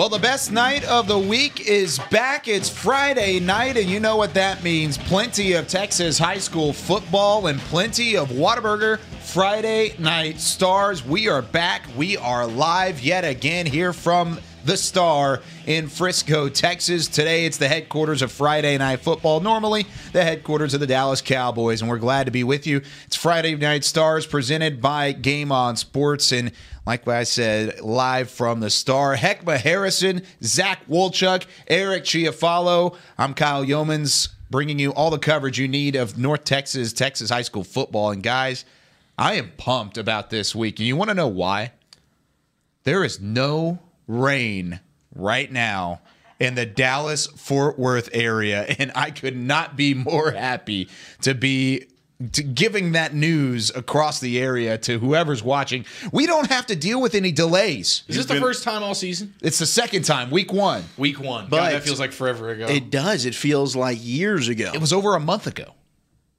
Well, the best night of the week is back. It's Friday night, and you know what that means. Plenty of Texas high school football and plenty of Whataburger Friday Night Stars. We are back. We are live yet again here from the Star in Frisco, Texas. Today, it's the headquarters of Friday Night Football. Normally, the headquarters of the Dallas Cowboys, and we're glad to be with you. It's Friday Night Stars presented by Game On Sports, and like I said, live from the Star. Hekma Harrison, Zach Wolchuk, Eric Chiofalo. I'm Kyle Youmans, bringing you all the coverage you need of North Texas high school football. And guys, I am pumped about this week. And you want to know why? There is no rain right now in the Dallas-Fort Worth area, and I could not be more happy to be giving that news across the area to whoever's watching. We don't have to deal with any delays. Is this the first time all season? It's the second time, week one. Week one. But God, that feels like forever ago. It does. It feels like years ago. It was over a month ago.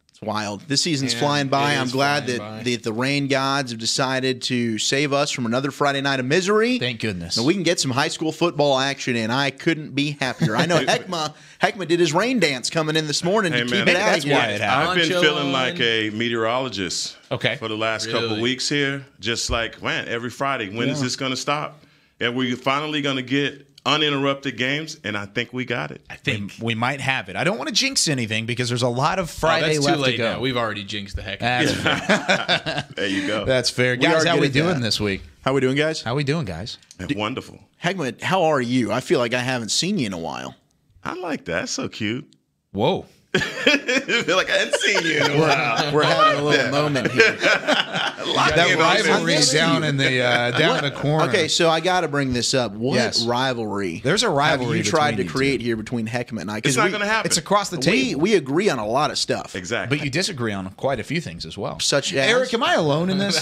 It's wild. This season's flying by. I'm glad that the rain gods have decided to save us from another Friday night of misery. Thank goodness. And we can get some high school football action in. I couldn't be happier. I know Hekma did his rain dance coming in this morning to keep it out of here. Why it happened. I've been feeling like a meteorologist for the last couple of weeks here. Just like, man, every Friday, when is this going to stop? And we're finally going to get uninterrupted games, and I think we got it. I think we might have it. I don't want to jinx anything because there's a lot of Friday that's left too late to go. Now. We've already jinxed the heck. That's fair. There you go. That's fair. Guys, how we doing this week? How we doing, guys? How we doing, guys? Wonderful. Hekma, how are you? I feel like I haven't seen you in a while. I like that. That's so cute. Whoa. I feel like I hadn't seen you in a while. We're having a little moment here. That rivalry down in the corner. Okay, so I got to bring this up. What rivalry? There's a rivalry have you tried to create here between Hekma and I? It's not going to happen. It's across the table. We agree on a lot of stuff. Exactly. But you disagree on quite a few things as well. Such as? Eric, am I alone in this?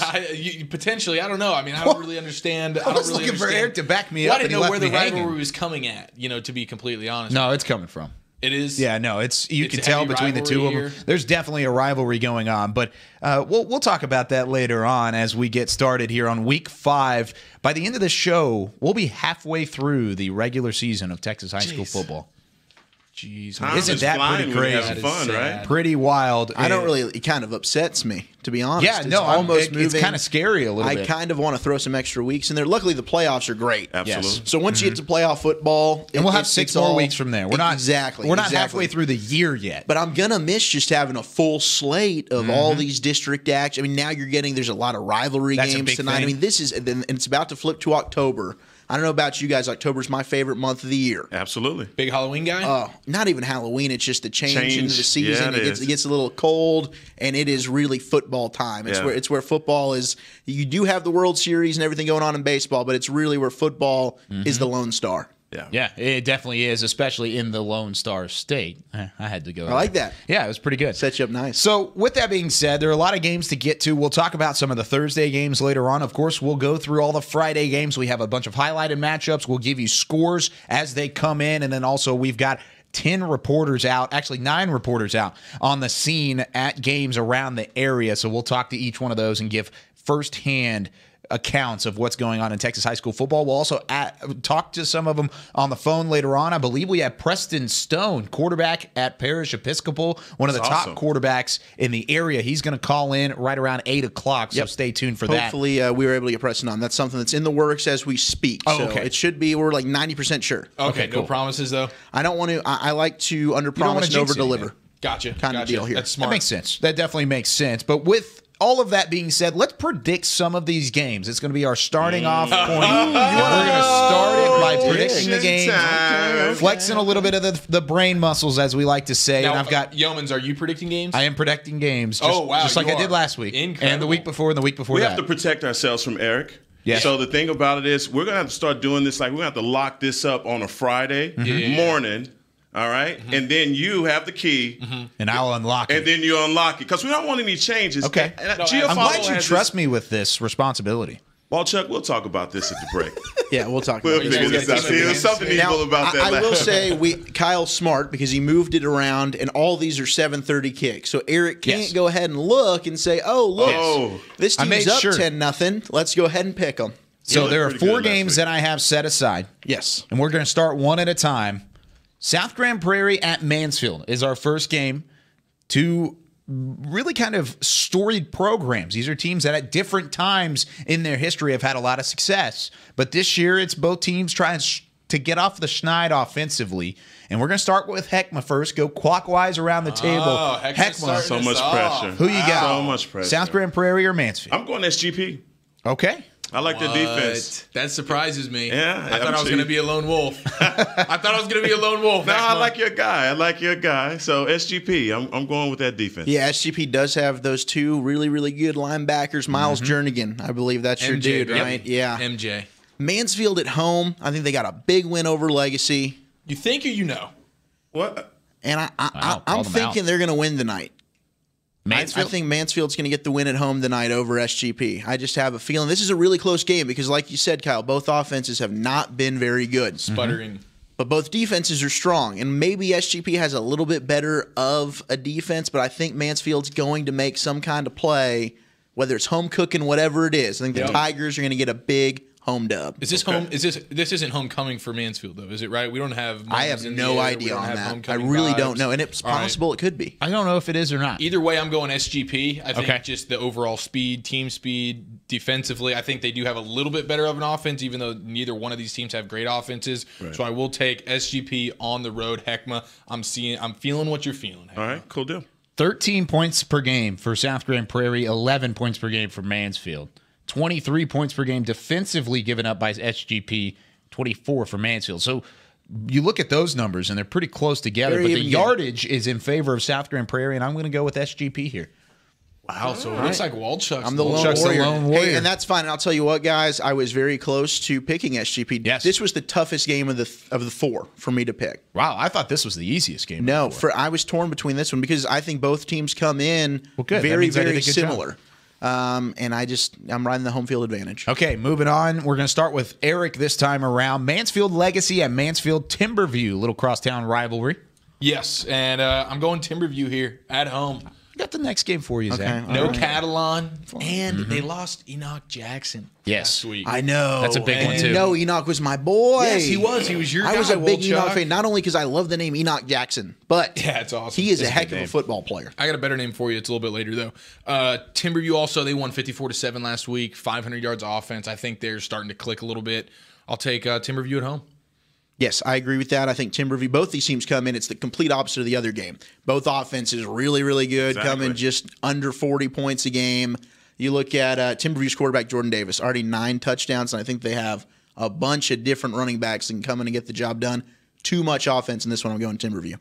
Potentially. I don't know. I mean, I don't really understand. I was looking for Eric to back me up. I didn't know where the rivalry was coming at, to be completely honest. No, it's coming from. It is? Yeah, no, you can tell between the two of them. There's definitely a rivalry going on, but we'll talk about that later on as we get started here on Week 5. By the end of the show, we'll be halfway through the regular season of Texas high school football. Jeez, isn't that pretty crazy? That fun, right? Pretty wild. I don't really. It kind of upsets me, to be honest. Yeah, no, it's kind of scary a little bit. I kind of want to throw some extra weeks in there. Luckily, the playoffs are great. Absolutely. Yes. So once you get to playoff football, and we'll have 6 more weeks from there. We're not exactly. We're not halfway through the year yet. But I'm gonna miss just having a full slate of all these district action. I mean, now there's a lot of rivalry games tonight. I mean, and it's about to flip to October. I don't know about you guys. October's my favorite month of the year. Absolutely. Big Halloween guy? Not even Halloween. It's just the change into the season. Yeah, it gets a little cold, and it is really football time. It's where football is. You do have the World Series and everything going on in baseball, but it's really where football is the Lone Star. Yeah, it definitely is, especially in the Lone Star State. I had to go. I like that. Yeah, it was pretty good. Set you up nice. So, with that being said, there are a lot of games to get to. We'll talk about some of the Thursday games later on. Of course, we'll go through all the Friday games. We have a bunch of highlighted matchups. We'll give you scores as they come in, and then also we've got 10 reporters out, actually 9 reporters out on the scene at games around the area. So we'll talk to each one of those and give firsthand accounts of what's going on in Texas high school football. We'll also talk to some of them on the phone later on. I believe we have Preston Stone, quarterback at Parish Episcopal, one of the top quarterbacks in the area. He's going to call in right around 8 o'clock, so stay tuned for that. Hopefully we were able to get Preston on. That's something that's in the works as we speak. Oh, so okay. It should be, we're like 90% sure. Okay, cool. No promises, though? I don't want to, I like to under-promise and over-deliver. Gotcha. Kind of deal here. That's smart. That makes sense. That definitely makes sense. But with all of that being said, let's predict some of these games. It's going to be our starting off point. We're going to start it by predicting the game, flexing a little bit of the brain muscles, as we like to say. Now, and I've got Youmans, are you predicting games? I am predicting games. Just, wow, just like I did last week, Incredible. and the week before, and the week before We that. have to protect ourselves from Eric. Yeah. So the thing about it is we're going to have to start doing this. Like, we're going to have to lock this up on a Friday morning. All right? And then you have the key. And I'll unlock it. And then you unlock it. Because we don't want any changes. Okay. And I'm glad you trust me with this responsibility. Wolchuk, we'll talk about this at the break. Yeah, we'll talk We'll about it. figure this out. See, there's something evil about that. I will say Kyle's smart because he moved it around, and all these are 7:30 kicks. So Eric can't go ahead and look and say, "Oh, look, this team's up 10-0. Let's go ahead and pick them." So there are 4 games that I have set aside. Yes. And we're going to start one at a time. South Grand Prairie at Mansfield is our first game. 2 really kind of storied programs. These are teams that at different times in their history have had a lot of success. But this year, it's both teams trying to get off the schneid offensively. And we're going to start with Hekma first. Go clockwise around the table. Oh, Hekma. So much pressure. Who you got? So much pressure. South Grand Prairie or Mansfield? I'm going SGP. Okay. I like the defense. That surprises me. Yeah, I thought I was going to be a lone wolf. No, I like your guy. So SGP, I'm going with that defense. Yeah, SGP does have those 2 really, really good linebackers. Miles Jernigan, I believe that's your dude, right? Yeah. MJ. Mansfield at home, I think they got a big win over Legacy. You think or you know? What? And I'm thinking they're going to win tonight. I think Mansfield's going to get the win at home tonight over SGP. I just have a feeling this is a really close game because, like you said, Kyle, both offenses have not been very good. Sputtering. But both defenses are strong. And maybe SGP has a little bit better of a defense, but I think Mansfield's going to make some kind of play, whether it's home cooking, whatever it is. I think the Tigers are going to get a big home dub. Is this home? This isn't homecoming for Mansfield though? Is it right? We don't have. I have no idea on that. I really don't know, and it's possible it could be. I don't know if it is or not. Either way, I'm going SGP. I think just the overall speed, team speed, defensively, I think they do have a little bit better of an offense, even though neither one of these teams have great offenses. Right. So I will take SGP on the road. Hekma, I'm feeling what you're feeling. Hekma. All right, cool deal. 13 points per game for South Grand Prairie, 11 points per game for Mansfield. 23 points per game defensively given up by SGP, 24 for Mansfield. So you look at those numbers, and they're pretty close together. But the yardage is in favor of South Grand Prairie, and I'm going to go with SGP here. Wow, so it looks like Wolchuk's I'm the lone warrior. Hey, and that's fine. And I'll tell you what, guys, I was very close to picking SGP. Yes. This was the toughest game of the 4 for me to pick. Wow, I thought this was the easiest game. No, I was torn between this one because I think both teams come in very, very similar. And I'm riding the home field advantage. Okay, moving on. We're going to start with Eric this time around. Mansfield Legacy at Mansfield Timberview, little crosstown rivalry. Yes, and I'm going Timberview here at home. Got the next game for you, Zach. No Catalan, and they lost Enoch Jackson last week. I know. That's a big one, too. No, Enoch was my boy. Yes, he was. He was your guy, I was a big Wolchuk. Enoch fan, not only because I love the name Enoch Jackson, but it's awesome. He is a heck of a football player. I got a better name for you. It's a little bit later, though. Timberview also, they won 54-7 last week, 500 yards offense. I think they're starting to click a little bit. I'll take Timberview at home. Yes, I agree with that. I think Timberview, both these teams come in, it's the complete opposite of the other game. Both offenses really, really good, coming just under 40 points a game. You look at Timberview's quarterback, Jordan Davis, already 9 touchdowns, and I think they have a bunch of different running backs that can come in and get the job done. Too much offense in this one. I'm going Timberview.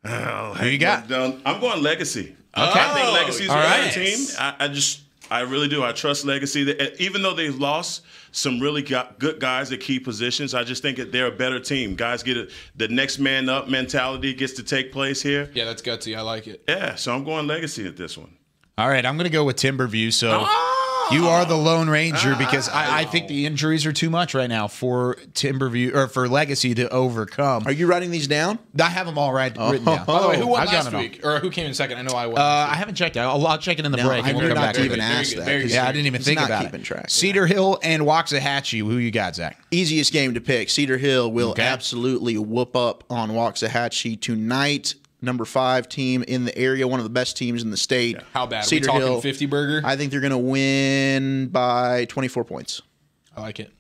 Oh, who you got? I'm going Legacy. Okay. I think Legacy's a better team. I really do. I trust Legacy. Even though they've lost some really good guys at key positions, I just think that they're a better team. Guys get the next man up mentality gets to take place here. Yeah, that's gutsy. I like it. Yeah, so I'm going Legacy at this one. All right, I'm going to go with Timberview. So you are the Lone Ranger because I think the injuries are too much right now for Timberview or for Legacy to overcome. Are you writing these down? I have them all written down. By the way, who won last week? Or who came in second? I know I won. I haven't checked it. I'll check it in the break. I and we'll come back to even ask that. Yeah, I didn't even think about it. Track. Cedar Hill and Waxahachie. Who you got, Zach? Easiest game to pick. Cedar Hill will absolutely whoop up on Waxahachie tonight. Number 5 team in the area, one of the best teams in the state. Yeah. How bad? Cedar Are we talking Hill, 50 burger? I think they're going to win by 24 points. I like it.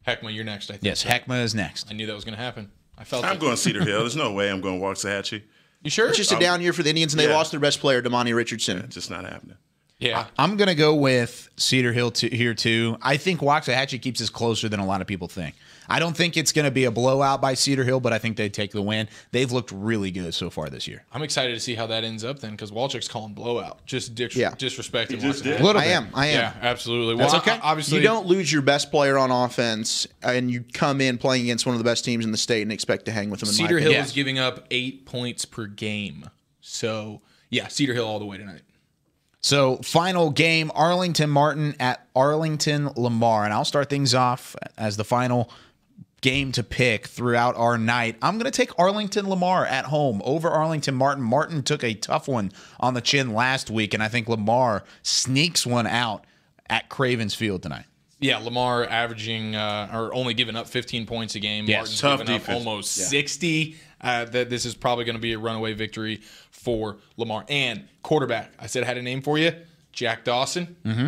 Hekma, you're next, I think. Yes, Hekma is next. I knew that was going to happen. I'm going Cedar Hill. There's no way I'm going Waxahachie. You sure? It's just a down year for the Indians, and they lost their best player, Damani Richardson. Yeah, just not happening. Yeah. I'm going to go with Cedar Hill here, too. I think Waxahachie keeps us closer than a lot of people think. I don't think it's going to be a blowout by Cedar Hill, but I think they take the win. They've looked really good so far this year. I'm excited to see how that ends up then, because Wolchuk's calling blowout. Just disrespecting Waxahachie. I am. Yeah, absolutely. That's well, okay. Obviously, you don't lose your best player on offense, and you come in playing against one of the best teams in the state and expect to hang with them. Cedar Hill is giving up 8 points per game. So, yeah, Cedar Hill all the way tonight. So, final game, Arlington Martin at Arlington Lamar. And I'll start things off as the final game to pick throughout our night. I'm going to take Arlington Lamar at home over Arlington Martin. Martin took a tough one on the chin last week, and I think Lamar sneaks one out at Cravens Field tonight. Yeah, Lamar averaging or only giving up 15 points a game. Yes, Martin's giving up almost 60. That this is probably going to be a runaway victory for Lamar. And quarterback, I said I had a name for you, Jack Dawson. Mm-hmm.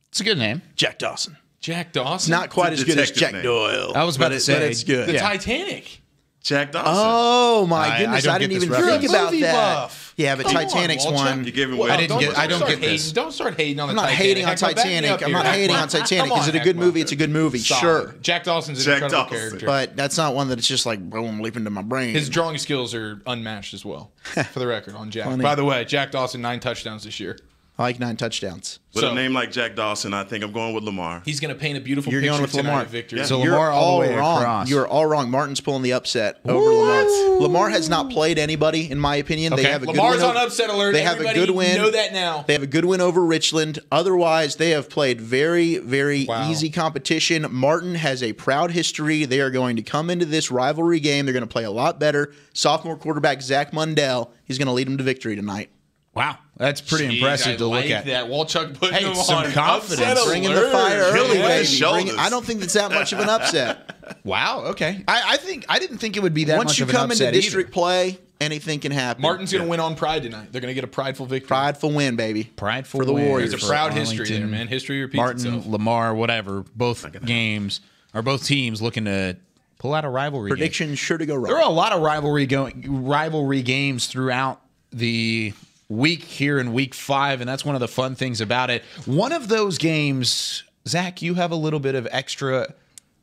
It's a good name. Jack Dawson. Jack Dawson? Not quite as good as Jack Doyle. I was about to say. It's good. The Titanic. Jack Dawson. Oh my goodness! I didn't even think about that. Buff. Yeah, but Titanic's one. You gave him away. I don't get this. Don't start hating on the I'm not Titanic. hating on Titanic. I'm not hating on Titanic. Is it a good movie? It's a good movie. Sure. Jack Dawson's an incredible character. But that's not one that it's just like boom, leap into my brain. His drawing skills are unmatched as well, for the record, on Jack. By the way, Jack Dawson, 9 touchdowns this year. I like 9 touchdowns. With a name like Jack Dawson, I think I'm going with Lamar. He's going to paint a beautiful You're picture going with Lamar. of victory. Yeah. So You're Lamar all the way wrong. across. You're all wrong. Martin's pulling the upset over Lamar. Lamar has not played anybody, in my opinion. Okay. They have a Lamar's good win on upset alert. They have Everybody a good win. Know that now. They have a good win over Richland. Otherwise, they have played very, very easy competition. Martin has a proud history. They are going to come into this rivalry game. They're going to play a lot better. Sophomore quarterback Zach Mundell, he's going to lead them to victory tonight. Wow, that's pretty impressive to look at. That Wolchuk putting them some on confidence, bringing the fire early, baby. Shoulders. I don't think that's that much of an upset. Wow. Okay. I didn't think it would be that Once much you of an come upset into district either. play, anything can happen. Martin's going to win on pride tonight. They're going to get a prideful victory. Prideful win, baby. Prideful for the win. Warriors. It's a proud history Arlington, there, man. History repeats Martin, itself. Lamar, whatever. Both games or both teams looking to pull out a rivalry. Predictions sure to go wrong. There are a lot of rivalry games throughout the week here in week 5, and that's one of the fun things about it. One of those games, Zach, you have a little bit of extra.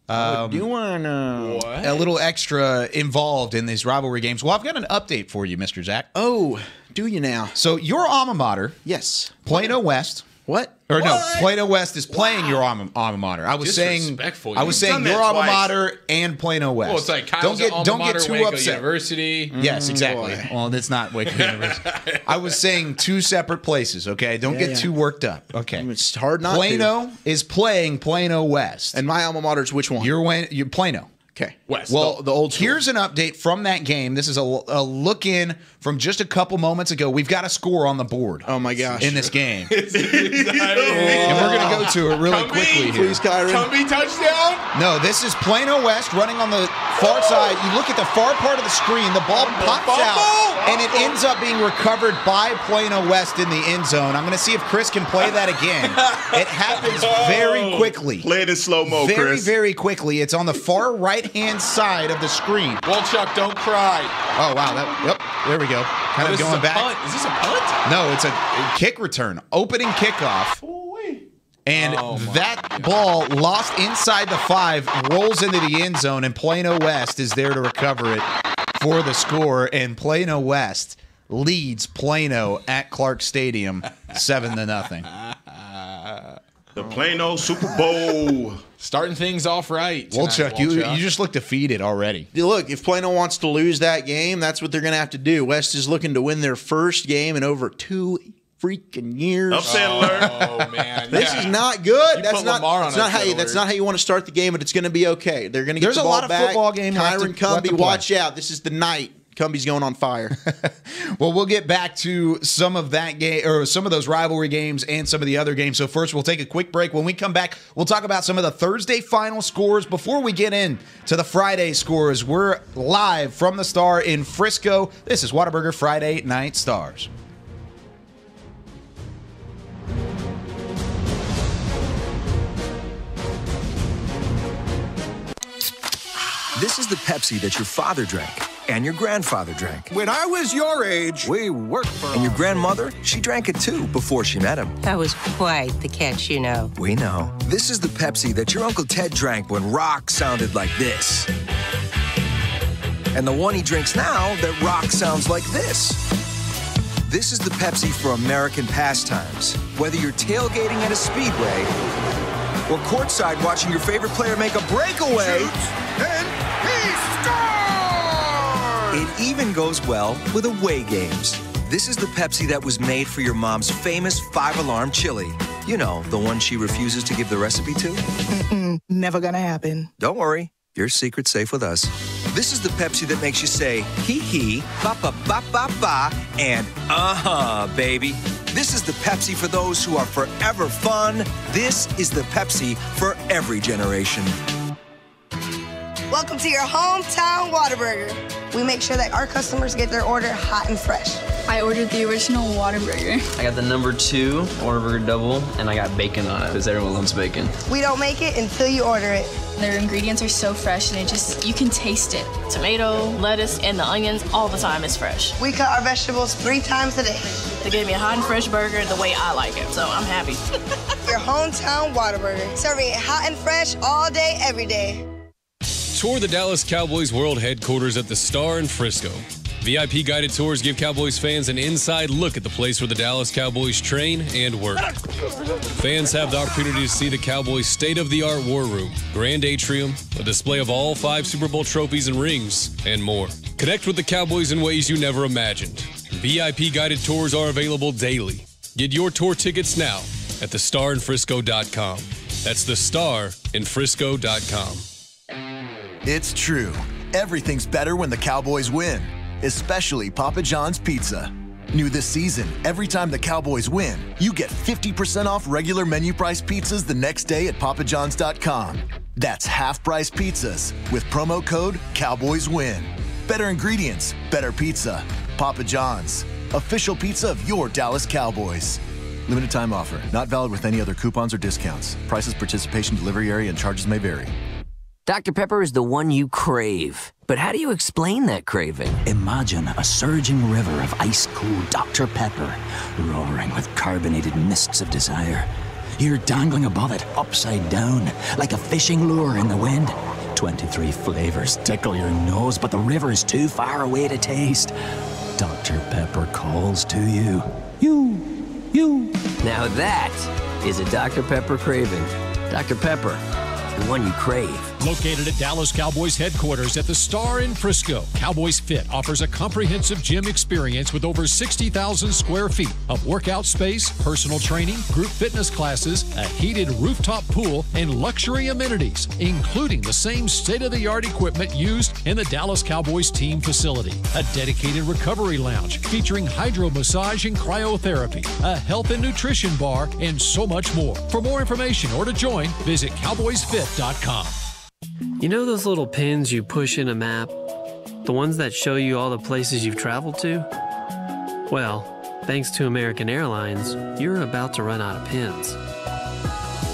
Do you want to? A little extra involved in these rivalry games. Well, I've got an update for you, Mr. Zach. Oh, do you now? So your alma mater, Yes. Plano West. What? Or no, Plano West is playing your alma mater. I was saying Disrespectful. I was You've saying done your that alma twice. mater and Plano West. Well, it's like Kyle's don't get too Waco upset. University. Yes, exactly. Boy. Well, it's not Waco University. I was saying 2 separate places, okay? Don't get too worked up. Okay. It's hard not Plano is playing Plano West. And my alma mater's which one? You're Plano. Okay. West. Well, the old school. Here's an update from that game. This is a look in from just a couple moments ago. We've got a score on the board. Oh my gosh. In this game. And we're going to go to it really quickly here. Please, Kyron. Cumbie touchdown. No, this is Plano West running on the far side. You look at the far part of the screen, the ball pops out, and it ends up being recovered by Plano West in the end zone. I'm going to see if Chris can play that again. It happens very quickly. Play it in slow-mo, Very, Chris. very quickly. It's on the far right-hand side of the screen. Wolchuk, don't cry. Oh, wow. Yep, there we go. Kind of going back. Punt. Is this a punt? No, it's a kick return. Opening kickoff. And that ball lost inside the 5, rolls into the end zone, and Plano West is there to recover it for the score. And Plano West leads Plano at Clark Stadium 7-0. The Plano Super Bowl. Starting things off right. Wolchuk, you just look defeated already. Look, if Plano wants to lose that game, that's what they're going to have to do. West is looking to win their first game in over 2 freaking years. Upset alert. Oh man, This is not good. You That's put not. Lamar on That's not upset how. That's alert. not how you want to start the game, but it's going to be okay. They're going to get There's the a ball lot of back. football game left Kyron to Cumbie, play. watch out. This is the night. Cumbie's going on fire. Well, we'll get back to some of that game or some of those rivalry games and some of the other games. So first, we'll take a quick break. When we come back, we'll talk about some of the Thursday final scores. Before we get into the Friday scores, we're live from the Star in Frisco. This is Whataburger Friday Night Stars. This is the Pepsi that your father drank and your grandfather drank. When I was your age, we worked for. And your grandmother, she drank it too before she met him. That was quite the catch, you know. We know. This is the Pepsi that your Uncle Ted drank when rock sounded like this. And the one he drinks now that rock sounds like this. This is the Pepsi for American pastimes. Whether you're tailgating at a speedway or courtside watching your favorite player make a breakaway. And he scores! It even goes well with away games. This is the Pepsi that was made for your mom's famous 5-alarm chili. You know, the one she refuses to give the recipe to. Never gonna happen. Don't worry, your secret's safe with us. This is the Pepsi that makes you say, hee hee, ba ba ba ba ba, and baby. This is the Pepsi for those who are forever fun. This is the Pepsi for every generation. Welcome to your hometown Whataburger. We make sure that our customers get their order hot and fresh. I ordered the original Whataburger. I got the number 2 Whataburger double, and I got bacon on it because everyone loves bacon. We don't make it until you order it. Their ingredients are so fresh, and you can taste it. Tomato, lettuce, and the onions all the time is fresh. We cut our vegetables 3 times a day. They gave me a hot and fresh burger the way I like it, so I'm happy. Your hometown Whataburger, serving it hot and fresh all day, every day. Tour the Dallas Cowboys World Headquarters at the Star in Frisco. VIP guided tours give Cowboys fans an inside look at the place where the Dallas Cowboys train and work. Fans have the opportunity to see the Cowboys' state-of-the-art war room, grand atrium, a display of all 5 Super Bowl trophies and rings, and more. Connect with the Cowboys in ways you never imagined. VIP guided tours are available daily. Get your tour tickets now at thestarinfrisco.com. That's thestarinfrisco.com. It's true. Everything's better when the Cowboys win, especially Papa John's Pizza. New this season, every time the Cowboys win, you get 50% off regular menu price pizzas the next day at papajohns.com. That's half-price pizzas with promo code CowboysWin. Better ingredients, better pizza. Papa John's, official pizza of your Dallas Cowboys. Limited time offer. Not valid with any other coupons or discounts. Prices, participation, delivery area, and charges may vary. Dr. Pepper is the one you crave. But how do you explain that craving? Imagine a surging river of ice-cold Dr. Pepper, roaring with carbonated mists of desire. You're dangling above it, upside down, like a fishing lure in the wind. 23 flavors tickle your nose, but the river is too far away to taste. Dr. Pepper calls to you. You. Now that is a Dr. Pepper craving. Dr. Pepper, the one you crave. Located at Dallas Cowboys Headquarters at the Star in Frisco, Cowboys Fit offers a comprehensive gym experience with over 60,000 square feet of workout space, personal training, group fitness classes, a heated rooftop pool, and luxury amenities, including the same state-of-the-art equipment used in the Dallas Cowboys team facility. A dedicated recovery lounge featuring hydro massage and cryotherapy, a health and nutrition bar, and so much more. For more information or to join, visit cowboysfit.com. You know those little pins you push in a map? The ones that show you all the places you've traveled to? Well, thanks to American Airlines, you're about to run out of pins.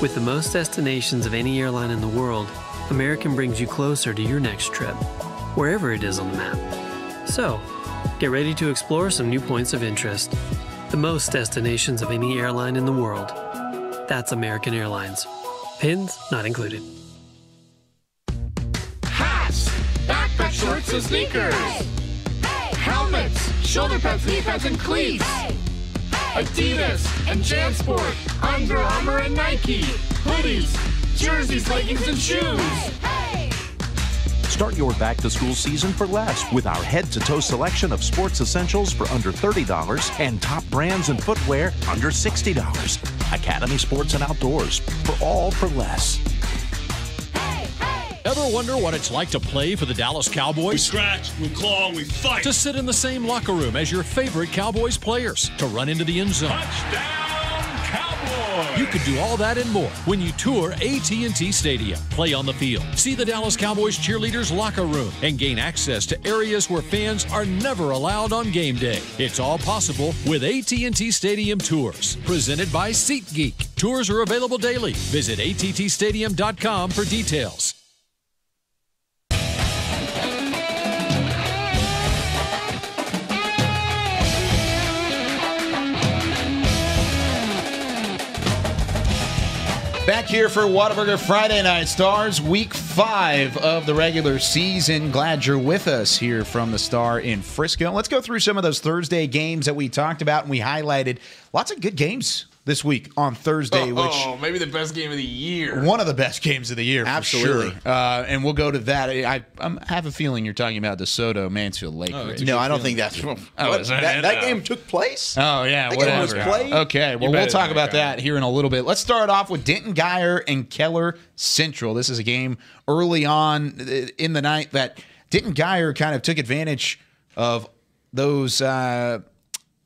With the most destinations of any airline in the world, American brings you closer to your next trip, wherever it is on the map. So, get ready to explore some new points of interest. The most destinations of any airline in the world. That's American Airlines. Pins not included. Backpack, shorts, and sneakers. Helmets, shoulder pads, knee pads, and cleats. Adidas and JanSport, Under Armour and Nike. Hoodies, jerseys, leggings, and shoes. Start your back-to-school season for less with our head-to-toe selection of sports essentials for under $30 and top brands and footwear under $60. Academy Sports and Outdoors, for all for less. Ever wonder what it's like to play for the Dallas Cowboys? We scratch, we claw, we fight. To sit in the same locker room as your favorite Cowboys players. To run into the end zone. Touchdown, Cowboys! You can do all that and more when you tour AT&T Stadium. Play on the field. See the Dallas Cowboys cheerleaders' locker room and gain access to areas where fans are never allowed on game day. It's all possible with AT&T Stadium Tours. Presented by SeatGeek. Tours are available daily. Visit attstadium.com for details. Back here for Whataburger Friday Night Stars, Week 5 of the regular season. Glad you're with us here from the Star in Frisco. Let's go through some of those Thursday games that we talked about and we highlighted. Lots of good games this week on Thursday, maybe the best game of the year. One of the best games of the year, absolutely. For sure. And we'll go to that. I have a feeling you're talking about DeSoto Mansfield Lake. No, I don't think that's that game took place. Oh yeah, that game was played. Okay, well we'll talk about that here in a little bit. Let's start off with Denton Guyer and Keller Central. This is a game early on in the night that Denton Guyer kind of took advantage of those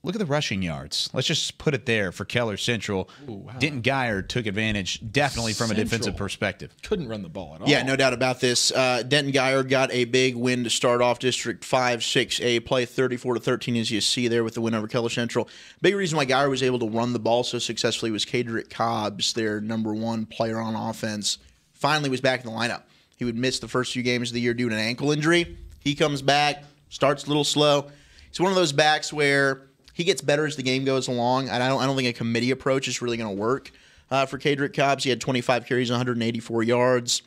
Look at the rushing yards. Let's just put it there for Keller Central. Ooh, wow. Denton Geyer took advantage definitely from a defensive perspective. Couldn't run the ball at all. Yeah, no doubt about this. Denton Geyer got a big win to start off District 5-6A play, 34-13, as you see there with the win over Keller Central. Big reason why Geyer was able to run the ball so successfully was Kadrick Cobbs, their number one player on offense, finally was back in the lineup. He would miss the first few games of the year due to an ankle injury. He comes back, starts a little slow. He's one of those backs where he gets better as the game goes along, and I don't think a committee approach is really going to work for Kadrick Cobbs. He had 25 carries, 184 yards.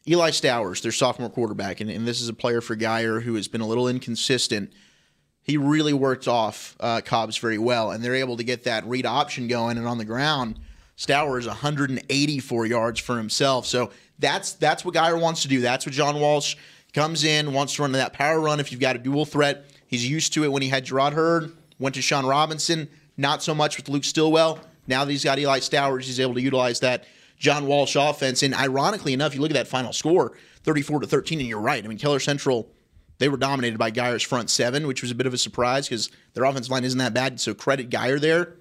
Eli Stowers, their sophomore quarterback, and this is a player for Geyer who has been a little inconsistent. He really worked off Cobbs very well, and they're able to get that read option going, and on the ground, Stowers 184 yards for himself. So that's what Geyer wants to do. That's what John Walsh comes in, wants to run that power run if you've got a dual threat. He's used to it when he had Gerard Hurd, went to Sean Robinson, not so much with Luke Stillwell. Now that he's got Eli Stowers, he's able to utilize that John Walsh offense. And ironically enough, you look at that final score, 34-13, and you're right. I mean, Keller Central, they were dominated by Geyer's front seven, which was a bit of a surprise because their offensive line isn't that bad, so credit Geyer there.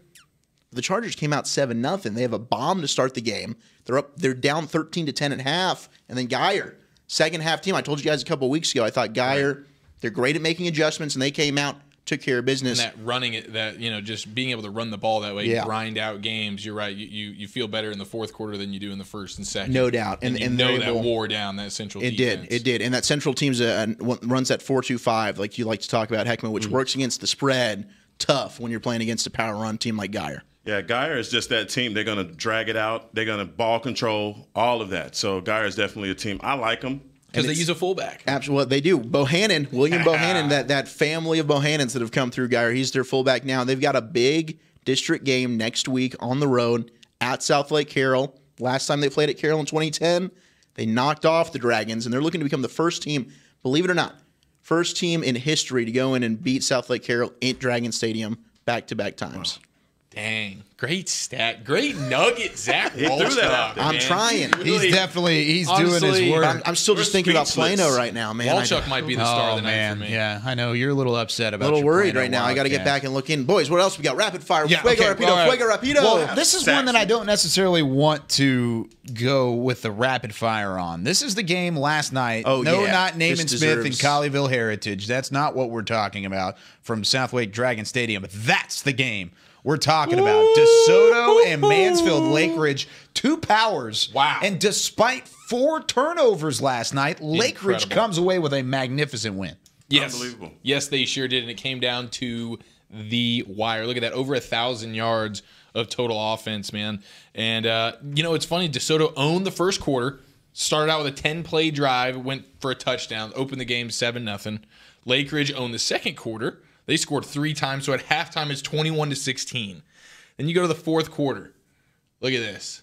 The Chargers came out 7-0. They have a bomb to start the game. They're down 13-10 at half, and then Geyer, second half team. I told you guys a couple of weeks ago, I thought Geyer, they're great at making adjustments, and they came out, took care of business. And that running it, that just being able to run the ball that way, grind out games. You're right. You feel better in the fourth quarter than you do in the first and second. No doubt. And you know that wore down that Central defense. It did. And that Central team's runs that 4-2-5, like you like to talk about, Hekma, which works against the spread. Tough when you're playing against a power run team like Geyer. Yeah, Geyer is just that team. They're going to drag it out. They're going to ball control, all of that. So Geyer is definitely a team. I like them. Because they use a fullback. Absolutely, they do. William Bohannon, that family of Bohannons that have come through Geyer, he's their fullback now. They've got a big district game next week on the road at South Lake Carroll. Last time they played at Carroll in 2010, they knocked off the Dragons, and they're looking to become the first team, believe it or not, first team in history to go in and beat South Lake Carroll at Dragon Stadium back-to-back times. Wow. Dang. Great stat. Great nugget, Zach Wolchuk. I'm trying. He's doing his work. I'm still just thinking about Plano right now, man. Wolchuk might be the star of the night for me. Yeah, I know. You're a little upset about a little worried Plano right now. I got to get back and look in. Boys, what else we got? Rapid fire. Yeah, Fuego Rapido. Well, this is one that I don't necessarily want to go with the rapid fire on. This is the game last night. Not Naaman Smith and Colleyville Heritage. That's not what we're talking about from South Lake Dragon Stadium. But that's the game we're talking about. DeSoto and Mansfield Lake Ridge, two powers. Wow. And despite 4 turnovers last night, Lake Ridge comes away with a magnificent win. Yes. Unbelievable. Yes, they sure did. And it came down to the wire. Look at that. Over 1,000 yards of total offense, man. And, it's funny. DeSoto owned the first quarter, started out with a 10-play drive, went for a touchdown, opened the game 7-0. Lake Ridge owned the second quarter. They scored 3 times, so at halftime it's 21-16. Then you go to the fourth quarter. Look at this.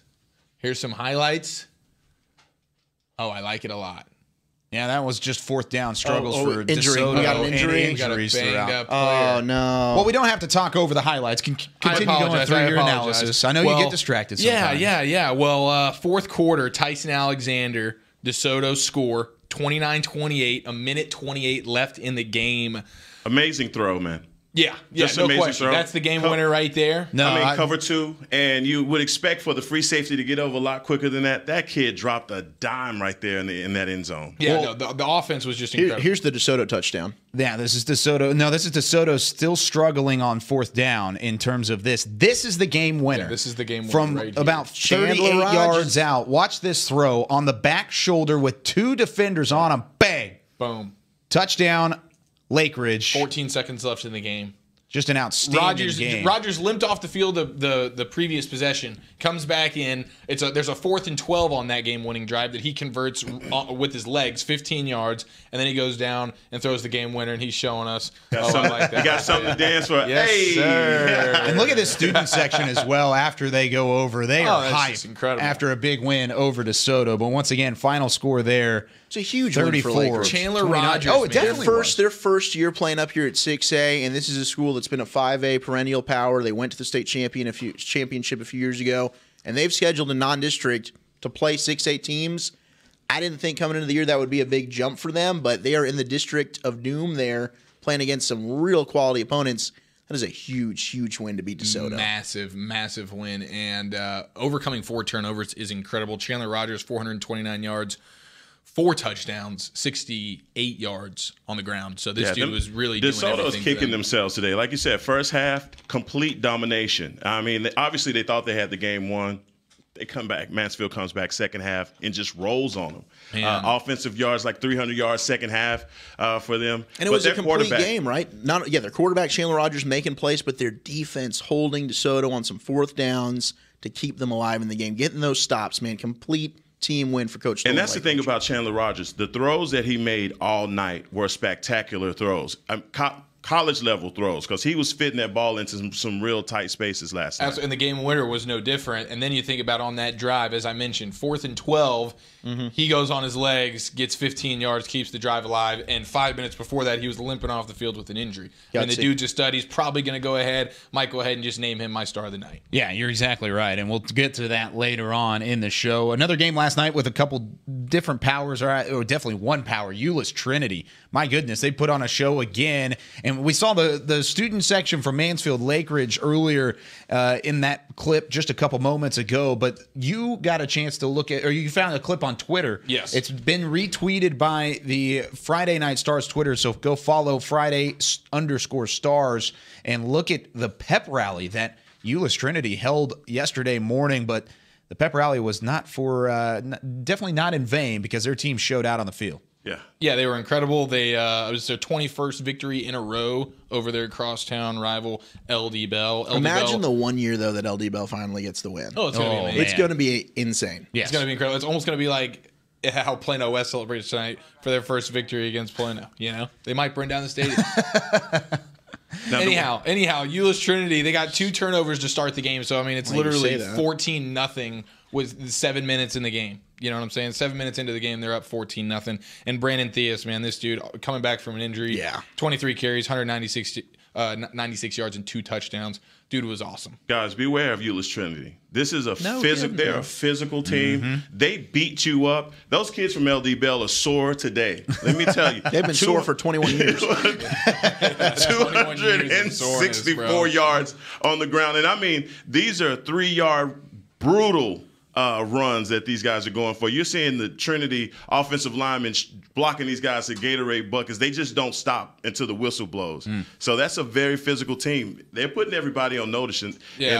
Here's some highlights. Oh, I like it a lot. Yeah, that was just fourth down struggles for injury. DeSoto. We got an injury. Injuries throughout. Oh, no. Well, we don't have to talk over the highlights. Continue going through your analysis. I know you get distracted sometimes. Yeah. Well, fourth quarter, Tyson Alexander, DeSoto score, 29-28, a minute 28 left in the game. Amazing throw, man. Yeah, Just no amazing question. throw. That's the game winner right there. Cover 2, and you would expect for the free safety to get over a lot quicker than that. That kid dropped a dime right there in that end zone. Yeah, the offense was just incredible. Here's the DeSoto touchdown. Yeah, this is DeSoto. No, this is DeSoto still struggling on fourth down in terms of this. This is the game winner. Yeah, this is the game winner from right about 38 yards out. Watch this throw on the back shoulder with 2 defenders on him. Bang. Boom. Touchdown, Lake Ridge. 14 seconds left in the game. Just an outstanding game. Rogers limped off the field the previous possession, comes back in. There's a 4th and 12 on that game-winning drive that he converts with his legs, 15 yards, and then he goes down and throws the game winner, and he's showing us. He got something to dance for. Yes, sir. And look at this student section as well after they go over. They are hyped incredible. After a big win over DeSoto. But once again, final score there. It's a huge 34. win for Lake. Chandler Rogers. Oh, it definitely their first year playing up here at 6A, and this is a school that's been a 5A perennial power. They went to the state championship a few years ago, and they've scheduled a non-district to play 6A teams. I didn't think coming into the year that would be a big jump for them, but they are in the district of doom there, playing against some real quality opponents. That is a huge, huge win to beat DeSoto. Massive, massive win. And overcoming 4 turnovers is incredible. Chandler Rogers, 429 yards, 4 touchdowns, 68 yards on the ground. So this dude was really doing everything. DeSoto's kicking themselves today. Like you said, first half, complete domination. I mean, obviously they thought they had the game won. They come back. Mansfield comes back second half and just rolls on them. Offensive yards, like 300 yards second half for them. And it was a complete game, right? Their quarterback, Chandler Rogers, making plays, but their defense holding DeSoto on some 4th downs to keep them alive in the game. Getting those stops, man. Complete team win for Coach Stoll. And that's the thing about Chandler Rogers. The throws that he made all night were spectacular throws. College-level throws, because he was fitting that ball into some real tight spaces last night. And the game winner was no different. And then you think about on that drive, as I mentioned, 4th and 12, he goes on his legs, gets 15 yards, keeps the drive alive, and 5 minutes before that, he was limping off the field with an injury. And the dude's a stud. He's probably going to go ahead. Might go ahead and just name him my star of the night. Yeah, you're exactly right, and we'll get to that later on in the show. Another game last night with a couple different powers, or definitely one power, Euless Trinity. My goodness, they put on a show again, and we saw the student section from Mansfield Lake Ridge earlier in that clip just a couple moments ago, but you got a chance to look at, or you found a clip on Twitter. Yes. It's been retweeted by the Friday Night Stars Twitter, so go follow Friday_Stars and look at the pep rally that Euless Trinity held yesterday morning, but the pep rally was definitely not in vain, because their team showed out on the field. Yeah, they were incredible. It was their 21st victory in a row over their crosstown rival, LD Bell. Imagine the one year, though, that LD Bell finally gets the win. Oh, it's going to be amazing. It's going to be insane. Yes. It's going to be incredible. It's almost going to be like how Plano West celebrates tonight for their first victory against Plano. You know, they might burn down the stadium. Anyhow, Euless Trinity, they got 2 turnovers to start the game. So, I mean, it's literally 14-0 with 7 minutes in the game. You know what I'm saying? 7 minutes into the game, they're up 14-0. And Brandon Theus, man, this dude coming back from an injury, 23 carries, 96 yards and 2 touchdowns. Dude was awesome. Guys, beware of Euless Trinity. This is they're a physical team. They beat you up. Those kids from LD Bell are sore today. Let me tell you. They've been sore for 21 years. 264 yards on the ground. And I mean, these are 3-yard brutal runs that these guys are going for. You're seeing the Trinity offensive linemen blocking these guys at Gatorade buckets. They just don't stop until the whistle blows. So that's a very physical team. They're putting everybody on notice in the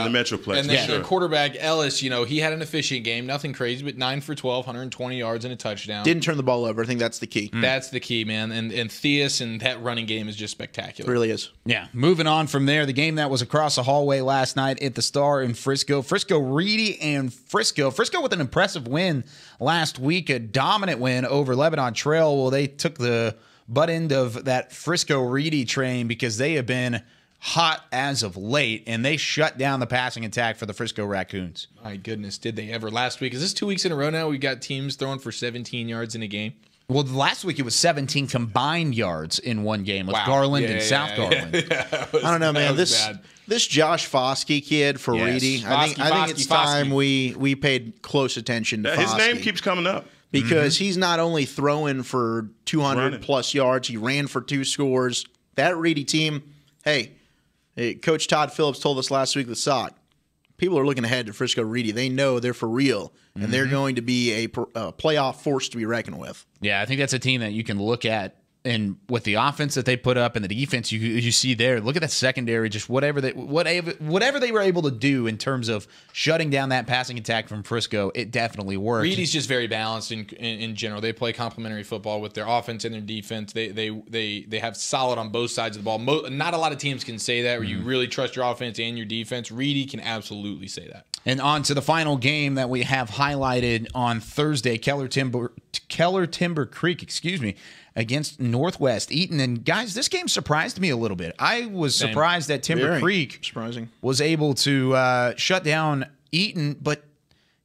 Metroplex. And then their quarterback, Ellis, he had an efficient game. Nothing crazy, but 9 for 12, 120 yards and a touchdown. Didn't turn the ball over. I think that's the key. That's the key, man. And Theus and that running game is just spectacular. It really is. Yeah. Moving on from there, the game that was across the hallway last night at the Star in Frisco. Frisco Reedy and Frisco with an impressive win last week, a dominant win over Lebanon Trail. Well, they took the butt end of that Frisco Reedy train because they have been hot as of late, and they shut down the passing attack for the Frisco Raccoons. My goodness, did they ever. Last week, is this 2 weeks in a row now? We got teams throwing for 17 yards in a game. Well, last week it was 17 combined yards in one game with Garland and South Garland. I don't know, man. This Josh Foskey kid for Reedy, I think it's time we paid close attention to Foskey. His name keeps coming up. Because he's not only throwing for 200-plus yards, he ran for 2 scores. That Reedy team, hey, Coach Todd Phillips told us last week with Sock, people are looking ahead to Frisco Reedy. They know they're for real, and they're going to be a playoff force to be reckoned with. Yeah, I think that's a team that you can look at, and with the offense that they put up and the defense you see there, look at that secondary, just whatever they were able to do in terms of shutting down that passing attack from Frisco, it definitely worked. Reedy's just very balanced in general. They play complementary football with their offense and their defense. They have solid on both sides of the ball. Not a lot of teams can say that, where you really trust your offense and your defense. Reedy can absolutely say that. And on to the final game that we have highlighted on Thursday, Keller Timber Creek, against Northwest Eaton. And guys, this game surprised me a little bit. I was surprised that Timber Creek was able to shut down Eaton, but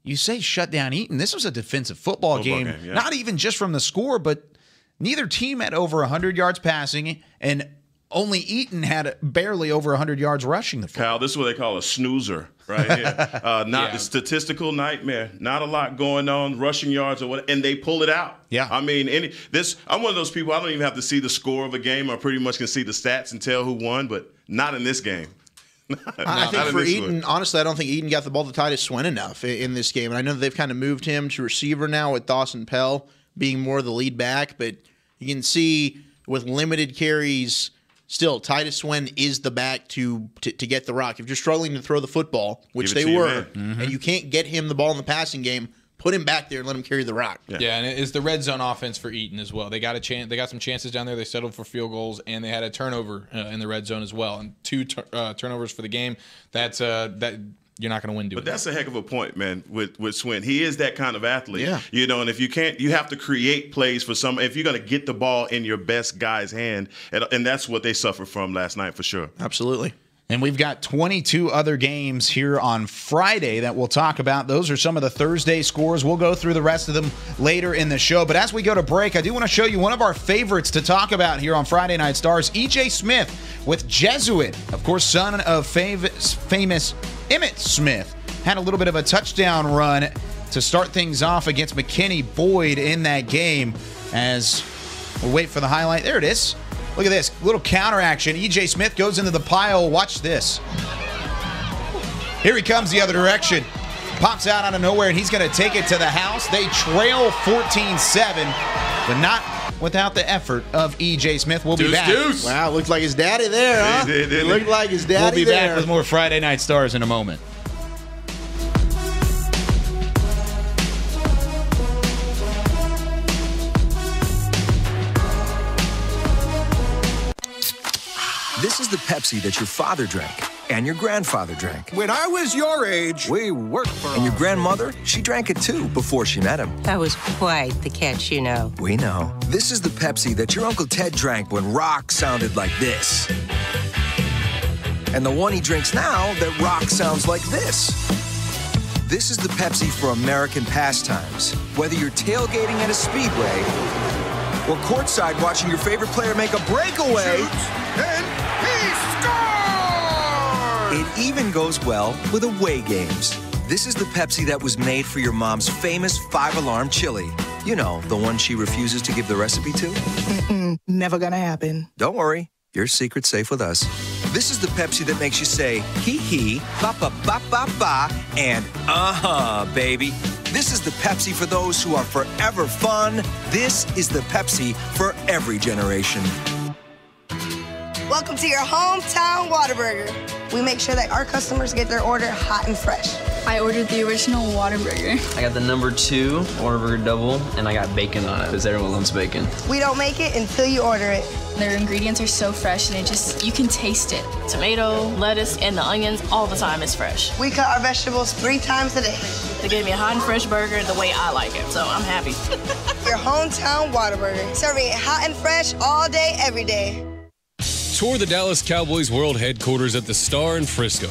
you say shut down Eaton. This was a defensive football game, not even just from the score, but neither team had over 100 yards passing, and only Eaton had barely over 100 yards rushing the football. Kyle, this is what they call a snoozer right here. Not a statistical nightmare. Not a lot going on, rushing yards or what, and they pull it out. Yeah. I mean, I'm one of those people, I don't even have to see the score of a game. I pretty much can see the stats and tell who won, but not in this game. I think for Eaton, honestly, I don't think Eaton got the ball to Titus Swen enough in this game. And I know that they've kind of moved him to receiver now with Dawson Pell being more the lead back, but you can see with limited carries, still, Titus Swen is the back to get the rock. If you're struggling to throw the football, which they were, and you can't get him the ball in the passing game, put him back there and let him carry the rock. Yeah, and it is the red zone offense for Eaton as well. They got a chance. They got some chances down there. They settled for field goals, and they had a turnover in the red zone as well, and 2 turnovers for the game. That's that. You're not going to win doing But that's that. a heck of a point, man, with Swen. He is that kind of athlete. Yeah. And if you can't, you have to create plays for some. If you're going to get the ball in your best guy's hand, and that's what they suffered from last night for sure. Absolutely. And we've got 22 other games here on Friday that we'll talk about. Those are some of the Thursday scores. We'll go through the rest of them later in the show. But as we go to break, I do want to show you one of our favorites to talk about here on Friday Night Stars, E.J. Smith with Jesuit, of course, son of famous Emmitt Smith. Had a little bit of a touchdown run to start things off against McKinney Boyd in that game. As we'll wait for the highlight. There it is. Look at this. Little counter action. E.J. Smith goes into the pile. Watch this. Here he comes the other direction. Pops out of nowhere, and he's going to take it to the house. They trail 14-7, but not without the effort of E.J. Smith. We'll be back. Deuce. Wow, looked like his daddy there, huh? It looked like his daddy there. We'll be back with more Friday Night Stars in a moment. This is the Pepsi that your father drank and your grandfather drank. When I was your age, we worked for And your grandmother, she drank it too before she met him. That was quite the catch, you know. We know. This is the Pepsi that your Uncle Ted drank when rock sounded like this. And the one he drinks now that rock sounds like this. This is the Pepsi for American pastimes. Whether you're tailgating at a speedway or courtside watching your favorite player make a breakaway. and he scores! It even goes well with away games. This is the Pepsi that was made for your mom's famous 5-alarm chili. You know, the one she refuses to give the recipe to. Never gonna happen. Don't worry, your secret's safe with us. This is the Pepsi that makes you say, hee, ba, ba, ba, ba, ba, and baby. This is the Pepsi for those who are forever fun. This is the Pepsi for every generation. Welcome to your hometown Whataburger. We make sure that our customers get their order hot and fresh. I ordered the original Whataburger. I got the number 2 Whataburger double, and I got bacon on it because everyone loves bacon. We don't make it until you order it. Their ingredients are so fresh, and you can taste it. Tomato, lettuce, and the onions all the time is fresh. We cut our vegetables 3 times a day. They gave me a hot and fresh burger the way I like it, so I'm happy. Your hometown Whataburger. Serving it hot and fresh all day, every day. Tour the Dallas Cowboys World Headquarters at the Star in Frisco.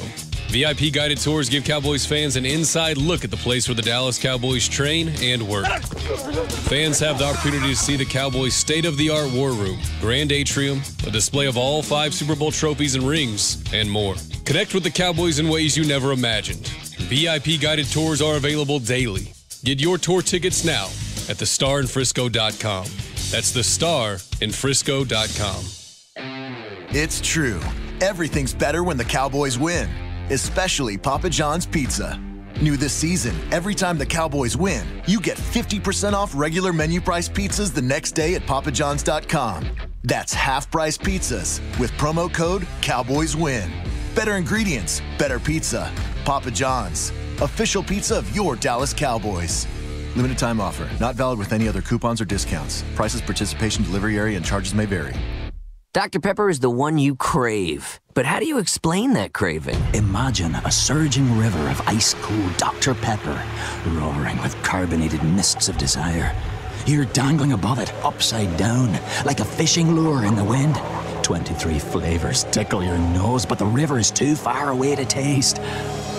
VIP guided tours give Cowboys fans an inside look at the place where the Dallas Cowboys train and work. Fans have the opportunity to see the Cowboys' state-of-the-art war room, grand atrium, a display of all 5 Super Bowl trophies and rings, and more. Connect with the Cowboys in ways you never imagined. VIP guided tours are available daily. Get your tour tickets now at thestarinfrisco.com. That's thestarinfrisco.com. It's true. Everything's better when the Cowboys win, especially Papa John's Pizza. New this season, every time the Cowboys win, you get 50% off regular menu price pizzas the next day at papajohns.com. That's half-price pizzas with promo code CowboysWin. Better ingredients, better pizza. Papa John's, official pizza of your Dallas Cowboys. Limited time offer, not valid with any other coupons or discounts. Prices, participation, delivery area, and charges may vary. Dr. Pepper is the one you crave. But how do you explain that craving? Imagine a surging river of ice-cold Dr. Pepper, roaring with carbonated mists of desire. You're dangling above it, upside down, like a fishing lure in the wind. 23 flavors tickle your nose, but the river is too far away to taste.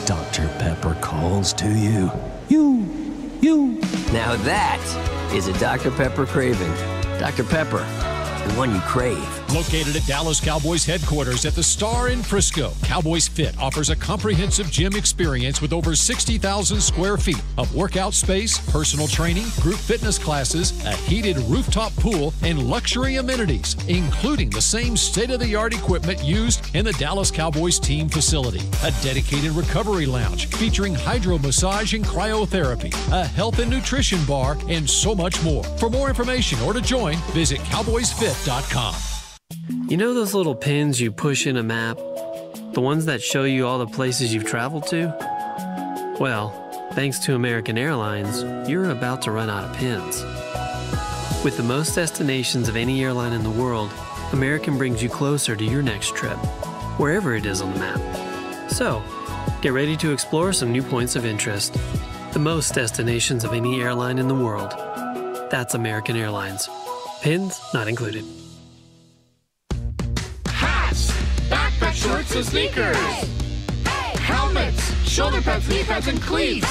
Dr. Pepper calls to you. You. Now that is a Dr. Pepper craving. Dr. Pepper, the one you crave. Located at Dallas Cowboys Headquarters at the Star in Frisco, Cowboys Fit offers a comprehensive gym experience with over 60,000 square feet of workout space, personal training, group fitness classes, a heated rooftop pool, and luxury amenities, including the same state-of-the-art equipment used in the Dallas Cowboys team facility. A dedicated recovery lounge featuring hydro massage and cryotherapy, a health and nutrition bar, and so much more. For more information or to join, visit cowboysfit.com. You know those little pins you push in a map? The ones that show you all the places you've traveled to? Well, thanks to American Airlines, you're about to run out of pins. With the most destinations of any airline in the world, American brings you closer to your next trip, wherever it is on the map. So, get ready to explore some new points of interest. The most destinations of any airline in the world. That's American Airlines. Pins not included. Hats, backpack shorts and sneakers. Helmets, shoulder pads, knee pads, and cleats.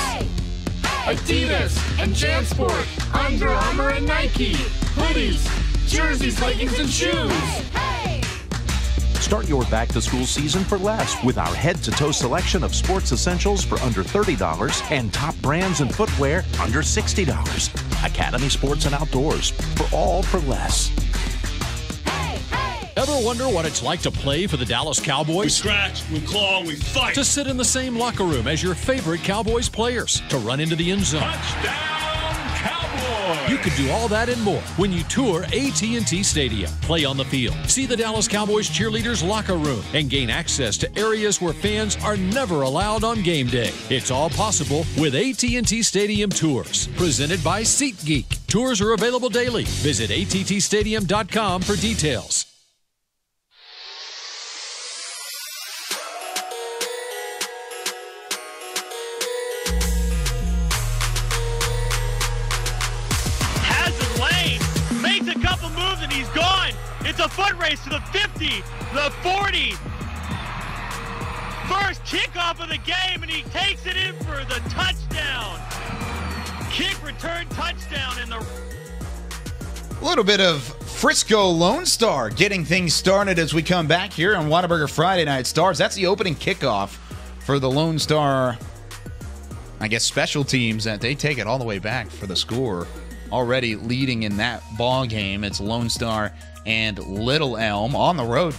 Adidas and JanSport, Under Armour and Nike. Hoodies, jerseys, leggings, and shoes. Start your back-to-school season for less with our head-to-toe selection of sports essentials for under $30 and top brands and footwear under $60. Academy Sports and Outdoors, for all for less. Ever wonder what it's like to play for the Dallas Cowboys? We scratch, we claw, we fight. To sit in the same locker room as your favorite Cowboys players. To run into the end zone. Touchdown, Cowboys! You could do all that and more when you tour AT&T Stadium. Play on the field. See the Dallas Cowboys cheerleaders' locker room and gain access to areas where fans are never allowed on game day. It's all possible with AT&T Stadium Tours. Presented by SeatGeek. Tours are available daily. Visit attstadium.com for details. It's a foot race to the 50, the 40. First kickoff of the game, and he takes it in for the touchdown. Kick return touchdown in the... A little bit of Frisco Lone Star getting things started as we come back here on Whataburger Friday Night Stars. That's the opening kickoff for the Lone Star, I guess, special teams, that they take it all the way back for the score. Already leading in that ball game. It's Lone Star and Little Elm on the road,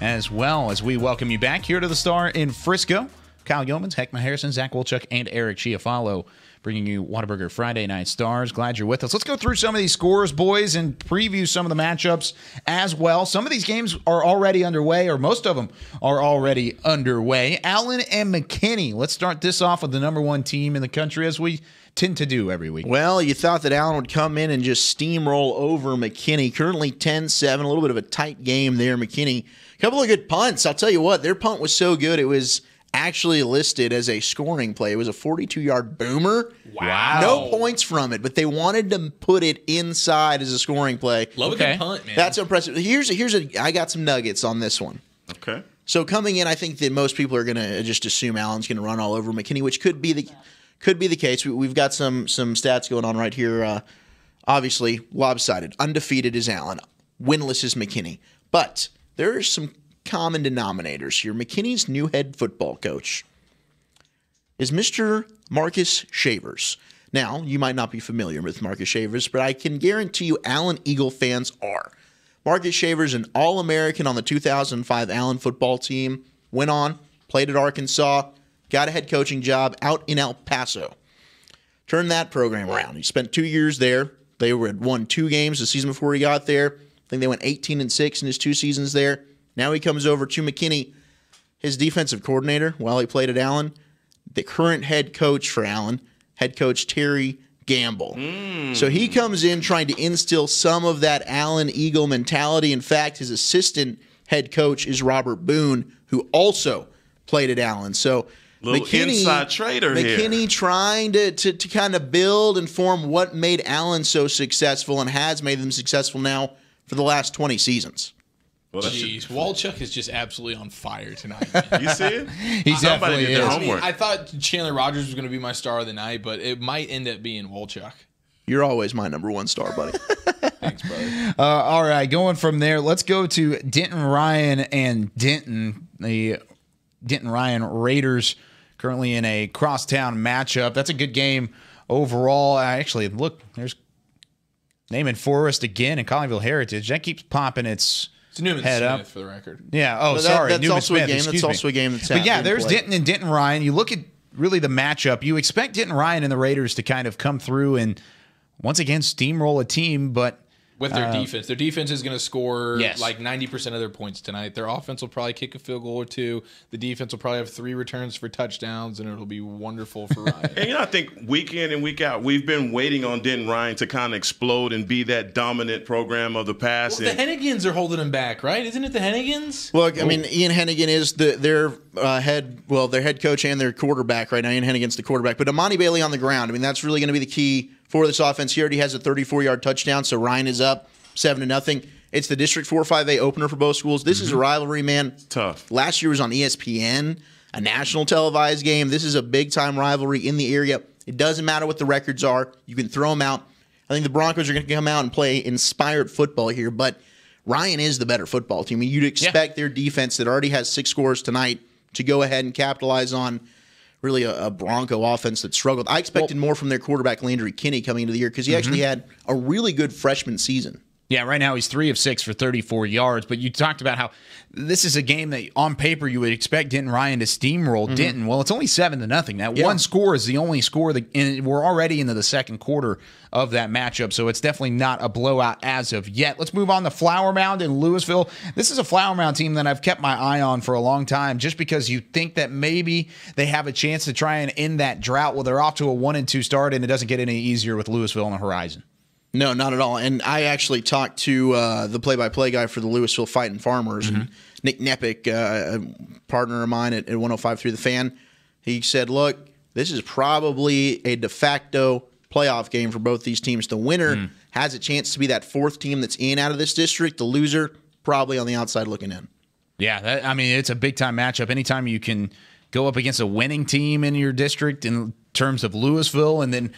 as well as we welcome you back here to the Star in Frisco. Kyle Youmans, Hekma Harrison, Zach Wolchuk, and Eric Chiofalo bringing you Whataburger Friday Night Stars. Glad you're with us. Let's go through some of these scores, boys, and preview some of the matchups as well. Some of these games are already underway, or most of them are already underway. Allen and McKinney. Let's start this off with the number one team in the country, as we tend to do every week. Well, you thought that Allen would come in and just steamroll over McKinney. Currently 10-7, a little bit of a tight game there. McKinney, a couple of good punts. I'll tell you what, their punt was so good, it was actually listed as a scoring play. It was a 42-yard boomer. Wow. No points from it, but they wanted to put it inside as a scoring play. Love a good punt, man. That's impressive. I got some nuggets on this one. Okay. So coming in, I think that most people are going to just assume Allen's going to run all over McKinney, which could be the case. We've got some stats going on right here. Obviously, lopsided. Undefeated is Allen. Winless is McKinney. But there are some common denominators here. McKinney's new head football coach is Mr. Marcus Shavers. Now, you might not be familiar with Marcus Shavers, but I can guarantee you Allen Eagle fans are. Marcus Shavers, an All-American on the 2005 Allen football team, went on, played at Arkansas, got a head coaching job out in El Paso. Turned that program around. He spent 2 years there. They had won 2 games the season before he got there. I think they went 18-6 in his 2 seasons there. Now he comes over to McKinney, his defensive coordinator, while he played at Allen. The current head coach for Allen, head coach Terry Gamble. So he comes in trying to instill some of that Allen Eagle mentality. In fact, his assistant head coach is Robert Boone, who also played at Allen. So little inside trader here. McKinney trying to kind of build and form what made Allen so successful and has made them successful now for the last 20 seasons. Well, jeez, Wolchuk is just absolutely on fire tonight. You see it? He's definitely did their homework. I thought Chandler Rogers was going to be my star of the night, but it might end up being Wolchuk. You're always my number one star, buddy. Thanks, brother. All right, going from there, let's go to Denton Ryan and Denton. The Denton Ryan Raiders currently in a crosstown matchup. That's a good game overall. Actually, look, there's Naaman Forest again and Colleyville Heritage. That keeps popping its Newman head Smith up for the record. Yeah. Oh, sorry. That's Newman also Smith. a game. That's also a game that's But yeah, being there's played. Denton and Denton Ryan. You look at really the matchup. You expect Denton Ryan and the Raiders to kind of come through and once again steamroll a team, but with their defense. Their defense is going to score Yes. like 90% of their points tonight. Their offense will probably kick a field goal or two. The defense will probably have 3 returns for touchdowns, and it'll be wonderful for Ryan. And I think week in and week out, we've been waiting on Denton Ryan to kind of explode and be that dominant program of the past. Well, the Hennigans are holding him back, right? Isn't it the Hennigans? Look, I mean, Ian Hennigan is their head coach and their quarterback right now. Ian Hennigan's the quarterback, but Amani Bailey on the ground. I mean, that's really going to be the key for this offense. He already has a 34-yard touchdown, so Ryan is up 7-0. It's the District 4-5A opener for both schools. This is a rivalry, man. Tough. Last year was on ESPN, a national televised game. This is a big-time rivalry in the area. It doesn't matter what the records are. You can throw them out. I think the Broncos are going to come out and play inspired football here, but Ryan is the better football team. I mean, you'd expect their defense that already has 6 scores tonight to go ahead and capitalize on really a Bronco offense that struggled. I expected more from their quarterback, Landry Kinney, coming into the year because he actually had a really good freshman season. Yeah, right now he's 3 of 6 for 34 yards. But you talked about how this is a game that on paper you would expect Denton Ryan to steamroll Denton. Well, it's only 7-0. That one score is the only score, and we're already into the second quarter of that matchup. So it's definitely not a blowout as of yet. Let's move on to Flower Mound in Louisville. This is a Flower Mound team that I've kept my eye on for a long time, just because you think that maybe they have a chance to try and end that drought. Well, they're off to a 1-2 start, and it doesn't get any easier with Louisville on the horizon. No, not at all. And I actually talked to the play-by-play guy for the Louisville Fighting Farmers, and Nick Nepic, a partner of mine at 105 The Fan. He said, look, this is probably a de facto playoff game for both these teams. The winner has a chance to be that 4th team that's in out of this district. The loser, probably on the outside looking in. Yeah, it's a big-time matchup. Anytime you can go up against a winning team in your district in terms of Louisville, and then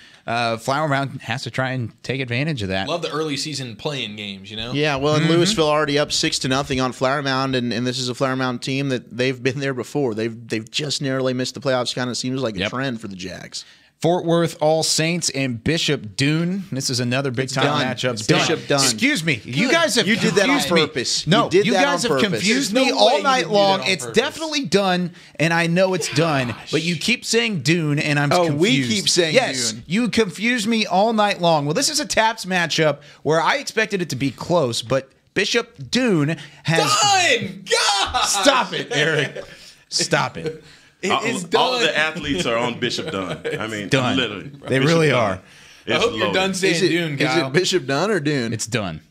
Flower Mound has to try and take advantage of that. Love the early season playing games, you know? Yeah, well, and Louisville already up 6-0 on Flower Mound, and this is a Flower Mound team that they've been there before. They've just narrowly missed the playoffs. Kind of seems like a trend for the Jags. Fort Worth All Saints and Bishop Dune. This is another big-time matchup. It's Bishop Dunn. Excuse me. You guys have did that on purpose. No, you guys have purpose. confused me all night long. It's definitely done, and I know it's done, but you keep saying Dune, and I'm confused. We keep saying Dune. You confused me all night long. Well, this is a TAPS matchup where I expected it to be close, but Bishop Dune has... Done! God! Stop it, Eric. Stop it. All of the athletes are on Bishop Dunn. I mean, Done. literally. They really are. I hope you're done saying Dune, Kyle. Is it Bishop Dunn or Dune? It's done.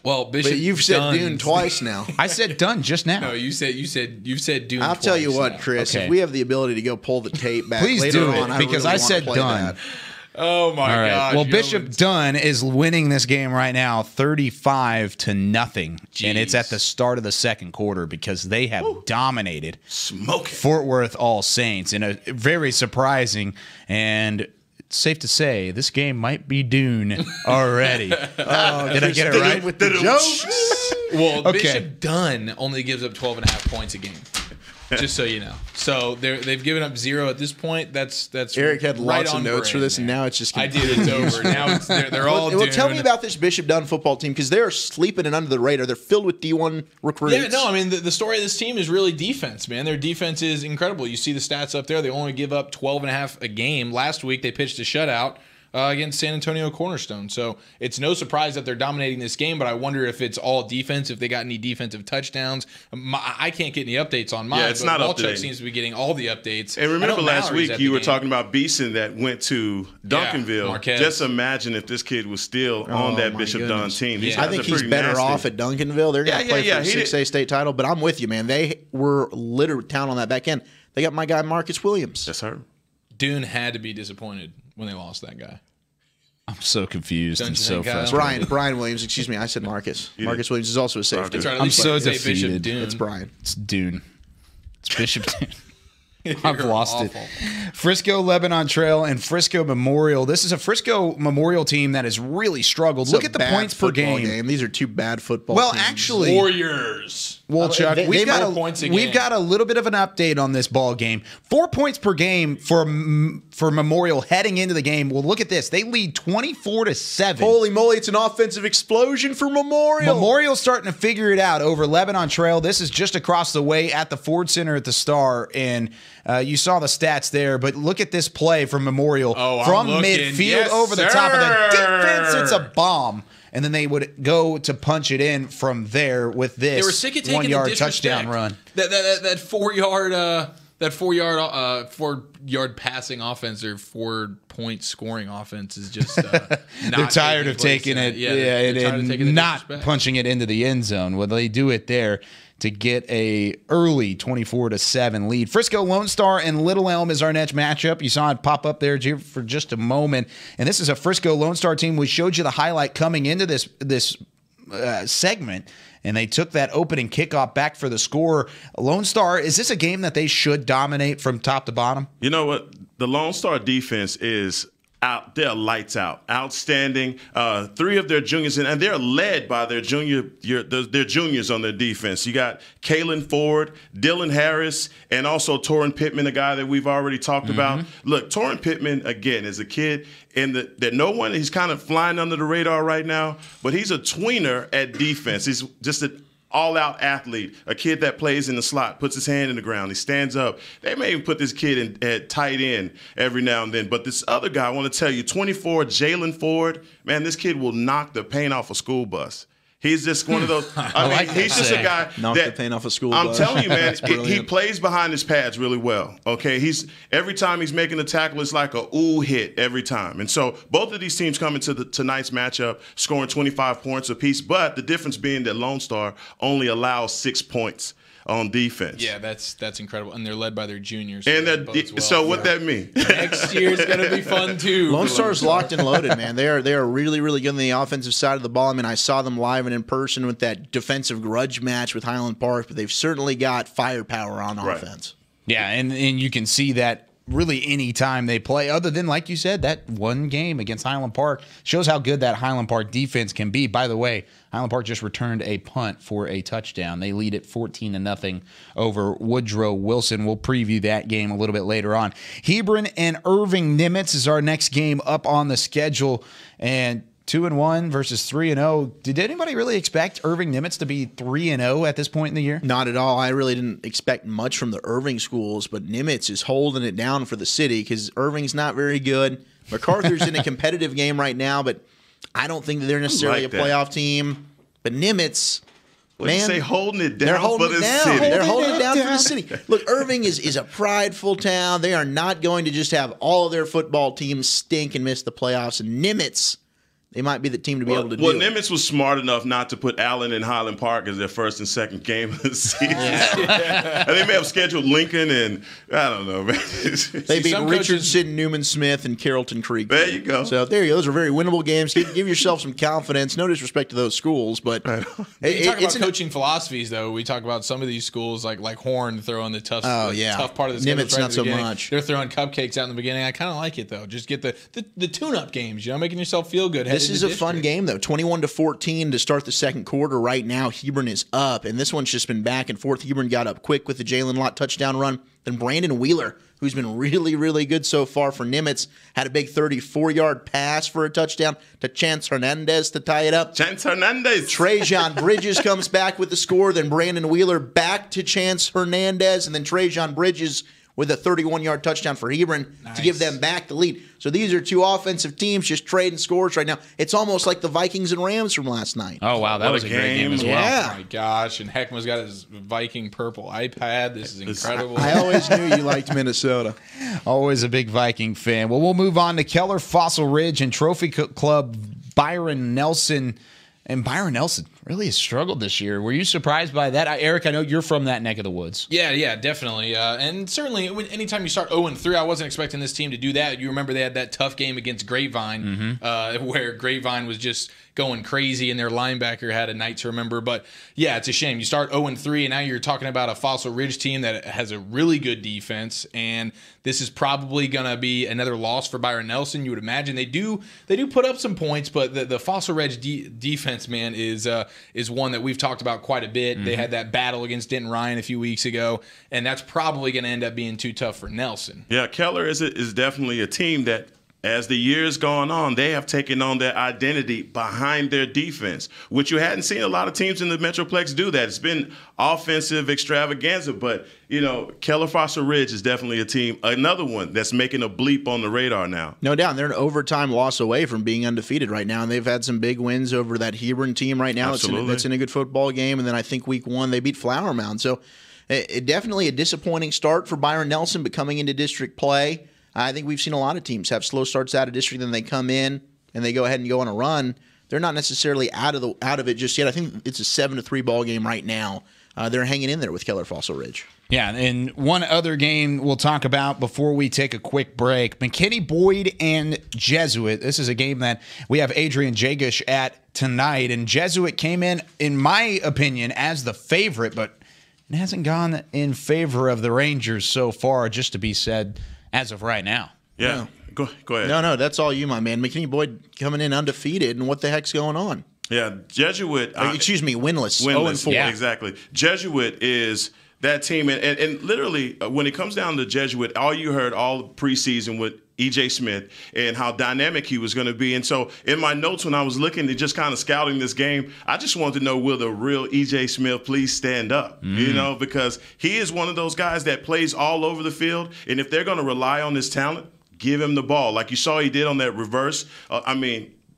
Well, Bishop, but you've said Dunn's. Dune twice now. I said done just now. No, you've said Dune. I'll twice tell you what, now. Chris. Okay. If we have the ability to go pull the tape back Please later do it, on, because I I said done. That. Oh my gosh. Well, Youmans. Bishop Dunn is winning this game right now 35-0. And it's at the start of the second quarter because they have dominated Fort Worth All Saints in a very surprising, and it's safe to say this game might be Dune already. Did I get it right? With the jokes? Well, Bishop Dunn only gives up 12.5 points a game. Just so you know. So they've given up 0 at this point. That's Eric had right lots of notes for this, and now it's just I did. It's over. Now they're all Well, tell me about this Bishop Dunn football team, because they're sleeping and under the radar. They're filled with D1 recruits. Yeah, no, I mean, the story of this team is really defense, man. Their defense is incredible. You see the stats up there. They only give up 12.5 a game. Last week, they pitched a shutout against San Antonio Cornerstone. So it's no surprise that they're dominating this game, but I wonder if it's all defense, if they got any defensive touchdowns. I can't get any updates on mine. Yeah, it's not up to date. Wolchuk seems to be getting all the updates. And remember last week you were talking about Beeson that went to Duncanville. Yeah, just imagine if this kid was still on that Bishop Dunn team. Yeah. I think he's better off at Duncanville. They're going to play for the 6A state title, but I'm with you, man. They were littered town on that back end. They got my guy Marcus Williams. That's her. Dune had to be disappointed when they lost that guy. I'm so confused and so frustrated. Brian Williams, excuse me. I said Marcus. Marcus Williams is also a safety. That's right, I'm so defeated. Dune. It's Brian. It's Dune. It's Bishop Dune. I've lost it. Frisco Lebanon Trail and Frisco Memorial. This is a Frisco Memorial team that has really struggled. Look at the points per game. These are two bad football teams. Well, actually, Wolchuk. Wolchuk, we've got a little bit of an update on this ball game. 4 points per game for Memorial heading into the game. Well, look at this. They lead 24-7. Holy moly, it's an offensive explosion for Memorial. Memorial's starting to figure it out over Lebanon Trail. This is just across the way at the Ford Center at the Star, and you saw the stats there, but look at this play from Memorial from midfield over the top of the defense. It's a bomb. And then they would go to punch it in from there with this 1 yard touchdown run. That 4 yard passing offense or 4 point scoring offense is just they're tired of taking it, and not punching it into the end zone. Well, they do it there to get a early 24-7 lead. Frisco Lone Star and Little Elm is our next matchup. You saw it pop up there for just a moment. And this is a Frisco Lone Star team. We showed you the highlight coming into this segment, and they took that opening kickoff back for the score. Lone Star, is this a game that they should dominate from top to bottom? You know what? The Lone Star defense is out. They're lights out. Outstanding. 3 of their juniors, and they're led by their juniors on their defense. You got Kalen Ford, Dylan Harris, and also Torrin Pittman, a guy that we've already talked about. Look, Torrin Pittman, again, is a kid he's kind of flying under the radar right now, but he's a tweener at defense. He's just an all-out athlete, a kid that plays in the slot, puts his hand in the ground, he stands up. They may even put this kid at tight end every now and then. But this other guy, I want to tell you, 24, Jalen Ford, man, this kid will knock the paint off a school bus. He's just one of those. He's just a guy knock the paint off a school bus. I'm telling you, man, he plays behind his pads really well. Okay, every time he's making a tackle, it's like a ooh hit every time. And so both of these teams come into tonight's matchup scoring 25 points apiece. But the difference being that Lone Star only allows 6 points on defense. Yeah, that's incredible, and they're led by their juniors. And so what that mean? Next year's going to be fun too. Lone Star's locked and loaded, man. They are really, really good on the offensive side of the ball. I mean, I saw them live and in person with that defensive grudge match with Highland Park, but they've certainly got firepower on offense. Yeah, and you can see that really any time they play, other than, like you said, that one game against Highland Park shows how good that Highland Park defense can be. By the way, Highland Park just returned a punt for a touchdown. They lead it 14-0 over Woodrow Wilson. We'll preview that game a little bit later on. Hebron and Irving Nimitz is our next game up on the schedule, and 2-1 versus 3-0. Did anybody really expect Irving Nimitz to be 3-0 at this point in the year? Not at all. I really didn't expect much from the Irving schools, but Nimitz is holding it down for the city because Irving's not very good. MacArthur's in a competitive game right now, but I don't think that they're necessarily a playoff team. But Nimitz, man, say holding it down. They're holding for it the down. city. They're holding it down for the city. Look, Irving is a prideful town. They are not going to just have all of their football teams stink and miss the playoffs. And Nimitz, they might be the team to be able to do it. Well, Nimitz was smart enough not to put Allen and Highland Park as their first and second game of the season. And they may have scheduled Lincoln and, I don't know, man. They beat Richardson, Newman Smith, and Carrollton Creek. There you go. So there you go. Those are very winnable games. Give yourself some confidence. No disrespect to those schools, but we talk about coaching philosophies, though. We talk about some of these schools like Horn throwing the tough part of the schedule. Nimitz, not so much. They're throwing cupcakes out in the beginning. I kind of like it, though. Just get the tune-up games, making yourself feel good. This is a fun game, though. 21-14 to start the second quarter. Right now, Hebron is up, and this one's just been back and forth. Hebron got up quick with the Jalen Lott touchdown run. Then Brandon Wheeler, who's been really, really good so far for Nimitz, had a big 34-yard pass for a touchdown to Chance Hernandez to tie it up. Chance Hernandez. Trajan Bridges comes back with the score. Then Brandon Wheeler back to Chance Hernandez, and then Trajan Bridges with a 31-yard touchdown for Hebron to give them back the lead. So these are two offensive teams just trading scores right now. It's almost like the Vikings and Rams from last night. Oh, wow. That was a great game as well. Yeah. Oh, my gosh. And Hekma's got his Viking purple iPad. This is incredible. I always knew you liked Minnesota. Always a big Viking fan. Well, we'll move on to Keller Fossil Ridge and Trophy Club Byron Nelson. And Byron Nelson really has struggled this year. Were you surprised by that? Eric, I know you're from that neck of the woods. Yeah, definitely. And certainly, anytime you start 0-3, I wasn't expecting this team to do that. You remember they had that tough game against Grapevine, where Grapevine was just going crazy, and their linebacker had a night to remember. But yeah, it's a shame. You start 0-3, and now you're talking about a Fossil Ridge team that has a really good defense, and this is probably going to be another loss for Byron Nelson. You would imagine they do put up some points, but the Fossil Ridge defense, man, is one that we've talked about quite a bit. They had that battle against Denton Ryan a few weeks ago, and that's probably going to end up being too tough for Nelson. Yeah, Keller is definitely a team that, as the years gone on, they have taken on their identity behind their defense, which you hadn't seen a lot of teams in the Metroplex do that. It's been offensive extravaganza, but, Keller Fossil Ridge is definitely a team, another one that's making a bleep on the radar now. No doubt. They're an overtime loss away from being undefeated right now, and they've had some big wins over that Hebron team right now. Absolutely. That's in a good football game, and then I think week 1 they beat Flower Mound. So definitely a disappointing start for Byron Nelson, but coming into district play, I think we've seen a lot of teams have slow starts out of district, then they come in and they go ahead and go on a run. They're not necessarily out of it just yet. I think it's a 7-3 ball game right now. They're hanging in there with Keller Fossil Ridge. Yeah, and one other game we'll talk about before we take a quick break. McKinney Boyd and Jesuit. This is a game that we have Adrian Jagush at tonight, and Jesuit came in my opinion, as the favorite, but it hasn't gone in favor of the Rangers so far, just to be said, as of right now. Yeah. Go ahead. No, that's all you, my man. McKinney Boyd coming in undefeated, and what the heck's going on? Yeah, Jesuit. Winless. 0-4. Yeah. Exactly. Jesuit is that team, and literally, when it comes down to Jesuit, all you heard all preseason with E.J. Smith and how dynamic he was going to be. And so in my notes when I was looking at just kind of scouting this game, I just wanted to know, will the real E.J. Smith please stand up? Because he is one of those guys that plays all over the field. And if they're going to rely on his talent, give him the ball. Like you saw he did on that reverse.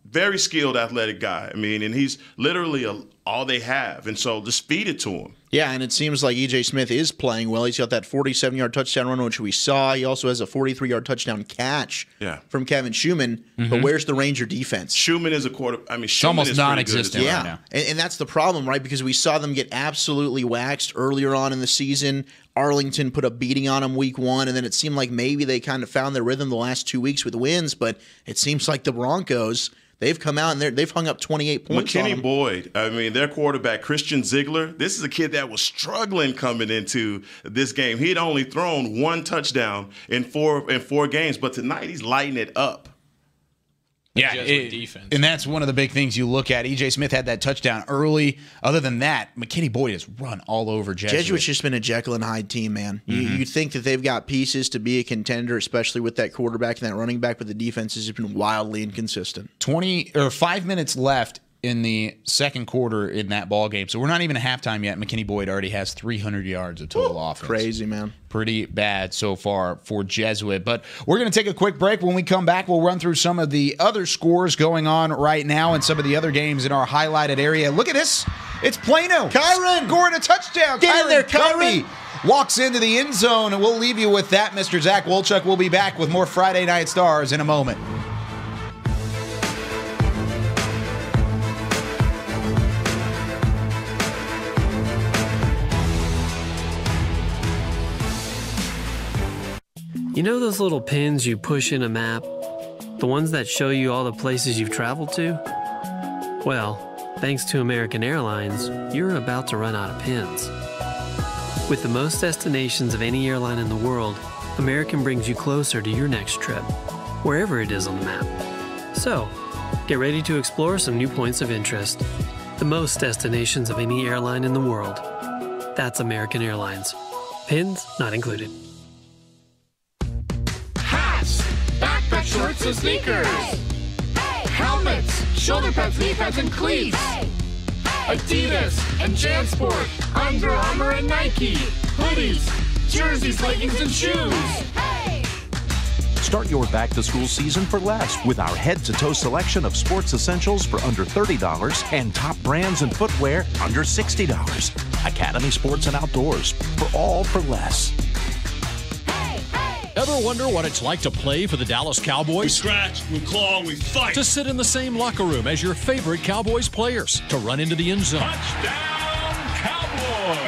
Very skilled, athletic guy. And he's literally all they have. And so just feed it to him. Yeah, and it seems like E.J. Smith is playing well. He's got that 47-yard touchdown run, which we saw. He also has a 43-yard touchdown catch from Kevin Schumann. But where's the Ranger defense? Schumann is a quarter. It's almost non-existent right now. And that's the problem, right? Because we saw them get absolutely waxed earlier on in the season. Arlington put a beating on them week 1, and then it seemed like maybe they kind of found their rhythm the last 2 weeks with wins. But it seems like the Broncos, they've come out and they've hung up 28 points on them. McKinney Boyd, their quarterback, Christian Ziegler, this is a kid that was struggling coming into this game. He'd only thrown 1 touchdown in four games, but tonight he's lighting it up. Yeah, defense. And that's one of the big things you look at. E.J. Smith had that touchdown early. Other than that, McKinney Boyd has run all over Jesuit. Jesuit's just been a Jekyll and Hyde team, man. You think that they've got pieces to be a contender, especially with that quarterback and that running back, but the defense has been wildly inconsistent. 5 minutes left in the second quarter in that ball game. So we're not even at halftime yet. McKinney Boyd already has 300 yards of total offense. Crazy, man. Pretty bad so far for Jesuit. But we're going to take a quick break. When we come back, we'll run through some of the other scores going on right now and some of the other games in our highlighted area. Look at this. It's Plano. Kyron scoring a touchdown. Get in there, Kyron. Walks into the end zone, and we'll leave you with that. Mr. Zach Wolchuk will be back with more Friday Night Stars in a moment. You know those little pins you push in a map? The ones that show you all the places you've traveled to? Well, thanks to American Airlines, you're about to run out of pins. With the most destinations of any airline in the world, American brings you closer to your next trip, wherever it is on the map. So, get ready to explore some new points of interest. The most destinations of any airline in the world. That's American Airlines. Pins not included. Backpack, shorts, and sneakers. Helmets, shoulder pads, knee pads, and cleats. Adidas and JanSport, Under Armour and Nike. Hoodies, jerseys, leggings, and shoes. Start your back-to-school season for less with our head-to-toe selection of sports essentials for under $30 and top brands and footwear under $60. Academy Sports and Outdoors, for all for less. Ever wonder what it's like to play for the Dallas Cowboys? We scratch, we claw, we fight. To sit in the same locker room as your favorite Cowboys players. To run into the end zone. Touchdown, Cowboys!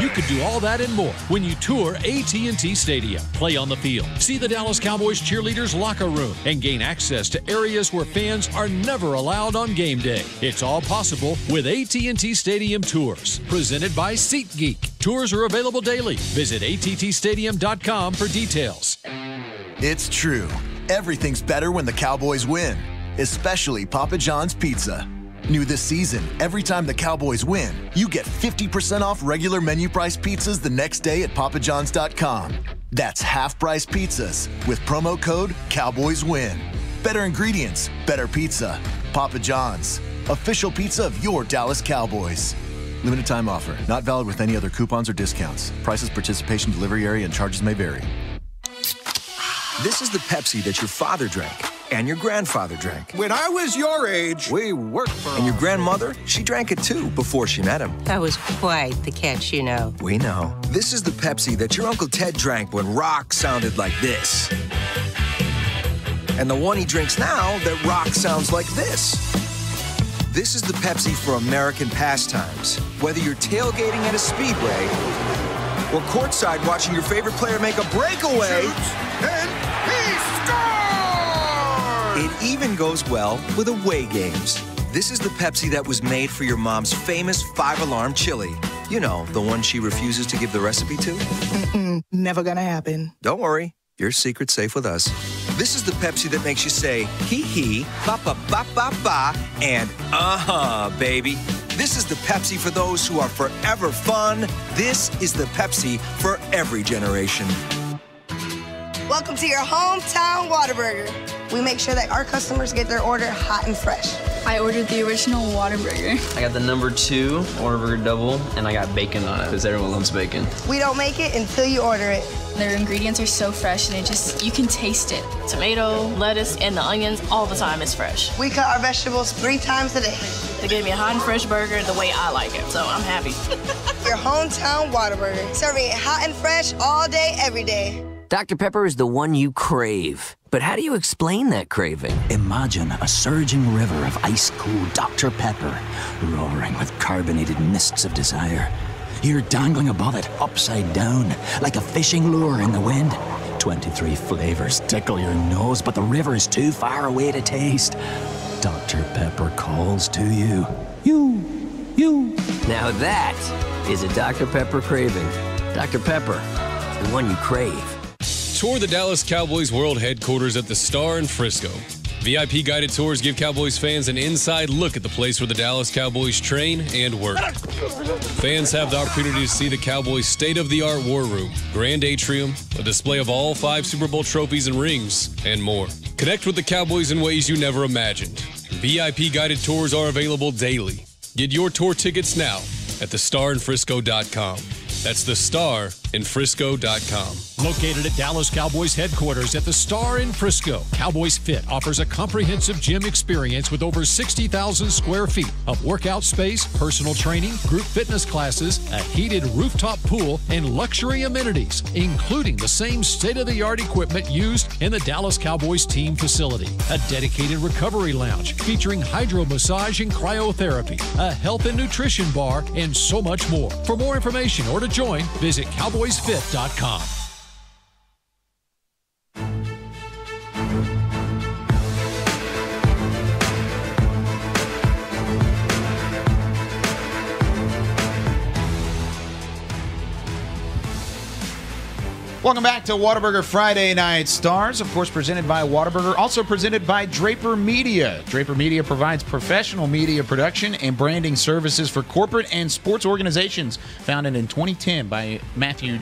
You could do all that and more when you tour AT&T Stadium. Play on the field, see the Dallas Cowboys cheerleaders' locker room, and gain access to areas where fans are never allowed on game day. It's all possible with AT&T Stadium Tours, presented by SeatGeek. Tours are available daily. Visit attstadium.com for details. It's true. Everything's better when the Cowboys win, especially Papa John's Pizza. New this season, every time the Cowboys win, you get 50% off regular menu price pizzas the next day at papajohns.com. That's half-price pizzas with promo code CowboysWin. Better ingredients, better pizza. Papa John's, official pizza of your Dallas Cowboys. Limited time offer. Not valid with any other coupons or discounts. Prices, participation, delivery area, and charges may vary. This is the Pepsi that your father drank and your grandfather drank. When I was your age, we worked for. And your grandmother, she drank it too before she met him. That was quite the catch, you know. We know. This is the Pepsi that your Uncle Ted drank when rock sounded like this. And the one he drinks now that rock sounds like this. This is the Pepsi for American pastimes. Whether you're tailgating at a speedway or courtside watching your favorite player make a breakaway. Shoots, and he scores! It even goes well with away games. This is the Pepsi that was made for your mom's famous 5-alarm chili. You know, the one she refuses to give the recipe to. Never gonna happen. Don't worry, your secret's safe with us. This is the Pepsi that makes you say, hee, ba, ba, ba, ba, ba, and baby. This is the Pepsi for those who are forever fun. This is the Pepsi for every generation. Welcome to your hometown Whataburger. We make sure that our customers get their order hot and fresh. I ordered the original Whataburger. I got the number 2 Whataburger double, and I got bacon on it because everyone loves bacon. We don't make it until you order it. Their ingredients are so fresh, and you can taste it. Tomato, lettuce, and the onions all the time is fresh. We cut our vegetables 3 times a day. They gave me a hot and fresh burger the way I like it, so I'm happy. Your hometown Whataburger, serving it hot and fresh all day, every day. Dr. Pepper is the one you crave. But how do you explain that craving? Imagine a surging river of ice-cold Dr. Pepper, roaring with carbonated mists of desire. You're dangling above it, upside down, like a fishing lure in the wind. 23 flavors tickle your nose, but the river is too far away to taste. Dr. Pepper calls to you. You. Now that is a Dr. Pepper craving. Dr. Pepper, the one you crave. Tour the Dallas Cowboys World Headquarters at the Star in Frisco. VIP guided tours give Cowboys fans an inside look at the place where the Dallas Cowboys train and work. Fans have the opportunity to see the Cowboys' state-of-the-art war room, grand atrium, a display of all 5 Super Bowl trophies and rings, and more. Connect with the Cowboys in ways you never imagined. VIP guided tours are available daily. Get your tour tickets now at thestarinfrisco.com. That's thestarinfrisco.com. Located at Dallas Cowboys Headquarters at the Star in Frisco, Cowboys Fit offers a comprehensive gym experience with over 60,000 square feet of workout space, personal training, group fitness classes, a heated rooftop pool, and luxury amenities, including the same state-of-the-art equipment used in the Dallas Cowboys team facility. A dedicated recovery lounge featuring hydro massage and cryotherapy, a health and nutrition bar, and so much more. For more information or to join, visit cowboysfit.com. Welcome back to Whataburger Friday Night Stars, of course presented by Whataburger, also presented by Draper Media. Draper Media provides professional media production and branding services for corporate and sports organizations. Founded in 2010 by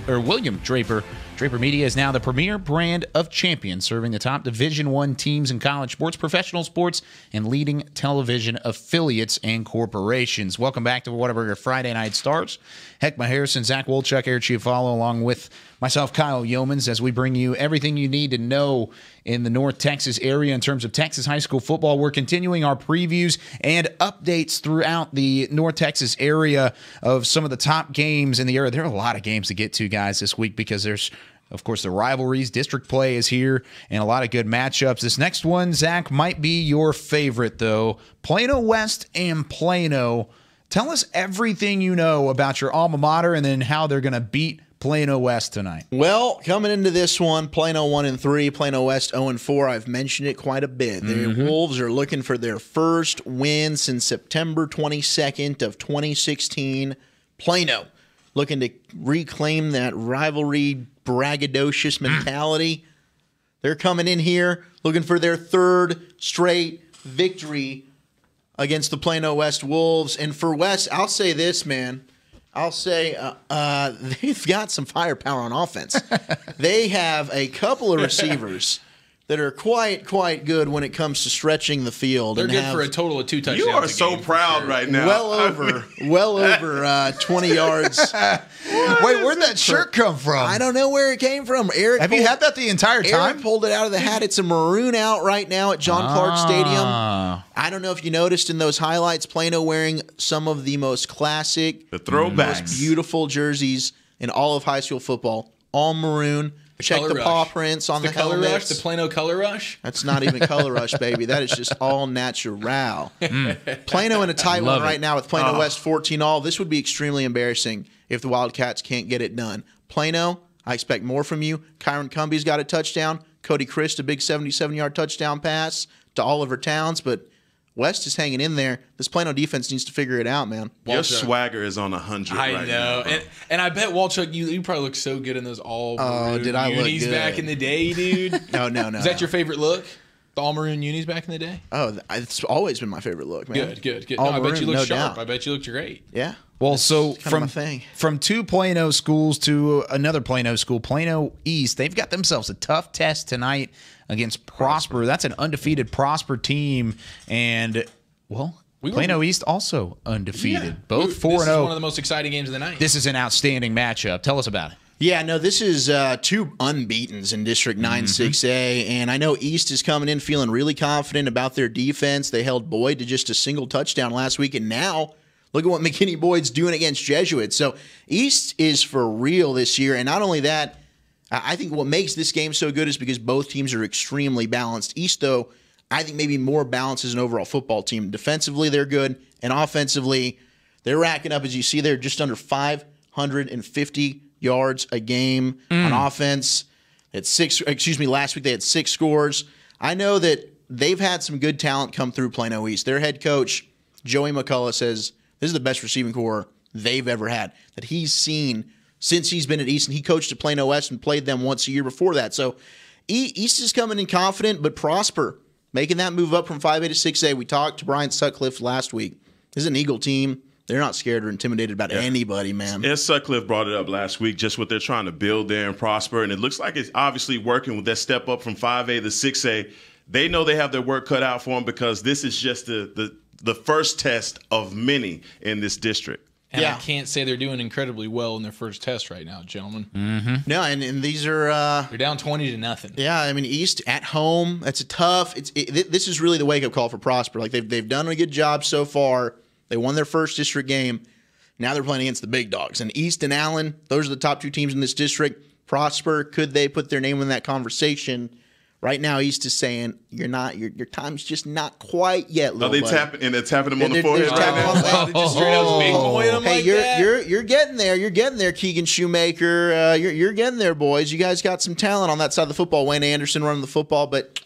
William Draper. Draper Media is now the premier brand of champions, serving the top Division I teams in college sports, professional sports, and leading television affiliates and corporations. Welcome back to Whataburger Friday Night Stars. Hekma Harrison, Zach Wolchuk, Eric Chiofalo, along with myself, Kyle Youmans, as we bring you everything you need to know in the North Texas area in terms of Texas high school football. We're continuing our previews and updates throughout the North Texas area of some of the top games in the area. There are a lot of games to get to, guys, this week because there's, of course, the rivalries. District play is here and a lot of good matchups. This next one, Zach, might be your favorite, though. Plano West and Plano. Tell us everything you know about your alma mater and then how they're going to beat Plano West tonight. Well, coming into this one, Plano 1-3, Plano West 0-4. I've mentioned it quite a bit. The Wolves are looking for their first win since September 22nd of 2016. Plano looking to reclaim that rivalry, braggadocious mentality. They're coming in here looking for their third straight victory against the Plano West Wolves. And for West, I'll say this, man. I'll say they've got some firepower on offense. They have a couple of receivers that are quite good when it comes to stretching the field. They're good for a total of 2 touchdowns. You are so proud right now. Well over 20 yards. Wait, where'd that shirt come from? I don't know where it came from. Eric, have you had that the entire time? Eric pulled it out of the hat. It's a maroon out right now at John Clark Stadium. I don't know if you noticed in those highlights, Plano wearing some of the most classic, the throwbacks, most beautiful jerseys in all of high school football. All maroon. Check the paw prints on the color helmets. rush, the Plano color rush. That's not even color rush, baby. That is just all natural. Plano in a tight one right now with Plano West 14-all. This would be extremely embarrassing if the Wildcats can't get it done. Plano, I expect more from you. Kyron Cumby's got a touchdown. Cody Christ, a big 77-yard touchdown pass to Oliver Towns, but West is hanging in there. This Plano defense needs to figure it out, man. Your swagger is on 100 right now. I know. And I bet, Wolchuk, you probably look so good in those all-maroon did I look unis good? back in the day, dude. No. Is that your favorite look? The all-maroon unis back in the day? Oh, it's always been my favorite look, man. Good. All I bet you maroon, look sharp. doubt. I bet you looked great. Yeah. Well, so thing. from 2 Plano schools to another Plano school, Plano East, they've got themselves a tough test tonight against Prosper. That's an undefeated Prosper team, and Plano East also undefeated. Yeah. Both 4-0. This is one of the most exciting games of the night. This is an outstanding matchup. Tell us about it. Yeah, no, this is 2 unbeatens in District 9 6A, and I know East is coming in feeling really confident about their defense. They held Boyd to just a single touchdown last week, and now look at what McKinney Boyd's doing against Jesuits. So East is for real this year, and not only that, I think what makes this game so good is because both teams are extremely balanced. East, though, I think maybe more balanced as an overall football team. Defensively, they're good, and offensively, they're racking up, as you see there, just under 550 yards a game on offense. Last week they had 6 scores. I know that they've had some good talent come through Plano East. Their head coach, Joey McCullough, says this is the best receiving core they've ever had, that he's seen since he's been at East, and he coached at Plano West and played them once a year before that. So East is coming in confident, but Prosper making that move up from 5A to 6A. We talked to Brian Sutcliffe last week. This is an Eagle team. They're not scared or intimidated about anybody, man. Yeah, Sutcliffe brought it up last week, just what they're trying to build there in Prosper, and it looks like it's obviously working with that step up from 5A to 6A. They know they have their work cut out for them because this is just the first test of many in this district. And I can't say they're doing incredibly well in their first test right now, gentlemen. No, and these are they're down 20-0. Yeah, I mean East at home. That's a tough. This is really the wake up call for Prosper. Like they've done a good job so far. They won their first district game. Now they're playing against the big dogs. And East and Allen, those are the top 2 teams in this district. Prosper, could they put their name in that conversation? Right now, East is saying your time's just not quite yet. Are they tapping them on the forehead right now? Hey, you're getting there. You're getting there, Keegan Shoemaker. You're getting there, boys. You guys got some talent on that side of the football. Wayne Anderson running the football, but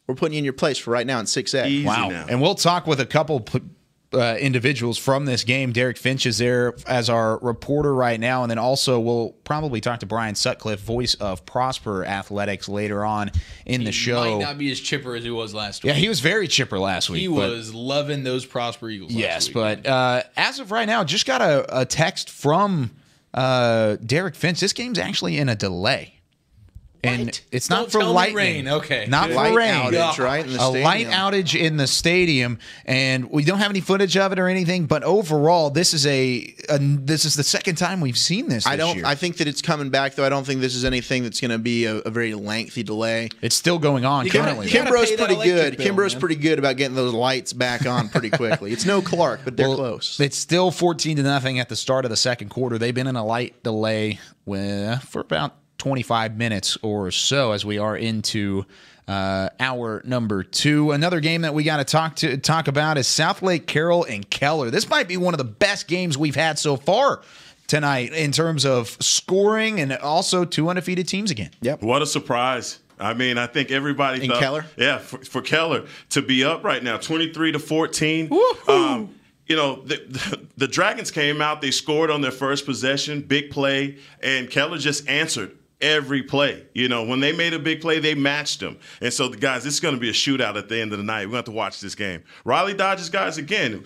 we're putting you in your place for right now in 6A. Easy wow. Now. And we'll talk with a couple individuals from this game. Derek Finch is there as our reporter right now, and then also we'll probably talk to Brian Sutcliffe, voice of Prosper Athletics, later on in the show. He might not be as chipper as he was last week. Yeah, he was very chipper last week. He was loving those Prosper Eagles last week. But as of right now, just got a text from Derek Finch. This game's actually in a delay. And it's not for lightning. Rain. Okay. Not for rain. Outage, right? In the stadium. Light outage in the stadium, and we don't have any footage of it or anything. But overall, this is this is the second time we've seen this. Year. I think that it's coming back, though. I don't think this is anything that's going to be a very lengthy delay. It's still going on currently. Kimbrough's pretty good. Kimbrough's pretty good about getting those lights back on pretty quickly. It's no Clark, but they're close. It's still 14-0 at the start of the second quarter. They've been in a light delay for about 25 minutes or so as we are into hour number 2. Another game that we got to talk about is Southlake Carroll and Keller. This might be one of the best games we've had so far tonight in terms of scoring, and also 2 undefeated teams again. Yep. What a surprise. I mean, I think everybody thought, Keller? Yeah, for Keller to be up right now, 23-14. You know, the Dragons came out, they scored on their first possession, big play, and Keller just answered every play. You know, when they made a big play, they matched them. And so, guys, this is going to be a shootout at the end of the night. We're going to have to watch this game. Riley Dodgers, guys, again,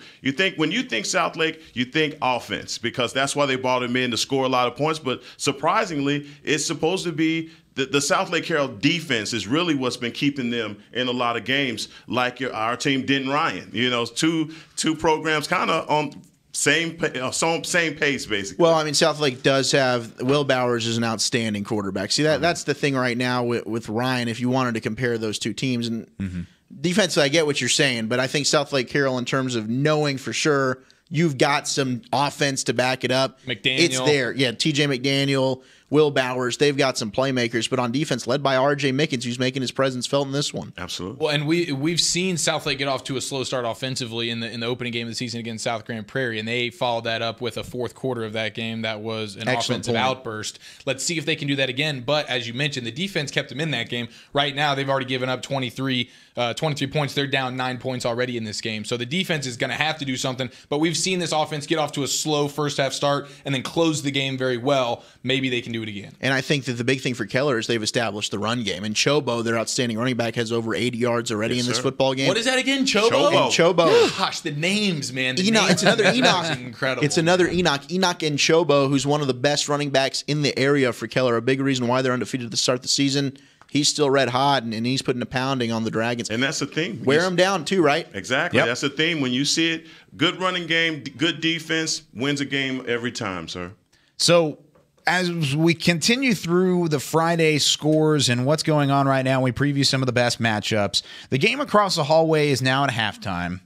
when you think Southlake, you think offense, because that's why they brought him in to score a lot of points. But surprisingly, it's supposed to be the Southlake Carroll defense is really what's been keeping them in a lot of games, like our team, Denton Ryan. You know, two programs kind of on same pace, basically. Well, I mean, Southlake does have Will Bowers is an outstanding quarterback. See, that's the thing right now with Ryan. If you wanted to compare those two teams, and defensively, I get what you're saying, but I think Southlake Carroll, in terms of knowing for sure you've got some offense to back it up, it's there. Yeah, T.J. McDaniel, Will Bowers, they've got some playmakers, but on defense, led by R.J. Mickens, who's making his presence felt in this one. Absolutely. Well, and we've seen Southlake get off to a slow start offensively in the opening game of the season against South Grand Prairie, and they followed that up with a fourth quarter of that game that was an offensive outburst. Let's see if they can do that again. But as you mentioned, the defense kept them in that game. Right now, they've already given up 23 points. They're down 9 points already in this game. So the defense is going to have to do something. But we've seen this offense get off to a slow first half start and then close the game very well. Maybe they can do it again. And I think that the big thing for Keller is they've established the run game. And Chobo, their outstanding running back, has over 80 yards already in this football game. What is that again? Chobo? Chobo. Gosh, the names, man. It's another Enoch. Incredible. It's another Enoch. Enoch and Chobo, who's one of the best running backs in the area for Keller. A big reason why they're undefeated to start the season. He's still red hot, and he's putting a pounding on the Dragons. And that's the thing. Wear him down too, right? Exactly. Yep. That's the thing. When you see it, good running game, good defense, wins a game every time, sir. So as we continue through the Friday scores and what's going on right now, we preview some of the best matchups. The game across the hallway is now at halftime.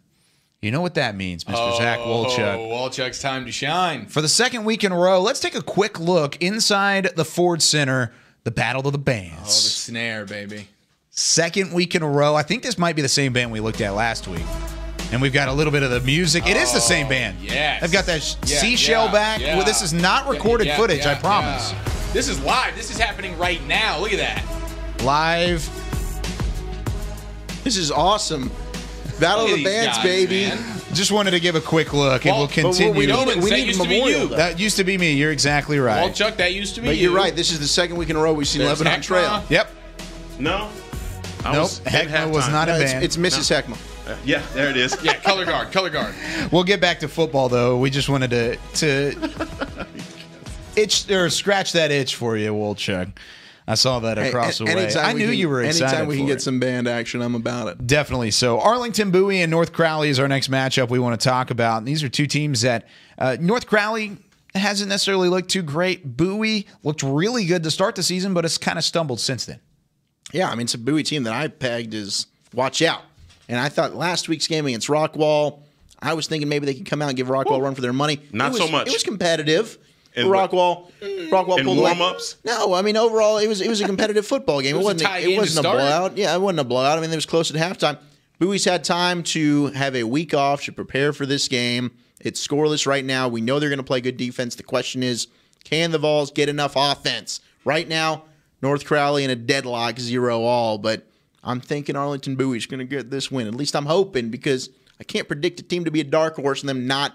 You know what that means, Mr. Zach Wolchuk. Wolchuk's time to shine. For the second week in a row, let's take a quick look inside the Ford Center, the Battle of the Bands. Oh, the snare, baby. Second week in a row. I think this might be the same band we looked at last week. And we've got a little bit of the music. It is the same band. Yes. They've got that seashell back. Yeah. Well, this is not recorded footage, I promise. Yeah. This is live. This is happening right now. Look at that. Live. This is awesome. Battle of the Bands, guys, baby. Man. Just wanted to give a quick look, and we'll continue. We need a memorial. That used to be me. You're exactly right. Well, Chuck, that used to be you. But you're right. This is the second week in a row we've seen Lebanon Trail. Yep. No. Nope. Hekma was not a band. It's Mrs. Hekma. Yeah, there it is. Yeah, color guard. We'll get back to football, though. We just wanted to itch or scratch that itch for you, Wolchuk. I saw that across the way. I knew you were excited. Anytime we can get some band action, I'm about it. Definitely so. Arlington Bowie and North Crowley is our next matchup we want to talk about. And these are two teams that North Crowley hasn't necessarily looked too great. Bowie looked really good to start the season, but it's kind of stumbled since then. Yeah, I mean, it's a Bowie team that I pegged as watch out. And I thought last week's game against Rockwall, I was thinking maybe they could come out and give Rockwall a run for their money. Not so much. It was competitive. Rockwall pulled warm-ups? No, I mean, overall, it was a competitive football game. It wasn't a blowout. Yeah, it wasn't a blowout. I mean, it was close at halftime. Bowie's had time to have a week off to prepare for this game. It's scoreless right now. We know they're going to play good defense. The question is, can the Vols get enough offense? Right now, North Crowley in a deadlock 0-all, but I'm thinking Arlington Bowie's going to get this win. At least I'm hoping, because I can't predict a team to be a dark horse and them not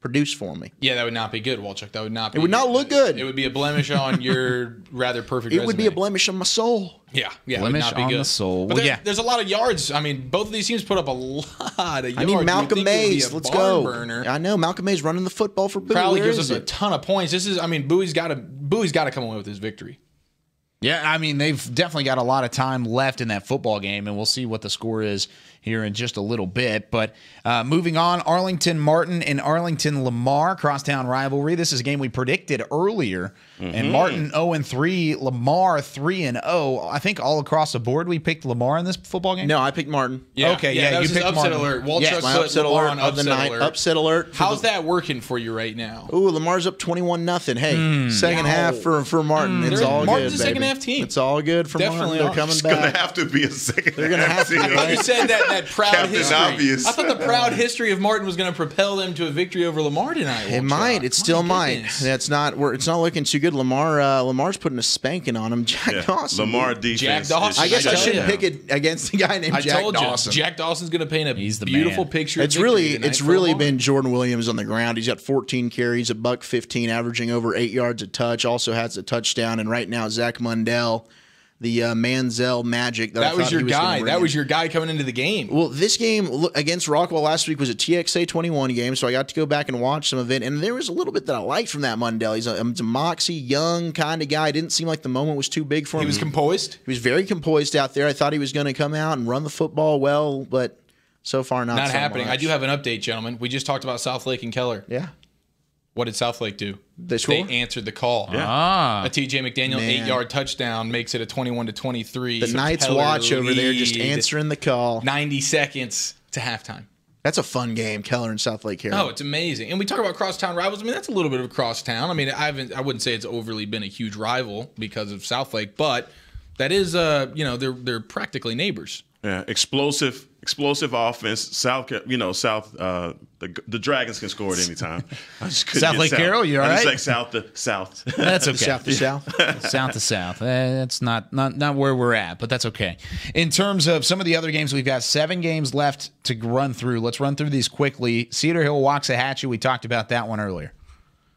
produce for me. Yeah, that would not be good, Wolchuk. That would not be. It would not look good. It would be a blemish on your rather perfect resume. It would be a blemish on my soul. Yeah, blemish it would not be on good. the soul. But there's a lot of yards. I mean, both of these teams put up a lot of yards. I mean, Malcolm Mays, let's go. Burner. I know Malcolm Mays running the football for Bowie. Crowley gives us a ton of points. This is, I mean, Bowie's got to come away with this victory. Yeah, I mean, they've definitely got a lot of time left in that football game, and we'll see what the score is here in just a little bit. But moving on, Arlington-Martin and Arlington-Lamar, crosstown rivalry. This is a game we predicted earlier. And Martin 0-3, Lamar 3-0. I think all across the board we picked Lamar in this football game? No, I picked Martin. Yeah. Okay, that was you picked upset Martin. alert. Wolchuk my put upset Lamar alert on of the night. Upset alert. How's that working for you right now? Ooh, Lamar's up 21-0. Hey, second half for Martin. It's all Martin's good, a second baby. half team. It's all good for Definitely Martin. They're coming It's back. going to have to be a second They're going to have to. I thought you said that proud Captain history. Obvious. I thought the proud history of Martin was going to propel them to a victory over Lamar tonight. It might. It still might. It's not looking too good. Lamar's putting a spanking on him. Jack Dawson. Lamar defense. Jack Dawson. I guess I shouldn't pick it against a guy named Jack Dawson. Jack Dawson's going to paint a beautiful picture. It's really been Jordan Williams on the ground. He's got 14 carries, $115, averaging over 8 yards a touch. Also has a touchdown. And right now, Zach Mundell, the Manziel Magic. That was your guy. That was your guy coming into the game. Well, this game against Rockwell last week was a TXA 21 game, so I got to go back and watch some of it. And there was a little bit that I liked from that Mundell. He's a moxie, young kind of guy. Didn't seem like the moment was too big for him. He was composed? He was very composed out there. I thought he was going to come out and run the football well, but so far not so happening. much. I do have an update, gentlemen. We just talked about Southlake and Keller. Yeah. What did Southlake do? They answered the call. Yeah. A TJ McDaniel 8-yard touchdown makes it a 21-23. The Knights watch over there just answering the call. 90 seconds to halftime. That's a fun game, Keller and Southlake here. Oh, it's amazing. And we talk about crosstown rivals. I mean, that's a little bit of a crosstown. I mean, I wouldn't say it's overly been a huge rival because of Southlake, but that is, they're practically neighbors. Yeah, explosive offense. The Dragons can score at any time. South Lake Carroll, you all right? It's like south to south. That's okay. South to south. South to south. That's not where we're at, but that's okay. In terms of some of the other games, we've got 7 games left to run through. Let's run through these quickly. Cedar Hill, Waxahachie. We talked about that one earlier.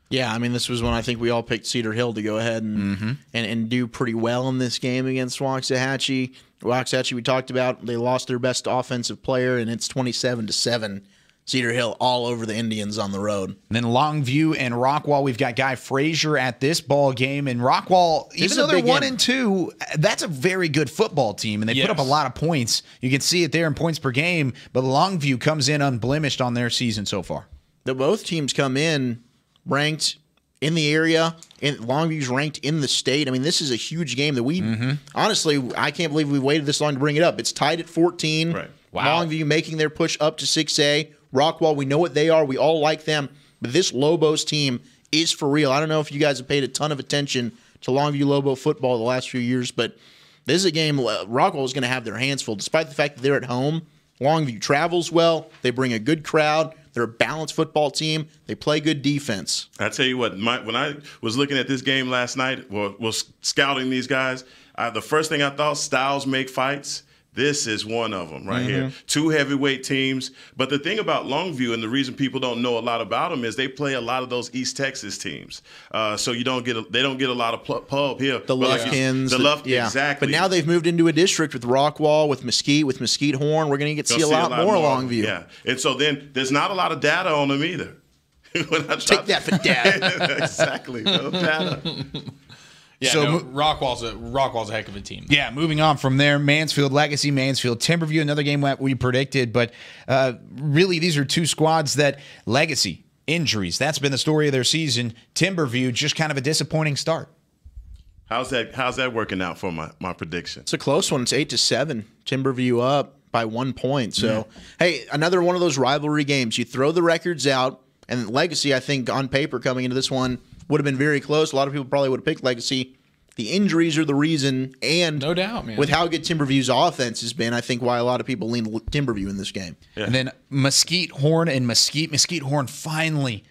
Yeah, I mean, this was when I think we all picked Cedar Hill to go ahead and do pretty well in this game against Waxahachie. Waxahachie, we talked about, they lost their best offensive player, and it's 27-7. Cedar Hill all over the Indians on the road. And then Longview and Rockwall, we've got Guy Frazier at this ball game. And Rockwall, even though they're 1-2, that's a very good football team, and they put up a lot of points. You can see it there in points per game, but Longview comes in unblemished on their season so far. Both teams come in ranked in the area, and Longview's ranked in the state. I mean, this is a huge game that we honestly, I can't believe we waited this long to bring it up. It's tied at 14. Right. Wow. Longview making their push up to 6A. Rockwall, we know what they are. We all like them. But this Lobos team is for real. I don't know if you guys have paid a ton of attention to Longview Lobo football the last few years, but this is a game Rockwall is going to have their hands full. Despite the fact that they're at home, Longview travels well. They bring a good crowd. They're a balanced football team. They play good defense. I tell you what, when I was looking at this game last night, was scouting these guys, the first thing I thought, styles make fights. This is one of them right here. 2 heavyweight teams. But the thing about Longview, and the reason people don't know a lot about them, is they play a lot of those East Texas teams. So they don't get a lot of pub here. The Lufkins. Exactly. But now they've moved into a district with Rockwall, with Mesquite Horn. We're going to see a lot more Longview. Yeah. And so then there's not a lot of data on them either. Take that for data. Exactly. No data. Yeah, so Rockwall's a heck of a team. Yeah, moving on from there, Mansfield, Legacy, Mansfield, Timberview, another game that we predicted, but really these are 2 squads that Legacy, injuries, that's been the story of their season. Timberview, just kind of a disappointing start. How's that working out for my prediction? It's a close one. It's 8-7. Timberview up by 1 point. So, hey, another one of those rivalry games. You throw the records out, and Legacy, I think, on paper coming into this one, would have been very close. A lot of people probably would have picked Legacy. The injuries are the reason, and no doubt, man. With how good Timberview's offense has been, I think why a lot of people lean Timberview in this game. Yeah. And then Mesquite Horn and Mesquite Horn finally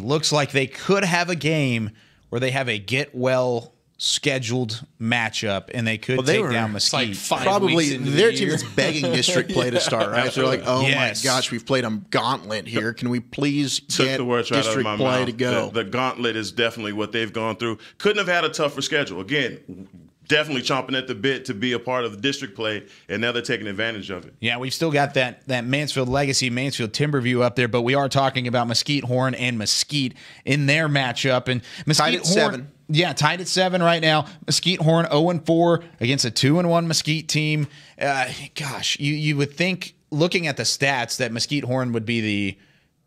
looks like they could have a game where they have a get well scheduled matchup, and they could take down Mesquite. Like probably their team is begging district play to start, right? They're like, oh my gosh, we've played a gauntlet here. Can we please get district play to go? The gauntlet is definitely what they've gone through. Couldn't have had a tougher schedule. Again, definitely chomping at the bit to be a part of the district play, and now they're taking advantage of it. Yeah, we've still got that Mansfield Legacy, Mansfield Timberview up there, but we are talking about Mesquite Horn and Mesquite in their matchup. And Mesquite tied at Horn, 7. Yeah, tied at 7 right now. Mesquite Horn 0-4 against a 2-1 Mesquite team. Gosh, you would think, looking at the stats, that Mesquite Horn would be the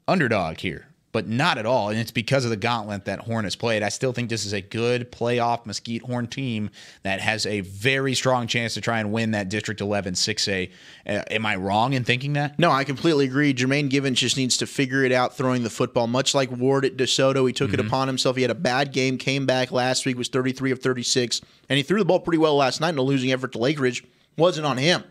underdog here. But not at all, and it's because of the gauntlet that Horn has played. I still think this is a good playoff Mesquite Horn team that has a very strong chance to try and win that District 11 6A. Am I wrong in thinking that? No, I completely agree. Jermaine Givens just needs to figure it out throwing the football. Much like Ward at DeSoto, he took it upon himself. He had a bad game, came back last week, was 33 of 36, and he threw the ball pretty well last night in a losing effort to Lake Ridge. Wasn't on him.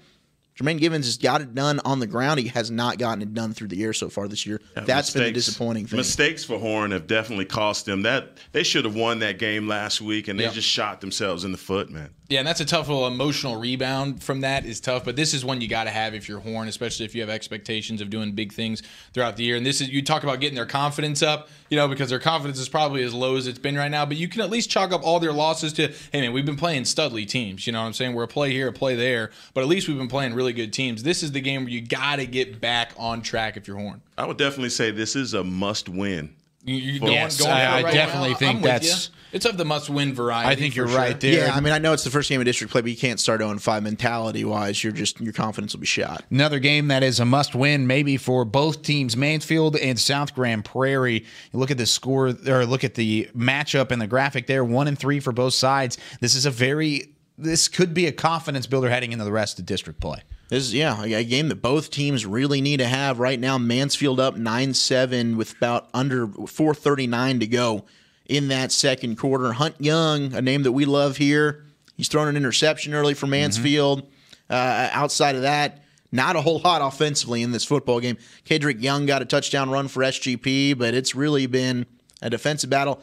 Jermaine Givens has got it done on the ground. He has not gotten it done through the air so far this year. That's been a disappointing thing. Mistakes for Horn have definitely cost them. That they should have won that game last week, and they just shot themselves in the foot, man. Yeah, and that's a tough little emotional rebound from that is tough. But this is one you got to have if you're Horn, especially if you have expectations of doing big things throughout the year. And this is, you talk about getting their confidence up, because their confidence is probably as low as it's been right now. But you can at least chalk up all their losses to, hey, man, we've been playing studly teams. You know what I'm saying? We're a play here, a play there. But at least we've been playing really good teams. This is the game where you got to get back on track if you're Horn. I would definitely say this is a must-win. I definitely think that's... It's of the must-win variety. I think you're right there. Yeah, I mean, I know it's the first game of district play, but you can't start 0-5 mentality-wise. Your confidence will be shot. Another game that is a must-win, maybe for both teams, Mansfield and South Grand Prairie. You look at the score, or look at the matchup and the graphic there. 1-3 for both sides. This could be a confidence builder heading into the rest of district play. This is, a game that both teams really need to have. Right now, Mansfield up 9-7 with about under 4:39 to go in that second quarter. Hunt Young, a name that we love here, he's thrown an interception early for Mansfield. Outside of that, not a whole lot offensively in this football game. Kedrick Young got a touchdown run for SGP, but it's really been a defensive battle.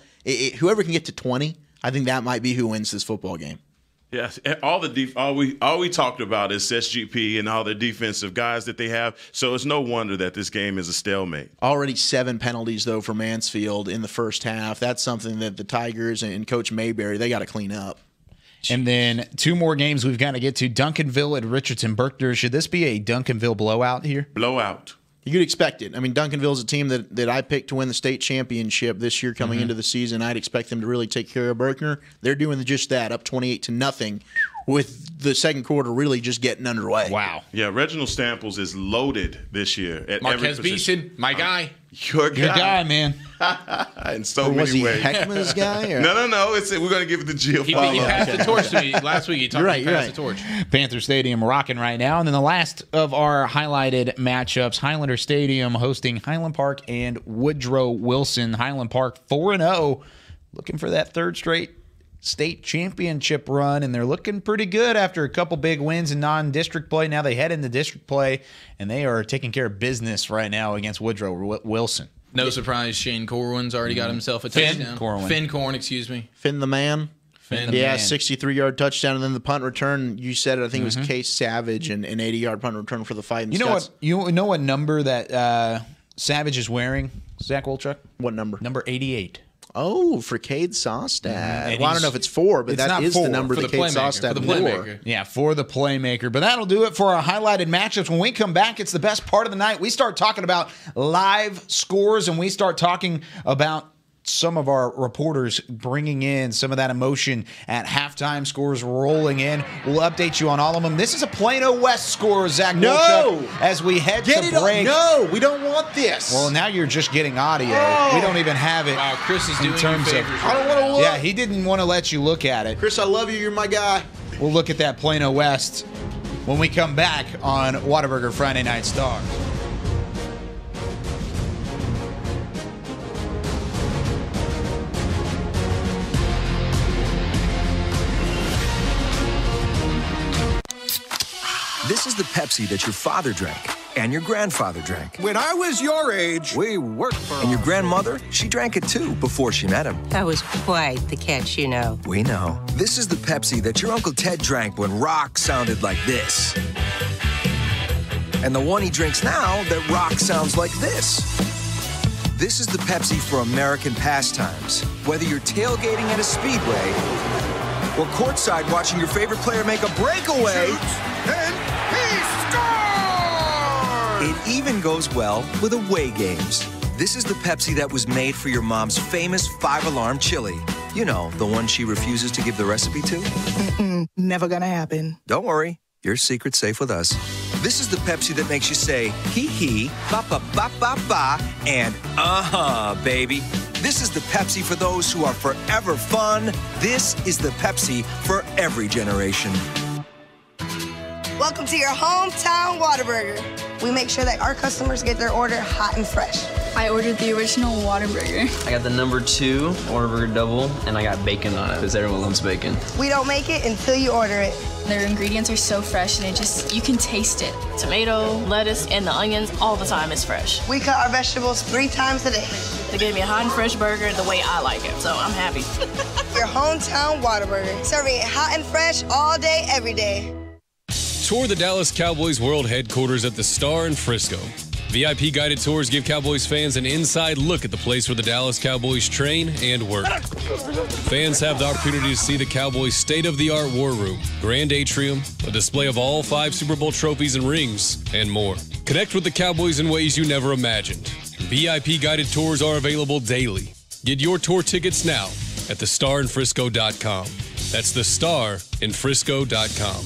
Whoever can get to 20, I think that might be who wins this football game. Yes, all we talked about is SGP and all the defensive guys that they have. So it's no wonder that this game is a stalemate. Already 7 penalties though for Mansfield in the first half. That's something that the Tigers and Coach Mayberry, they got to clean up. And then 2 more games we've got to get to. Duncanville at Richardson-Berkner. Should this be a Duncanville blowout here? Blowout. You could expect it. I mean, Duncanville's a team that I picked to win the state championship this year coming into the season. I'd expect them to really take care of Berkner. They're doing just that, up 28-0, with the second quarter really just getting underway. Wow. Yeah, Reginald Stamples is loaded this year at Marquez every position. Beeson, my guy. Your guy, man. In so was many he ways. Heckma's guy? Or? No. We're going to give it to Chiofalo. He passed the torch to me last week. He told me he passed the torch. Panther Stadium rocking right now. And then the last of our highlighted matchups, Highlander Stadium hosting Highland Park and Woodrow Wilson. Highland Park 4-0, looking for that third straight state championship run, and they're looking pretty good after a couple big wins in non-district play. Now they head into district play, and they are taking care of business right now against Woodrow Wilson. No surprise, Shane Corwin's already got himself a touchdown. Finn Corwin, excuse me. Finn the man. Finn. Yeah, 63-yard touchdown, and then the punt return. You said it. I think it was Case Savage, and an 80-yard punt return for the Fighting Scots. You know what number that Savage is wearing, Zach Wolchuk? What number? Number 88. Oh, for Cade Sostad. Well, I don't know if it's 4, but that is the number that Cade Sostad wore. Yeah, for the playmaker. But that'll do it for our highlighted matchups. When we come back, it's the best part of the night. We start talking about live scores, and we start talking about some of our reporters bringing in some of that emotion at halftime, scores rolling in. We'll update you on all of them. This is a Plano West score, Zach Wolchuk, as we head to break. No, we don't want this. Well, now you're just getting audio. We don't even have it. Wow, Chris is doing in terms you of. favors. I don't want to look. Yeah, he didn't want to let you look at it. Chris, I love you. You're my guy. We'll look at that Plano West when we come back on Whataburger Friday Night Stars. This is the Pepsi that your father drank and your grandfather drank. When I was your age, we worked for And your grandmother, she drank it too before she met him. That was quite the catch, you know. We know. This is the Pepsi that your Uncle Ted drank when rock sounded like this. And the one he drinks now that rock sounds like this. This is the Pepsi for American pastimes. Whether you're tailgating at a speedway or courtside watching your favorite player make a breakaway. Shoots, and he scores! It even goes well with away games. This is the Pepsi that was made for your mom's famous 5-alarm chili. You know, the one she refuses to give the recipe to? Never gonna happen. Don't worry, your secret's safe with us. This is the Pepsi that makes you say, hee, ba, ba, ba, ba, ba, and baby. This is the Pepsi for those who are forever fun. This is the Pepsi for every generation. Welcome to your hometown Whataburger. We make sure that our customers get their order hot and fresh. I ordered the original Whataburger. I got the #2 Whataburger double, and I got bacon on it because everyone loves bacon. We don't make it until you order it. Their ingredients are so fresh, and you can taste it. Tomato, lettuce, and the onions all the time is fresh. We cut our vegetables 3 times a day. They gave me a hot and fresh burger the way I like it, so I'm happy. Your hometown Whataburger, serving it hot and fresh all day, every day. Tour the Dallas Cowboys World Headquarters at the Star in Frisco. VIP guided tours give Cowboys fans an inside look at the place where the Dallas Cowboys train and work. Fans have the opportunity to see the Cowboys' state-of-the-art war room, grand atrium, a display of all 5 Super Bowl trophies and rings, and more. Connect with the Cowboys in ways you never imagined. VIP guided tours are available daily. Get your tour tickets now at thestarinfrisco.com. That's thestarinfrisco.com.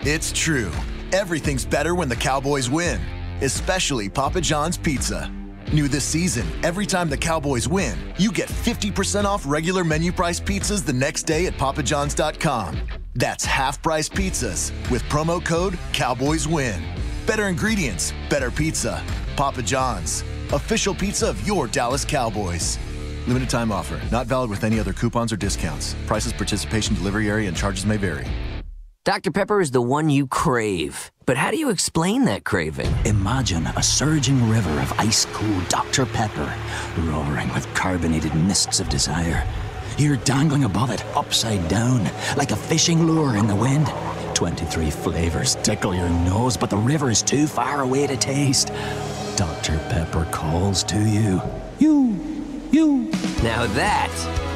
It's true. Everything's better when the Cowboys win, especially Papa John's Pizza. New this season, every time the Cowboys win, you get 50% off regular menu price pizzas the next day at papajohns.com. That's half-price pizzas with promo code CowboysWin. Better ingredients, better pizza. Papa John's, official pizza of your Dallas Cowboys. Limited time offer, not valid with any other coupons or discounts. Prices, participation, delivery area, and charges may vary. Dr. Pepper is the one you crave. But how do you explain that craving? Imagine a surging river of ice-cold Dr. Pepper, roaring with carbonated mists of desire. You're dangling above it, upside down, like a fishing lure in the wind. 23 flavors tickle your nose, but the river is too far away to taste. Dr. Pepper calls to you. You. Now that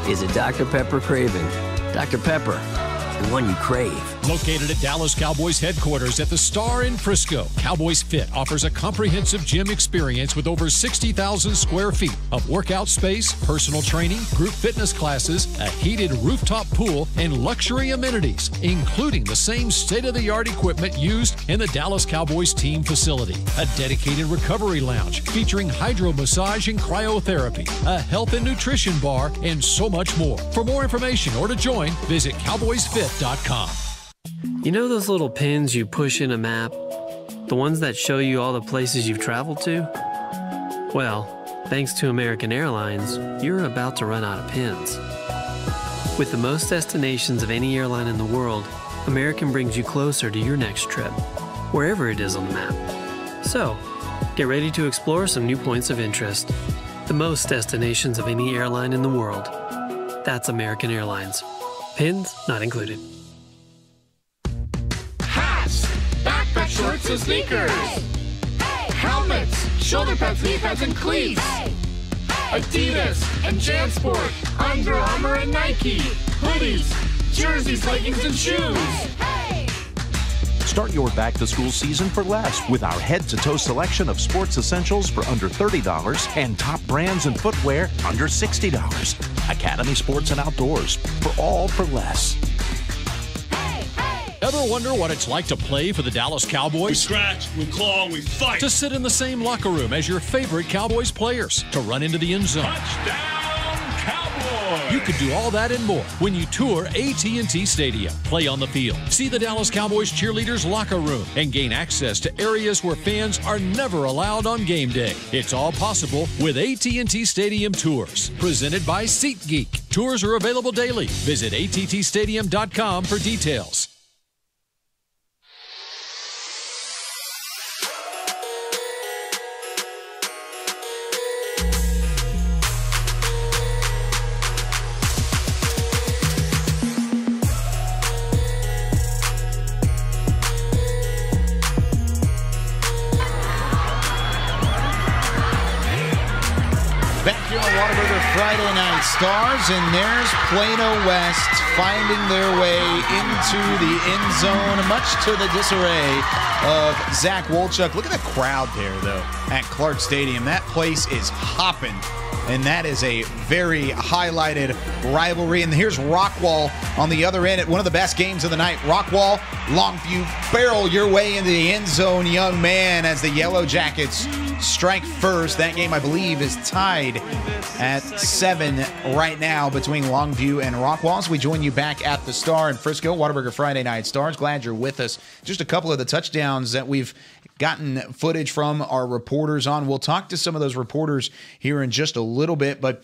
is a Dr. Pepper craving. Dr. Pepper, the one you crave. Located at Dallas Cowboys Headquarters at the Star in Frisco, Cowboys Fit offers a comprehensive gym experience with over 60,000 square feet of workout space, personal training, group fitness classes, a heated rooftop pool, and luxury amenities, including the same state-of-the-art equipment used in the Dallas Cowboys team facility. A dedicated recovery lounge featuring hydro massage and cryotherapy, a health and nutrition bar, and so much more. For more information or to join, visit cowboysfit.com. You know those little pins you push in a map? The ones that show you all the places you've traveled to? Well, thanks to American Airlines, you're about to run out of pins. With the most destinations of any airline in the world, American brings you closer to your next trip, wherever it is on the map. So, get ready to explore some new points of interest. The most destinations of any airline in the world. That's American Airlines. Pins not included. Backpack shorts and sneakers. Helmets, shoulder pads, knee pads, and cleats. Adidas and JanSport, Under Armour and Nike. Hoodies, jerseys, leggings, and shoes. Start your back-to-school season for less with our head-to-toe selection of sports essentials for under $30 and top brands and footwear under $60. Academy Sports and Outdoors, for all for less. Ever wonder what it's like to play for the Dallas Cowboys? We scratch, we claw, we fight. To sit in the same locker room as your favorite Cowboys players. To run into the end zone. Touchdown, Cowboys! You can do all that and more when you tour AT&T Stadium. Play on the field. See the Dallas Cowboys cheerleaders' locker room and gain access to areas where fans are never allowed on game day. It's all possible with AT&T Stadium Tours. Presented by SeatGeek. Tours are available daily. Visit attstadium.com for details. Back here on Whataburger Friday night Night Stars, and there's Plano West finding their way into the end zone, much to the disarray of Zach Wolchuk. Look at the crowd there, though, at Clark Stadium. That place is hopping, and that is a very highlighted rivalry. And here's Rockwall on the other end at one of the best games of the night. Rockwall, Longview, barrel your way into the end zone, young man, as the Yellow Jackets strike first. That game, I believe, is tied at 7 right now between Longview and Rockwall. So we join you back at the Star in Frisco, Whataburger Friday Night Stars. Glad you're with us. Just a couple of the touchdowns that we've gotten footage from our reporters on. We'll talk to some of those reporters here in just a little bit, but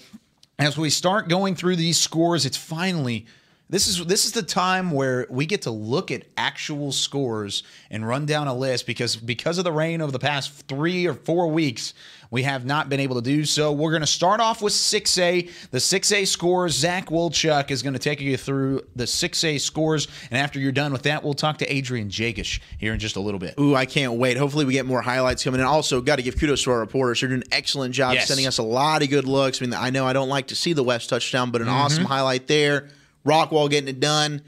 as we start going through these scores, it's finally this is the time where we get to look at actual scores and run down a list, because of the rain over the past 3 or 4 weeks, we have not been able to do so. We're going to start off with 6A. The 6A scores, Zach Wolchuk is going to take you through the 6A scores, and after you're done with that, we'll talk to Adrian Jagish here in just a little bit. Ooh, I can't wait. Hopefully we get more highlights coming in. Also, got to give kudos to our reporters. They're doing an excellent job sending us a lot of good looks. I mean, I know I don't like to see the West touchdown, but an awesome highlight there. Rockwall getting it done.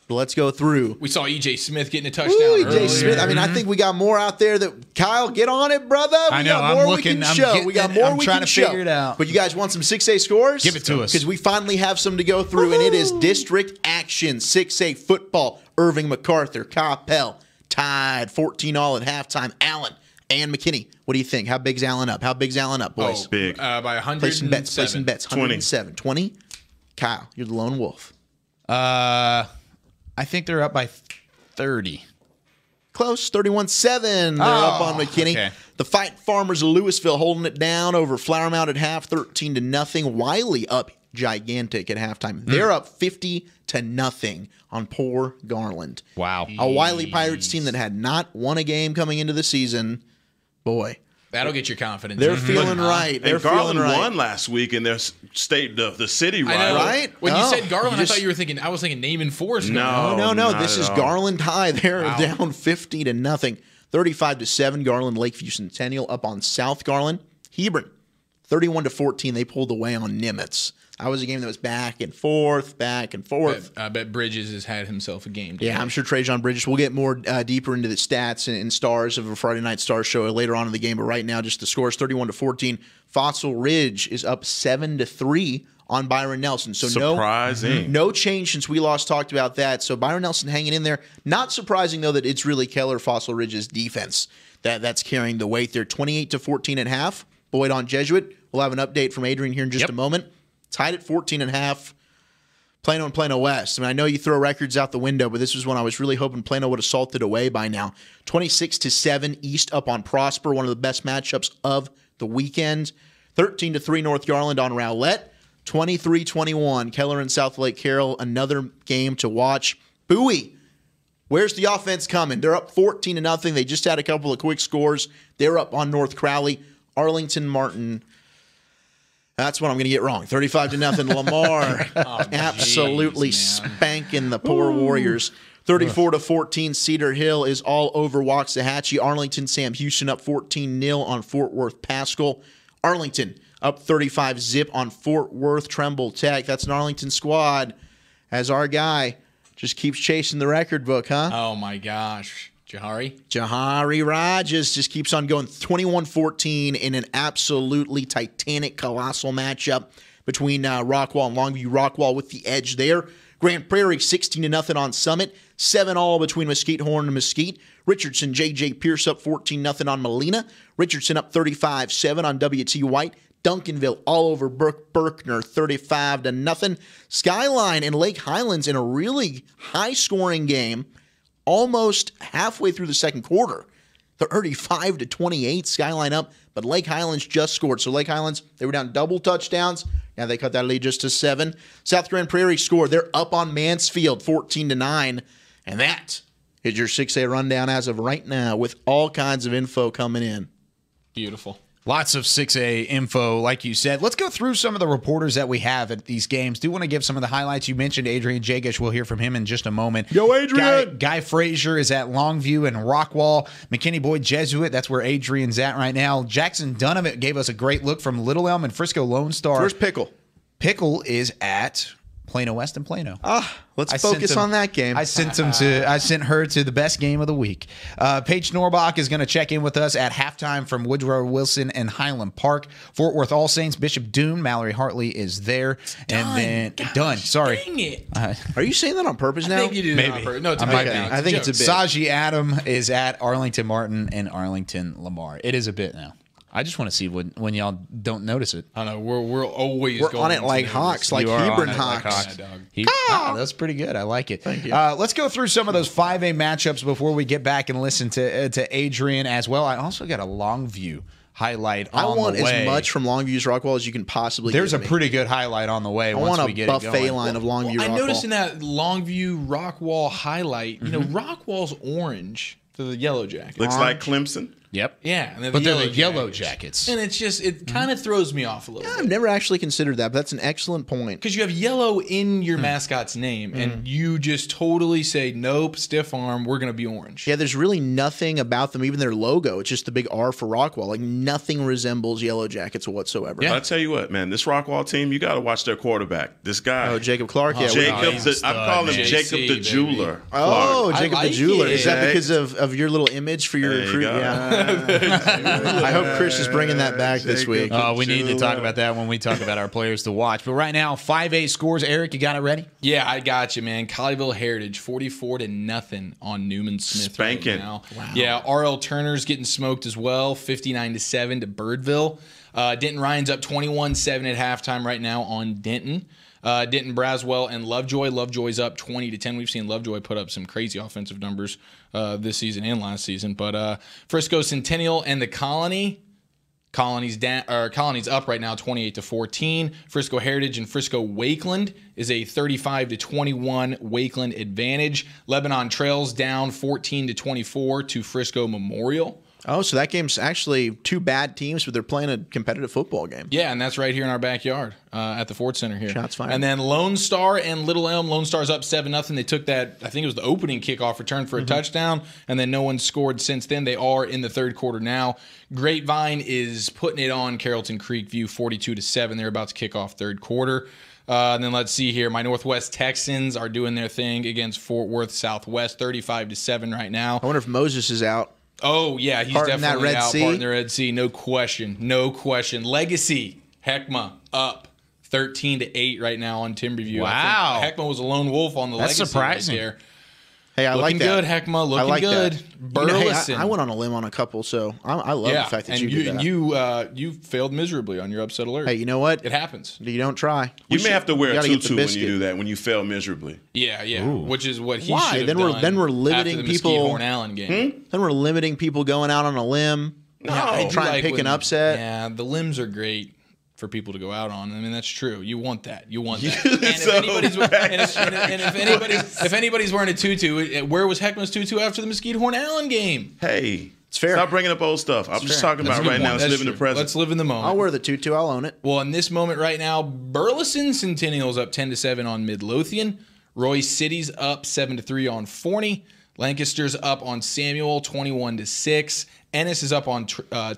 But let's go through. We saw E.J. Smith getting a touchdown. E.J. Smith. I mean, I think we got more out there. That Kyle, get on it, brother. We got more we can show. We got more we can show. Figure it out. But you guys want some 6A scores? Give it to us. Because we finally have some to go through, and it is district action. 6A football. Irving MacArthur, Coppell, tied 14-all at halftime. Allen and McKinney. What do you think? How big's Allen up? How big's Allen up, boys? Oh, big. By 107. Placing bets. 107. 20. Kyle, you're the lone wolf. I think they're up by 30. Close, 31-7. They're up on McKinney. Okay. The Fight Farmers of Louisville holding it down over Flower Mound at half, 13-0. Wiley up gigantic at halftime. They're up 50-0 on poor Garland. Wow. A Wiley Pirates team that had not won a game coming into the season. Boy. That'll get your confidence. They're feeling right. They're Garland feeling right. won last week in their state of the city, right? When you said Garland, I thought you were thinking. I was thinking Naaman Forest. No. This is Garland high. They're down 50-0, 35-7. Garland Lakeview Centennial up on South Garland. Hebron 31-14. They pulled away on Nimitz. That was a game that was back and forth. I bet Bridges has had himself a game. Yeah, I'm sure Trajan Bridges. We'll get more deeper into the stats and stars of a Friday Night Stars show later on in the game. But right now, just the scores: 31-14. Fossil Ridge is up 7-3 on Byron Nelson. So surprising. No change since we last talked about that. So Byron Nelson hanging in there. Not surprising though that it's really Keller Fossil Ridge's defense that's carrying the weight there. 28-14 at half. Boyd on Jesuit. We'll have an update from Adrian here in just a moment. Tied at 14.5. Plano and Plano West. I mean, I know you throw records out the window, but this was one I was really hoping Plano would have salted away by now. 26-7 East up on Prosper, one of the best matchups of the weekend. 13-3 North Garland on Rowlett. 23-21 Keller and South Lake Carroll, another game to watch. Bowie, where's the offense coming? They're up 14-0. They just had a couple of quick scores. They're up on North Crowley. Arlington Martin. That's what I'm going to get wrong. 35-0. Lamar absolutely spanking the poor Warriors. 34-14. Cedar Hill is all over Waxahachie. Arlington, Sam Houston up 14-0 on Fort Worth Pascal. Arlington up 35-0 on Fort Worth Trumbull Tech. That's an Arlington squad as our guy just keeps chasing the record book, huh? Oh, my gosh. Jahari Rajas just keeps on going. 21-14 in an absolutely titanic, colossal matchup between Rockwall and Longview. Rockwall with the edge there. Grand Prairie 16-0 on Summit. 7-all between Mesquite Horn and Mesquite. Richardson, J.J. Pierce up 14-0 on Molina. Richardson up 35-7 on W.T. White. Duncanville all over Berkner 35-0. Skyline and Lake Highlands in a really high-scoring game. Almost halfway through the second quarter, 35-28, Skyline up, but Lake Highlands just scored. So Lake Highlands, they were down double touchdowns. Now they cut that lead just to 7. South Grand Prairie scored. They're up on Mansfield, 14-9, and that is your 6A rundown as of right now with all kinds of info coming in. Beautiful. Lots of 6A info, like you said. Let's go through some of the reporters that we have at these games. Do want to give some of the highlights. You mentioned Adrian Jagish. We'll hear from him in just a moment. Yo, Adrian! Guy Frazier is at Longview and Rockwall. McKinney Boyd Jesuit, that's where Adrian's at right now. Jackson Dunham gave us a great look from Little Elm and Frisco Lone Star. Where's Pickle? Pickle is at Plano West and Plano. Let's focus on that game. I sent her to the best game of the week. Paige Norbach is going to check in with us at halftime from Woodrow Wilson and Highland Park. Fort Worth All Saints, Bishop Dune, Mallory Hartley is there. Sorry. Dang it. Are you saying that on purpose now? I think you did it on purpose. No, it's I think it's a bit. Saji Adam is at Arlington Martin and Arlington Lamar. It is a bit now. I just want to see when y'all don't notice it. I know we're always on it like Hawks, like Hebron Hawks. That's pretty good. I like it. Thank you. Let's go through some of those 5A matchups before we get back and listen to Adrian as well. I also got a Longview highlight on the way. I want as much from Longview's Rockwall as you can possibly There's give a pretty good highlight on the way. I once want we a get buffet it going. line of Longview Rockwall. I noticed in that Longview Rockwall highlight, you know, Rockwall's orange to the Yellow Jackets. Looks like Clemson. Yep. Yeah. And But they're the Yellow Jackets. And it's just, it kind of throws me off a little bit. I've never actually considered that, but that's an excellent point. Because you have yellow in your mascot's name, and you just totally say, nope, stiff arm, we're going to be orange. Yeah, there's really nothing about them, even their logo. It's just the big R for Rockwall. Like, nothing resembles Yellow Jackets whatsoever. Yeah. I'll tell you what, man, this Rockwall team, you got to watch their quarterback. This guy. Oh, Jacob Clark. Yeah, I'm calling him Jacob the Jeweler. Oh, Jacob the Jeweler. Is that because of your little image for your recruit? Yeah. I hope Chris is bringing that back this week. We need to talk about that when we talk about our players to watch. But right now, 5A scores. Eric, you got it ready? Yeah, I got you, man. Colleyville Heritage, 44-0 on Newman Smith Spanking. right now. Wow. Yeah, R.L. Turner's getting smoked as well, 59-7 to Birdville. Denton Ryan's up 21-7 at halftime right now on Denton. Denton Braswell and Lovejoy. Lovejoy's up 20-10. We've seen Lovejoy put up some crazy offensive numbers this season and last season. But Frisco Centennial and the Colony. Colony's up right now 28-14. Frisco Heritage and Frisco Wakeland is a 35-21 Wakeland advantage. Lebanon Trails down 14-24 to Frisco Memorial. Oh, so that game's actually two bad teams, but they're playing a competitive football game. Yeah, and that's right here in our backyard at the Ford Center here. Shots fired. And then Lone Star and Little Elm. Lone Star's up 7-0. They took that, I think it was the opening kickoff return for a touchdown, and then no one scored since then. They are in the third quarter now. Grapevine is putting it on Carrollton Creek View 42-7. They're about to kick off third quarter. And then let's see here. My Northwest Texans are doing their thing against Fort Worth Southwest, 35-7 right now. I wonder if Moses is out. Oh, yeah, he's definitely out. Part in the Red Sea, no question. No question. Legacy, Hekma, up 13-8 right now on Timberview. Wow. I think Hekma was a lone wolf on the That's Legacy surprising. right there. Hey, I like that. Looking good, Hekma. Looking good. Burleson. I went on a limb on a couple, so I love the fact that you did that. And you failed miserably on your upset alert. Hey, you know what? It happens. You don't try. You may have to wear a tutu when you do that, when you fail miserably. Yeah, yeah. Ooh. Which is what he should have Then we're limiting after the people. Mesquite Horn Allen game. Then we're limiting people going out on a limb. No, try and pick an upset. Yeah, the limbs are great for people to go out on. I mean, that's true. You want that. You want that. If anybody's wearing a tutu, where was Hekma's tutu after the Mesquite Horn Allen game? Hey, it's fair. Stop bringing up old stuff. I'm just talking about right now. Let's live in the present. Let's live in the moment. I'll wear the tutu. I'll own it. Well, in this moment right now, Burleson Centennial's up 10-7 on Midlothian. Royce City's up 7-3 on Forney. Lancaster's up on Samuel 21-6. Ennis is up on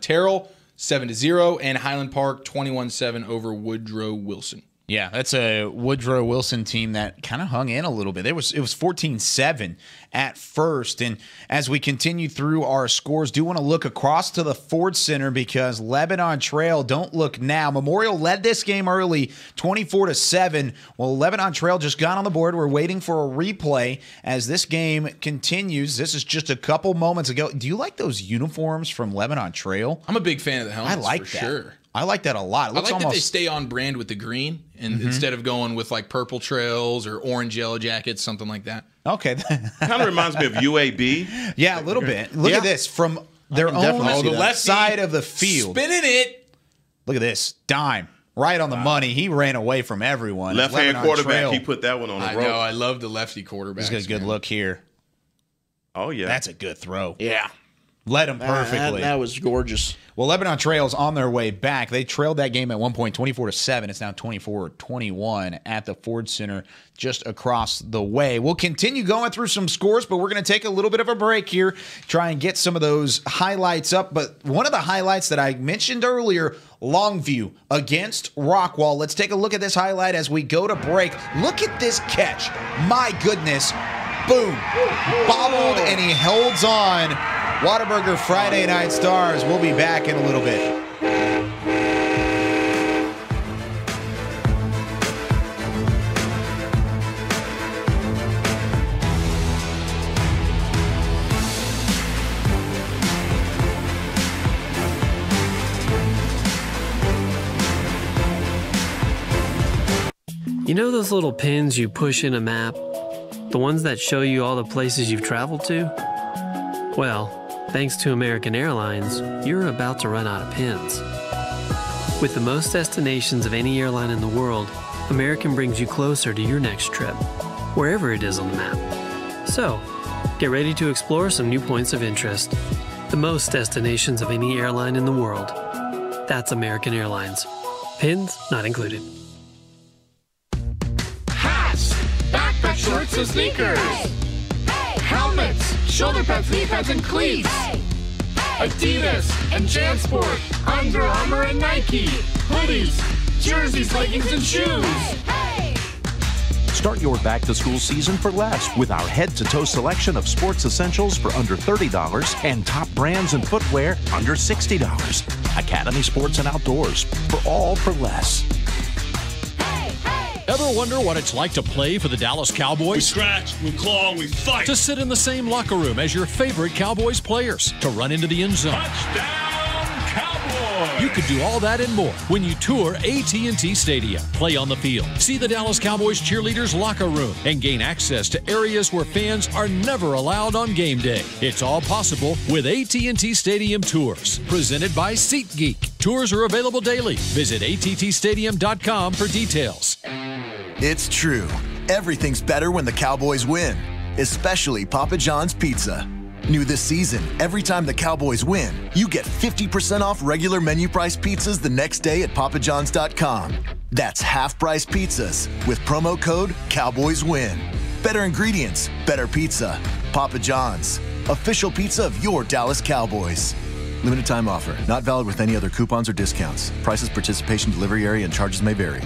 Terrell 7-0, and Highland Park 21-7 over Woodrow Wilson. Yeah, that's a Woodrow Wilson team that kind of hung in a little bit. It was 14-7 at first, and as we continue through our scores, do want to look across to the Ford Center because Lebanon Trail, don't look now. Memorial led this game early, 24-7. Well, Lebanon Trail just got on the board. We're waiting for a replay as this game continues. This is just a couple moments ago. Do you like those uniforms from Lebanon Trail? I'm a big fan of the helmets. I like for that. Sure. I like that a lot. I like that they stay on brand with the green and instead of going with like purple trails or orange yellow jackets, something like that. Okay. Kind of reminds me of UAB. Yeah, a little bit. Look at this from their own the left side of the field. Spinning it. Look at this. Dime. Right on the money. He ran away from everyone. Left-hand quarterback. He put that one on the rope. I know. I love the lefty quarterback. He's got a good look here. Oh, yeah. That's a good throw. Yeah. Led them perfectly. That was gorgeous. Well, Lebanon Trail's on their way back. They trailed that game at one point 24-7. It's now 24-21 at the Ford Center just across the way. We'll continue going through some scores, but we're going to take a little bit of a break here, try and get some of those highlights up. But one of the highlights that I mentioned earlier, Longview against Rockwall. Let's take a look at this highlight as we go to break. Look at this catch. My goodness. Boom. Bobbled, and he holds on. Whataburger Friday Night Stars. We'll be back in a little bit. You know those little pins you push in a map? The ones that show you all the places you've traveled to? Well, thanks to American Airlines, you're about to run out of pins. With the most destinations of any airline in the world, American brings you closer to your next trip, wherever it is on the map. So, get ready to explore some new points of interest. The most destinations of any airline in the world. That's American Airlines. Pins not included. Backpack shorts and sneakers. Helmets, shoulder pads, knee pads, and cleats. Adidas and JanSport, Under Armour and Nike. Hoodies, jerseys, leggings, and shoes. Start your back-to-school season for less with our head-to-toe selection of sports essentials for under $30 and top brands and footwear under $60. Academy Sports and Outdoors, for all for less. Ever wonder what it's like to play for the Dallas Cowboys? We scratch, we claw, we fight. To sit in the same locker room as your favorite Cowboys players. To run into the end zone. Touchdown, Cowboys! You could do all that and more when you tour AT&T Stadium. Play on the field. See the Dallas Cowboys cheerleaders' locker room. And gain access to areas where fans are never allowed on game day. It's all possible with AT&T Stadium Tours. Presented by SeatGeek. Tours are available daily. Visit attstadium.com for details. It's true. Everything's better when the Cowboys win, especially Papa John's Pizza. New this season, every time the Cowboys win, you get 50% off regular menu price pizzas the next day at papajohns.com. That's half-price pizzas with promo code CowboysWin. Better ingredients, better pizza. Papa John's, official pizza of your Dallas Cowboys. Limited time offer, not valid with any other coupons or discounts. Prices, participation, delivery area, and charges may vary.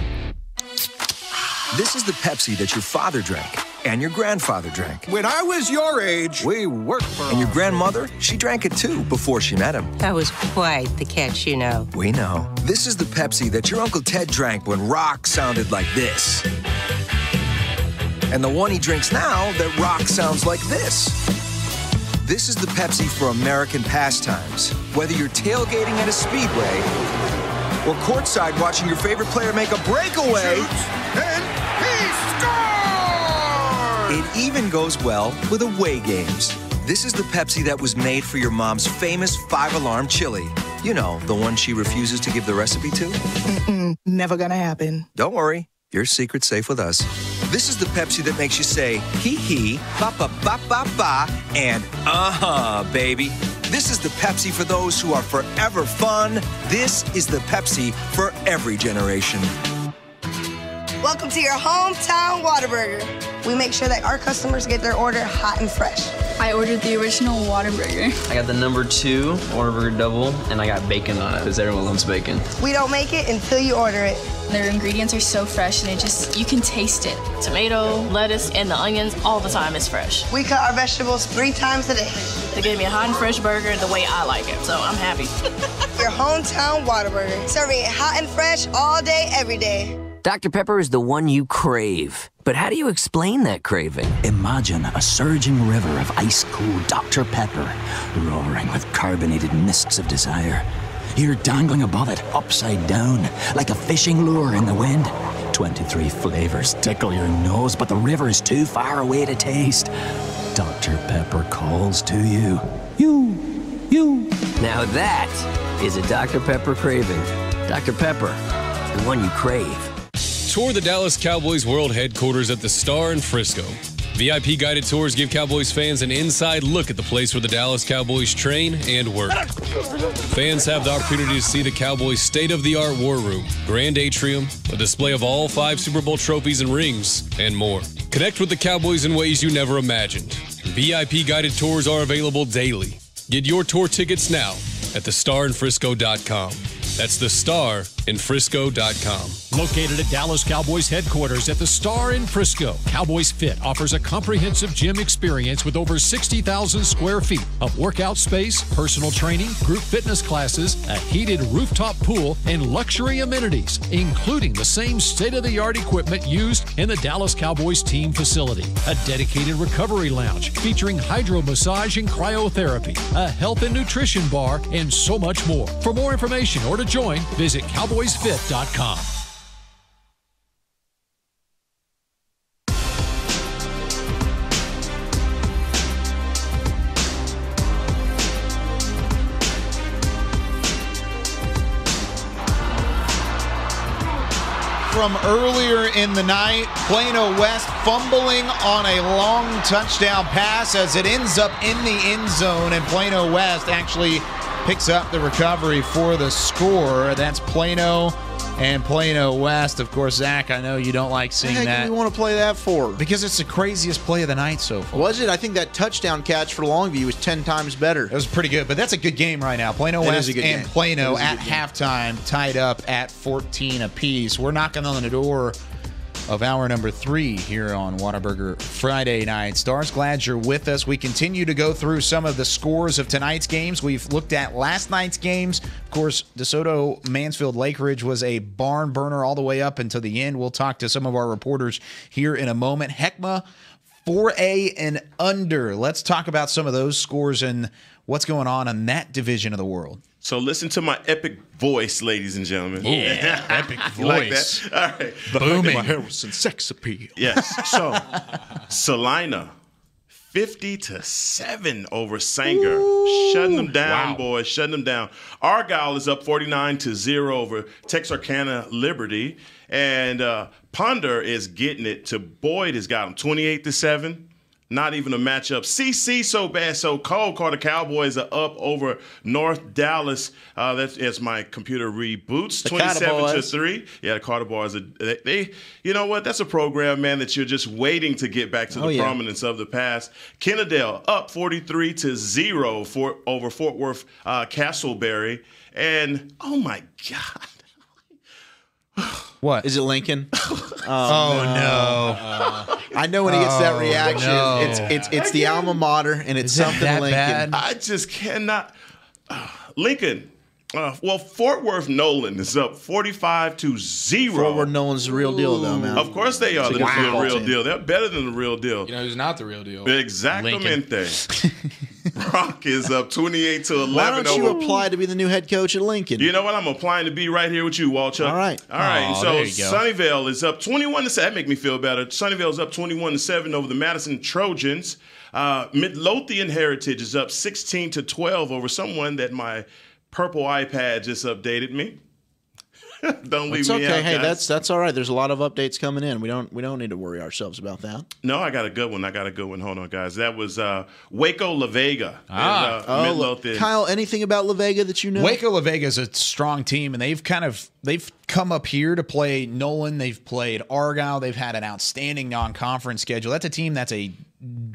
This is the Pepsi that your father drank and your grandfather drank. When I was your age, we worked for And your grandmother, she drank it too before she met him. That was quite the catch, you know. We know. This is the Pepsi that your Uncle Ted drank when rock sounded like this. And the one he drinks now that rock sounds like this. This is the Pepsi for American pastimes. Whether you're tailgating at a speedway or courtside watching your favorite player make a breakaway. Shoots, and he scores! It even goes well with away games. This is the Pepsi that was made for your mom's famous 5-alarm chili. You know, the one she refuses to give the recipe to? Never gonna happen. Don't worry, your secret's safe with us. This is the Pepsi that makes you say, hee, ba, ba, ba, ba, ba, and baby. This is the Pepsi for those who are forever fun. This is the Pepsi for every generation. Welcome to your hometown Whataburger. We make sure that our customers get their order hot and fresh. I ordered the original Whataburger. I got the number 2 Whataburger double, and I got bacon on it because everyone loves bacon. We don't make it until you order it. Their ingredients are so fresh, and you can taste it. Tomato, lettuce, and the onions all the time is fresh. We cut our vegetables 3 times a day. They gave me a hot and fresh burger the way I like it, so I'm happy. Your hometown Whataburger. Serving it hot and fresh all day, every day. Dr. Pepper is the one you crave. But how do you explain that craving? Imagine a surging river of ice-cold Dr. Pepper, roaring with carbonated mists of desire. You're dangling above it, upside down, like a fishing lure in the wind. 23 flavors tickle your nose, but the river is too far away to taste. Dr. Pepper calls to you. You. Now that is a Dr. Pepper craving. Dr. Pepper, the one you crave. Tour the Dallas Cowboys World Headquarters at the Star in Frisco. VIP guided tours give Cowboys fans an inside look at the place where the Dallas Cowboys train and work. Fans have the opportunity to see the Cowboys' state-of-the-art war room, grand atrium, a display of all 5 Super Bowl trophies and rings, and more. Connect with the Cowboys in ways you never imagined. VIP guided tours are available daily. Get your tour tickets now at thestarinfrisco.com. That's thestarinfrisco.com. Located at Dallas Cowboys Headquarters at the Star in Frisco, Cowboys Fit offers a comprehensive gym experience with over 60,000 square feet of workout space, personal training, group fitness classes, a heated rooftop pool, and luxury amenities, including the same state-of-the-art equipment used in the Dallas Cowboys team facility. A dedicated recovery lounge featuring hydro massage and cryotherapy, a health and nutrition bar, and so much more. For more information or to join, visit cowboysfit.com. From earlier in the night, Plano West fumbling on a long touchdown pass as it ends up in the end zone, and Plano West actually picks up the recovery for the score. That's Plano and Plano West. Of course, Zach, I know you don't like seeing that. What the heck do we want to play that for? Because it's the craziest play of the night so far. Was it? I think that touchdown catch for Longview was 10 times better. It was pretty good, but that's a good game right now. Plano West and Plano at halftime tied up at 14 apiece. We're knocking on the door of hour number 3 here on Whataburger Friday Night Stars. Glad you're with us. We continue to go through some of the scores of tonight's games. We've looked at last night's games. Of course, DeSoto Mansfield Lake Ridge was a barn burner all the way up until the end. We'll talk to some of our reporters here in a moment. Hekma 4A and under. Let's talk about some of those scores and what's going on in that division of the world. So listen to my epic voice, ladies and gentlemen. Yeah, epic voice. Like that? All right. The Hekma Harrison sex appeal. Yes. So, Salina, 50-7 over Sanger. Ooh, shutting them down, boys. Shutting them down. Argyle is up 49-0 over Texarkana Liberty. And Ponder is getting it to Boyd has got him 28-7. Not even a matchup. CC so bad, so cold. Carter Cowboys are up over North Dallas. That's as my computer reboots. 27-3. Yeah, the Carter Boys are they. You know what? That's a program, man, that you're just waiting to get back to the prominence of the past. Kennedale up 43-0 over Fort Worth Castleberry, and oh my God. What? Is it Lincoln? No. I know when he gets that reaction. No. It's the alma mater, and it's something Lincoln. Bad? I just cannot. Lincoln. Fort Worth Nolan is up 45-0. Fort Worth Nolan's the real deal, though, man. Of course they are. They're the real deal. They're better than the real deal. You know who's not the real deal? Exactamente. Rock is up 28-11. Why don't you apply to be the new head coach at Lincoln? You know what? I'm applying to be right here with you, Wolchuk. All right. So Sunnyvale is up 21-7. That make me feel better. Sunnyvale is up 21-7 over the Madison Trojans. Midlothian Heritage is up 16-12 over someone that my purple iPad just updated me. Don't leave me out, Hey, guys. that's all right. There's a lot of updates coming in. We don't need to worry ourselves about that. No, I got a good one. Hold on, guys. That was Waco La Vega. Midlothian. Kyle, anything about La Vega that you know? Waco La Vega is a strong team, and they've come up here to play Nolan. They've played Argyle. They've had an outstanding non-conference schedule. That's a team that's a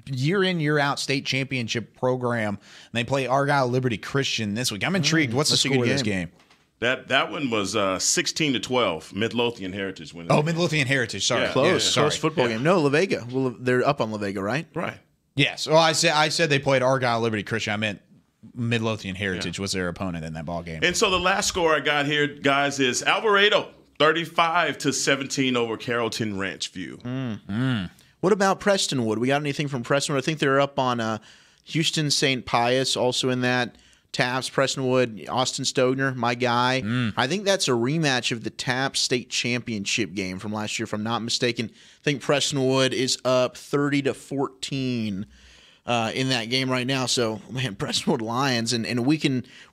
year in, year out state championship program. And they play Argyle Liberty Christian this week. I'm intrigued. What's the score of this game? That one was 16-12. Midlothian Heritage winning. Oh, Midlothian Heritage. Sorry, close football game. No, La Vega. Well, they're up on La Vega, right? Right. Yes. Well, I said they played Argyle Liberty Christian. I meant Midlothian Heritage was their opponent in that ball game. And so the last score I got here, guys, is Alvarado 35-17 over Carrollton Ranchview. What about Prestonwood? We got anything from Prestonwood? I think they're up on Houston St. Pius, also in that. Taps, Prestonwood, Austin Stogner, my guy. I think that's a rematch of the Taps State Championship game from last year, if I'm not mistaken. I think Prestonwood is up 30-14 in that game right now. So, man, Prestonwood Lions, and we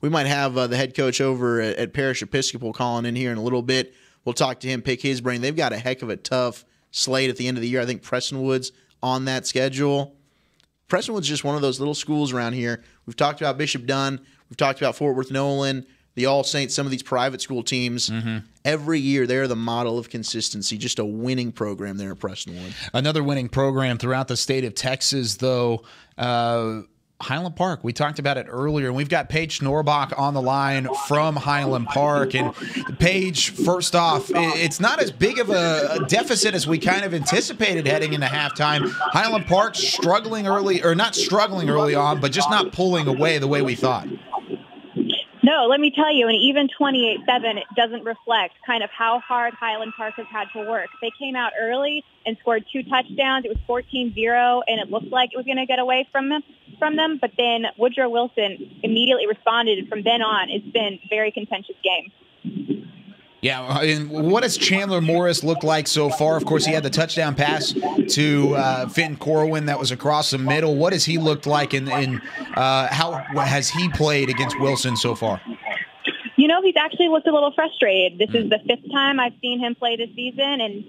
might have the head coach over at Parish Episcopal calling in here in a little bit. We'll talk to him, pick his brain. They've got a heck of a tough slate at the end of the year. I think Prestonwood's on that schedule. Prestonwood's just one of those little schools around here. We've talked about Bishop Dunn. We've talked about Fort Worth Nolan, the All Saints, some of these private school teams. Every year, they're the model of consistency. Just a winning program there at Prestonwood. Another winning program throughout the state of Texas, though, Highland Park. We talked about it earlier, and we've got Paige Schnorbach on the line from Highland Park. And Paige, first off, it's not as big of a deficit as we kind of anticipated heading into halftime. Highland Park struggling early, or not struggling early on, but just not pulling away the way we thought. No, let me tell you, and even 28-7, it doesn't reflect kind of how hard Highland Park has had to work. They came out early and scored 2 touchdowns. It was 14-0, and it looked like it was going to get away from them. But then Woodrow Wilson immediately responded, and from then on, it's been a very contentious game. Yeah, and what does Chandler Morris look like so far? Of course, he had the touchdown pass to Finn Corwin that was across the middle. What has he looked like, and how has he played against Wilson so far? You know, he's actually looked a little frustrated. This is the 5th time I've seen him play this season, and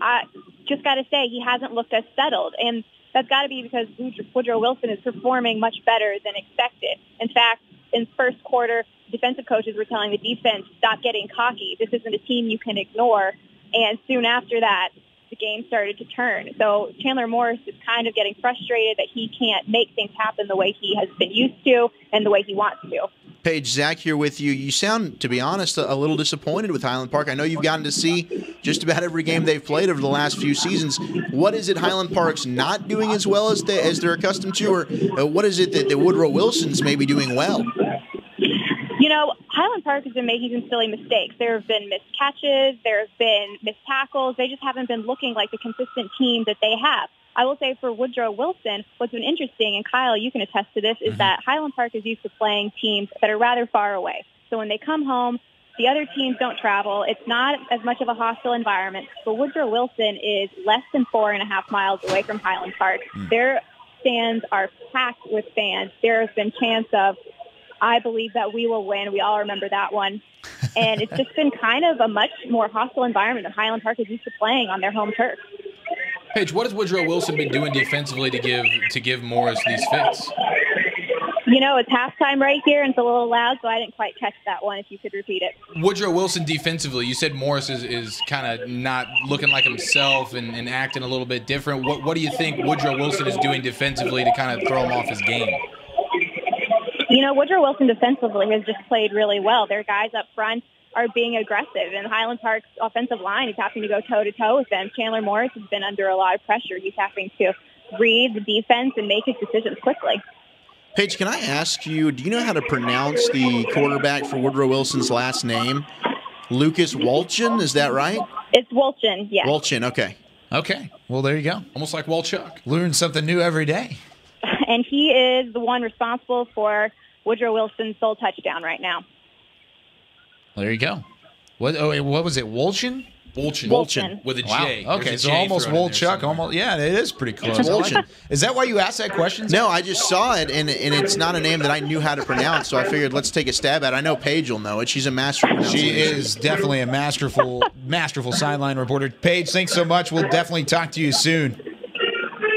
I just got to say he hasn't looked as settled. And that's got to be because Woodrow Wilson is performing much better than expected. In fact, in first quarter, defensive coaches were telling the defense, stop getting cocky. This isn't a team you can ignore. And soon after that, the game started to turn. So Chandler Morris is kind of getting frustrated that he can't make things happen the way he has been used to and the way he wants to. Paige, Zach here with you. You sound, to be honest, a little disappointed with Highland Park. I know you've gotten to see just about every game they've played over the last few seasons. What is it Highland Park's not doing as well as they're accustomed to, or what is it that Woodrow Wilson's maybe doing well? You know, Highland Park has been making some silly mistakes. There have been missed catches. There have been missed tackles. They just haven't been looking like the consistent team that they have. I will say for Woodrow Wilson, what's been interesting, and Kyle, you can attest to this, is that Highland Park is used to playing teams that are rather far away. So when they come home, the other teams don't travel. It's not as much of a hostile environment. But Woodrow Wilson is less than 4.5 miles away from Highland Park. Their stands are packed with fans. There has been chants of, I believe that we will win. We all remember that one. And it's just been kind of a much more hostile environment that Highland Park is used to playing on their home turf. Paige, what has Woodrow Wilson been doing defensively to give Morris these fits? You know, it's halftime right here, and it's a little loud, so I didn't quite catch that one. If you could repeat it. Woodrow Wilson defensively, you said Morris is kind of not looking like himself and acting a little bit different. What do you think Woodrow Wilson is doing defensively to kind of throw him off his game? You know, Woodrow Wilson defensively has just played really well. Their guys up front are being aggressive, and Highland Park's offensive line is having to go toe-to-toe with them. Chandler Morris has been under a lot of pressure. He's having to read the defense and make his decisions quickly. Paige, can I ask you, do you know how to pronounce the quarterback for Woodrow Wilson's last name? Lucas Wolchuk, is that right? It's Wolchuk, yes. Wolchuk, okay. Okay, well, there you go. Almost like Wolchuk. Learn something new every day. And he is the one responsible for Woodrow Wilson's sole touchdown right now. There you go. What was it, Wolchuk? Wolchuk. With a J. Wow. Okay, so almost Wolchuk. Almost, yeah, it is pretty close. Wolchuk. Is that why you asked that question? No, I just saw it, and it's not a name that I knew how to pronounce, so I figured let's take a stab at it. I know Paige will know it. She's a master pronunciation. She is definitely a masterful sideline reporter. Paige, thanks so much. We'll definitely talk to you soon.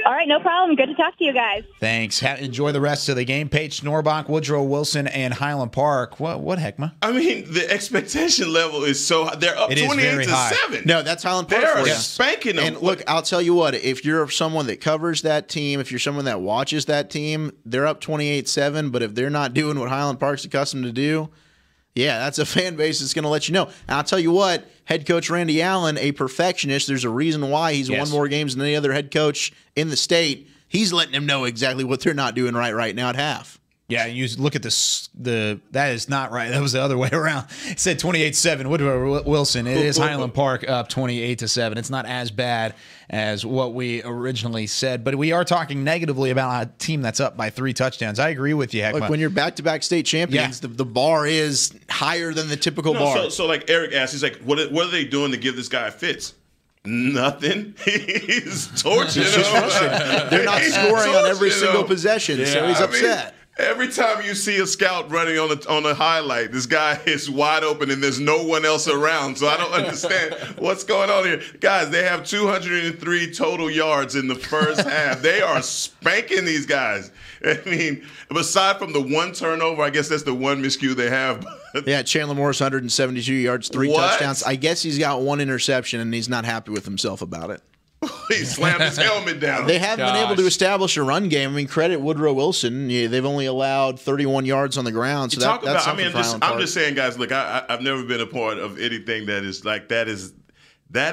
All right, no problem. Good to talk to you guys. Thanks. Enjoy the rest of the game. Paige Schnorbach, Woodrow Wilson, and Highland Park. What Hekma? I mean, the expectation level is so high. They're up 28-7. No, that's Highland Park. They're spanking them. And look, I'll tell you what, if you're someone that covers that team, if you're someone that watches that team, they're up 28-7, but if they're not doing what Highland Park's accustomed to do, yeah, that's a fan base that's going to let you know. And I'll tell you what, head coach Randy Allen, a perfectionist, there's a reason why he's won more games than any other head coach in the state. He's letting them know exactly what they're not doing right now at half. Yeah, you look at that is not right. That was the other way around. It said 28-7, Woodrow Wilson. It is Highland Park up 28-7. It's not as bad as what we originally said, but we are talking negatively about a team that's up by 3 touchdowns. I agree with you, Hekma. Look, when you're back-to-back state champions, the bar is higher than the typical bar. So like Eric asked, he's like, what are they doing to give this guy fits? Nothing. He's torching them. They're not scoring on every single possession, so he's upset. Every time you see a scout running on a highlight, this guy is wide open and there's no one else around. So I don't understand what's going on here. Guys, they have 203 total yards in the first half. They are spanking these guys. I mean, aside from the one turnover, I guess that's the one miscue they have. Yeah, Chandler Morris, 172 yards, 3 touchdowns. I guess he's got 1 interception, and he's not happy with himself about it. He slammed his helmet down. They haven't been able to establish a run game. I mean, credit Woodrow Wilson. They've only allowed 31 yards on the ground. So that's something for Highland Park. I'm just saying, guys, look, I've never been a part of anything that is like that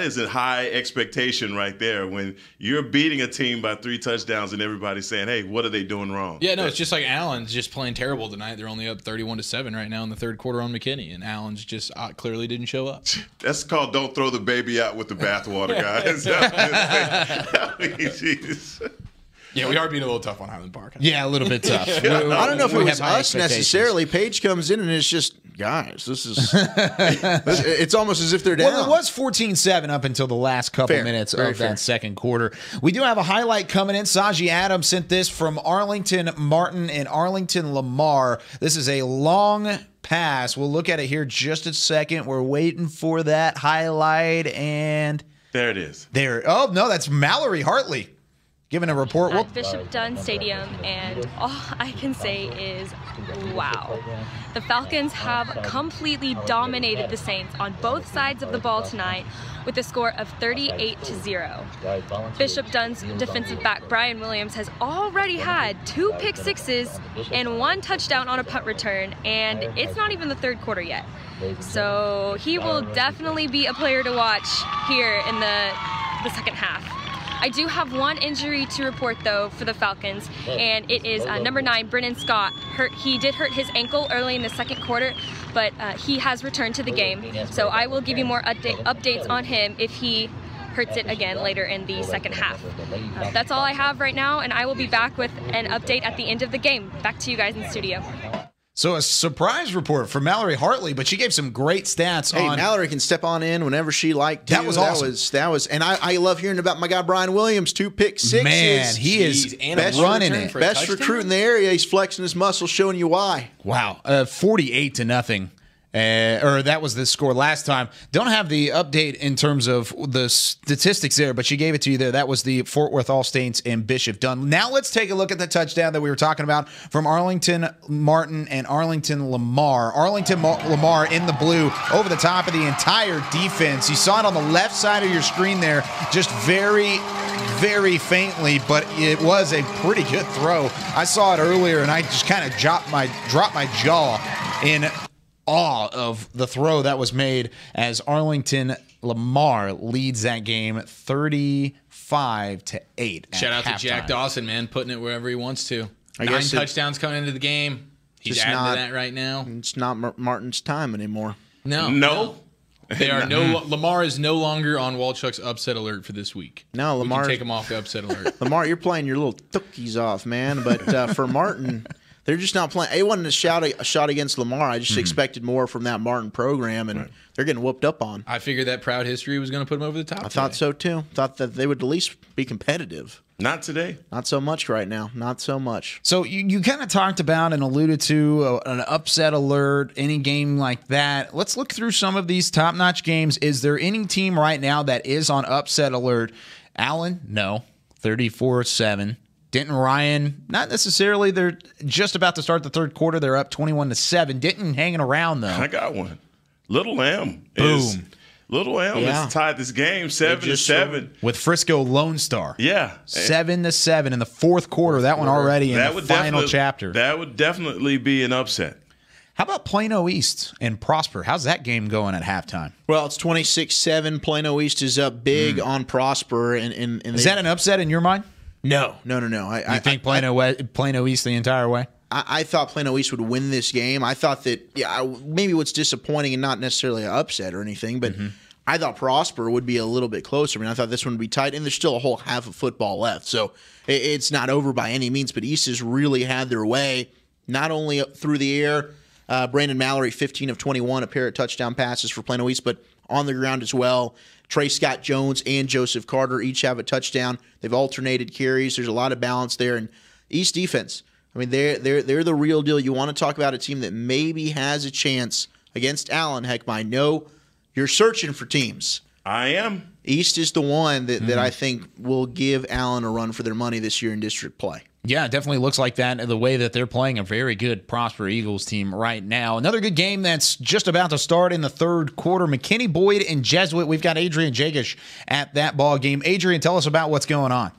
is a high expectation right there when you're beating a team by 3 touchdowns and everybody's saying, hey, what are they doing wrong? Yeah, no, it's just like Allen's just playing terrible tonight. They're only up 31-7 right now in the third quarter on McKinney, and Allen's just clearly didn't show up. That's called don't throw the baby out with the bathwater, guys. I mean, Jesus. Yeah, we are being a little tough on Highland Park. Yeah, a little bit tough. I don't know if it was us necessarily. Paige comes in and it's just, guys, this is it's almost as if they're down. Well, it was 14-7 up until the last couple minutes of that second quarter. We do have a highlight coming in. Saji Adams sent this from Arlington Martin and Arlington Lamar. This is a long pass. We'll look at it here just a second. We're waiting for that highlight, and there it is. There. Oh, no, that's Mallory Hartley giving a report. At Bishop Dunn Stadium, and all I can say is, wow. The Falcons have completely dominated the Saints on both sides of the ball tonight with a score of 38-0. Bishop Dunn's defensive back Brian Williams has already had 2 pick sixes and 1 touchdown on a punt return, and it's not even the third quarter yet. So he will definitely be a player to watch here in the second half. I do have 1 injury to report, though, for the Falcons, and it is number 9, Brennan Scott. He did hurt his ankle early in the second quarter, but he has returned to the game. So I will give you more updates on him if he hurts it again later in the second half. That's all I have right now, and I will be back with an update at the end of the game. Back to you guys in the studio. So a surprise report from Mallory Hartley, but she gave some great stats. Hey, Mallory can step on in whenever she liked to. That was awesome. That was, and I love hearing about my guy Brian Williams, 2 pick sixes. Man, he is running it. Best recruit in the area. He's flexing his muscle, showing you why. Wow, 48-0. Or that was the score last time. Don't have the update in terms of the statistics there, but she gave it to you there. That was the Fort Worth All-Saints and Bishop Dunn. Now let's take a look at the touchdown that we were talking about from Arlington Martin and Arlington Lamar. Arlington Lamar in the blue over the top of the entire defense. You saw it on the left side of your screen there, just very, very faintly, but it was a pretty good throw. I saw it earlier, and I just kind of dropped my jaw in awe of the throw that was made as Arlington Lamar leads that game 35-8. Shout out to Jack Dawson, man, putting it wherever he wants to. 9 touchdowns coming into the game. He's adding to that right now. It's not Martin's time anymore. No. They are Lamar is no longer on Wolchuk's upset alert for this week. No, Lamar, we can take him off the upset alert. Lamar, you're playing your little tookies off, man. But for Martin, they're just not playing. It wasn't a shot against Lamar. I just expected more from that Martin program, and they're getting whooped up on. I figured that proud history was going to put them over the top. I thought so too. Thought that they would at least be competitive. Not today. Not so much right now. Not so much. So you kind of talked about and alluded to an upset alert, any game like that. Let's look through some of these top-notch games. Is there any team right now that is on upset alert? Allen, no. 34-7. Denton Ryan, not necessarily. They're just about to start the third quarter. They're up 21-7. Denton hanging around, though. I got one. Little Lamb. Little Lamb has tied this game 7-7 with Frisco Lone Star. Yeah, 7-7 in the fourth quarter. That one already in the final chapter. That would definitely be an upset. How about Plano East and Prosper? How's that game going at halftime? Well, it's 26-7. Plano East is up big on Prosper, and is that an upset in your mind? No. You think Plano East the entire way? I thought Plano East would win this game. I thought that, maybe what's disappointing and not necessarily an upset or anything, but I thought Prosper would be a little bit closer. I mean, I thought this one would be tight, and there's still a whole half of football left. So it's not over by any means, but East has really had their way, not only through the air. Brandon Mallory, 15 of 21, a pair of touchdown passes for Plano East, but on the ground as well. Trey Scott Jones and Joseph Carter each have a touchdown. They've alternated carries. There's a lot of balance there. And East defense, I mean, they're the real deal. You want to talk about a team that maybe has a chance against Allen. Heck, I know you're searching for teams. I am. East is the one that I think will give Allen a run for their money this year in district play. Yeah, it definitely looks like that in the way that they're playing a very good Prosper Eagles team right now. Another good game that's just about to start in the third quarter. McKinney Boyd and Jesuit. We've got Adrian Jagish at that ball game. Adrian, tell us about what's going on.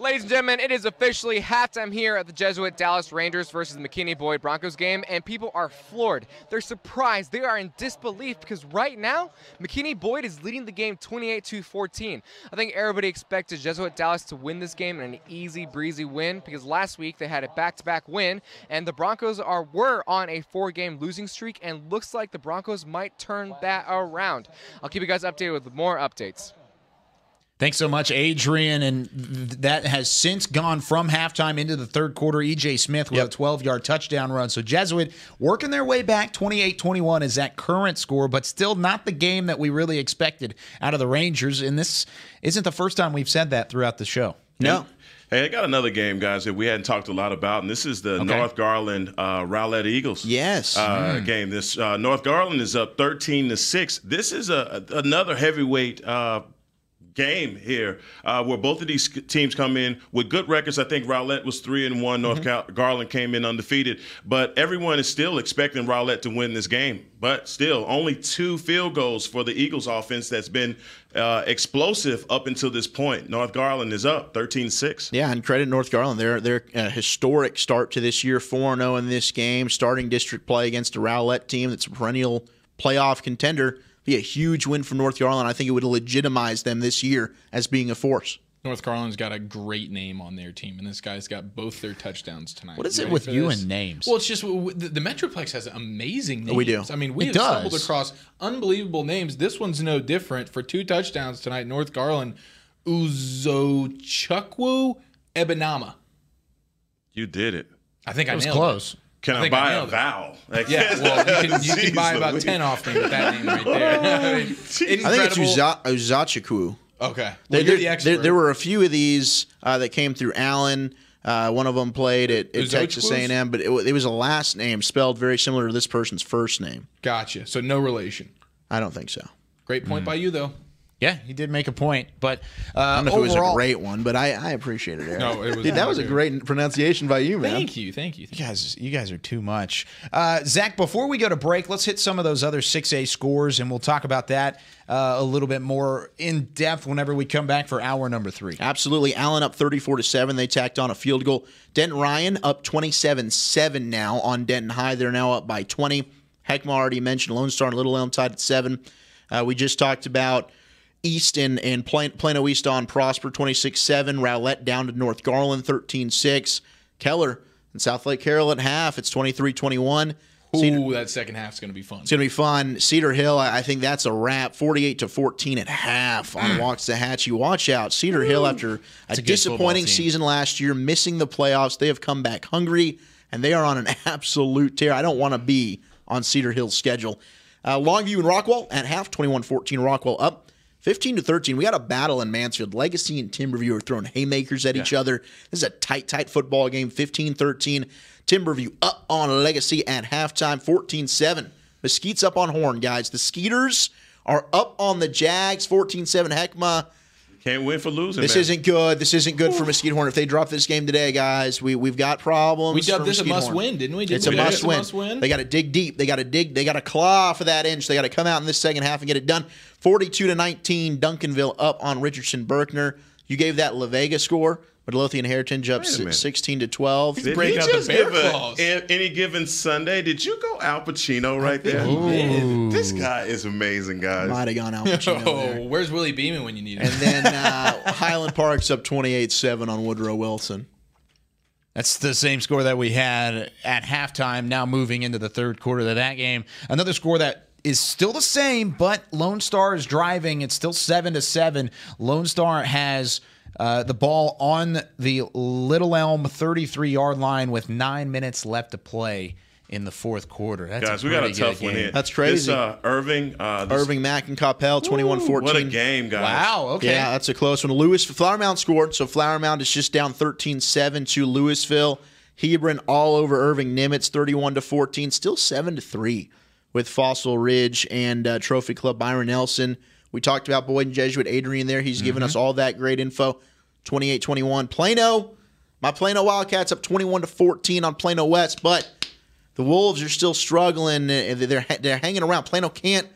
Ladies and gentlemen, it is officially halftime here at the Jesuit Dallas Rangers versus the McKinney Boyd Broncos game, and people are floored. They're surprised. They are in disbelief because right now, McKinney Boyd is leading the game 28-14. I think everybody expected Jesuit Dallas to win this game in an easy, breezy win because last week they had a back-to-back win, and the Broncos were on a 4-game losing streak, and looks like the Broncos might turn that around. I'll keep you guys updated with more updates. Thanks so much, Adrian. And that has since gone from halftime into the third quarter. E.J. Smith with a 12-yard touchdown run. So Jesuit working their way back. 28-21 is that current score, but still not the game that we really expected out of the Rangers. And this isn't the first time we've said that throughout the show. No. Hey, I got another game, guys, that we hadn't talked a lot about, and this is the North Garland Rowlett Eagles. Yes. Game. This North Garland is up 13-6. This is another heavyweight game here where both of these teams come in with good records. I think Rowlett was 3-1. North Garland came in undefeated, but everyone is still expecting Rowlett to win this game. But still, only 2 field goals for the Eagles offense that's been explosive up until this point. North Garland is up 13-6. Yeah, and credit North Garland. They're a historic start to this year, 4-0 in this game, starting district play against a Rowlett team that's a perennial playoff contender. Be a huge win for North Garland. I think it would legitimize them this year as being a force. North Garland's got a great name on their team, and this guy's got both their touchdowns tonight. What is it with you and names? Well, it's just the Metroplex has amazing names. We do. I mean, we have stumbled across unbelievable names. This one's no different. For 2 touchdowns tonight, North Garland, Uzochukwu Ebenama. You did it. I think I nailed close. It. Can I buy a vowel? Yeah, well, you can buy about 10 off me with that name right there. I think it's Uzochukwu. Okay. Well, you're the expert. There were a few of these that came through Allen. One of them played at Texas A&M, but it was a last name spelled very similar to this person's first name. Gotcha. So no relation. I don't think so. Great point by you, though. Yeah, he did make a point, but I don't know if it was a great one, but I appreciate it, Eric. No, it was. Dude, that was a great pronunciation by you, man. Thank you. You guys are too much. Zach, before we go to break, let's hit some of those other 6A scores, and we'll talk about that a little bit more in depth whenever we come back for hour number 3. Absolutely. Allen up 34-7. They tacked on a field goal. Denton Ryan up 27-7 now on Denton High. They're now up by 20. Hekma already mentioned Lone Star and Little Elm tied at 7. We just talked about East and Plano East on Prosper 26-7. Rowlett down to North Garland 13-6. Keller and South Lake Carroll at half. It's 23-21. Ooh, that second half's going to be fun. It's going to be fun. Cedar Hill, I think that's a wrap. 48-14 at half on Waxahachie. Watch out. Cedar Hill, after a disappointing season last year, missing the playoffs, they have come back hungry, and they are on an absolute tear. I don't want to be on Cedar Hill's schedule. Longview and Rockwell at half. 21-14. Rockwell up 15-13. We got a battle in Mansfield. Legacy and Timberview are throwing haymakers at each other. This is a tight football game. 15-13. Timberview up on Legacy at halftime. 14-7. Mesquite's up on Horn, guys. The Skeeters are up on the Jags. 14-7. Hekma. Can't win for losing. This isn't good. This isn't good for Mesquite Horn. If they drop this game today, guys, we've got problems. We dubbed this a must-win, didn't we? It's a must-win. They got to dig deep. They got to dig. They got to claw for that inch. They got to come out in this second half and get it done. 42-19. Duncanville up on Richardson Berkner. You gave that La Vega score. Midlothian Heritage up 16-12. Did he just give any given Sunday? Did you go Al Pacino right there? This guy is amazing, guys. Might have gone Al Pacino there. Where's Willie Beeman when you need him? And then Highland Park's up 28-7 on Woodrow Wilson. That's the same score that we had at halftime, now moving into the third quarter of that game. Another score that is still the same, but Lone Star is driving. It's still 7-7. Lone Star has the ball on the Little Elm 33-yard line with 9 minutes left to play. in the fourth quarter. That's Guys, we got a tough one here. That's crazy. This, Irving Mack and Coppell, 21-14. What a game, guys. Wow, okay. Yeah, that's a close one. Flower Mound scored, so Flower Mound is just down 13-7 to Louisville. Hebron all over Irving Nimitz, 31-14. Still 7-3 with Fossil Ridge and Trophy Club Byron Nelson. We talked about Boyd and Jesuit Adrian there. He's given us all that great info. 28-21. Plano, my Plano Wildcats up 21-14 on Plano West, but the Wolves are still struggling. They're hanging around. Plano can't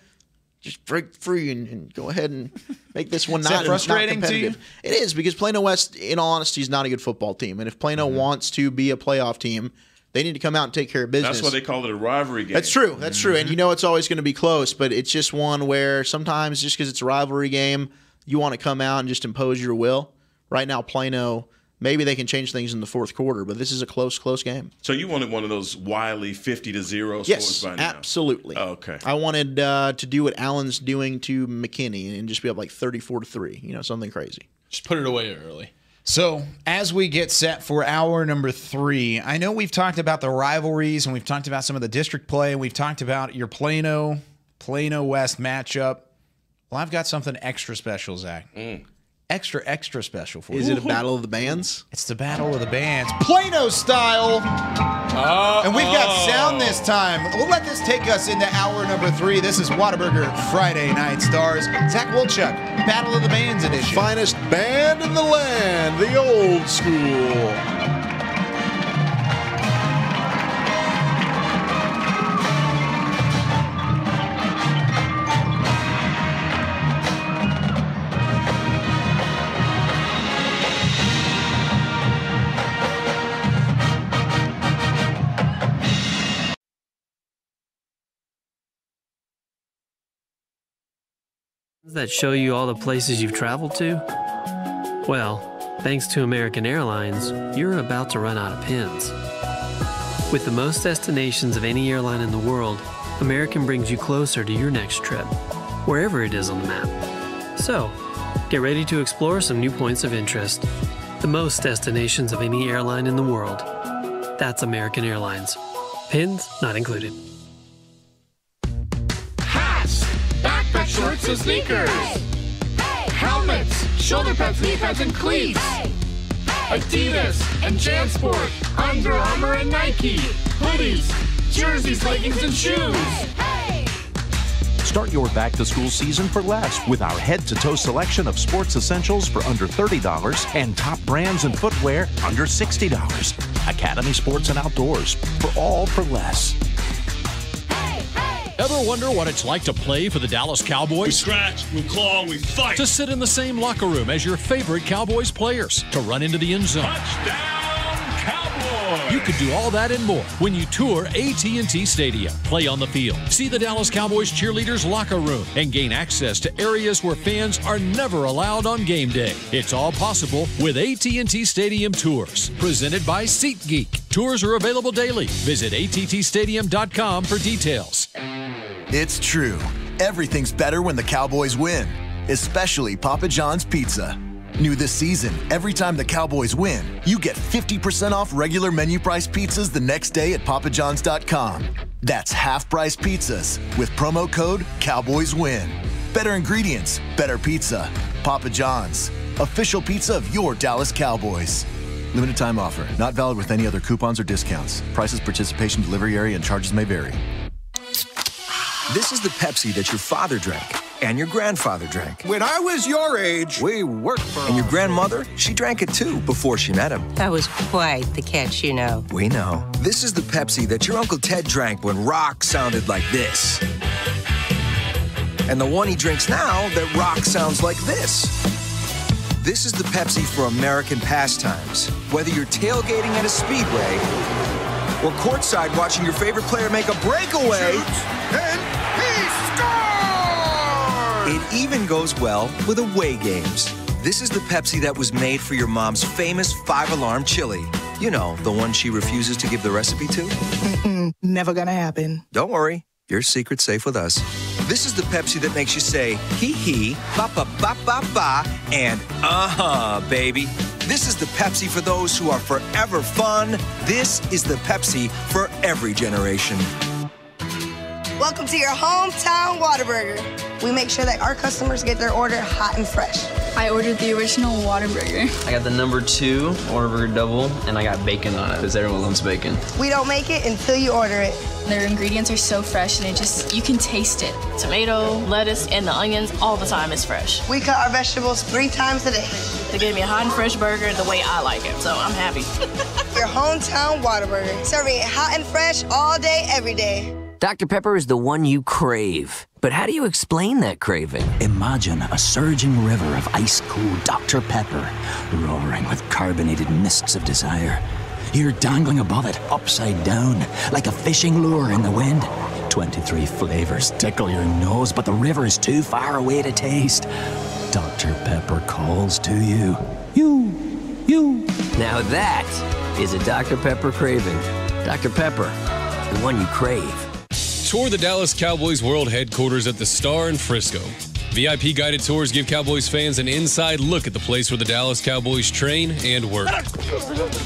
just break free and go ahead and make this one not frustrating not competitive. to you? It is, because Plano West, in all honesty, is not a good football team. And if Plano wants to be a playoff team, they need to come out and take care of business. That's why they call it a rivalry game. That's true. That's true. And you know it's always going to be close, but it's just one where sometimes just because it's a rivalry game, you want to come out and just impose your will. Right now, Plano, maybe they can change things in the fourth quarter, but this is a close game. So you wanted one of those wily 50-0 yes, scores by now? Yes, absolutely. Oh, okay. I wanted to do what Allen's doing to McKinney and just be up like 34-3, something crazy. Just put it away early. So as we get set for hour number 3, I know we've talked about the rivalries and we've talked about some of the district play and we've talked about your Plano West matchup. Well, I've got something extra special, Zach. Extra special for you. Is it a battle of the bands? It's the battle of the bands. Plano style. And we've got sound this time. We'll let this take us into hour number 3. This is Whataburger Friday Night Stars. Zach Wolchuk, Battle of the Bands edition. Finest band in the land, the old school. That show you all the places you've traveled to? Well, thanks to American Airlines, you're about to run out of pins. With the most destinations of any airline in the world, American brings you closer to your next trip, wherever it is on the map. So, get ready to explore some new points of interest. The most destinations of any airline in the world. That's American Airlines. Pins not included. Shorts and sneakers, helmets, shoulder pads, knee pads, and cleats, Adidas and JanSport, Under Armour and Nike, hoodies, jerseys, leggings, and shoes. Start your back-to-school season for less with our head-to-toe selection of sports essentials for under $30 and top brands and footwear under $60. Academy Sports and Outdoors, for all for less. Ever wonder what it's like to play for the Dallas Cowboys? We scratch, we claw, we fight. To sit in the same locker room as your favorite Cowboys players. To run into the end zone. Touchdown, Cowboys! You could do all that and more when you tour AT&T Stadium. Play on the field. See the Dallas Cowboys cheerleaders' locker room. And gain access to areas where fans are never allowed on game day. It's all possible with AT&T Stadium Tours. Presented by SeatGeek. Tours are available daily. Visit attstadium.com for details. It's true. Everything's better when the Cowboys win, especially Papa John's Pizza. New this season, every time the Cowboys win, you get 50% off regular menu price pizzas the next day at papajohns.com. That's half-price pizzas with promo code CowboysWin. Better ingredients, better pizza. Papa John's, official pizza of your Dallas Cowboys. Limited time offer, not valid with any other coupons or discounts. Prices, participation, delivery area, and charges may vary. This is the Pepsi that your father drank and your grandfather drank. When I was your age, we worked for And your grandmother, she drank it too before she met him. That was quite the catch, you know. We know. This is the Pepsi that your Uncle Ted drank when rock sounded like this. And the one he drinks now that rock sounds like this. This is the Pepsi for American pastimes. Whether you're tailgating at a speedway or courtside watching your favorite player make a breakaway. Shoots, and he scores! It even goes well with away games. This is the Pepsi that was made for your mom's famous 5-alarm chili. You know, the one she refuses to give the recipe to. Never gonna happen. Don't worry, your secret's safe with us. This is the Pepsi that makes you say, hee hee, ba ba ba ba ba, and baby. This is the Pepsi for those who are forever fun. This is the Pepsi for every generation. Welcome to your hometown Whataburger. We make sure that our customers get their order hot and fresh. I ordered the original Whataburger. I got the #2 Whataburger double, and I got bacon on it because everyone loves bacon. We don't make it until you order it. Their ingredients are so fresh, and you can taste it. Tomato, lettuce, and the onions all the time is fresh. We cut our vegetables 3 times a day. They gave me a hot and fresh burger the way I like it, so I'm happy. Your hometown Whataburger. Serving it hot and fresh all day, every day. Dr. Pepper is the one you crave. But how do you explain that craving? Imagine a surging river of ice-cold Dr. Pepper, roaring with carbonated mists of desire. You're dangling above it, upside down, like a fishing lure in the wind. 23 flavors tickle your nose, but the river is too far away to taste. Dr. Pepper calls to you. You. Now that is a Dr. Pepper craving. Dr. Pepper, the one you crave. Tour the Dallas Cowboys World Headquarters at the Star in Frisco. VIP guided tours give Cowboys fans an inside look at the place where the Dallas Cowboys train and work.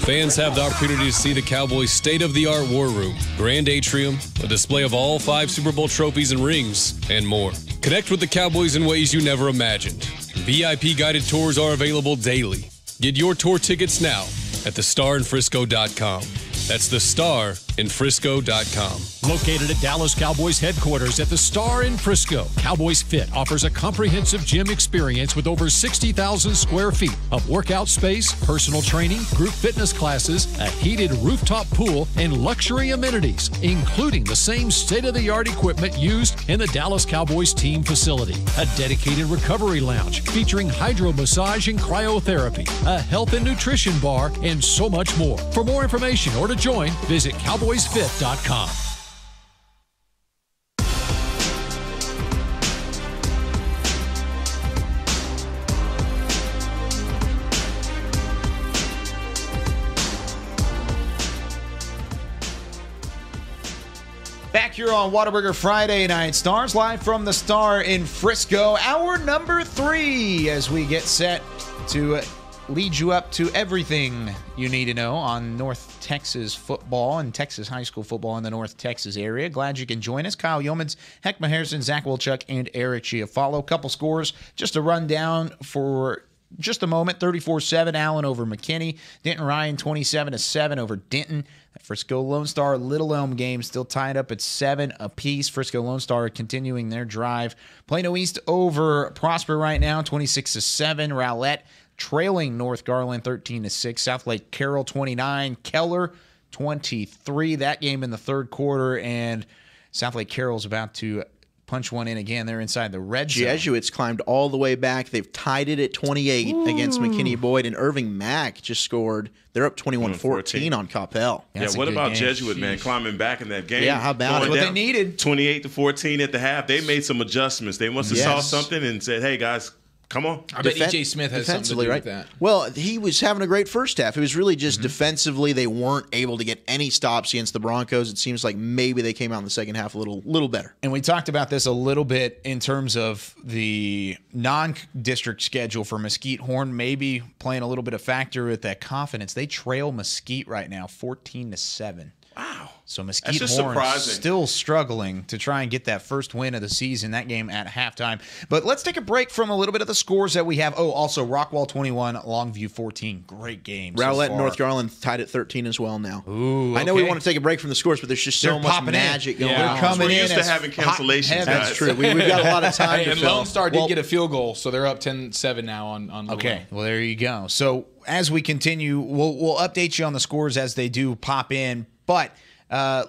Fans have the opportunity to see the Cowboys' state-of-the-art war room, grand atrium, a display of all 5 Super Bowl trophies and rings, and more. Connect with the Cowboys in ways you never imagined. VIP guided tours are available daily. Get your tour tickets now at thestarinfrisco.com. That's thestarinfrisco.com. Located at Dallas Cowboys Headquarters at the Star in Frisco, Cowboys Fit offers a comprehensive gym experience with over 60,000 square feet of workout space, personal training, group fitness classes, a heated rooftop pool, and luxury amenities, including the same state-of-the-art equipment used in the Dallas Cowboys team facility. A dedicated recovery lounge featuring hydro massage and cryotherapy, a health and nutrition bar, and so much more. For more information or to join, visit cowboysfit.com. Back here on Whataburger Friday Night Stars, live from the Star in Frisco. Hour number 3 as we get set to lead you up to everything you need to know on North Texas football and Texas high school football in the North Texas area. Glad you can join us. Kyle Youmans, Hekma Harrison, Zach Wolchuk, and Eric Chiofalo. Couple scores just to run down for just a moment. 34-7 Allen over McKinney. Denton Ryan 27-7 over Denton. Frisco Lone Star Little Elm game still tied up at 7 apiece. Frisco Lone Star continuing their drive. Plano East over Prosper right now 26-7. Rowlett trailing North Garland 13-6. South Lake Carroll 29. Keller 23. That game in the third quarter, and South Lake Carroll's about to punch one in again. They're inside the red zone. Jesuits climbed all the way back. They've tied it at 28 against McKinney Boyd, and Irving Mack just scored. They're up 21-14 on Coppell. Yeah, what about Jesuit, man, climbing back in that game? Yeah, how about it? What they needed. 28-14 at the half. They made some adjustments. They must have saw something and said, hey, guys, come on. I bet E.J. Smith has something to do with that. Well, he was having a great first half. It was really just defensively. They weren't able to get any stops against the Broncos. It seems like maybe they came out in the second half a little better. And we talked about this a little bit in terms of the non-district schedule for Mesquite Horn, maybe playing a little bit of factor with that confidence. They trail Mesquite right now 14-7. Wow. So Mesquite Horn still struggling to try and get that first win of the season, that game at halftime. But let's take a break from a little bit of the scores that we have. Oh, also Rockwall 21, Longview 14. Great game. Rowlett and North Garland tied at 13 as well now. Ooh, okay. I know we want to take a break from the scores, but there's just so much magic going on. They're coming in. We're used to having cancellations, guys. That's true. We've got a lot of time to and fill. Lone Star did get a field goal, so they're up 10-7 now on Okay, well, there you go. So as we continue, we'll update you on the scores as they do pop in, but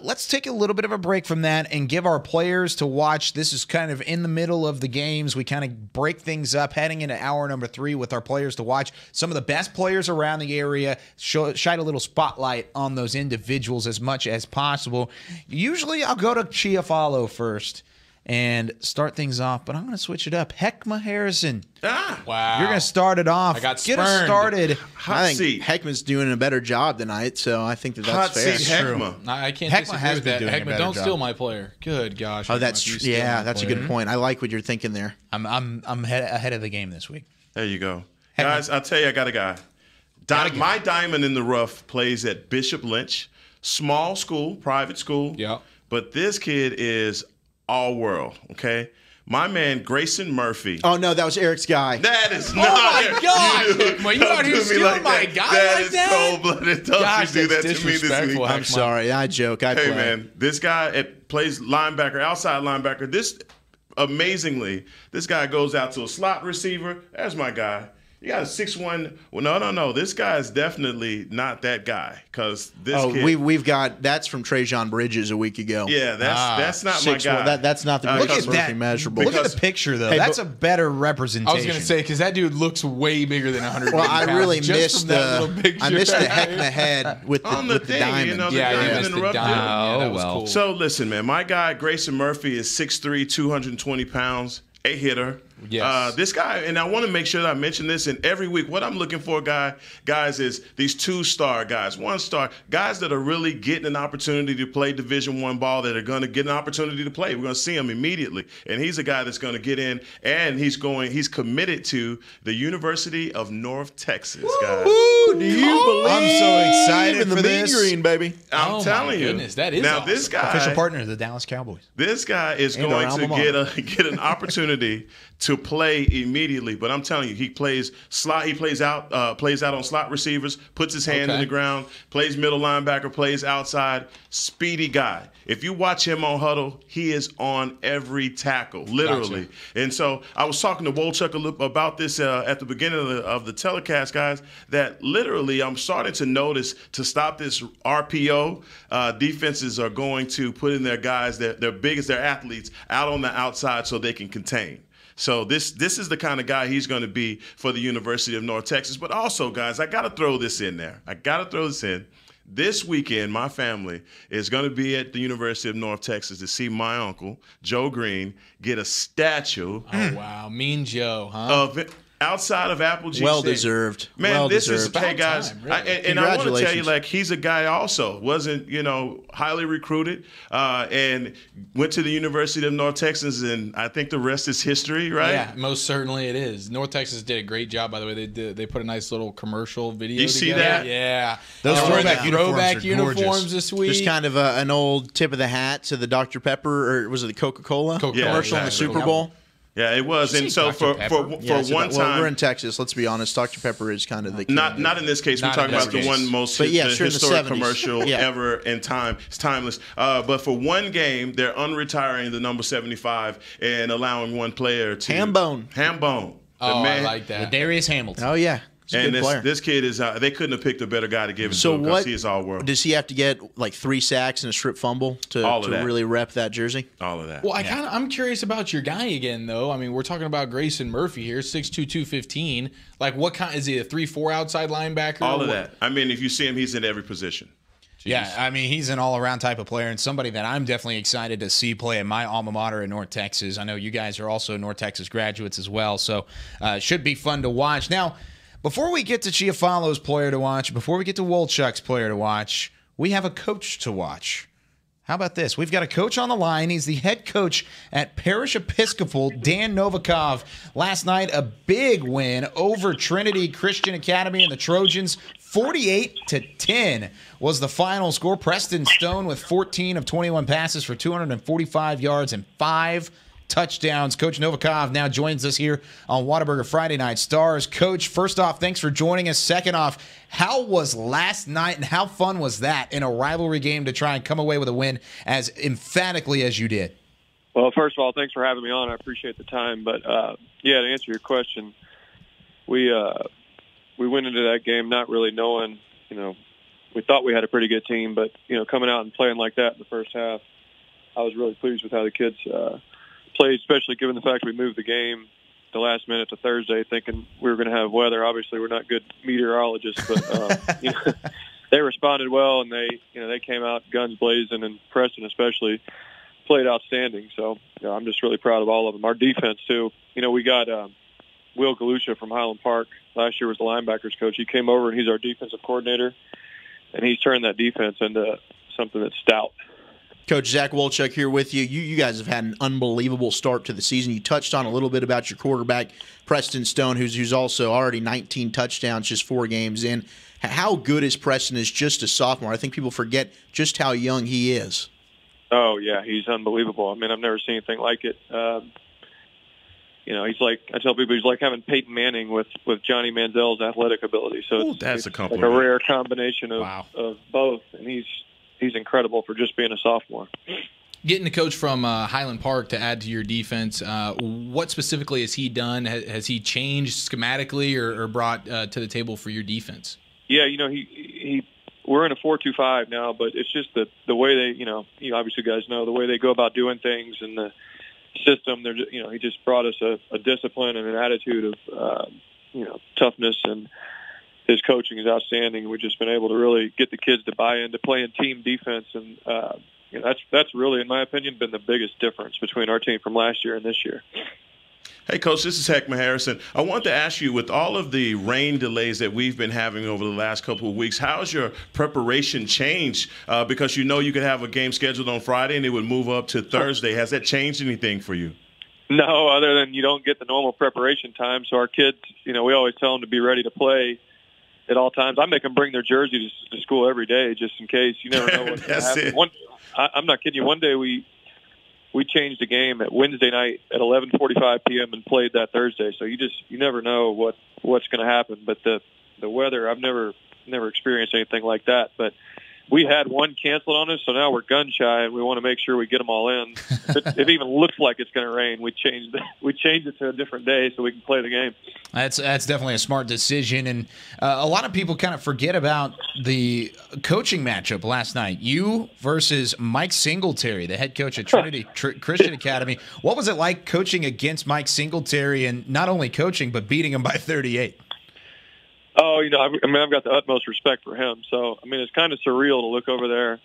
let's take a little bit of a break from that and give our players to watch. This is kind of in the middle of the games. We kind of break things up heading into hour number 3 with our players to watch. Some of the best players around the area, shine a little spotlight on those individuals as much as possible. Usually I'll go to Chiofalo first and start things off, but I'm going to switch it up. Hekma Harrison. Wow. You're going to start it off. I got Get us started. I think Hekma's doing a better job tonight, so I think that's Hot fair. seat Hekma. I can't Hekma disagree has with been that. doing a Hekma, better don't job. steal my player. Good gosh. Oh, that's true. Yeah, that's a good point. I like what you're thinking there. I'm ahead of the game this week. There you go. Guys, I'll tell you, I got a guy. My diamond in the rough plays at Bishop Lynch, small school, private school. Yeah. But this kid is all world. Okay. My man Grayson Murphy. Oh no, that was Eric's guy. That is not. Oh my God! You out here stealing my guy that like that? That is cold-blooded. Don't you do that to me this week. I'm sorry, I joke. I play. Hey man, this guy plays linebacker, outside linebacker. Amazingly, this guy goes out to a slot receiver. There's my guy. You got a 6'1". Well, no. This guy is definitely not that guy because this kid. We've got that's from Trajan Bridges a week ago. Yeah, that's not my guy. That's not the Grayson Murphy measurable. Look at the picture though. That's a better representation. I was going to say because that dude looks way bigger than 100. Well, I really missed the Hekma head with the diamond. You know, the diamond in the rough. That was cool. So listen, man, my guy Grayson Murphy is 6'3", 220 pounds, a hitter. Yes. This guy, and I want to make sure that I mention this, and every week what I'm looking for, guys, is these 2-star guys, 1-star guys that are really getting an opportunity to play Division I ball, that are going to get an opportunity to play. We're going to see him immediately, and he's a guy that's going to get in, and he's committed to the University of North Texas, guys. Woo, do you believe? I'm so excited in the for mean this. green, baby. I'm telling you. Goodness, that is now awesome. This guy, official partner of the Dallas Cowboys. This guy is going to get an opportunity to play immediately, but I'm telling you, he plays slot. He plays out on slot receivers, puts his hand in the ground, plays middle linebacker, plays outside. Speedy guy. If you watch him on huddle, he is on every tackle, literally. Gotcha. And so I was talking to Wolchuk about this at the beginning of the telecast, guys. That literally, I'm starting to notice to stop this RPO, defenses are going to put in their guys, their biggest, their athletes out on the outside so they can contain. So this is the kind of guy he's going to be for the University of North Texas. But also, guys, I got to throw this in there. This weekend, my family is going to be at the University of North Texas to see my uncle, Joe Green, get a statue. Oh, wow. Mean Joe, huh? Outside of Applebee's. Well deserved. Man, this is, hey guys, and I want to tell you, like, he's a guy also, wasn't, highly recruited, and went to the University of North Texas, and I think the rest is history, right? Yeah, most certainly it is. North Texas did a great job, by the way. They put a nice little commercial video You see that? Yeah. Those throwback uniforms this week. Just kind of an old tip of the hat to the Dr. Pepper, or was it the Coca-Cola commercial in the Super Bowl? Yeah, it was, and so for one time, we're in Texas. Let's be honest. Dr. Pepper is kind of the not in this case. We're talking about the one most historic commercial ever in time. It's timeless. But for one game, they're unretiring the number 75 and allowing one player to Hambone. I like that. Darius Hamilton. Oh yeah. And this kid is they couldn't have picked a better guy to give it to him because he is all world. Does he have to get like 3 sacks and a strip fumble to really rep that jersey? All of that. Well, I'm curious about your guy again, though. I mean, we're talking about Grayson Murphy here, 6'2", 215. Like, what kind is he? A 3-4 outside linebacker? All of that. I mean, if you see him, he's in every position. Jeez. Yeah, I mean, he's an all-around type of player and somebody that I'm definitely excited to see play in my alma mater in North Texas. I know you guys are also North Texas graduates as well, so it should be fun to watch. Now, before we get to Chiofalo's player to watch, before we get to Wolchuk's player to watch, we have a coach to watch. How about this? We've got a coach on the line. He's the head coach at Parish Episcopal, Dan Novikov. Last night, a big win over Trinity Christian Academy and the Trojans. 48-10 was the final score. Preston Stone with 14 of 21 passes for 245 yards and 5 touchdowns. Coach Novikov now joins us here on Whataburger Friday Night Stars. Coach, first off, thanks for joining us. Second off, how was last night and how fun was that in a rivalry game to try and come away with a win as emphatically as you did? Well, first of all, thanks for having me on. I appreciate the time. But, to answer your question, we went into that game not really knowing, we thought we had a pretty good team. But, coming out and playing like that in the first half, I was really pleased with how the kids played, especially given the fact we moved the game the last minute to Thursday, thinking we were going to have weather. Obviously, we're not good meteorologists, but they responded well, and they came out guns blazing, and Preston especially played outstanding. So I'm just really proud of all of them. Our defense too. We got Will Galusha from Highland Park. Last year was the linebackers coach. He came over, and he's our defensive coordinator, and he's turned that defense into something that's stout. Coach Zach Wolchuk here with you. You guys have had an unbelievable start to the season. You touched on a little bit about your quarterback, Preston Stone, who's also already 19 touchdowns just 4 games in. How good is Preston as just a sophomore? I think people forget just how young he is. Oh, yeah, he's unbelievable. I mean, I've never seen anything like it. He's like, I tell people, he's like having Peyton Manning with Johnny Manziel's athletic ability. So that's a compliment. Like a rare combination of both, and he's incredible for just being a sophomore. Getting the coach from Highland Park to add to your defense, what specifically has he done? Has he changed schematically or brought to the table for your defense? Yeah, we're in a 4-2-5 now, but it's just the way they, you obviously guys know the way they go about doing things and the system. They're just, he just brought us a discipline and an attitude of toughness, and his coaching is outstanding. We've just been able to really get the kids to buy into playing team defense, and that's really, in my opinion, been the biggest difference between our team from last year and this year. Hey, Coach, this is Hekma Harrison. I want to ask you, with all of the rain delays that we've been having over the last couple of weeks, how has your preparation changed? Because you could have a game scheduled on Friday and it would move up to Thursday. Has that changed anything for you? No, other than you don't get the normal preparation time. So our kids, we always tell them to be ready to play at all times. I make them bring their jersey to school every day just in case. You never know what's going to happen. I'm not kidding you. One day we changed the game at Wednesday night at 11:45 p.m. and played that Thursday. So you never know what's going to happen. But the weather, I've never experienced anything like that. But we had one canceled on us, so now we're gun shy, and we want to make sure we get them all in. If it even looks like it's going to rain, we changed it to a different day so we can play the game. That's definitely a smart decision, and a lot of people kind of forget about the coaching matchup last night. You versus Mike Singletary, the head coach at Trinity Christian Academy. What was it like coaching against Mike Singletary, and not only coaching but beating him by 38? Oh, I've got the utmost respect for him. So, it's kind of surreal to look over there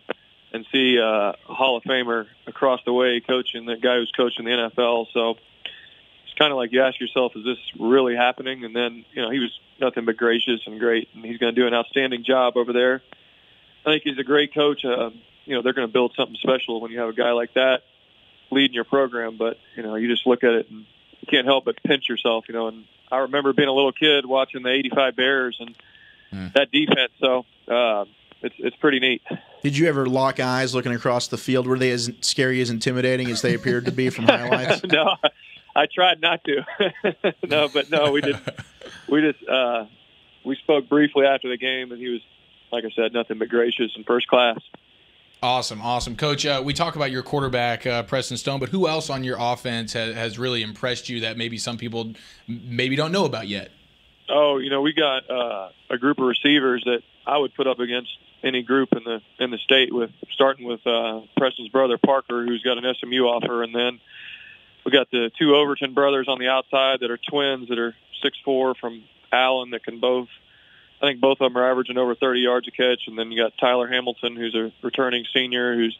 and see a Hall of Famer across the way coaching the guy who's coaching the NFL. So it's kind of like you ask yourself, is this really happening? And then, he was nothing but gracious and great, and he's going to do an outstanding job over there. I think he's a great coach. They're going to build something special when you have a guy like that leading your program. But, you just look at it and you can't help but pinch yourself, and I remember being a little kid watching the '85 Bears and that defense. So it's pretty neat. Did you ever lock eyes looking across the field? Were they as scary, as intimidating as they appeared to be from highlights? No, I tried not to. No, we did. We spoke briefly after the game, and he was, like I said, nothing but gracious and first class. Awesome. Coach, we talk about your quarterback, Preston Stone, but who else on your offense has really impressed you that maybe some people maybe don't know about yet? Oh, we got a group of receivers that I would put up against any group in the state, starting with Preston's brother, Parker, who's got an SMU offer, and then we got the 2 Overton brothers on the outside that are twins that are 6'4" from Allen that can both. I think both of them are averaging over 30 yards a catch. And then you got Tyler Hamilton, who's a returning senior, who's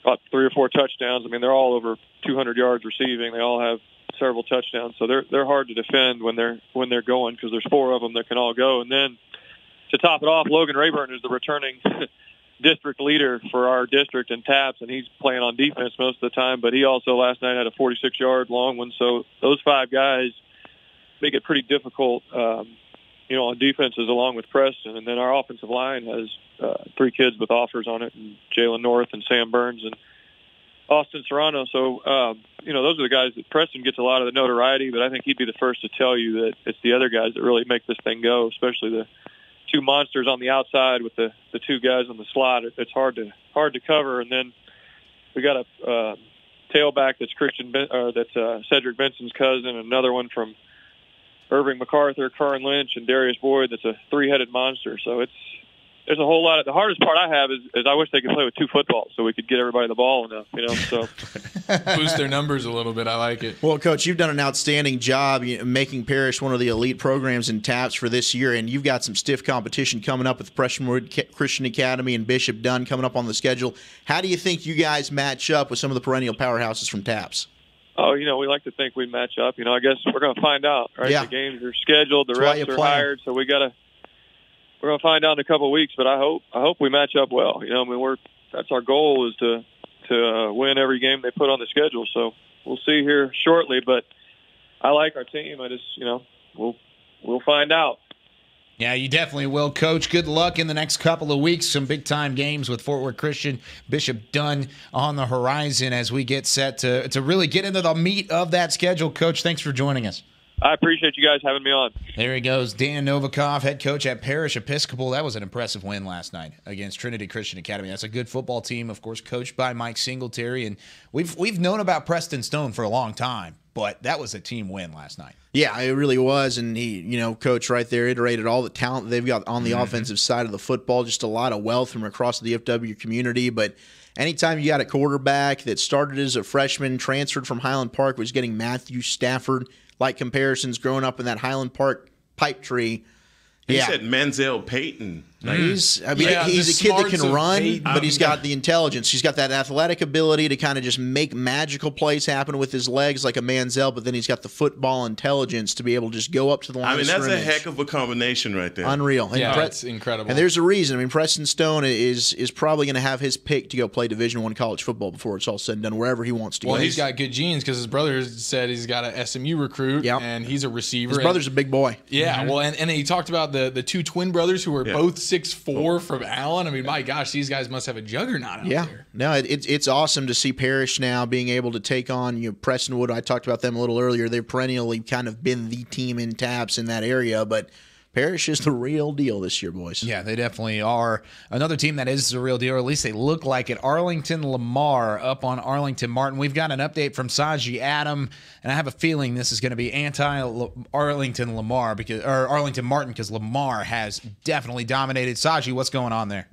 got 3 or 4 touchdowns. They're all over 200 yards receiving. They all have several touchdowns. So they're hard to defend when they're going, because there's 4 of them that can all go. And then to top it off, Logan Rayburn is the returning district leader for our district in taps, and he's playing on defense most of the time. But he also last night had a 46-yard long one. So those 5 guys make it pretty difficult on defenses along with Preston. And then our offensive line has 3 kids with offers on it, and Jalen North and Sam Burns and Austin Serrano. So, those are the guys that Preston gets a lot of the notoriety, but I think he'd be the first to tell you that it's the other guys that really make this thing go, especially the 2 monsters on the outside with the 2 guys on the slot. It's hard to cover. And then we got a tailback that's Cedric Benson's cousin, another one from Irving MacArthur, Curran Lynch, and Darius Boyd. That's a 3-headed monster. So there's a whole lot. The hardest part I have is I wish they could play with 2 footballs so we could get everybody the ball enough. So boost their numbers a little bit. I like it. Well, Coach, you've done an outstanding job making Parrish one of the elite programs in TAPS for this year, and you've got some stiff competition coming up with Prestonwood Christian Academy and Bishop Dunn coming up on the schedule. How do you think you guys match up with some of the perennial powerhouses from TAPS? Oh, we like to think we match up. I guess we're going to find out, right? Yeah. The games are scheduled, the refs are hired, so we're going to find out in a couple of weeks. But I hope we match up well. that's our goal, is to win every game they put on the schedule. So we'll see here shortly, but I like our team. I just, we'll find out. Yeah, you definitely will, Coach. Good luck in the next couple of weeks. Some big-time games with Fort Worth Christian, Bishop Dunn on the horizon as we get set to really get into the meat of that schedule. Coach, thanks for joining us. I appreciate you guys having me on. There he goes, Dan Novikov, head coach at Parish Episcopal. That was an impressive win last night against Trinity Christian Academy. That's a good football team, of course, coached by Mike Singletary. And we've known about Preston Stone for a long time, but that was a team win last night. Yeah, it really was. And he, Coach right there iterated all the talent they've got on the offensive side of the football, just a lot of wealth from across the DFW community. But anytime you got a quarterback that started as a freshman, transferred from Highland Park, was getting Matthew Stafford, like comparisons growing up in that Highland Park pipe tree. He said Manziel Payton. He's a kid that can run, but he's got the intelligence. He's got that athletic ability to kind of just make magical plays happen with his legs like a Manziel, but then he's got the football intelligence to be able to just go up to the line of scrimmage. That's a heck of a combination right there. Unreal. Yeah, that's incredible. And there's a reason. Preston Stone is probably going to have his pick to go play Division I college football before it's all said and done, wherever he wants to go. Well, he's got good genes because his brother said he's got an SMU recruit, and he's a receiver. His brother's a big boy. Yeah, well, and he talked about the two twin brothers who were both 6'4", from Allen. I mean, my gosh, these guys must have a juggernaut out there. No, it's awesome to see Parish now being able to take on Prestonwood. I talked about them a little earlier. They've perennially kind of been the team in taps in that area, but Parish is the real deal this year, boys. Yeah, they definitely are. Another team that is the real deal, or at least they look like it, Arlington Lamar up on Arlington Martin. We've got an update from Saji Adam, and I have a feeling this is going to be anti-Arlington Lamar or Arlington Martin, because Lamar has definitely dominated. Saji, what's going on there?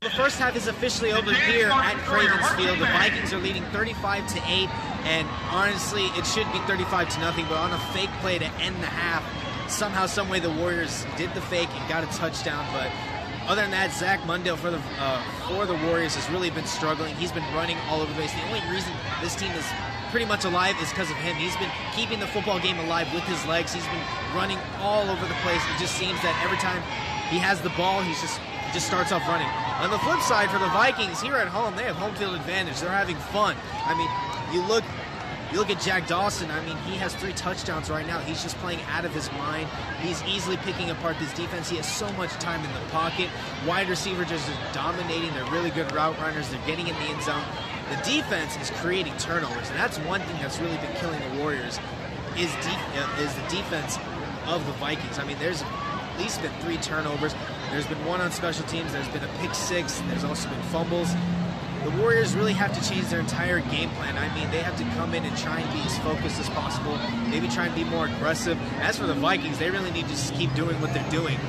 The first half is officially over here at Cravens Field. The Vikings are leading 35-8, and honestly, it should be 35-0. But on a fake play to end the half, somehow, someway, the Warriors did the fake and got a touchdown. But other than that, Zach Mundell for the Warriors has really been struggling. He's been running all over the place. The only reason this team is pretty much alive is because of him. He's been keeping the football game alive with his legs. He's been running all over the place. It just seems that every time he has the ball, he just starts off running. On the flip side, for the Vikings, here at home, they have home field advantage. They're having fun. I mean, you look at Jack Dawson. I mean, he has 3 touchdowns right now. He's just playing out of his mind. He's easily picking apart this defense. He has so much time in the pocket. Wide receiver just dominating. They're really good route runners. They're getting in the end zone. The defense is creating turnovers, and that's one thing that's really been killing the Warriors is the defense of the Vikings. I mean, there's at least been 3 turnovers. There's been 1 on special teams. There's been a pick 6. There's also been fumbles. The Warriors really have to change their entire game plan. I mean, they have to come in and try and be as focused as possible, maybe try and be more aggressive. As for the Vikings, they really need to just keep doing what they're doing.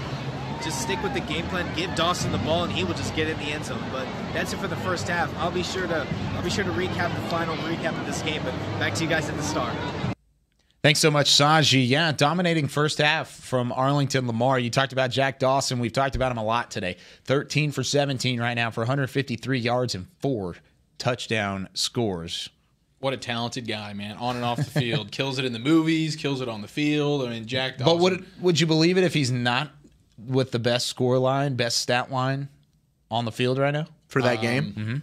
Just stick with the game plan, give Dawson the ball, and he will just get in the end zone. But that's it for the first half. I'll be sure to recap the final recap of this game, but back to you guys at the start. Thanks so much, Saji. Yeah, dominating first half from Arlington Lamar. You talked about Jack Dawson. We've talked about him a lot today. 13 for 17 right now for 153 yards and 4 touchdown scores. What a talented guy, man. On and off the field. Kills it in the movies, kills it on the field. I mean, Jack Dawson. But would you believe it if he's not with the best score line, best stat line on the field right now? For that game? Mm-hmm.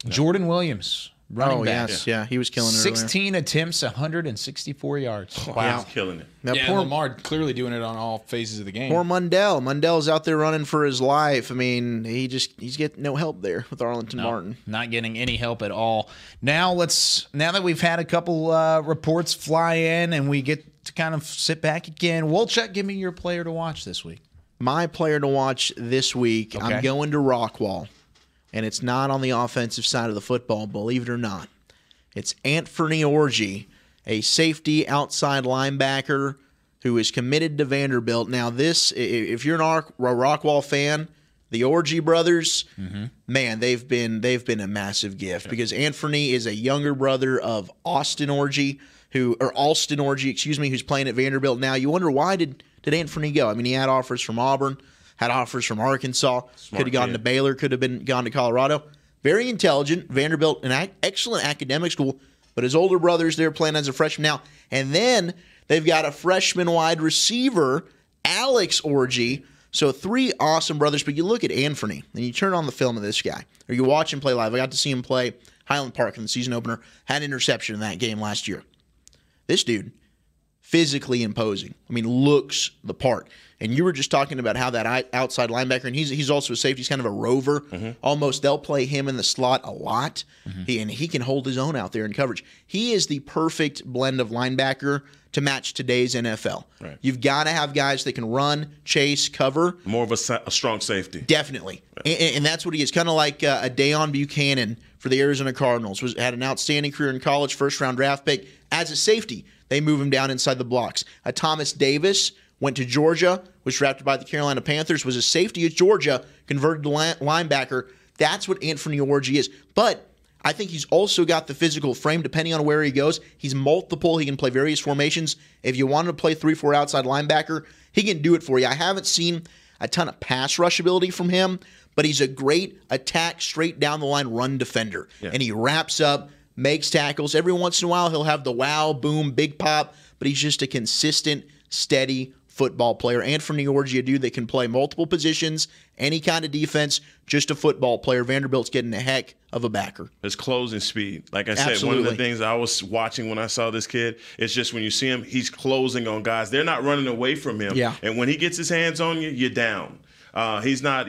No. Jordan Williams. Running back. Yes. Yeah, he was killing it 16 attempts, 164 yards. Wow. He's killing it. Now, poor Lamar clearly doing it on all phases of the game. Poor Mundell. Mundell's out there running for his life. I mean, he's getting no help there with Arlington Martin. Not getting any help at all. Now that we've had a couple reports fly in and we get to kind of sit back again, Wolchuk, give me your player to watch this week. My player to watch this week, okay. I'm going to Rockwall. And it's not on the offensive side of the football, believe it or not. It's Anthony Orji, a safety outside linebacker who is committed to Vanderbilt. Now, this, if you're a Rockwall fan, the Orji brothers, man, they've been a massive gift because Anthony is a younger brother of Alston Orji, who's playing at Vanderbilt now. You wonder why did Anthony go? I mean, he had offers from Auburn. Had offers from Arkansas, could have gone to Baylor, could have gone to Colorado. Very intelligent, Vanderbilt, an excellent academic school, but his older brother's there playing as a freshman now. And then they've got a freshman wide receiver, Alex Orji, So 3 awesome brothers, but you look at Anthony, and you turn on the film of this guy, or you watch him play live. I got to see him play Highland Park in the season opener, had an interception in that game last year. This dude, physically imposing. I mean, looks the part. And you were just talking about how that outside linebacker, and he's also a safety. He's kind of a rover. Almost, they'll play him in the slot a lot, and he can hold his own out there in coverage. He is the perfect blend of linebacker to match today's NFL. Right. You've got to have guys that can run, chase, cover. More of a strong safety. Definitely. And that's what he is. Kind of like a Deion Buchanan for the Arizona Cardinals. Had an outstanding career in college, first-round draft pick. As a safety, they move him down inside the blocks. Thomas Davis went to Georgia, was drafted by the Carolina Panthers, was a safety at Georgia, converted to linebacker. That's what Anthony Orji is. But I think he's also got the physical frame, depending on where he goes. He's multiple. He can play various formations. If you want him to play 3-4 outside linebacker, he can do it for you. I haven't seen a ton of pass rush ability from him, but he's a great attack, straight down the line run defender. Yeah. And he wraps up, makes tackles. Every once in a while, he'll have the wow, boom, big pop, but he's just a consistent, steady football player. Anthony Orji, a dude that can play multiple positions, any kind of defense, just a football player. Vanderbilt's getting a heck of a backer. His closing speed. Like I said, one of the things I was watching when I saw this kid, it's just when you see him, he's closing on guys. They're not running away from him. Yeah. And when he gets his hands on you, you're down. He's not,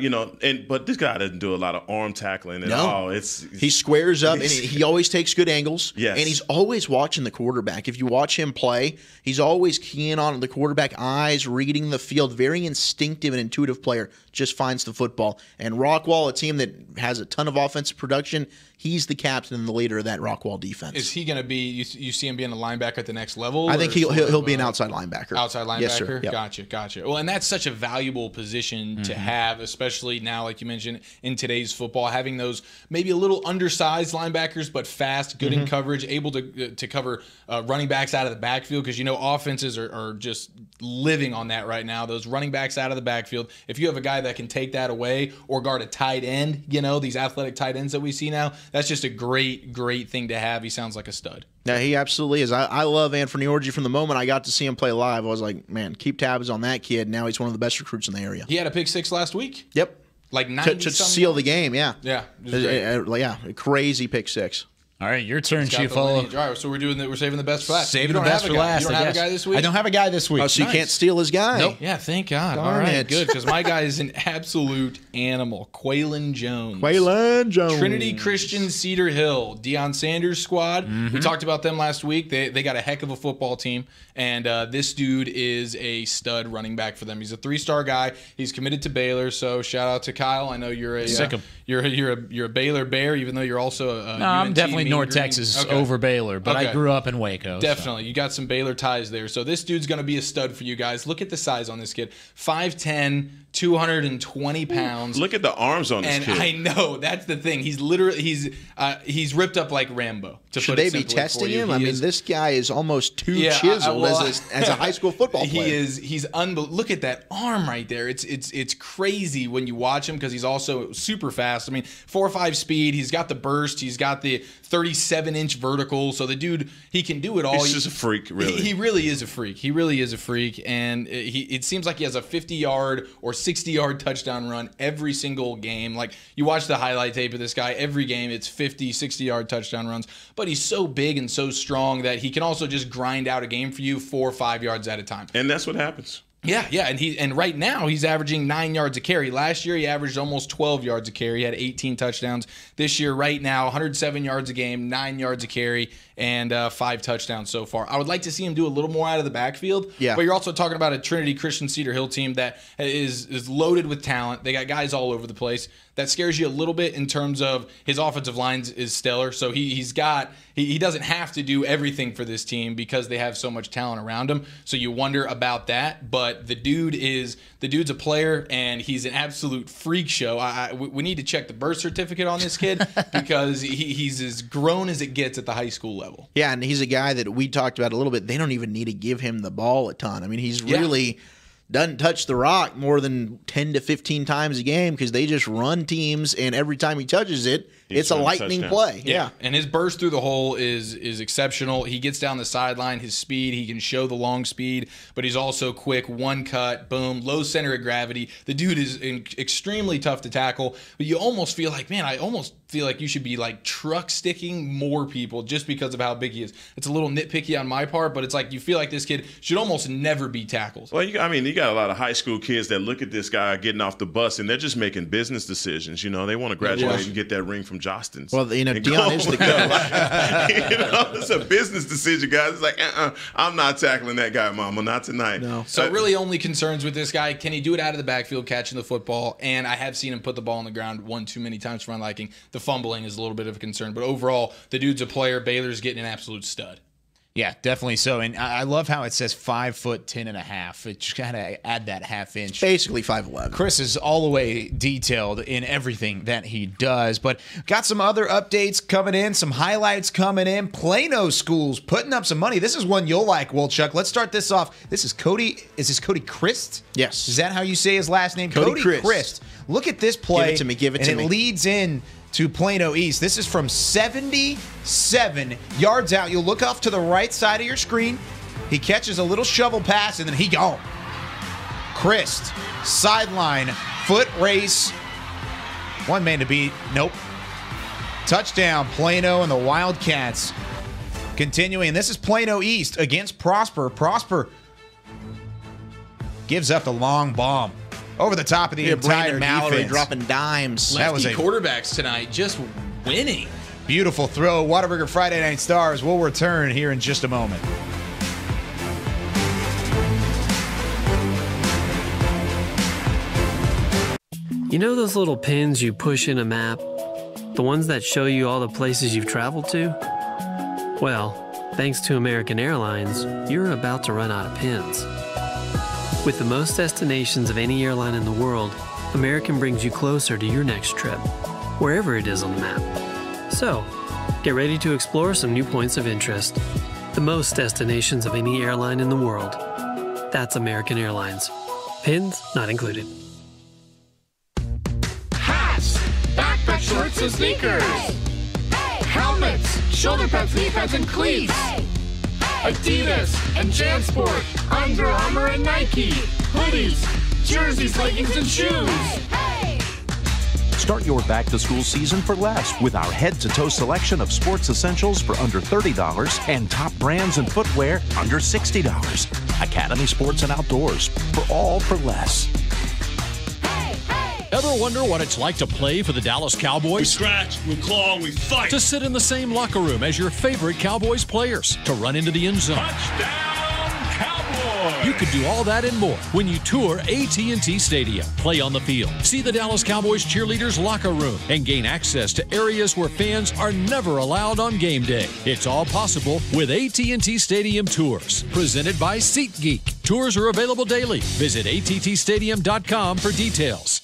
but this guy doesn't do a lot of arm tackling at all. He squares up, and he always takes good angles. Yes. And he's always watching the quarterback. If you watch him play, he's always keying on the quarterback eyes, reading the field. Very instinctive and intuitive player. Just finds the football. And Rockwall, a team that has a ton of offensive production, he's the captain and the leader of that Rockwall defense. Is he going to be? You see him being a linebacker at the next level? I think he'll be an outside linebacker. Outside linebacker. Yes, sir. Yep. Gotcha. Well, and that's such a valuable position to have, especially now, like you mentioned, in today's football, having those maybe a little undersized linebackers, but fast, good in coverage, able to cover running backs out of the backfield, because offenses are just living on that right now. Those running backs out of the backfield. If you have a guy that can take that away or guard a tight end, these athletic tight ends that we see now, that's just a great thing to have. He sounds like a stud. Yeah, he absolutely is. I love Anthony Orji. From the moment I got to see him play live, I was like, man, keep tabs on that kid. Now he's one of the best recruits in the area. He had a pick 6 last week. Yep. Like 90 to seal the game, yeah. Yeah. A crazy pick 6. All right, your turn, Chiofalo. So we're saving the best for last. Saving the best for last. You don't have a guy this week? I don't have a guy this week. Oh, so you can't steal his guy? Nope. Yeah, thank God. Darn all right, it. good, because my guy is an absolute animal. Quaylen Jones. Trinity Christian Cedar Hill. Deion Sanders' squad. We talked about them last week. They got a heck of a football team, and this dude is a stud running back for them. He's a 3-star guy. He's committed to Baylor, so shout out to Kyle. I know you're a you're a Baylor Bear, even though you're also a I'm definitely North Texas over Baylor, but I grew up in Waco. Definitely. So. You got some Baylor ties there. So this dude's going to be a stud for you guys. Look at the size on this kid. 5'10", 220 pounds. Look at the arms on this kid. And I know, that's the thing. He's literally he's ripped up like Rambo. Should they be testing him? I mean, this guy is almost too chiseled as a high school football player. He's unbelievable. Look at that arm right there. It's crazy when you watch him, because he's also super fast. I mean, 4.5 speed. He's got the burst. He's got the 37-inch vertical. So the dude, he can do it all. He's just a freak, really. He really is a freak. He really is a freak. And it seems like he has a 50-yard or 60-yard touchdown run every single game. Like, you watch the highlight tape of this guy, every game it's 50, 60-yard touchdown runs. But he's so big and so strong that he can also just grind out a game for you 4 or 5 yards at a time. And that's what happens. Yeah, and right now he's averaging 9 yards a carry. Last year he averaged almost 12 yards a carry. He had 18 touchdowns. This year, right now, 107 yards a game, 9 yards a carry, and 5 touchdowns so far. I would like to see him do a little more out of the backfield. Yeah. But you're also talking about a Trinity Christian Cedar Hill team that is loaded with talent. They got guys all over the place. That scares you a little bit in terms of his offensive line is stellar. So he doesn't have to do everything for this team because they have so much talent around him. So you wonder about that. But the dude's a player, and he's an absolute freak show. We need to check the birth certificate on this kid because he's as grown as it gets at the high school level. Yeah, and he's a guy that we talked about a little bit. They don't even need to give him the ball a ton. I mean, he's really doesn't touch the rock more than 10 to 15 times a game because they just run teams, and every time he touches it, it's a lightning play. Yeah, and his burst through the hole is exceptional. He gets down the sideline, his speed, he can show the long speed, but he's also quick, one cut, boom, low center of gravity. The dude is extremely tough to tackle, but you almost feel like, man, I almost feel like you should be like truck sticking more people just because of how big he is. It's a little nitpicky on my part, but it's like you feel like this kid should almost never be tackled. Well, you got a lot of high school kids that look at this guy getting off the bus and they're just making business decisions. You know, they want to graduate and get that ring from Jostens. Well, Deion is the coach. It's a business decision, guys. It's like, I'm not tackling that guy, mama, not tonight. No. So really only concerns with this guy, can he do it out of the backfield catching the football? And I have seen him put the ball on the ground one too many times for my liking. The fumbling is a little bit of a concern. But overall, the dude's a player. Baylor's getting an absolute stud. Yeah, definitely so. And I love how it says 5'10.5". It just kind of add that half inch. Basically 5'11". Chris is all the way detailed in everything that he does. But got some other updates coming in, some highlights coming in. Plano schools putting up some money. This is one you'll like, Wolchuk. Let's start this off. This is Cody. Is this Cody Christ? Yes. Is that how you say his last name? Cody Christ. Look at this play. Give it to me. Give it to me. And it leads in to Plano East. This is from 77 yards out. You'll look off to the right side of your screen. He catches a little shovel pass, and then he gone. Christ, sideline, foot race. One man to beat. Nope. Touchdown, Plano and the Wildcats. Continuing, this is Plano East against Prosper. Prosper gives up the long bomb. Over the top of the entire Mallory defense. dropping dimes. That was quarterbacks tonight just winning. Beautiful throw. Whataburger Friday Night Stars will return here in just a moment. You know those little pins you push in a map? The ones that show you all the places you've traveled to? Well, thanks to American Airlines, you're about to run out of pins. With the most destinations of any airline in the world, American brings you closer to your next trip, wherever it is on the map. So, get ready to explore some new points of interest. The most destinations of any airline in the world. That's American Airlines. Pins not included. Hats, backpack shorts and sneakers. Helmets, shoulder pads, knee pads, and cleats. Adidas and JanSport, Under Armour and Nike, hoodies, jerseys, leggings, and shoes. Start your back-to-school season for less with our head-to-toe selection of sports essentials for under $30 and top brands and footwear under $60. Academy Sports and Outdoors, for all for less. Ever wonder what it's like to play for the Dallas Cowboys? We scratch, we claw, we fight. To sit in the same locker room as your favorite Cowboys players. To run into the end zone. Touchdown, Cowboys! You could do all that and more when you tour AT&T Stadium. Play on the field. See the Dallas Cowboys cheerleaders' locker room. And gain access to areas where fans are never allowed on game day. It's all possible with AT&T Stadium Tours. Presented by SeatGeek. Tours are available daily. Visit attstadium.com for details.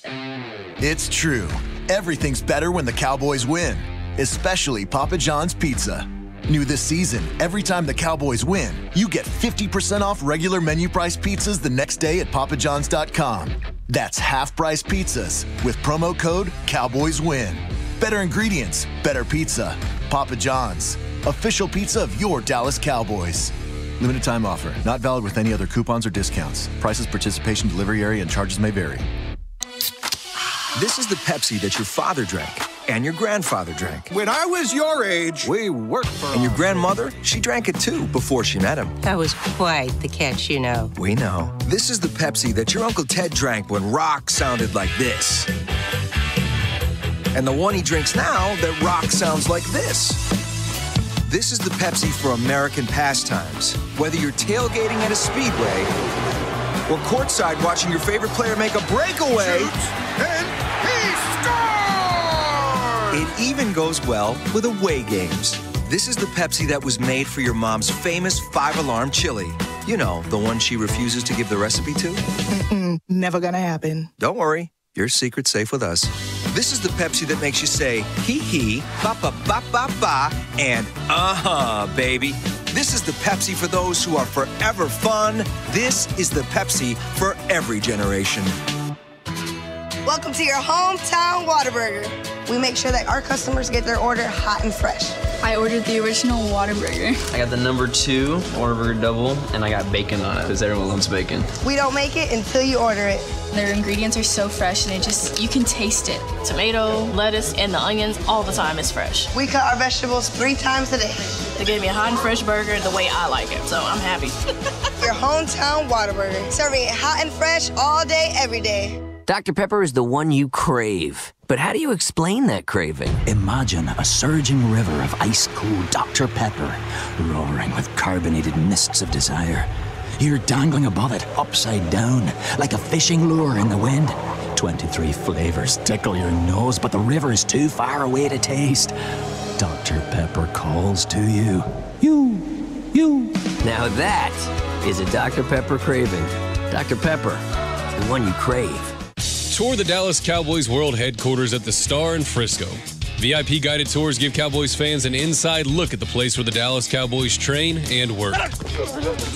It's true. Everything's better when the Cowboys win, especially Papa John's Pizza. New this season, every time the Cowboys win, you get 50% off regular menu price pizzas the next day at papajohns.com. That's half-price pizzas with promo code CowboysWin. Better ingredients, better pizza. Papa John's, official pizza of your Dallas Cowboys. Limited time offer, not valid with any other coupons or discounts. Prices, participation, delivery area, and charges may vary. This is the Pepsi that your father drank and your grandfather drank. When I was your age, we worked for And your grandmother, she drank it too before she met him. That was quite the catch, you know. We know. This is the Pepsi that your Uncle Ted drank when rock sounded like this. And the one he drinks now that rock sounds like this. This is the Pepsi for American pastimes. Whether you're tailgating at a speedway or courtside watching your favorite player make a breakaway. Shoots, and he scores! It even goes well with away games. This is the Pepsi that was made for your mom's famous 5-alarm chili. You know, the one she refuses to give the recipe to. Never gonna happen. Don't worry, your secret's safe with us. This is the Pepsi that makes you say, hee hee, ba ba ba ba ba, and baby. This is the Pepsi for those who are forever fun. This is the Pepsi for every generation. Welcome to your hometown Whataburger. We make sure that our customers get their order hot and fresh. I ordered the original Whataburger. I got the number 2 Whataburger double, and I got bacon on it because everyone loves bacon. We don't make it until you order it. Their ingredients are so fresh, and you can taste it. Tomato, lettuce, and the onions all the time is fresh. We cut our vegetables 3 times a day. They gave me a hot and fresh burger the way I like it, so I'm happy. Your hometown Whataburger. Serving it hot and fresh all day, every day. Dr. Pepper is the one you crave. But how do you explain that craving? Imagine a surging river of ice-cold Dr. Pepper, roaring with carbonated mists of desire. You're dangling above it, upside down, like a fishing lure in the wind. 23 flavors tickle your nose, but the river is too far away to taste. Dr. Pepper calls to you. You. Now that is a Dr. Pepper craving. Dr. Pepper, the one you crave. Tour the Dallas Cowboys World Headquarters at the Star in Frisco. VIP guided tours give Cowboys fans an inside look at the place where the Dallas Cowboys train and work.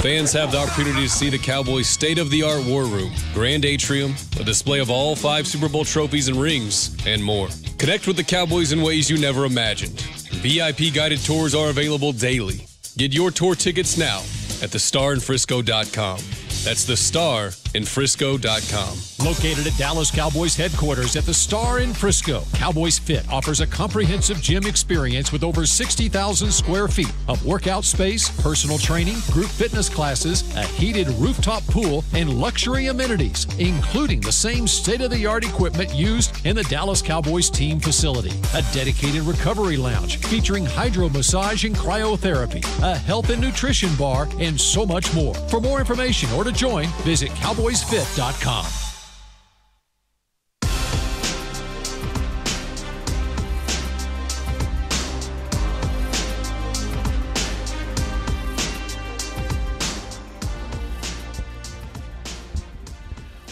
Fans have the opportunity to see the Cowboys' state-of-the-art war room, grand atrium, a display of all 5 Super Bowl trophies and rings, and more. Connect with the Cowboys in ways you never imagined. VIP guided tours are available daily. Get your tour tickets now at thestarinfrisco.com. That's thestarinfrisco.com. Located at Dallas Cowboys Headquarters at the Star in Frisco, Cowboys Fit offers a comprehensive gym experience with over 60,000 square feet of workout space, personal training, group fitness classes, a heated rooftop pool, and luxury amenities, including the same state-of-the-art equipment used in the Dallas Cowboys team facility. A dedicated recovery lounge featuring hydro massage and cryotherapy, a health and nutrition bar, and so much more. For more information or to join, visit cowboysfit.com.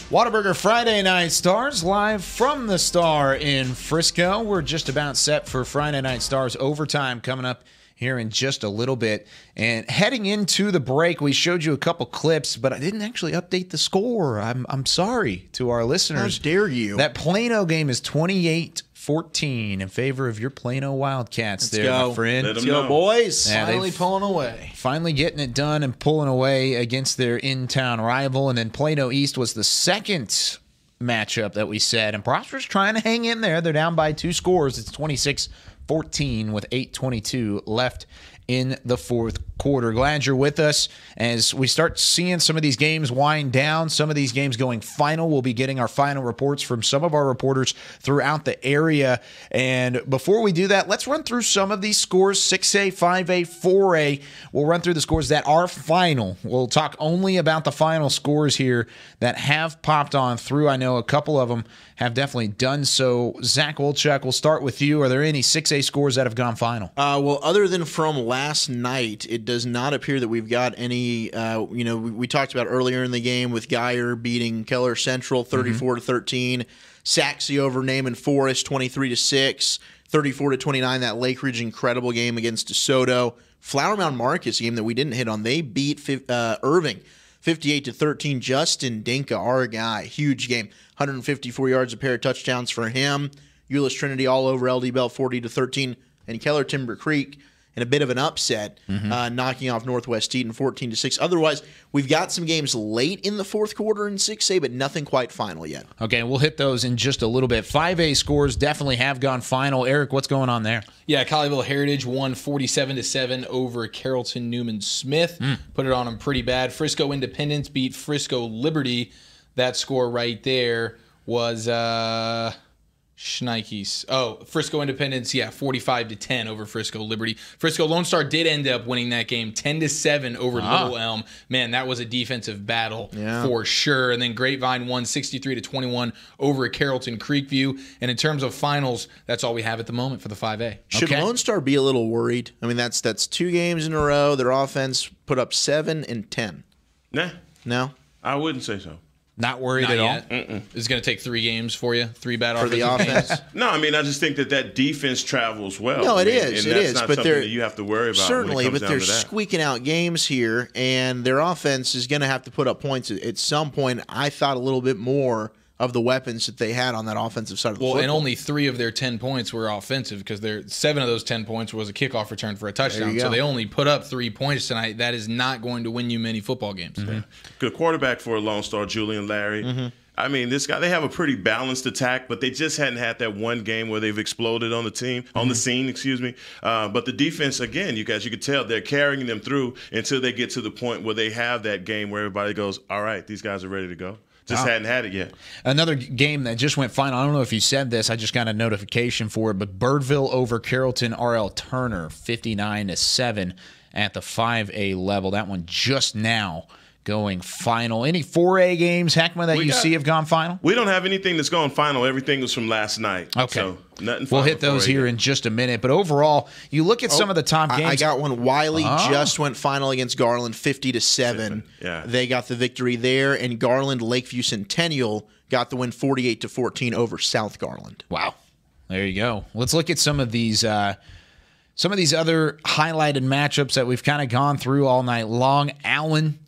Whataburger Friday Night Stars live from the Star in Frisco. We're just about set for Friday Night Stars overtime coming up here in just a little bit. And heading into the break, we showed you a couple clips, but I didn't actually update the score. I'm sorry to our listeners. How dare you? That Plano game is 28-14 in favor of your Plano Wildcats. Let's go, my friend. Let's go, boys. Yeah, finally pulling away. Finally getting it done and pulling away against their in-town rival. And then Plano East was the second matchup that we said. And Prosper's trying to hang in there. They're down by 2 scores. It's 26-14 with 8:22 left in the fourth quarter. Glad you're with us as we start seeing some of these games wind down, some of these games going final. We'll be getting our final reports from some of our reporters throughout the area. And before we do that, let's run through some of these scores, 6A, 5A, 4A. We'll run through the scores that are final. We'll talk only about the final scores here that have popped on through. I know a couple of them have definitely done so. Zach Wolchuk, we'll start with you. Are there any 6A scores that have gone final? Well, other than from last night, it does not appear that we've got any. We talked about earlier in the game with Geyer beating Keller Central 34-13, Saxe over Naaman Forest 23-6, 34-29. That Lake Ridge incredible game against DeSoto. Flower Mound Marcus, a game that we didn't hit on, they beat Irving 58-13. Justin Dinka, our guy, huge game, 154 yards, a pair of touchdowns for him. Euless Trinity all over LD Bell 40-13, and Keller Timber Creek in a bit of an upset, knocking off Northwest Eaton 14-6. Otherwise, we've got some games late in the fourth quarter in 6A, but nothing quite final yet. Okay, we'll hit those in just a little bit. 5A scores definitely have gone final. Eric, what's going on there? Yeah, Colleyville Heritage won 47-7 over Carrollton Newman Smith. Put it on them pretty bad. Frisco Independence beat Frisco Liberty. That score right there was Schneikes. Oh, Frisco Independence, 45-10 over Frisco Liberty. Frisco Lone Star did end up winning that game 10-7 over Little Elm. Man, that was a defensive battle for sure. And then Grapevine won 63-21 over Carrollton Creekview. And in terms of finals, that's all we have at the moment for the 5A. Should Lone Star be a little worried? I mean, that's 2 games in a row. Their offense put up 7 and 10. Nah. No? I wouldn't say so. Not worried at all? It's going to take 3 games for you, 3 bad for the offense offense. No, I mean, I just think that defense travels well. No, it is. And that's not but something that you have to worry about. Certainly, when it comes but down they're to that. squeaking out games here, and their offense is going to have to put up points at some point. I thought a little bit more of the weapons that they had on that offensive side of the football. And only 3 of their 10 points were offensive because 7 of those 10 points was a kickoff return for a touchdown. So they only put up 3 points tonight. That is not going to win you many football games. Good quarterback for a Lone Star, Julian Larry. I mean, this guy, they have a pretty balanced attack, but they just hadn't had that one game where they've exploded on the scene, excuse me. But the defense, again, you could tell they're carrying them through until they get to the point where they have that game where everybody goes, all right, these guys are ready to go. Just hadn't had it yet. Another game that just went final. I don't know if you said this. I just got a notification for it, but Birdville over Carrollton R.L. Turner, 59-7 at the 5A level. That one just now going final. Any 4A games, Hekma, that you see have gone final? We don't have anything that's gone final. Everything was from last night. Okay. So nothing we'll hit those here in just a minute. But overall, you look at some of the top games. I got one. Wiley just went final against Garland, 50-7. Yeah. They got the victory there. And Garland Lakeview Centennial got the win 48-14 over South Garland. Wow. There you go. Let's look at some of these other highlighted matchups that we've kind of gone through all night long. Allen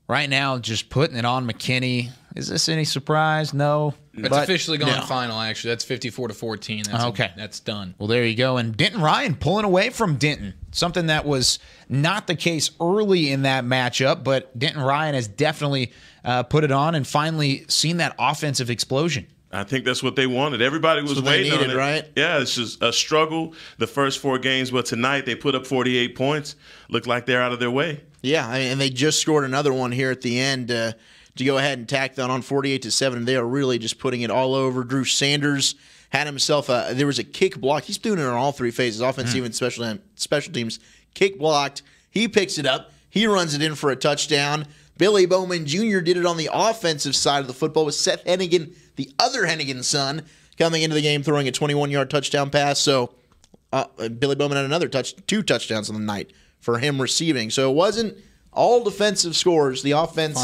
right now just putting it on McKinney. Is this any surprise? No. It's officially gone final, actually. That's 54-14. That's okay. That's done. Well, there you go. And Denton Ryan pulling away from Denton, something that was not the case early in that matchup, but Denton Ryan has definitely put it on and finally seen that offensive explosion. I think that's what they wanted. Everybody was waiting on it. Right? Yeah, it's just a struggle the first 4 games, but tonight they put up 48 points. Look like they're out of their way. Yeah, and they just scored another one here at the end to go ahead and tack that on 48-7. They are really just putting it all over. Drew Sanders had himself there was a kick block. He's doing it on all 3 phases, offensive and special teams. Kick blocked. He picks it up. He runs it in for a touchdown. Billy Bowman Jr. did it on the offensive side of the football with Seth Hennigan, the other Hennigan's son, coming into the game throwing a 21-yard touchdown pass. So Billy Bowman had another 2 touchdowns on the night for him receiving. So it wasn't all defensive scores. The offense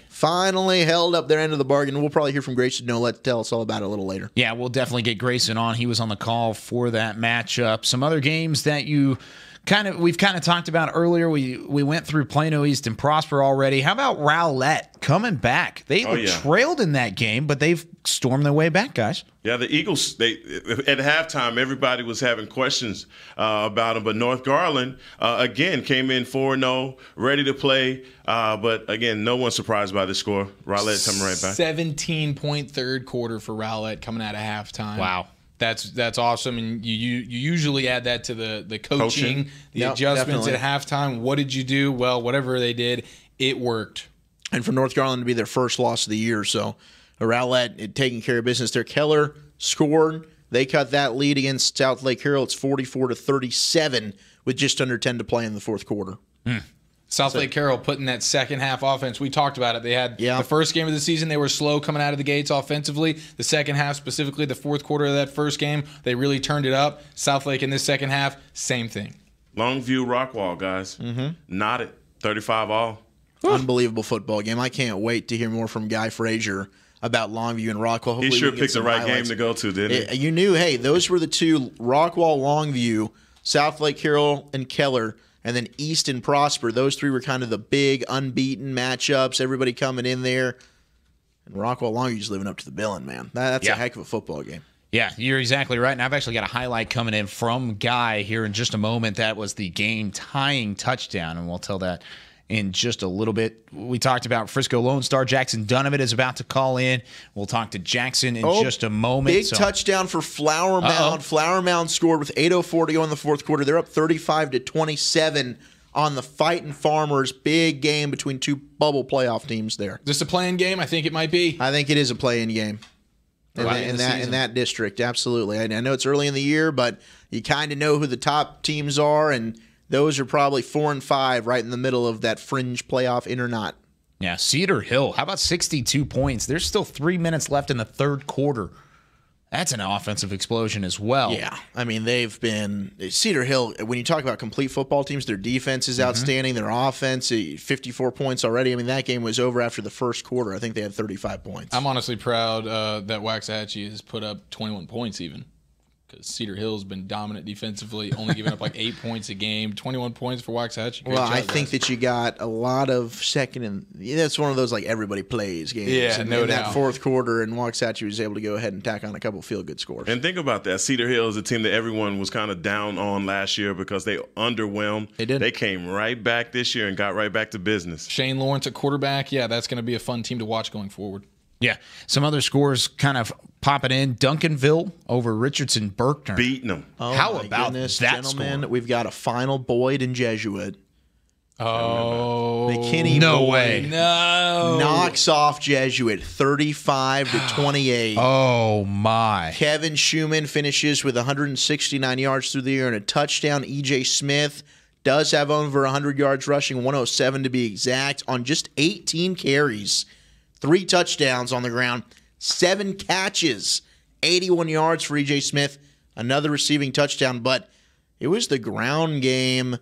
finally held up their end of the bargain. We'll probably hear from Grayson Nolet to tell us all about it a little later. Yeah, we'll definitely get Grayson on. He was on the call for that matchup. Some other games that we've kind of talked about earlier. We went through Plano East and Prosper already. How about Rowlett coming back? They were trailed in that game, but they've stormed their way back, guys. Yeah, the Eagles, at halftime, everybody was having questions about them. But North Garland, again, came in 4-0, ready to play. But, again, no one's surprised by the score. Rowlett coming right back. 17-point third quarter for Rowlett coming out of halftime. Wow. That's awesome, and you usually add that to the coaching. The adjustments definitely. at halftime. What did you do? Well, whatever they did, it worked. And for North Garland to be their first loss of the year, so Rowlett taking care of business there. Keller scored. They cut that lead against South Lake Carroll. It's 44-37 with just under 10 to play in the fourth quarter. South Lake Carroll putting that second half offense. We talked about it. They had the first game of the season. They were slow coming out of the gates offensively. The second half, specifically the fourth quarter of that first game, they really turned it up. South Lake in this second half, same thing. Longview Rockwall, guys. Not it. 35 all. Unbelievable football game. I can't wait to hear more from Guy Frazier about Longview and Rockwall. Hopefully he sure picked the right game to go to, didn't he? You knew, hey, those were the 2, Rockwall, Longview, South Lake Carroll, and Keller. And then East and Prosper, those 3 were kind of the big unbeaten matchups. Everybody coming in there. And Rockwall Longview's living up to the billing, man. That's a heck of a football game. Yeah, you're exactly right. And I've actually got a highlight coming in from Guy here in just a moment. That was the game-tying touchdown, and we'll tell that in just a little bit. We talked about Frisco Lone Star. Jackson Donovan is about to call in. We'll talk to Jackson in just a moment. Big touchdown for Flower Mound. Flower Mound scored with 8:04 to go in the fourth quarter. They're up 35-27 on the Fightin' Farmers. Big game between 2 bubble playoff teams there. Is this a play-in game? I think it might be. I think it is a play-in game. In that district, absolutely. I know it's early in the year, but you kind of know who the top teams are, and those are probably 4 and 5 right in the middle of that fringe playoff in or not. Yeah, Cedar Hill. How about 62 points? There's still 3 minutes left in the third quarter. That's an offensive explosion as well. Yeah. I mean, they've been – Cedar Hill, when you talk about complete football teams, their defense is outstanding. Their offense, 54 points already. I mean, that game was over after the first quarter. I think they had 35 points. I'm honestly proud that Waxahachie has put up 21 points even. Because Cedar Hill's been dominant defensively, only giving up like 8 points a game. 21 points for Waxahachie. Well, I think that you got a lot of second and that's one of those like everybody plays games. Yeah, and no in doubt. that fourth quarter, and Waxahachie was able to go ahead and tack on a couple feel-good scores. And think about that. Cedar Hill is a team that everyone was kind of down on last year because they underwhelmed. They did. They came right back this year and got right back to business. Shane Lawrence at quarterback. Yeah, that's going to be a fun team to watch going forward. Yeah. Some other scores kind of popping in. Duncanville over Richardson Berkner. Beating them. Oh, How my about goodness, that gentlemen? score? We've got a final Boyd and Jesuit. Oh. McKinney no Boyd way. No. knocks off Jesuit 35-28. Oh, my. Kevin Schumann finishes with 169 yards through the air and a touchdown. E.J. Smith does have over 100 yards rushing, 107 to be exact, on just 18 carries. 3 touchdowns on the ground, 7 catches, 81 yards for E.J. Smith, another receiving touchdown. But it was the ground game.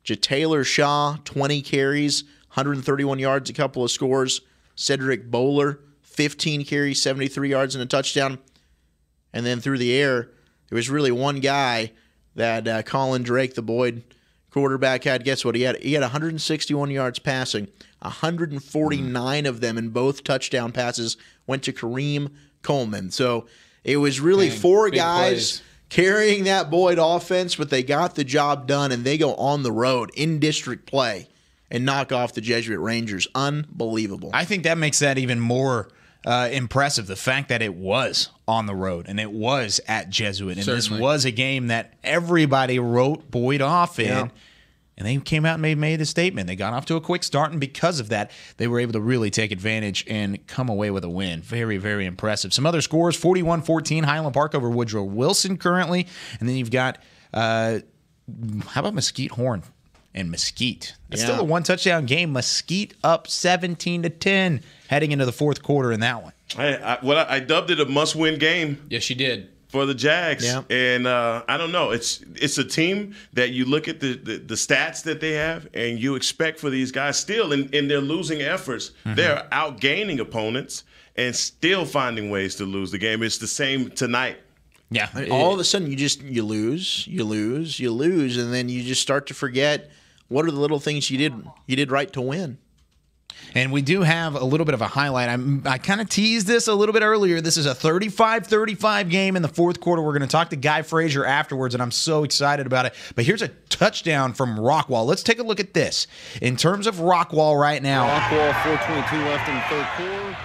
Taylor Shaw, 20 carries, 131 yards, a couple of scores. Cedric Bowler, 15 carries, 73 yards, and a touchdown. And then through the air, there was really one guy that Colin Drake, the Boyd quarterback, had. Guess what? He had 161 yards passing. 149 of them in both touchdown passes went to Kareem Coleman. So it was really 4 guys carrying that Boyd offense, but they got the job done, and they go on the road in district play and knock off the Jesuit Rangers. Unbelievable. I think that makes that even more impressive, the fact that it was on the road and it was at Jesuit. And Certainly. this was a game that everybody wrote Boyd off in. Yeah. And they came out and made a statement. They got off to a quick start, and because of that, they were able to really take advantage and come away with a win. Very, very impressive. Some other scores, 41-14, Highland Park over Woodrow Wilson currently. And then you've got, how about Mesquite Horn and Mesquite? It's still a 1-touchdown game. Mesquite up 17-10 heading into the fourth quarter in that one. I dubbed it a must-win game. Yes, you did. For the Jags. Yeah. And I don't know. It's a team that you look at the stats that they have, and you expect for these guys still in their losing efforts, they're outgaining opponents and still finding ways to lose the game. It's the same tonight. Yeah. All of a sudden, you lose, and then you just start to forget what are the little things you did right to win. And we do have a little bit of a highlight. I kind of teased this a little bit earlier. This is a 35-35 game in the fourth quarter. We're going to talk to Guy Frazier afterwards, and I'm so excited about it. But here's a touchdown from Rockwall. Let's take a look at this. In terms of Rockwall right now. Rockwall, 4:22 left in the third quarter.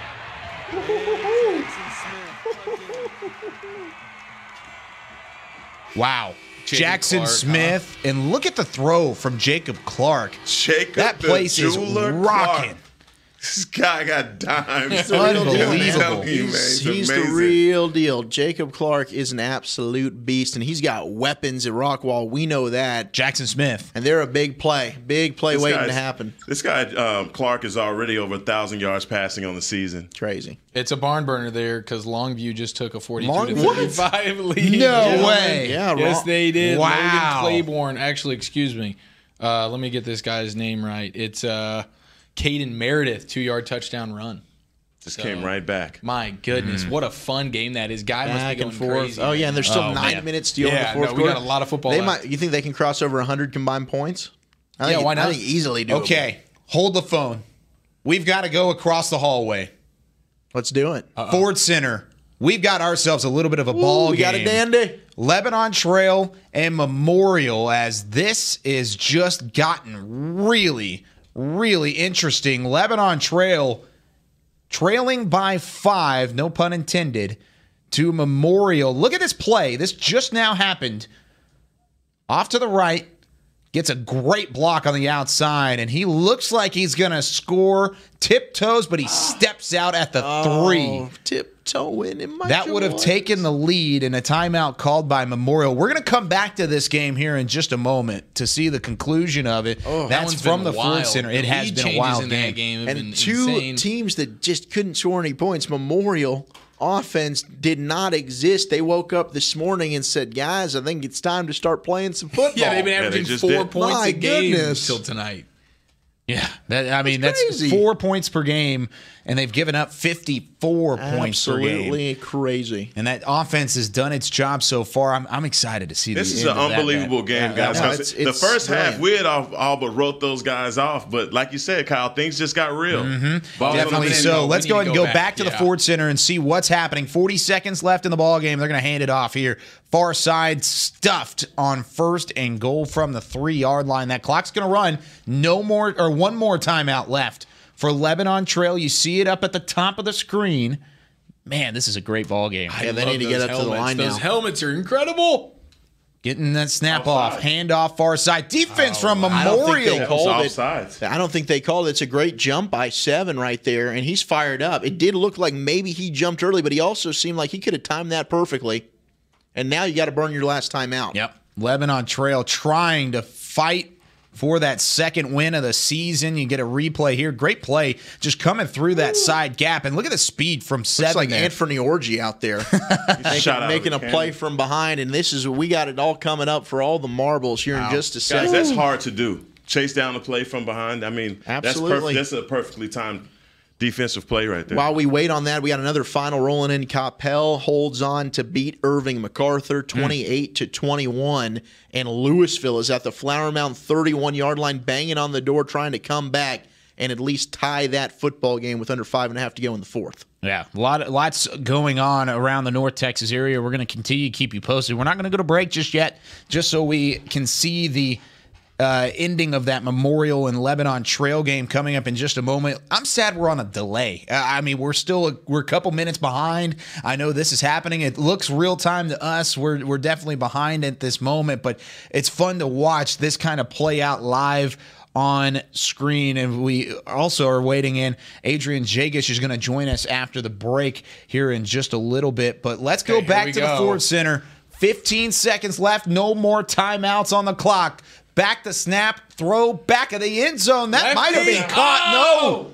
Wow. Jackson Smith, and look at the throw from Jacob Clark. That place is rocking. This guy got dimes. He's the real deal. Jacob Clark is an absolute beast, and he's got weapons at Rockwall. We know that. Jackson Smith. And they're a big play waiting to happen. This guy, Clark, is already over 1,000 yards passing on the season. Crazy. It's a barn burner there because Longview just took a 42-35 lead. No way. Yeah, yes, they did. Wow. Logan Claiborne. Actually, excuse me. Let me get this guy's name right. It's Caden Meredith, 2-yard touchdown run. Just came right back. My goodness, what a fun game that is. Guy must be going crazy. Oh, yeah, and there's still 9 minutes to go in the fourth quarter. We got a lot of football left. You think they can cross over 100 combined points? Why not? I think easily doable. Okay, hold the phone. We've got to go across the hallway. Let's do it. Ford Center. We've got ourselves a little bit of a ball game. We got a dandy. Lebanon Trail and Memorial, as this is just gotten really, really interesting. Lebanon Trail trailing by 5, no pun intended, to Memorial. Look at this play. This just now happened. Off to the right, gets a great block on the outside, and he looks like he's going to score tiptoes, but he steps out at the 3. toe win in my That would have taken the lead in a timeout called by Memorial. We're going to come back to this game here in just a moment to see the conclusion of it. That's from the Ford Center. It has been a wild game. And two teams that just couldn't score any points. Memorial offense did not exist. They woke up this morning and said, guys, I think it's time to start playing some football. Yeah, they've been averaging 4 points a game until tonight. Yeah, that's 4 points per game, and they've given up 54 points per game. Absolutely crazy. And that offense has done its job so far. I'm excited to see this. This is an unbelievable game, guys. The first half, we had all but wrote those guys off. But like you said, Kyle, things just got real. Definitely so. Let's go ahead and go back to the Ford Center and see what's happening. 40 seconds left in the ball game. They're going to hand it off here. Far side stuffed on 1st and goal from the 3-yard line. That clock's going to run. One more timeout left for Lebanon Trail. You see it up at the top of the screen. Man, this is a great ball game. Yeah, they need to get up to the line now. Those helmets are incredible. Getting that snap off, handoff far side. Defense from Memorial. I don't think they called it. It's a great jump by 7 right there, and he's fired up. It did look like maybe he jumped early, but he also seemed like he could have timed that perfectly. And now you got to burn your last time out. Yep. Lebanon Trail trying to fight for that second win of the season. You get a replay here. Great play just coming through that side gap. And look at the speed from 7 Looks like there. Anthony Orgy out there making a play from behind. And we got it all coming up for all the marbles here in just a second. Guys, that's hard to do. Chase down the play from behind. I mean, absolutely. That's a perfectly timed defensive play right there. While we wait on that, we got another final rolling in. Coppell holds on to beat Irving MacArthur 28-21, and Louisville is at the Flower Mound 31-yard line, banging on the door, trying to come back and at least tie that football game with under 5.5 to go in the 4th. Yeah, lots going on around the North Texas area. We're going to continue to keep you posted. We're not going to go to break just yet, just so we can see the ending of that Memorial and Lebanon Trail game coming up in just a moment. I'm sad we're on a delay. I mean, we're a couple minutes behind. I know this is happening. It looks real time to us. We're definitely behind at this moment, but it's fun to watch this kind of play out live on screen. And we also are waiting in. Adrian Jagish is going to join us after the break here in just a little bit. But let's go back to the Ford Center. 15 seconds left. No more timeouts on the clock. Back to snap, throw, back of the end zone. That might have been caught. No.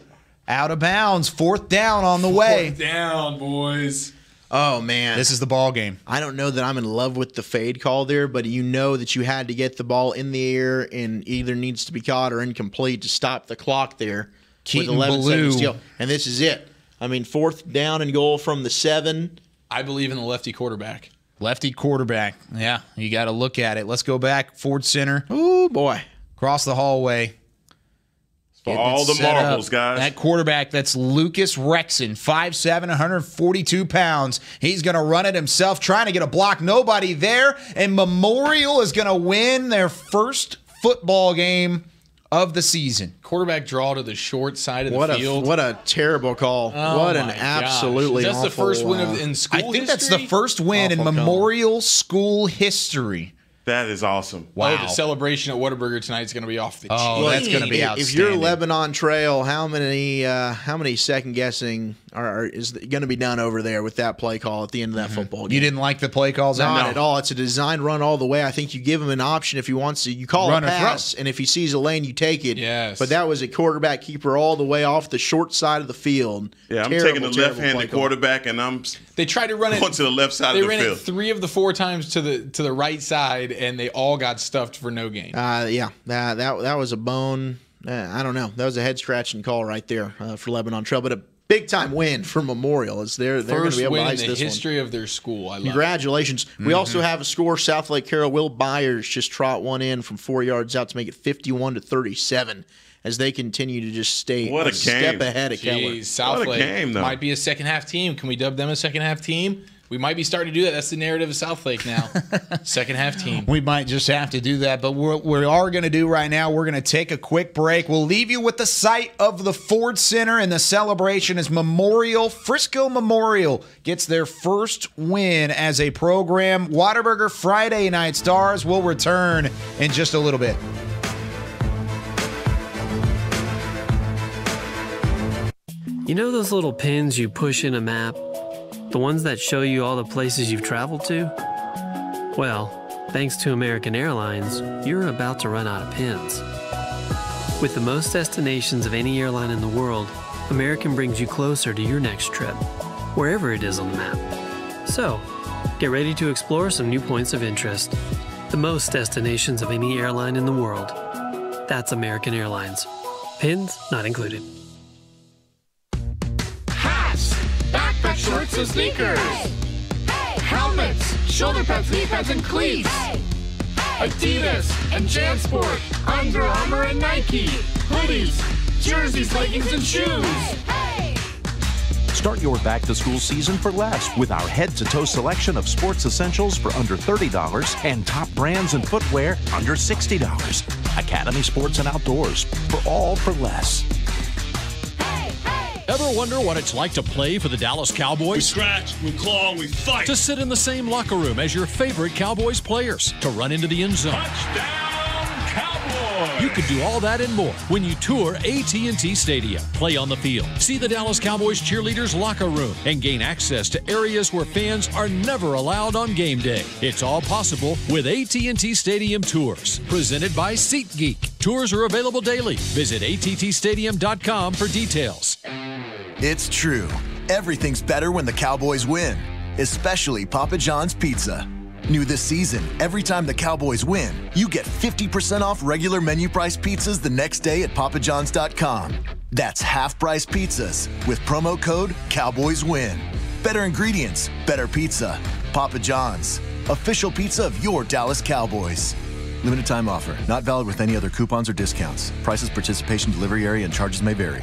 Out of bounds. 4th down on the way. 4th down, boys. Oh, man. This is the ball game. I don't know that I'm in love with the fade call there, but you know that you had to get the ball in the air and either needs to be caught or incomplete to stop the clock there. Keaton with 11 Ballou. seconds still. And this is it. I mean, 4th down and goal from the 7. I believe in the lefty quarterback. Lefty quarterback. Yeah, you got to look at it. Let's go back. Ford Center. Oh, boy. Across the hallway. For all the marbles, guys. That quarterback, that's Lucas Rexon, 5'7", 142 pounds. He's going to run it himself, trying to get a block. Nobody there. And Memorial is going to win their first football game of the season. Quarterback draw to the short side of the field. What a terrible call. What an absolutely awful. That's the first win in school history? I think that's the first win in Memorial school history. That is awesome. Wow. The celebration at Whataburger tonight is going to be off the chain. Oh, that's going to be outstanding. If you're Lebanon Trail, how many second guessing is going to be done over there with that play call at the end of that football game? You didn't like the play calls? Not at all. It's a design run all the way. I think you give him an option if he wants to. You call a pass, and if he sees a lane, you take it. Yes. But that was a quarterback keeper all the way off the short side of the field. Yeah, I'm taking the left-handed quarterback, and they tried to run it going to the left side of the field. They ran it 3 of the 4 times to the right side, and they all got stuffed for no gain. Yeah, that was a bone. I don't know. That was a head-scratching call right there for Lebanon Trail, but a big-time win for Memorial. They're going to be able to ice this one. First win in the history of their school. I love Congratulations. It. We also have a score. Southlake Carroll, Will Byers just trot one in from 4 yards out to make it 51-37 as they continue to just stay a step ahead of Keller. Southlake might be a second-half team. Can we dub them a second-half team? We might be starting to do that. That's the narrative of Southlake now. Second-half team. We might just have to do that. But what we are going to do right now, we're going to take a quick break. We'll leave you with the sight of the Ford Center, and the celebration is Frisco Memorial gets their first win as a program. Whataburger Friday Night Stars will return in just a little bit. You know those little pins you push in a map? The ones that show you all the places you've traveled to? Well, thanks to American Airlines, you're about to run out of pins. With the most destinations of any airline in the world, American brings you closer to your next trip, wherever it is on the map. So, get ready to explore some new points of interest. The most destinations of any airline in the world. That's American Airlines. Pins not included. Hats, backpack shorts and sneakers. Helmets, shoulder pads, knee pads, and cleats. Adidas and JanSport, Under Armour and Nike. Hoodies, jerseys, leggings, and shoes. Start your back-to-school season for less with our head-to-toe selection of sports essentials for under $30 and top brands and footwear under $60. Academy Sports and Outdoors, for all for less. Ever wonder what it's like to play for the Dallas Cowboys? We scratch, we claw, we fight. To sit in the same locker room as your favorite Cowboys players. To run into the end zone. Touchdown, Cowboys! You could do all that and more when you tour AT&T Stadium. Play on the field. See the Dallas Cowboys cheerleaders' locker room and gain access to areas where fans are never allowed on game day. It's all possible with AT&T Stadium Tours. Presented by SeatGeek. Tours are available daily. Visit attstadium.com for details. It's true. Everything's better when the Cowboys win, especially Papa John's Pizza. New this season, every time the Cowboys win, you get 50% off regular menu price pizzas the next day at papajohns.com. That's half-price pizzas with promo code CowboysWin. Better ingredients, better pizza. Papa John's, official pizza of your Dallas Cowboys. Limited time offer, not valid with any other coupons or discounts. Prices, participation, delivery area, and charges may vary.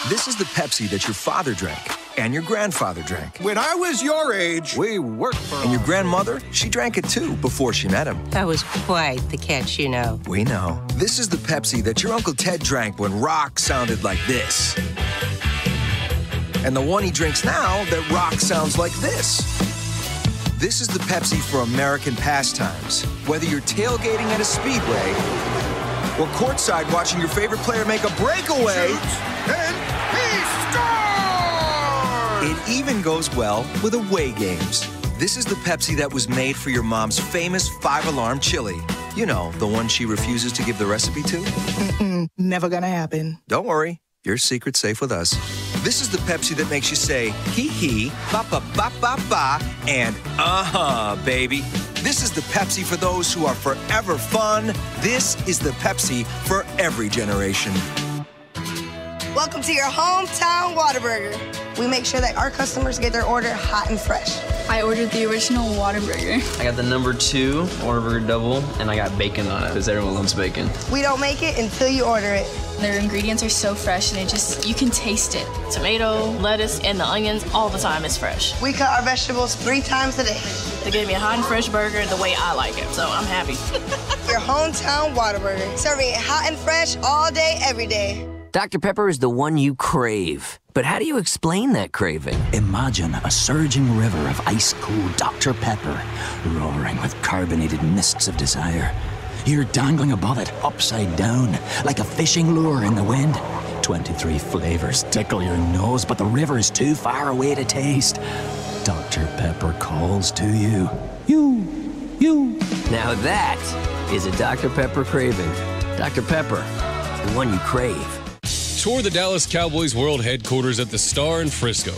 This is the Pepsi that your father drank and your grandfather drank. When I was your age, we worked for And your grandmother, she drank it too before she met him. That was quite the catch, you know. We know. This is the Pepsi that your Uncle Ted drank when rock sounded like this. And the one he drinks now that rock sounds like this. This is the Pepsi for American pastimes. Whether you're tailgating at a speedway or courtside watching your favorite player make a breakaway. And he scores! It even goes well with away games. This is the Pepsi that was made for your mom's famous 5-alarm chili. You know, the one she refuses to give the recipe to? Never gonna happen. Don't worry, your secret's safe with us. This is the Pepsi that makes you say, hee, ba, ba, ba, ba, ba, and baby. This is the Pepsi for those who are forever fun. This is the Pepsi for every generation. Welcome to your hometown Whataburger. We make sure that our customers get their order hot and fresh. I ordered the original Whataburger. I got the number 2 Whataburger double, and I got bacon on it because everyone loves bacon. We don't make it until you order it. Their ingredients are so fresh, and you can taste it. Tomato, lettuce, and the onions all the time is fresh. We cut our vegetables 3 times a day. They gave me a hot and fresh burger the way I like it, so I'm happy. Your hometown Whataburger. Serving it hot and fresh all day, every day. Dr. Pepper is the one you crave. But how do you explain that craving? Imagine a surging river of ice-cold Dr. Pepper, roaring with carbonated mists of desire. You're dangling above it, upside down, like a fishing lure in the wind. 23 flavors tickle your nose, but the river is too far away to taste. Dr. Pepper calls to you. You. Now that is a Dr. Pepper craving. Dr. Pepper, the one you crave. Tour the Dallas Cowboys World Headquarters at the Star in Frisco.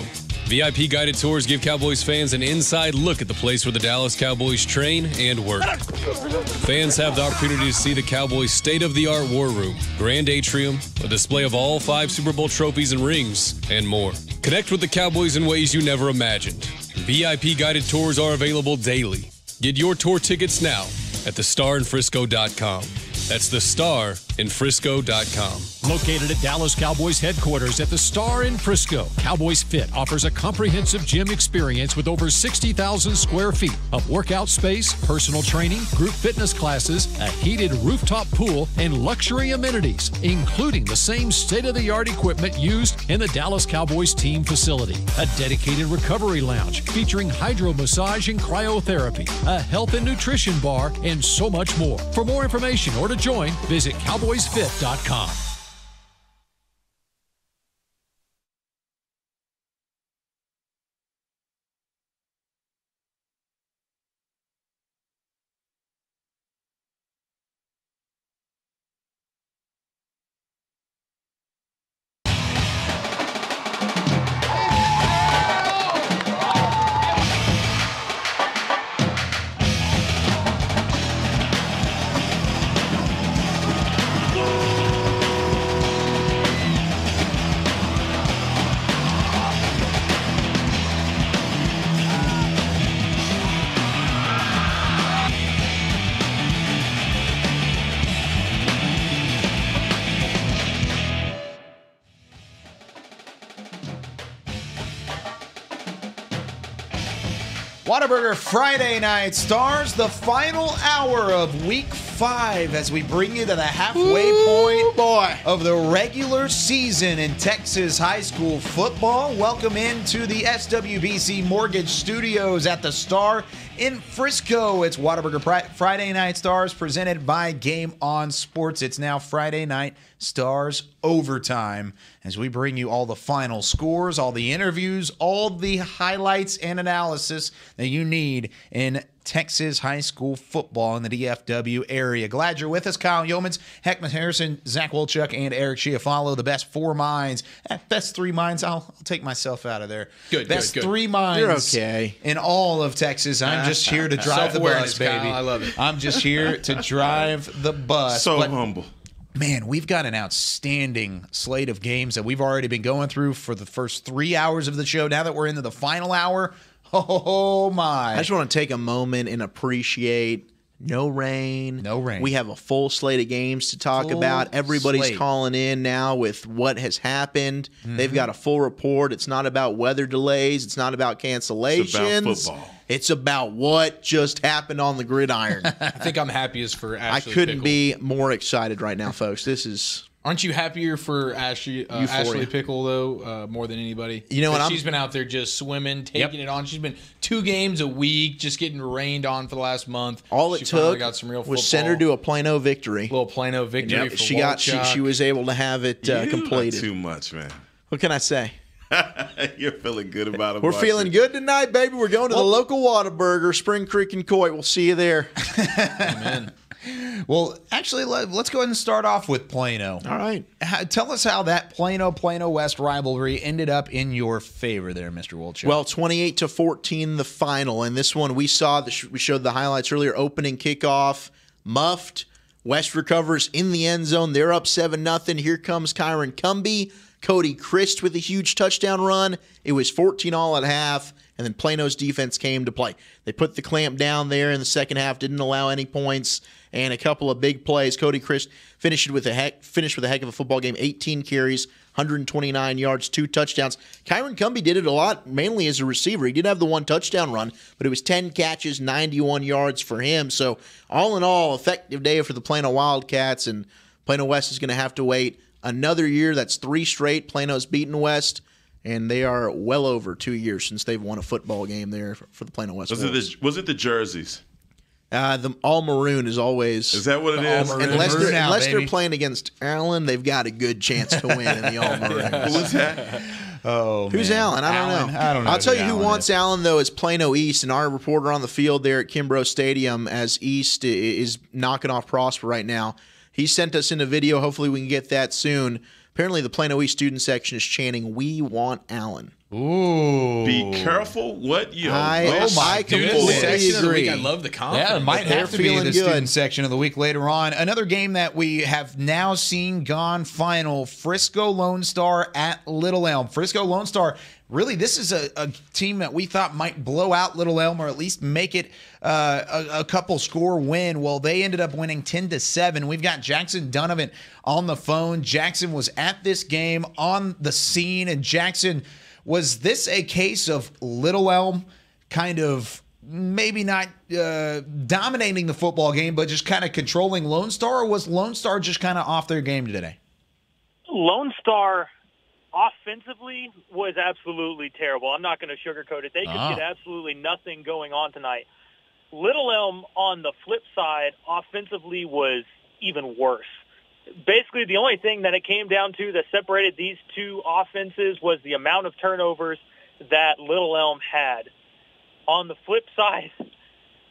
VIP guided tours give Cowboys fans an inside look at the place where the Dallas Cowboys train and work. Fans have the opportunity to see the Cowboys' state-of-the-art war room, grand atrium, a display of all 5 Super Bowl trophies and rings, and more. Connect with the Cowboys in ways you never imagined. VIP guided tours are available daily. Get your tour tickets now at thestarinfrisco.com. That's thestarinfrisco.com. Located at Dallas Cowboys Headquarters at the Star in Frisco, Cowboys Fit offers a comprehensive gym experience with over 60,000 square feet of workout space, personal training, group fitness classes, a heated rooftop pool, and luxury amenities, including the same state-of-the-art equipment used in the Dallas Cowboys team facility. A dedicated recovery lounge featuring hydro massage and cryotherapy, a health and nutrition bar, and so much more. For more information or to join, visit cowboysfit.com. Whataburger Friday Night Stars, the final hour of Week 5 as we bring you to the halfway point of the regular season in Texas high school football. Welcome into the SWBC Mortgage Studios at the Star in Frisco. It's Whataburger Friday Night Stars presented by Game On Sports. It's now Friday Night Stars Overtime as we bring you all the final scores, all the interviews, all the highlights and analysis that you need in Texas high school football in the DFW area. Glad you're with us. Kyle Youmans, Hekma Harrison, Zach Wolchuk, and Eric Chiofalo, the best four minds. Best three minds. I'll take myself out of there. Best three minds. You're okay. In all of Texas. I'm just here to drive the bus, baby. Kyle, I love it. I'm just here to drive the bus. So humble. Man, we've got an outstanding slate of games that we've already been going through for the first 3 hours of the show. Now that we're into the final hour, oh my. I just want to take a moment and appreciate no rain. No rain. We have a full slate of games to talk about. Everybody's calling in now with what has happened. They've got a full report. It's not about weather delays. It's not about cancellations. It's about football. It's about what just happened on the gridiron. I think I'm happiest for Ashley I couldn't Pickle. be more excited right now, folks. This is... Aren't you happier for Ashley Pickle, though, more than anybody? You know what? She's been out there just swimming, taking it on. She's been 2 games a week, just getting rained on for the last month. All it took got some real was send her to a Plano victory. Little Plano victory for she Wolchuk. she was able to have it completed. Too much, man. What can I say? You're feeling good about it. We're feeling good tonight, baby. We're going to the local Whataburger, Spring Creek and Coit. We'll see you there. Amen. Well, actually, let's go ahead and start off with Plano. All right. Tell us how that Plano West rivalry ended up in your favor there, Mr. Wolchuk. Well, 28-14 the final. And this one we saw, we showed the highlights earlier, opening kickoff, muffed. West recovers in the end zone. They're up 7-0. Here comes Kyron Cumby. Cody Christ with a huge touchdown run. It was 14-all at half, and then Plano's defense came to play. They put the clamp down there in the second half, didn't allow any points, and a couple of big plays. Cody Christ finished with a heck of a football game, 18 carries, 129 yards, 2 touchdowns. Kyron Cumby did it a lot, mainly as a receiver. He did have the 1 touchdown run, but it was 10 catches, 91 yards for him. So all in all, effective day for the Plano Wildcats, and Plano West is going to have to wait another year. That's 3 straight. Plano's beaten West, and they are well over 2 years since they've won a football game there for the Plano West. Was it the jerseys? The all maroon is always. Is that what it is? Unless they're playing against Allen, they've got a good chance to win in the all maroon. Who's that? Oh, who's Allen? I don't know. I'll tell you who wants Allen though is Plano East, and our reporter on the field there at Kimbrough Stadium as East is knocking off Prosper right now. He sent us in a video. Hopefully we can get that soon. Apparently the Plano East student section is chanting, "We want Allen." Ooh. Be careful what you I completely agree. I love the confidence. Yeah, it might have to be the good. student section of the week later on. Another game that we have now seen gone final, Frisco Lone Star at Little Elm. Frisco Lone Star, really, this is a team that we thought might blow out Little Elm or at least make it a couple score win. Well, they ended up winning 10-7. We've got Jackson Donovan on the phone. Jackson was at this game on the scene, and Jackson, was this a case of Little Elm kind of maybe not dominating the football game, but just kind of controlling Lone Star, or was Lone Star just kind of off their game today? Lone Star offensively was absolutely terrible. I'm not going to sugarcoat it. They could get absolutely nothing going on tonight. Little Elm, on the flip side, offensively was even worse. Basically, the only thing that it came down to that separated these two offenses was the amount of turnovers that Little Elm had. On the flip side,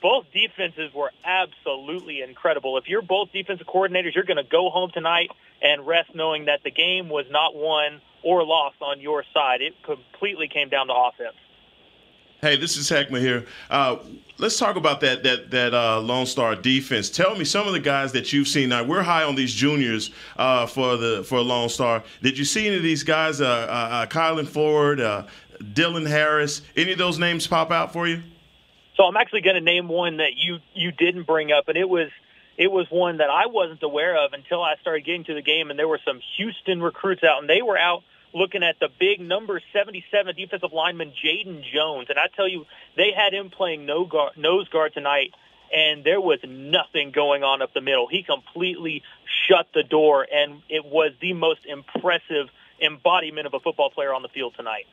both defenses were absolutely incredible. If you're both defensive coordinators, you're going to go home tonight and rest knowing that the game was not won or lost on your side. It completely came down to offense. Hey, this is Hekma here. Let's talk about that Lone Star defense. Tell me some of the guys that you've seen. Now, we're high on these juniors for Lone Star. Did you see any of these guys, Kylan Ford, Dylan Harris, any of those names pop out for you? So I'm actually going to name one that you didn't bring up, and it was one that I wasn't aware of until I started getting to the game, and there were some Houston recruits out, and they were out looking at the big number 77 defensive lineman Jaden Jones. And I tell you, they had him playing nose guard tonight, and there was nothing going on up the middle. He completely shut the door, and it was the most impressive embodiment of a football player on the field tonight.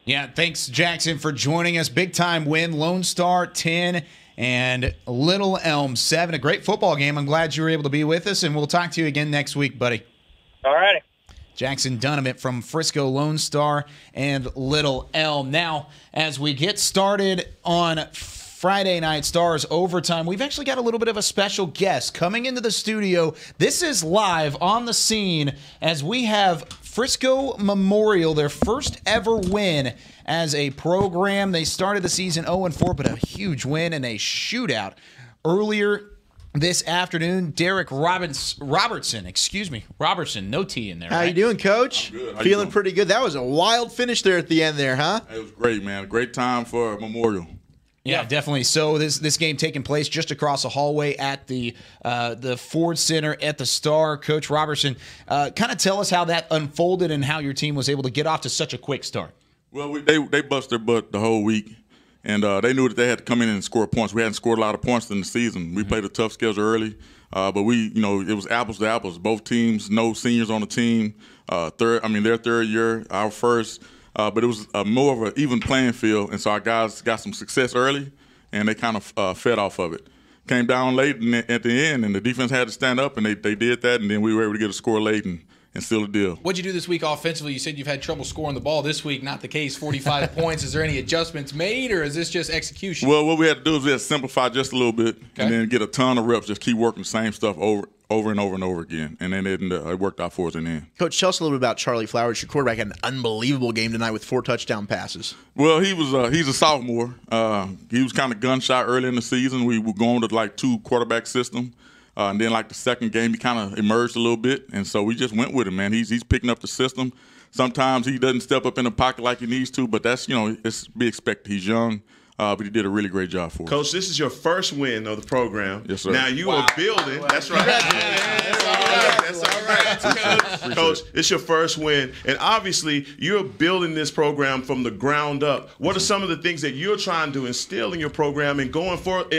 Yeah, thanks, Jackson, for joining us. Big-time win, Lone Star 10 and Little Elm 7. A great football game. I'm glad you were able to be with us, and we'll talk to you again next week, buddy. All righty. Jackson Dunham from Frisco, Lone Star, and Little Elm. Now, as we get started on Friday Night Stars Overtime, we've actually got a little bit of a special guest coming into the studio. This is live on the scene as we have Frisco Memorial, their first ever win as a program. They started the season 0-4, but a huge win and a shootout earlier this afternoon. Derek Robertson, no T in there. How you doing, Coach? Good. Feeling pretty good. That was a wild finish there at the end there, huh? It was great, man. Great time for Memorial. Yeah, definitely. So this game taking place just across the hallway at the Ford Center at the Star. Coach Robertson, kind of tell us how that unfolded and how your team was able to get off to such a quick start. Well, they bust their butt the whole week, and they knew that they had to come in and score points. We hadn't scored a lot of points in the season. We played a tough schedule early, but it was apples to apples. Both teams, no seniors on the team. Their third year, our first. But it was more of an even playing field, and so our guys got some success early, and they kind of fed off of it. Came down late at the end, and the defense had to stand up, and they did that, and then we were able to get a score late and seal the deal. What'd you do this week offensively? You said you've had trouble scoring the ball this week. Not the case. 45 points. Is there any adjustments made, or is this just execution? Well, what we had to do is we had to simplify just a little bit, and then get a ton of reps. Just keep working the same stuff over and over again, and then it worked out for us in the end. Coach, tell us a little bit about Charlie Flowers. Your quarterback had an unbelievable game tonight with 4 touchdown passes. Well, he's a sophomore. He was kind of gun-shy early in the season. We were going to 2 quarterback system. And then, the second game, he kind of emerged a little bit, and so we just went with him, man. He's picking up the system. Sometimes he doesn't step up in the pocket like he needs to, but that's, it's to be expected. He's young, but he did a really great job for us. Coach, this is your first win of the program. Yes, sir. Now you are building. That's right. That's all right. Coach, it's your first win, and obviously you're building this program from the ground up. What are some of the things that you're trying to instill in your program and going forward,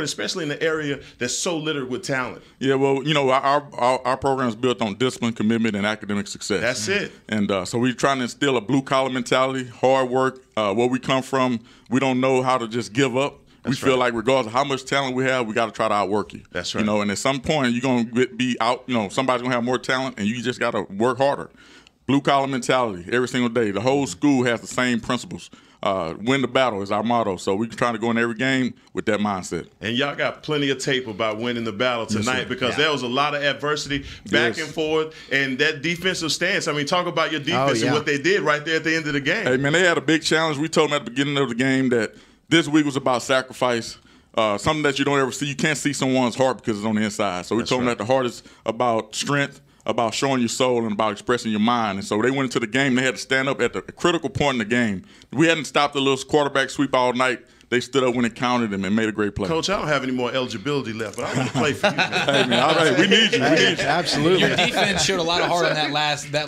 especially in the area that's so littered with talent? Yeah, well, our program is built on discipline, commitment, and academic success. That's it. And so we're trying to instill a blue-collar mentality, hard work. Where we come from, we don't know how to just give up. We feel like regardless of how much talent we have, we got to try to outwork you. That's right. And at some point, you're going to be out. Somebody's going to have more talent, and you just got to work harder. Blue-collar mentality every single day. The whole school has the same principles. Win the battle is our motto. So we're trying to go in every game with that mindset. And y'all got plenty of tape about winning the battle tonight because there was a lot of adversity back and forth, and that defensive stance. I mean, talk about your defense and what they did right there at the end of the game. Hey, man, they had a big challenge. We told them at the beginning of the game that this week was about sacrifice, something that you don't ever see. You can't see someone's heart because it's on the inside. So we told them that the heart is about strength, about showing your soul, and about expressing your mind. And so they went into the game. They had to stand up at the critical point in the game. We hadn't stopped the little quarterback sweep all night. They stood up when it counted them and made a great play. Coach, I don't have any more eligibility left, but I want to play for you, man. Hey, man, all right, we need you. Absolutely. Your defense showed a lot of heart on that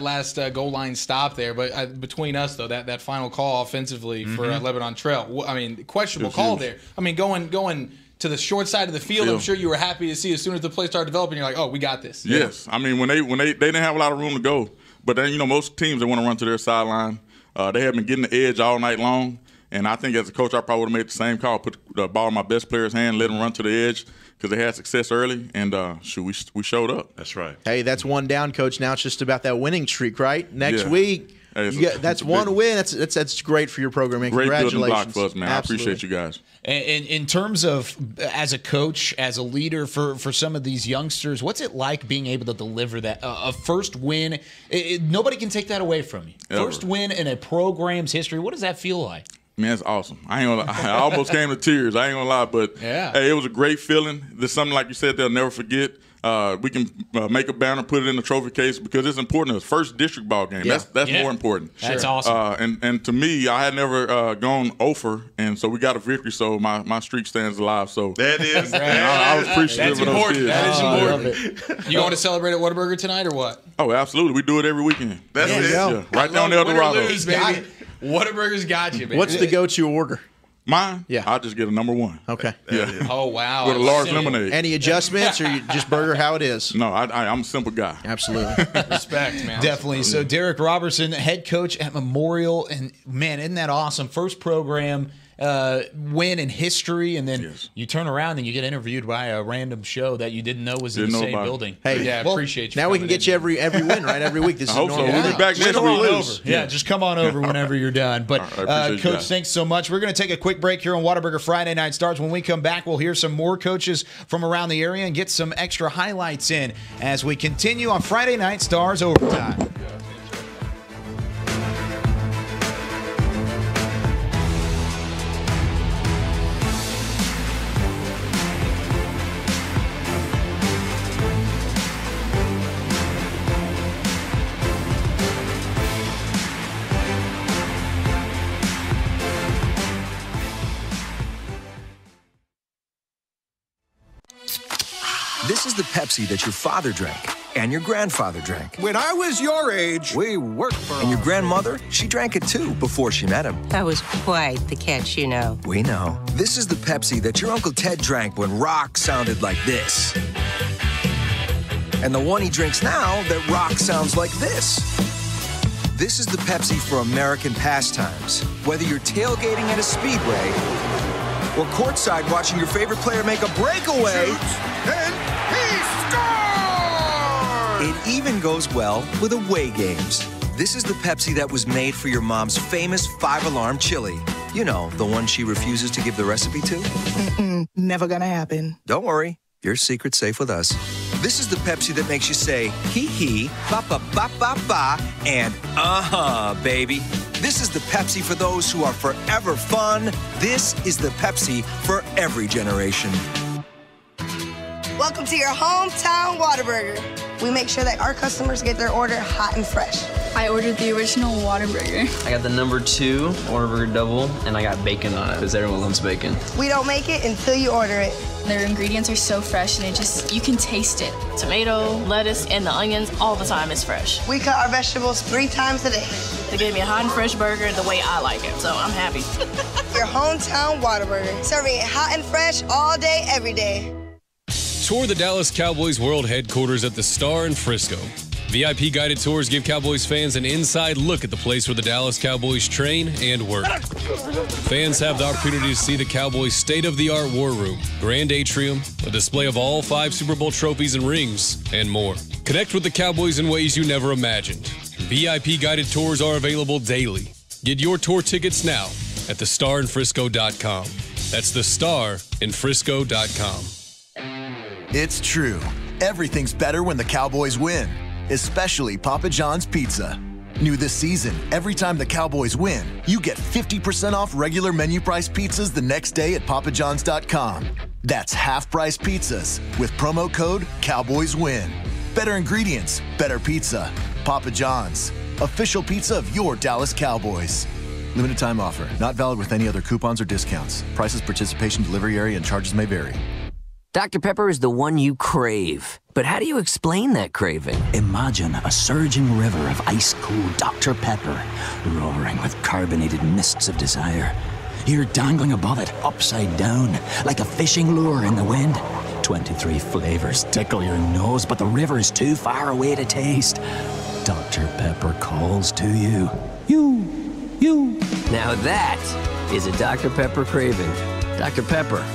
last goal line stop there. But between us, though, that final call offensively for Lebanon Trail, questionable call there. I mean, going to the short side of the field, I'm sure you were happy to see as soon as the play started developing, you're like, oh, we got this. Yes. I mean, when they didn't have a lot of room to go. But then, most teams, they want to run to their sideline. They have been getting the edge all night long. And I think as a coach, I probably would have made the same call, put the ball in my best player's hand, let him run to the edge because they had success early, and we showed up. That's right. Hey, that's one down, Coach. Now it's just about that winning streak, right? Next week, that's one win. That's great for your program. And great congratulations. Building block for us, man. Absolutely. I appreciate you guys. And in terms of as a coach, as a leader for some of these youngsters, what's it like being able to deliver that a first win? Nobody can take that away from you. Ever. First win in a program's history. What does that feel like? Man, it's awesome. I ain't gonna lie. I almost came to tears. I ain't gonna lie, but hey, it was a great feeling. There's something, like you said, they'll never forget. we can make a banner, put it in the trophy case because it's important. It's first district ball game. Yeah. That's more important. That's awesome. And to me, I had never gone over, and so we got a victory. So my streak stands alive. So that is. I was appreciative of those kids. That is important. You going to celebrate at Whataburger tonight or what? Oh, absolutely. We do it every weekend. That's it. Yeah. Right down there, Eldorado. Baby. Whataburger's got you, man. What's the go-to order? Mine? Yeah. I'll just get a number one. Okay. Yeah. Oh, wow. With a large lemonade. Any adjustments, or you just burger how it is? No, I'm a simple guy. Absolutely. Respect, man. Definitely. So Derek Robertson, head coach at Memorial, and man, isn't that awesome? First program win in history, and then you turn around and you get interviewed by a random show that you didn't know was in the same building. Hey, yeah, well, appreciate you. Now we can get you every win, right? Every week. This I is hope normal. so. We'll be back next week. Yeah, just come on over whenever you're done. But Coach, thanks so much. We're going to take a quick break here on Whataburger Friday Night Stars. When we come back, we'll hear some more coaches from around the area and get some extra highlights in as we continue on Friday Night Stars Overtime. This is the Pepsi that your father drank and your grandfather drank. When I was your age, we worked for. And your grandmother, she drank it too before she met him. That was quite the catch, you know. We know. This is the Pepsi that your Uncle Ted drank when rock sounded like this. And the one he drinks now that rock sounds like this. This is the Pepsi for American pastimes. Whether you're tailgating at a speedway or courtside watching your favorite player make a breakaway. And he scores! It even goes well with away games. This is the Pepsi that was made for your mom's famous 5-alarm chili. You know, the one she refuses to give the recipe to? Never gonna happen. Don't worry, your secret's safe with us. This is the Pepsi that makes you say, hee, ba, ba, ba, ba, ba, and baby. This is the Pepsi for those who are forever fun. This is the Pepsi for every generation. Welcome to your hometown Whataburger. We make sure that our customers get their order hot and fresh. I ordered the original Whataburger. I got the number 2 Whataburger double, and I got bacon on it because everyone loves bacon. We don't make it until you order it. Their ingredients are so fresh, and you can taste it. Tomato, lettuce, and the onions all the time is fresh. We cut our vegetables 3 times a day. They gave me a hot and fresh burger the way I like it, so I'm happy. Your hometown Whataburger, serving it hot and fresh all day, every day. Tour the Dallas Cowboys World Headquarters at the Star in Frisco. VIP guided tours give Cowboys fans an inside look at the place where the Dallas Cowboys train and work. Fans have the opportunity to see the Cowboys' state-of-the-art war room, grand atrium, a display of all 5 Super Bowl trophies and rings, and more. Connect with the Cowboys in ways you never imagined. VIP guided tours are available daily. Get your tour tickets now at thestarinfrisco.com. That's thestarinfrisco.com. It's true. Everything's better when the Cowboys win, especially Papa John's Pizza. New this season, every time the Cowboys win, you get 50% off regular menu price pizzas the next day at papajohns.com. That's half-price pizzas with promo code CowboysWin. Better ingredients, better pizza. Papa John's, official pizza of your Dallas Cowboys. Limited time offer. Not valid with any other coupons or discounts. Prices, participation, delivery area, and charges may vary. Dr. Pepper is the one you crave. But how do you explain that craving? Imagine a surging river of ice-cold Dr. Pepper, roaring with carbonated mists of desire. You're dangling above it, upside down, like a fishing lure in the wind. 23 flavors tickle your nose, but the river is too far away to taste. Dr. Pepper calls to you. You. Now that is a Dr. Pepper craving. Dr. Pepper,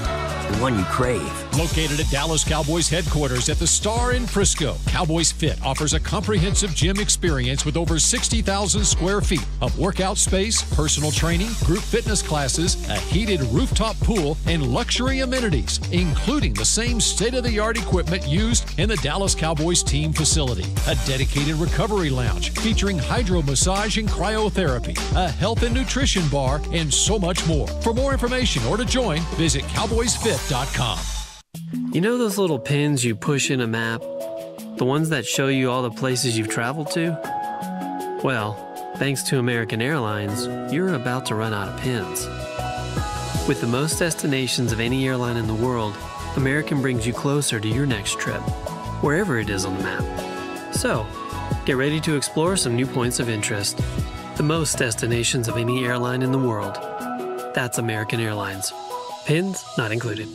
the one you crave. Located at Dallas Cowboys Headquarters at the Star in Frisco, Cowboys Fit offers a comprehensive gym experience with over 60,000 square feet of workout space, personal training, group fitness classes, a heated rooftop pool, and luxury amenities, including the same state-of-the-art equipment used in the Dallas Cowboys team facility. A dedicated recovery lounge featuring hydro massage and cryotherapy, a health and nutrition bar, and so much more. For more information or to join, visit cowboysfit.com. You know those little pins you push in a map? The ones that show you all the places you've traveled to? Well, thanks to American Airlines, you're about to run out of pins. With the most destinations of any airline in the world, American brings you closer to your next trip, wherever it is on the map. So, get ready to explore some new points of interest. The most destinations of any airline in the world. That's American Airlines. Pins not included.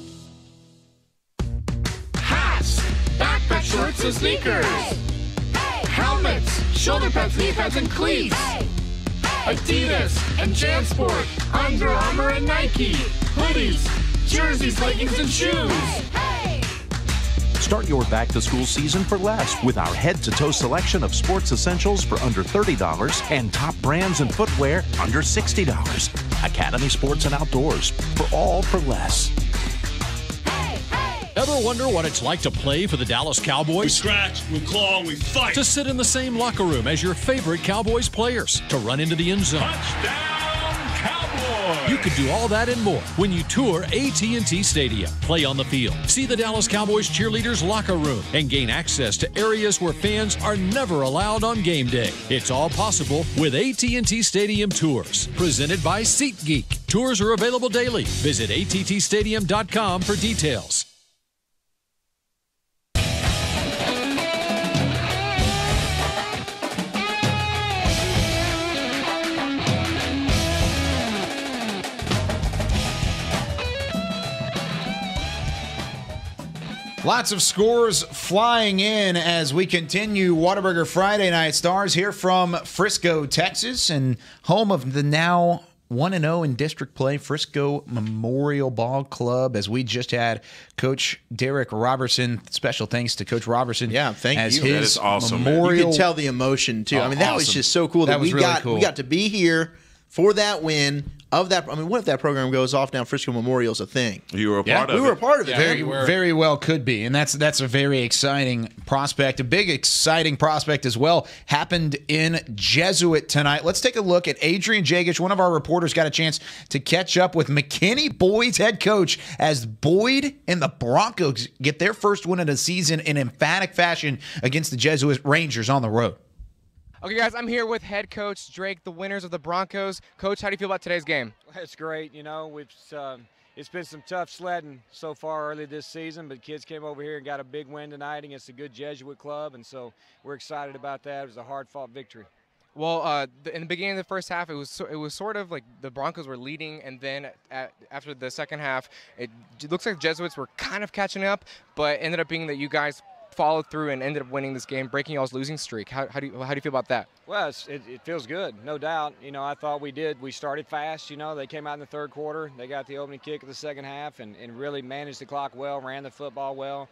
Hats, backpack shorts and sneakers. Helmets, shoulder pads, knee pads, and cleats. Adidas and JanSport, Under Armour and Nike. Hoodies, jerseys, leggings, and shoes. Start your back-to-school season for less with our head-to-toe selection of sports essentials for under $30 and top brands and footwear under $60. Academy Sports and Outdoors, for all for less. Ever wonder what it's like to play for the Dallas Cowboys? We scratch, we claw, we fight. To sit in the same locker room as your favorite Cowboys players. To run into the end zone. Touchdown, Cowboys! You could do all that and more when you tour AT&T Stadium. Play on the field. See the Dallas Cowboys cheerleaders' locker room. And gain access to areas where fans are never allowed on game day. It's all possible with AT&T Stadium Tours. Presented by SeatGeek. Tours are available daily. Visit attstadium.com for details. Lots of scores flying in as we continue Whataburger Friday Night Stars here from Frisco, Texas, and home of the now 1-0 in district play, Frisco Memorial Ball Club, as we just had Coach Derek Robertson. Special thanks to Coach Robertson. Yeah, thank you. That is awesome. You could tell the emotion, too. I mean, that was just so cool that we got to be here for that win. Of that, I mean, what if that program goes off now? Frisco Memorial's a thing. You were a part of it. We were a part of it. Very well could be, and that's a very exciting prospect. A big exciting prospect as well happened in Jesuit tonight. Let's take a look at Adrian Jagish. One of our reporters got a chance to catch up with McKinney Boyd's head coach as Boyd and the Broncos get their first win of the season in emphatic fashion against the Jesuit Rangers on the road. Okay, guys, I'm here with head coach Drake, the winners of the Broncos. Coach, how do you feel about today's game? It's great. You know, it's been some tough sledding so far early this season, but kids came over here and got a big win tonight against a good Jesuit club, and so we're excited about that. It was a hard-fought victory. Well, in the beginning of the first half, it was sort of like the Broncos were leading, and then after the second half, it looks like the Jesuits were kind of catching up, but ended up being that you guys followed through and ended up winning this game, breaking y'all's losing streak. How do you feel about that? Well, it feels good, no doubt. You know, I thought we did. We started fast. You know, they came out in the third quarter. They got the opening kick of the second half and really managed the clock well, ran the football well.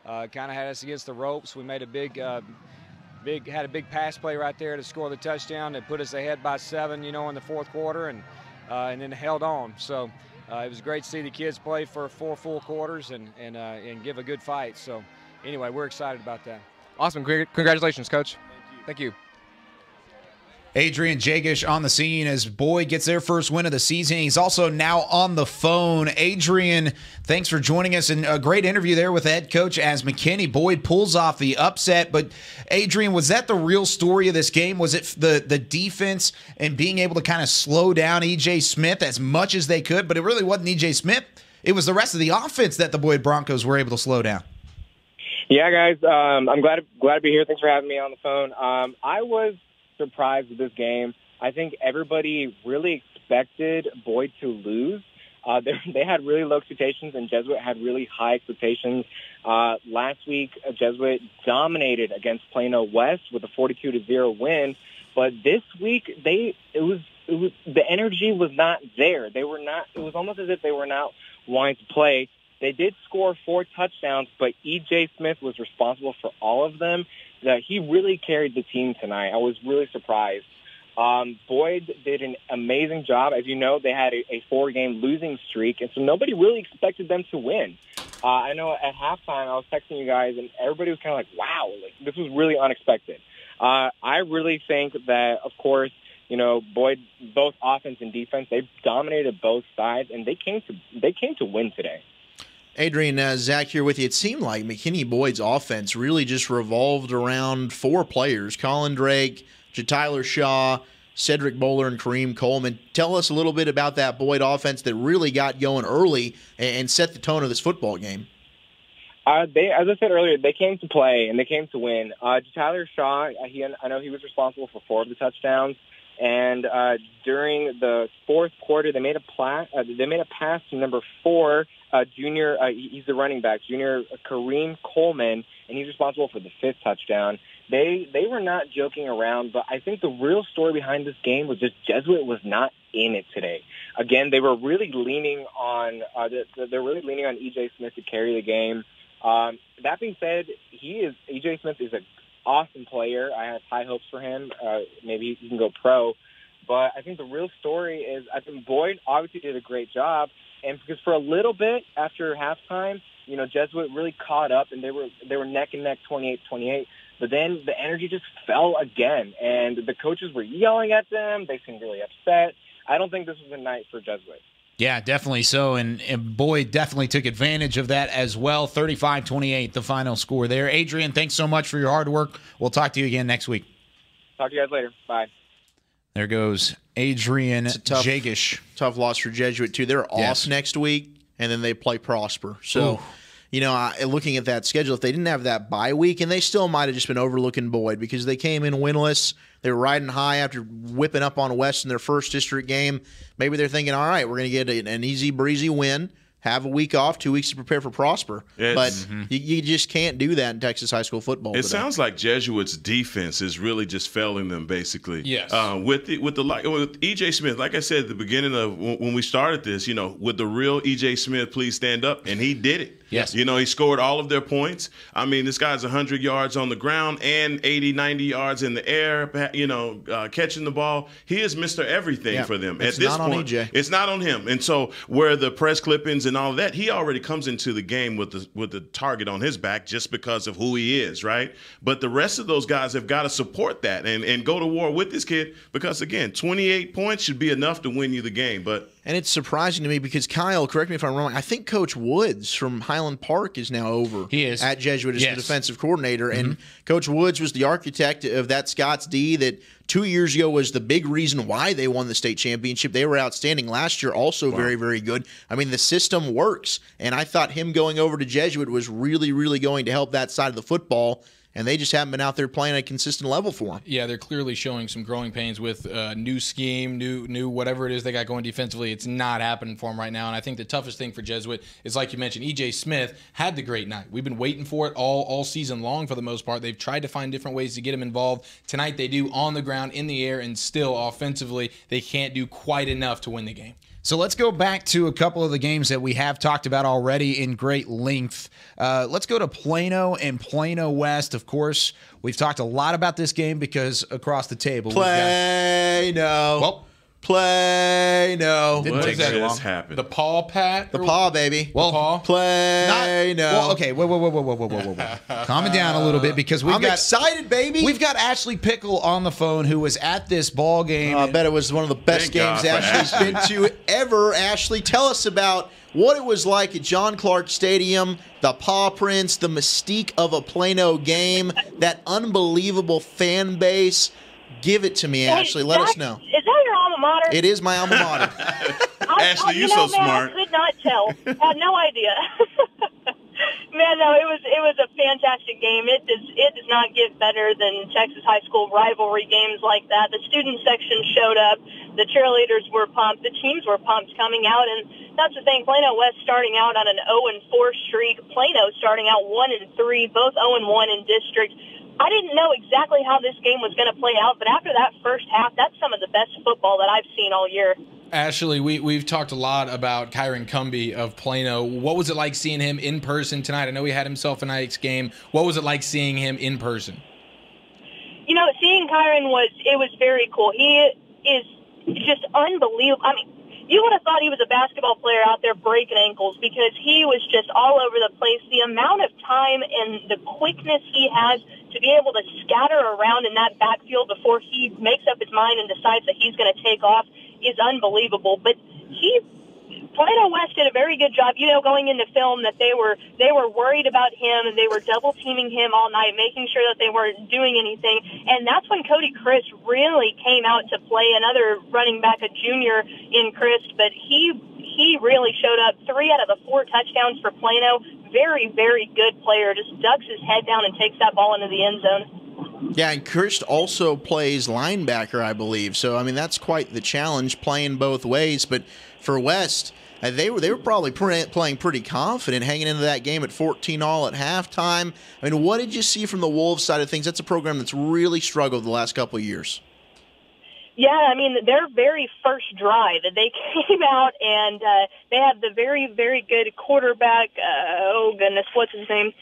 Kind of had us against the ropes. We made a had a big pass play right there to score the touchdown that put us ahead by 7. You know, in the fourth quarter, and then held on. So it was great to see the kids play for 4 full quarters and give a good fight. So. Anyway, we're excited about that. Awesome. Great. Congratulations, Coach. Thank you. Adrian Jagish on the scene as Boyd gets their first win of the season. He's also now on the phone. Adrian, thanks for joining us, and a great interview there with head coach as McKinney Boyd pulls off the upset. But Adrian, was that the real story of this game? Was it the defense and being able to kind of slow down E.J. Smith as much as they could? But it really wasn't E.J. Smith. It was the rest of the offense that the Boyd Broncos were able to slow down. Yeah, guys, I'm glad to be here. Thanks for having me on the phone. I was surprised with this game. I think everybody really expected Boyd to lose. They had really low expectations, and Jesuit had really high expectations. Last week, Jesuit dominated against Plano West with a 42-0 win, but this week the energy was not there. It was almost as if they were not wanting to play. They did score 4 touchdowns, but E.J. Smith was responsible for all of them. He really carried the team tonight. I was really surprised. Boyd did an amazing job. As you know, they had a 4-game losing streak, and so nobody really expected them to win. I know at halftime I was texting you guys, and everybody was kind of like, wow, this was really unexpected. I really think that, of course, you know, Boyd, both offense and defense, they dominated both sides, and they came to win today. Adrian, Zach here with you. It seemed like McKinney Boyd's offense really just revolved around 4 players: Colin Drake, Tyler Shaw, Cedric Bowler, and Kareem Coleman. Tell us a little bit about that Boyd offense that really got going early and set the tone of this football game. As I said earlier, they came to play and they came to win. Tyler Shaw, I know he was responsible for 4 of the touchdowns. And during the fourth quarter, they made a pass to number 4, junior. He's the running back, junior Kareem Coleman, and he's responsible for the 5th touchdown. They were not joking around, but I think the real story behind this game was just Jesuit was not in it today. Again, they were really leaning on they're really leaning on E.J. Smith to carry the game. That being said, E.J. Smith is an awesome player. I have high hopes for him. Maybe he can go pro. But I think the real story is I think Boyd obviously did a great job. And because for a little bit after halftime, Jesuit really caught up and they were neck and neck 28-28. But then the energy just fell again. And the coaches were yelling at them. They seemed really upset. I don't think this was a night for Jesuit. Yeah, definitely so, and Boyd definitely took advantage of that as well. 35-28, the final score there. Adrian, thanks so much for your hard work. We'll talk to you again next week. Talk to you guys later. Bye. There goes Adrian Jagish. Tough loss for Jesuit, too. They're off next week, and then they play Prosper. So, looking at that schedule, if they didn't have that bye week, and they still might have just been overlooking Boyd because they came in winless. They were riding high after whipping up on West in their first district game. Maybe they're thinking, all right, we're going to get an easy breezy win, have a week off, 2 weeks to prepare for Prosper. But you just can't do that in Texas high school football. It sounds like Jesuit's defense is really just failing them, basically. Yes. With E.J. Smith, like I said at the beginning of when we started this, would the real E.J. Smith please stand up? And he did it. Yes. He scored all of their points. I mean, this guy's 100 yards on the ground and 80, 90 yards in the air, catching the ball. He is Mr. Everything for them. It's at this not on point, EJ. It's not on him. And so where the press clippings and all of that, he already comes into the game with the target on his back just because of who he is, right? But the rest of those guys have got to support that and go to war with this kid because, again, 28 points should be enough to win you the game. And it's surprising to me because Kyle, correct me if I'm wrong, I think Coach Woods from Highland Park is now over. He is. At Jesuit as the defensive coordinator. And Coach Woods was the architect of that Scots D that 2 years ago was the big reason why they won the state championship. They were outstanding last year, also very, very good. I mean, the system works. And I thought him going over to Jesuit was really, really going to help that side of the football. And they just haven't been out there playing at a consistent level for them. Yeah, they're clearly showing some growing pains with new scheme, new whatever it is they got going defensively. It's not happening for them right now. And I think the toughest thing for Jesuit is, like you mentioned, E.J. Smith had the great night. We've been waiting for it all season long for the most part. They've tried to find different ways to get him involved. Tonight they do on the ground, in the air, and still offensively they can't do quite enough to win the game. So let's go back to a couple of the games that we have talked about already in great length. Let's go to Plano and Plano West. Of course, we've talked a lot about this game because across the table. Plano. Didn't take very long. Happened? The paw pat? The paw, baby. Well, okay, whoa. Calm it down a little bit because I'm excited, baby. We've got Ashley Pickle on the phone who was at this ball game. I bet it was one of the best games Ashley's been to ever. Ashley, tell us about what it was like at John Clark Stadium, the paw prints, the mystique of a Plano game, that unbelievable fan base. Give it to me, Ashley. Let us know. Is that your alma mater? It is my alma mater. Ashley, you're so smart. I could not tell. I had no idea. Man, no, it was a fantastic game. It does not get better than Texas high school rivalry games like that. The student section showed up. The cheerleaders were pumped. The teams were pumped coming out. And that's the thing. Plano West starting out on an 0-4 streak. Plano starting out 1-3, both 0-1 in district. I didn't know exactly how this game was going to play out, but after that first half, that's some of the best football that I've seen all year. Ashley, we've talked a lot about Kyron Cumbie of Plano. What was it like seeing him in person tonight? I know he had himself a nice game. What was it like seeing him in person? Seeing Kyron was very cool. He is just unbelievable. I mean, you would have thought he was a basketball player out there breaking ankles because he was just all over the place. The amount of time and the quickness he has to be able to scatter around in that backfield before he makes up his mind and decides that he's going to take off is unbelievable. But he Plano West did a very good job, going into film that they were worried about him and they were double teaming him all night, making sure that they weren't doing anything. And that's when Cody Christ really came out to play, another running back, a junior in Christ, but he really showed up. 3 out of the 4 touchdowns for Plano. Very, very good player. Just ducks his head down and takes that ball into the end zone. Yeah, and Christ also plays linebacker, I believe. So, I mean, that's quite the challenge, playing both ways. But for West, they were probably playing pretty confident, hanging into that game at 14-all at halftime. I mean, what did you see from the Wolves side of things? That's a program that's really struggled the last couple of years. Yeah, I mean, their very first drive, they came out and they have the very, very good quarterback. Oh, goodness, what's his name?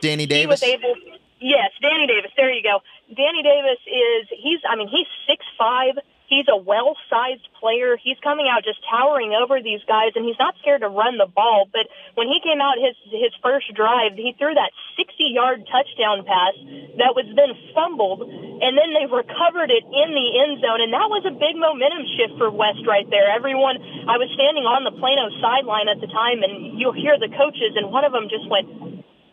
Danny Davis? Yes, Danny Davis. There you go. Danny Davis he's 6'5". He's a well-sized player. He's coming out just towering over these guys, and he's not scared to run the ball. But when he came out his first drive, he threw that 60-yard touchdown pass that was then fumbled, and then they recovered it in the end zone, and that was a big momentum shift for West right there. Everyone, I was standing on the Plano sideline at the time, and you'll hear the coaches, and one of them just went,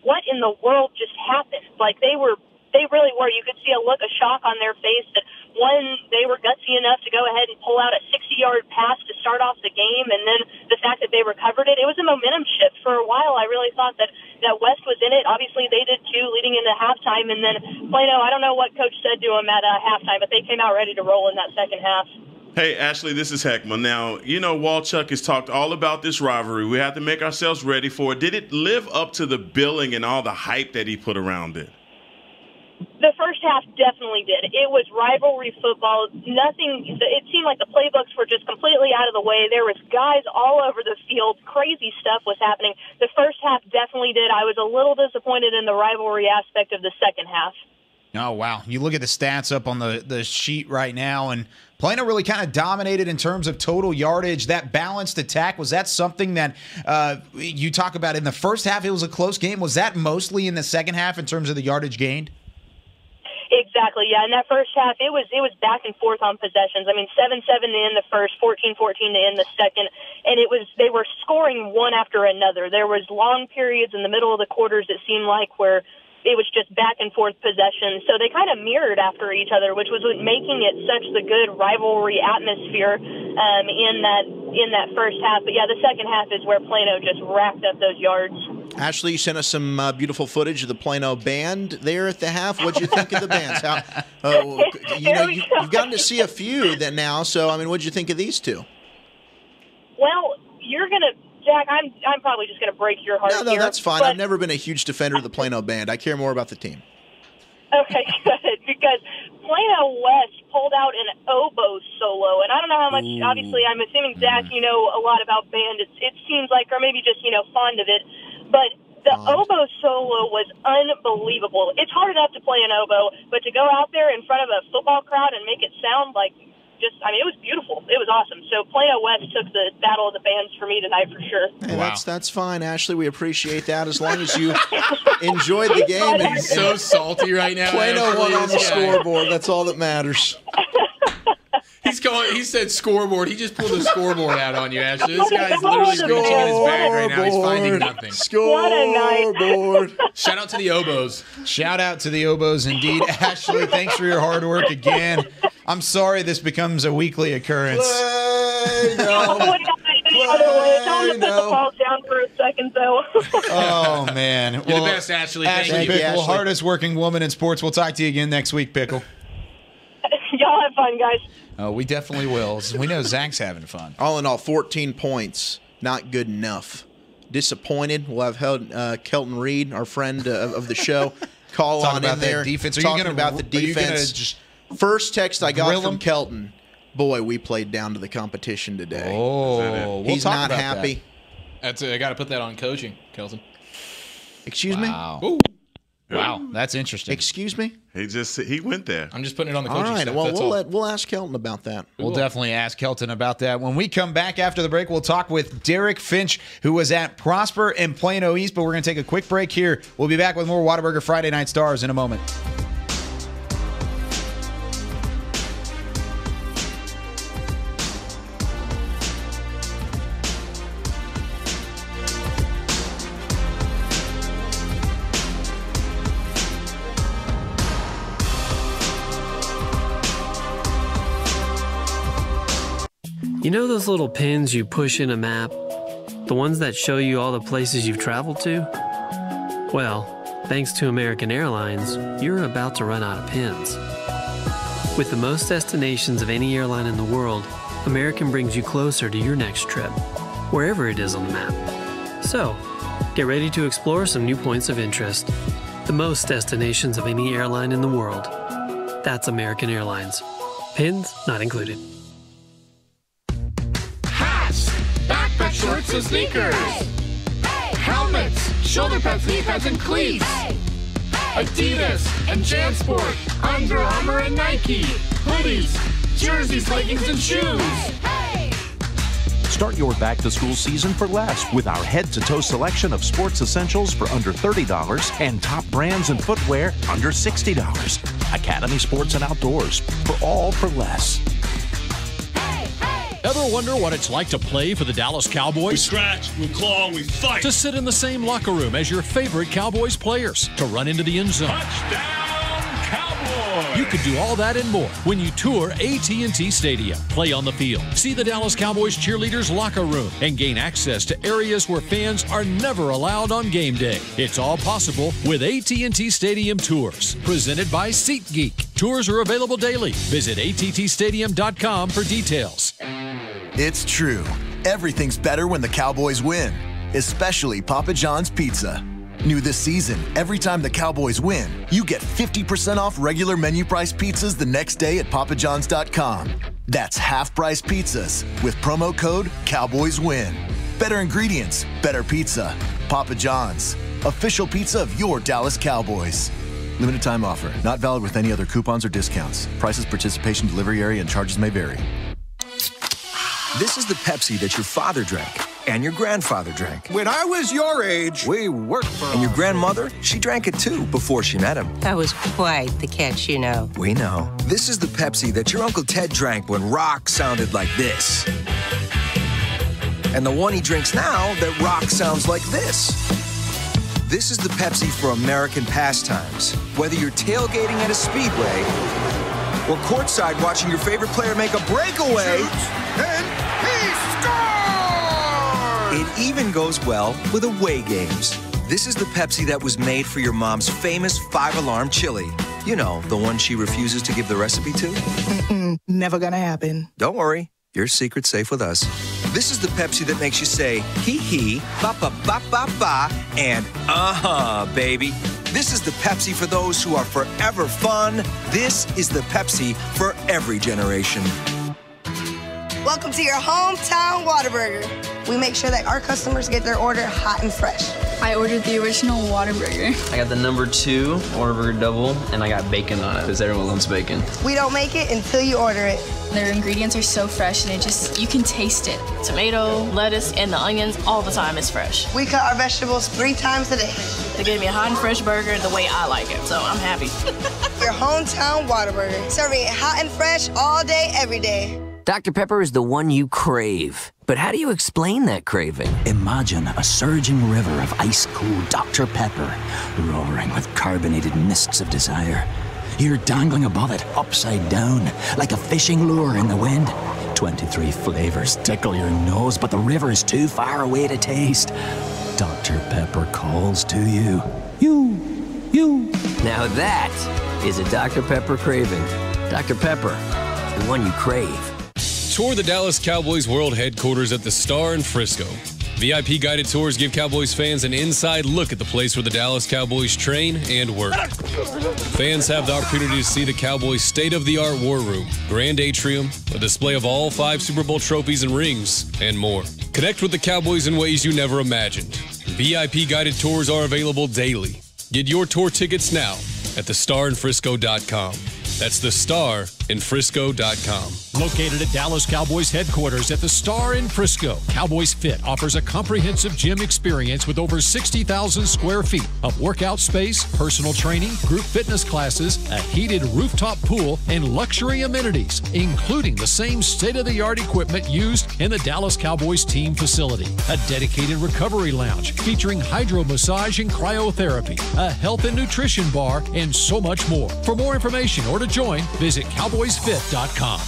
"What in the world just happened?" Like they really were. You could see a look of shock on their face that, one, they were gutsy enough to go ahead and pull out a 60-yard pass to start off the game, and then the fact that they recovered it, it was a momentum shift. For a while, I really thought that West was in it. Obviously, they did too, leading into halftime, and then Plano, I don't know what Coach said to them at halftime, but they came out ready to roll in that second half. Hey, Ashley, this is Hekma. Now, Wolchuk has talked all about this rivalry. We have to make ourselves ready for it. Did it live up to the billing and all the hype that he put around it? The first half definitely did. It was rivalry football. It seemed like the playbooks were just completely out of the way. There was guys all over the field. Crazy stuff was happening. The first half definitely did. I was a little disappointed in the rivalry aspect of the second half. Oh, wow. You look at the stats up on the sheet right now, and Plano really kind of dominated in terms of total yardage. That balanced attack, was that something that you talk about in the first half? It was a close game. Was that mostly in the second half in terms of the yardage gained? Exactly, yeah. In that first half, it was back and forth on possessions. I mean, 7-7 to end the first, 14-14 to end the second, and they were scoring one after another. There was long periods in the middle of the quarters, it seemed like, where it was just back and forth possession. So they kind of mirrored after each other, which was making it such the good rivalry atmosphere in that first half. But yeah, the second half is where Plano just racked up those yards. Ashley, you sent us some beautiful footage of the Plano band there at the half. What'd you think of the bands? You've gotten to see a few now. So I mean, what'd you think of these two? Well, Jack, I'm probably just going to break your heart. No, that's fine. I've never been a huge defender of the Plano band. I care more about the team. Okay, good. Because Plano West pulled out an oboe solo, and I don't know how much. Ooh. Obviously, I'm assuming Zach, you know a lot about band. It seems like, or maybe just fond of it. But the oboe solo was unbelievable. It's hard enough to play an oboe, but to go out there in front of a football crowd and make it sound like. It was beautiful. It was awesome. So Plano West took the battle of the bands for me tonight for sure. Hey, wow. That's fine, Ashley. We appreciate that as long as you enjoyed the game. He's so salty right now. Plano won on the scoreboard. That's all that matters. He said scoreboard. He just pulled the scoreboard out on you, Ashley. This guy's literally reaching in his bag right now. He's finding nothing. Scoreboard. Shout out to the oboes. Shout out to the oboes, indeed. Ashley, thanks for your hard work again. I'm sorry this becomes a weekly occurrence. Oh, man. You're the best, Ashley. Thank you, Pickle, hardest working woman in sports. We'll talk to you again next week, Pickle. Y'all have fun, guys. Oh, we definitely will. We know Zach's having fun. All in all, 14 points. Not good enough. Disappointed. We'll have Kelton Reed, our friend of the show, call on in there. Defense. Talking about the defense. First text I got from Kelton. Boy, we played down to the competition today. Oh, he's not happy. I got to put that on coaching, Kelton. Excuse me? Wow, that's interesting. Excuse me? He went there. I'm just putting it on the coaching staff. All right, we'll ask Kelton about that. We'll definitely ask Kelton about that. When we come back after the break, we'll talk with Derek Finch, who was at Prosper and Plano East, but we're going to take a quick break here. We'll be back with more Whataburger Friday Night Stars in a moment. You know those little pins you push in a map? The ones that show you all the places you've traveled to? Well, thanks to American Airlines, you're about to run out of pins. With the most destinations of any airline in the world, American brings you closer to your next trip, wherever it is on the map. So, get ready to explore some new points of interest. The most destinations of any airline in the world. That's American Airlines. Pins not included. Hats, backpack shorts and sneakers. Helmets, shoulder pads, knee pads, and cleats. Adidas and JanSport, Under Armour and Nike. Hoodies, jerseys, leggings, and shoes. Start your back-to-school season for less with our head-to-toe selection of sports essentials for under $30 and top brands and footwear under $60. Academy Sports and Outdoors, for all for less. Ever wonder what it's like to play for the Dallas Cowboys? We scratch, we claw, we fight. To sit in the same locker room as your favorite Cowboys players. To run into the end zone. Touchdown, Cowboys! You can do all that and more when you tour AT&T Stadium. Play on the field. See the Dallas Cowboys cheerleaders' locker room and gain access to areas where fans are never allowed on game day. It's all possible with AT&T Stadium Tours. Presented by SeatGeek. Tours are available daily. Visit attstadium.com for details. It's true. Everything's better when the Cowboys win, especially Papa John's Pizza. New this season, every time the Cowboys win, you get 50% off regular menu price pizzas the next day at papajohns.com. That's half-price pizzas with promo code CowboysWin. Better ingredients, better pizza. Papa John's, official pizza of your Dallas Cowboys. Limited time offer. Not valid with any other coupons or discounts. Prices, participation, delivery area, and charges may vary. This is the Pepsi that your father drank and your grandfather drank. When I was your age, we worked for And your grandmother, she drank it too before she met him. That was quite the catch, you know. We know. This is the Pepsi that your Uncle Ted drank when rock sounded like this. And the one he drinks now that rock sounds like this. This is the Pepsi for American pastimes. Whether you're tailgating at a speedway or courtside watching your favorite player make a breakaway. It even goes well with away games. This is the Pepsi that was made for your mom's famous 5-alarm chili. You know, the one she refuses to give the recipe to. Never gonna happen. Don't worry, your secret's safe with us. This is the Pepsi that makes you say, hee, ba, ba, ba, ba, ba, and baby. This is the Pepsi for those who are forever fun. This is the Pepsi for every generation. Welcome to your hometown Whataburger. We make sure that our customers get their order hot and fresh. I ordered the original Whataburger. I got the #2 Whataburger double, and I got bacon on it because everyone loves bacon. We don't make it until you order it. Their ingredients are so fresh, and you can taste it. Tomato, lettuce, and the onions all the time is fresh. We cut our vegetables 3 times a day. They gave me a hot and fresh burger the way I like it, so I'm happy. Your hometown Whataburger. Serving it hot and fresh all day, every day. Dr. Pepper is the one you crave. But how do you explain that craving? Imagine a surging river of ice-cold Dr. Pepper, roaring with carbonated mists of desire. You're dangling above it, upside down, like a fishing lure in the wind. 23 flavors tickle your nose, but the river is too far away to taste. Dr. Pepper calls to you. You. Now that is a Dr. Pepper craving. Dr. Pepper, the one you crave. Tour the Dallas Cowboys World Headquarters at the Star in Frisco. VIP guided tours give Cowboys fans an inside look at the place where the Dallas Cowboys train and work. Fans have the opportunity to see the Cowboys' state-of-the-art war room, grand atrium, a display of all 5 Super Bowl trophies and rings, and more. Connect with the Cowboys in ways you never imagined. VIP guided tours are available daily. Get your tour tickets now at thestarinfrisco.com. That's thestarinfrisco.com. Located at Dallas Cowboys Headquarters at the Star in Frisco, Cowboys Fit offers a comprehensive gym experience with over 60,000 square feet of workout space, personal training, group fitness classes, a heated rooftop pool, and luxury amenities, including the same state-of-the-art equipment used in the Dallas Cowboys team facility. A dedicated recovery lounge featuring hydro massage and cryotherapy, a health and nutrition bar, and so much more. For more information or to join, visit cowboysfit.com.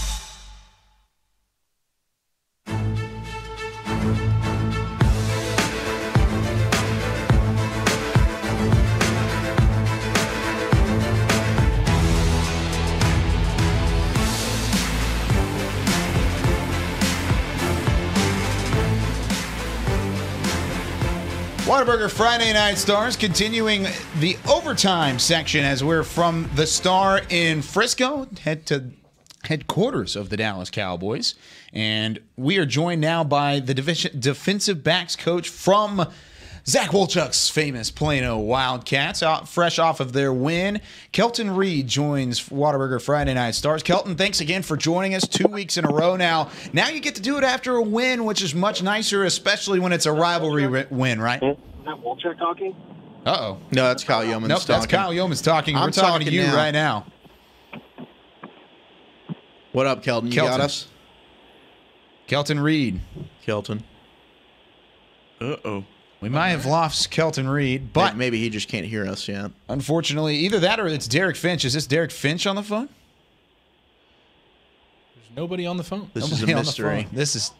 Whataburger Friday Night Stars continuing the overtime section as we're from the Star in Frisco, head to headquarters of the Dallas Cowboys. And we are joined now by the defensive backs coach from Zach Wolchuk's famous Plano Wildcats, fresh off of their win. Kelton Reed joins Whataburger Friday Night Stars. Kelton, thanks again for joining us 2 weeks in a row now. Now you get to do it after a win, which is much nicer, especially when it's a rivalry win, right? Is that Wolchuk talking? Uh-oh. No, that's Kyle Youmans Nope, talking. that's Kyle Youmans talking. We're talking to you now. right now. What up, Kelton? You got us? Kelton Reed. Kelton. Uh-oh. We might have lost Kelton Reed, but maybe he just can't hear us yet. Unfortunately, either that or it's Derek Finch. Is this Derek Finch on the phone? There's nobody on the phone. This is a mystery. This is.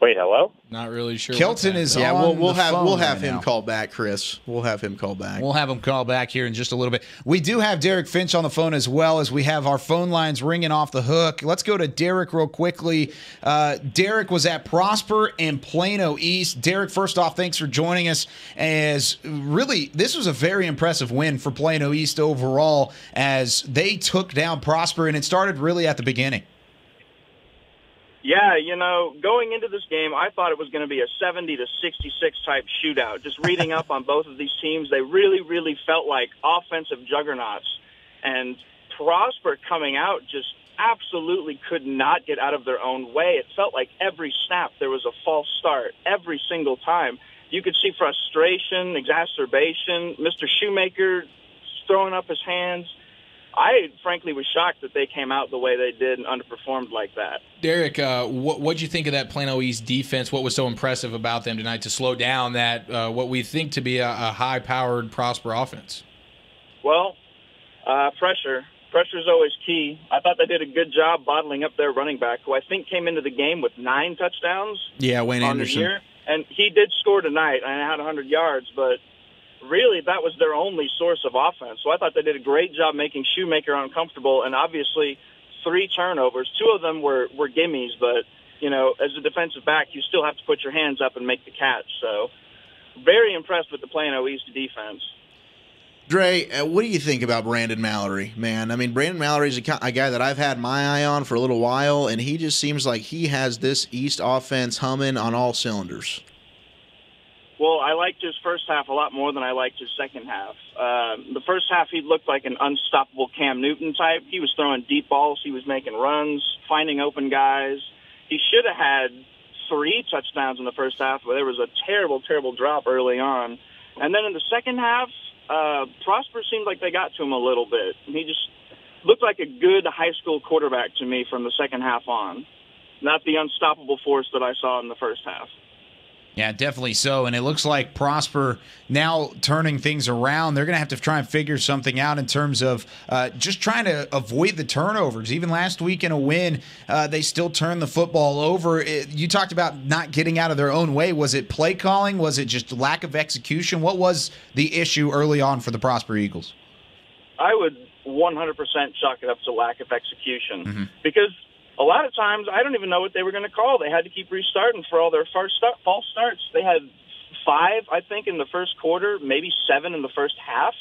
Wait, hello? Not really sure. Kelton is on we'll the have phone him right now. call back, Chris. We'll have him call back. We'll have him call back here in just a little bit. We do have Derek Finch on the phone as well, as we have our phone lines ringing off the hook. Let's go to Derek real quickly. Derek was at Prosper and Plano East. Derek, first off, thanks for joining us. As really, this was a very impressive win for Plano East overall, as they took down Prosper, and it started really at the beginning. Yeah, going into this game, I thought it was going to be a 70-66 type shootout. Just reading up on both of these teams, they really, really felt like offensive juggernauts. And Prosper coming out just absolutely could not get out of their own way. It felt like every snap there was a false start, every single time. You could see frustration, exacerbation, Mr. Shoemaker throwing up his hands. I, frankly, was shocked that they came out the way they did and underperformed like that. Derek, what'd you think of that Plano East defense? What was so impressive about them tonight to slow down that what we think to be a high-powered Prosper offense? Well, pressure. Pressure is always key. I thought they did a good job bottling up their running back, who I think came into the game with 9 touchdowns. Yeah, Wayne on Anderson. The year. And he did score tonight and had 100 yards, but really, that was their only source of offense. So I thought they did a great job making Shoemaker uncomfortable, and obviously 3 turnovers. 2 of them were gimmies, but, as a defensive back, you still have to put your hands up and make the catch. So very impressed with the Plano East defense. Dre, what do you think about Brandon Mallory, man? I mean, Brandon Mallory's a guy that I've had my eye on for a little while, and he just seems like he has this East offense humming on all cylinders. Well, I liked his first half a lot more than I liked his second half. The first half, he looked like an unstoppable Cam Newton type. He was throwing deep balls. He was making runs, finding open guys. He should have had 3 touchdowns in the first half, but there was a terrible, terrible drop early on. And then in the second half, Prosper seemed like they got to him a little bit. He just looked like a good high school quarterback to me from the second half on, not the unstoppable force that I saw in the first half. Yeah, definitely so. And it looks like Prosper now turning things around. They're going to have to try and figure something out in terms of just trying to avoid the turnovers. Even last week in a win, they still turned the football over. You talked about not getting out of their own way. Was it play calling? Was it just lack of execution? What was the issue early on for the Prosper Eagles? I would 100% chalk it up to lack of execution because a lot of times, I don't even know what they were going to call. They had to keep restarting for all their false starts. They had 5, I think, in the first quarter, maybe 7 in the first half.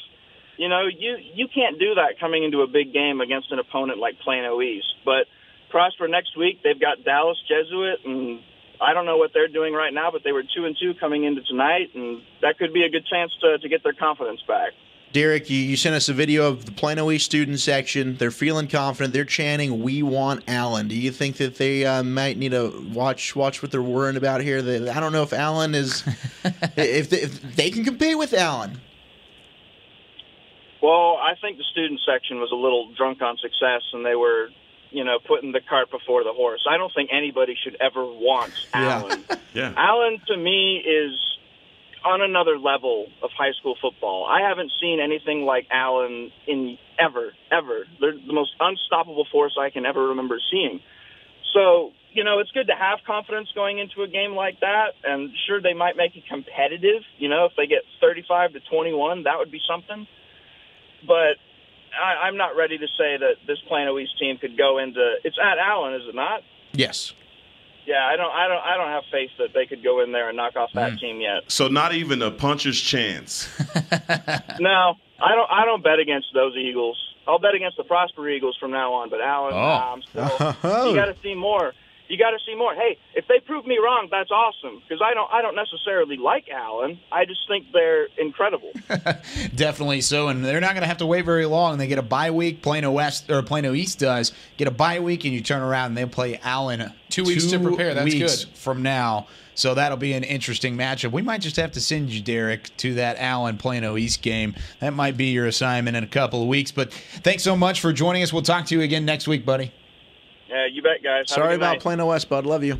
You can't do that coming into a big game against an opponent like Plano East. But Prosper next week, they've got Dallas Jesuit, and I don't know what they're doing right now, but they were 2-2 coming into tonight, and that could be a good chance to get their confidence back. Derek, you sent us a video of the Plano East student section. They're feeling confident. They're chanting, "We want Allen." Do you think that they might need to watch what they're worrying about here? I don't know if Allen is if they can compete with Allen. Well, I think the student section was a little drunk on success, and they were, putting the cart before the horse. I don't think anybody should ever want Allen. Yeah. Allen, to me, is on another level of high school football. I haven't seen anything like Allen in ever. They're the most unstoppable force I can ever remember seeing. So, it's good to have confidence going into a game like that, and sure, they might make it competitive. If they get 35-21, that would be something. But I'm not ready to say that this Plano East team could go into – it's at Allen, is it not? Yes. Yeah, I don't have faith that they could go in there and knock off that team yet. So not even a puncher's chance. No, I don't bet against those Eagles. I'll bet against the Prosper Eagles from now on. But Allen, you got to see more. You got to see more. Hey, if they prove me wrong, that's awesome because I don't necessarily like Allen. I just think they're incredible. Definitely so, and they're not going to have to wait very long. They get a bye week. Plano East does get a bye week, and you turn around and they play Allen 2 weeks to prepare. That's weeks good from now. So that'll be an interesting matchup. We might just have to send you, Derek, to that Allen Plano East game. That might be your assignment in a couple of weeks. But thanks so much for joining us. We'll talk to you again next week, buddy. Yeah, you bet, guys. Sorry about Plano West, bud. Love you.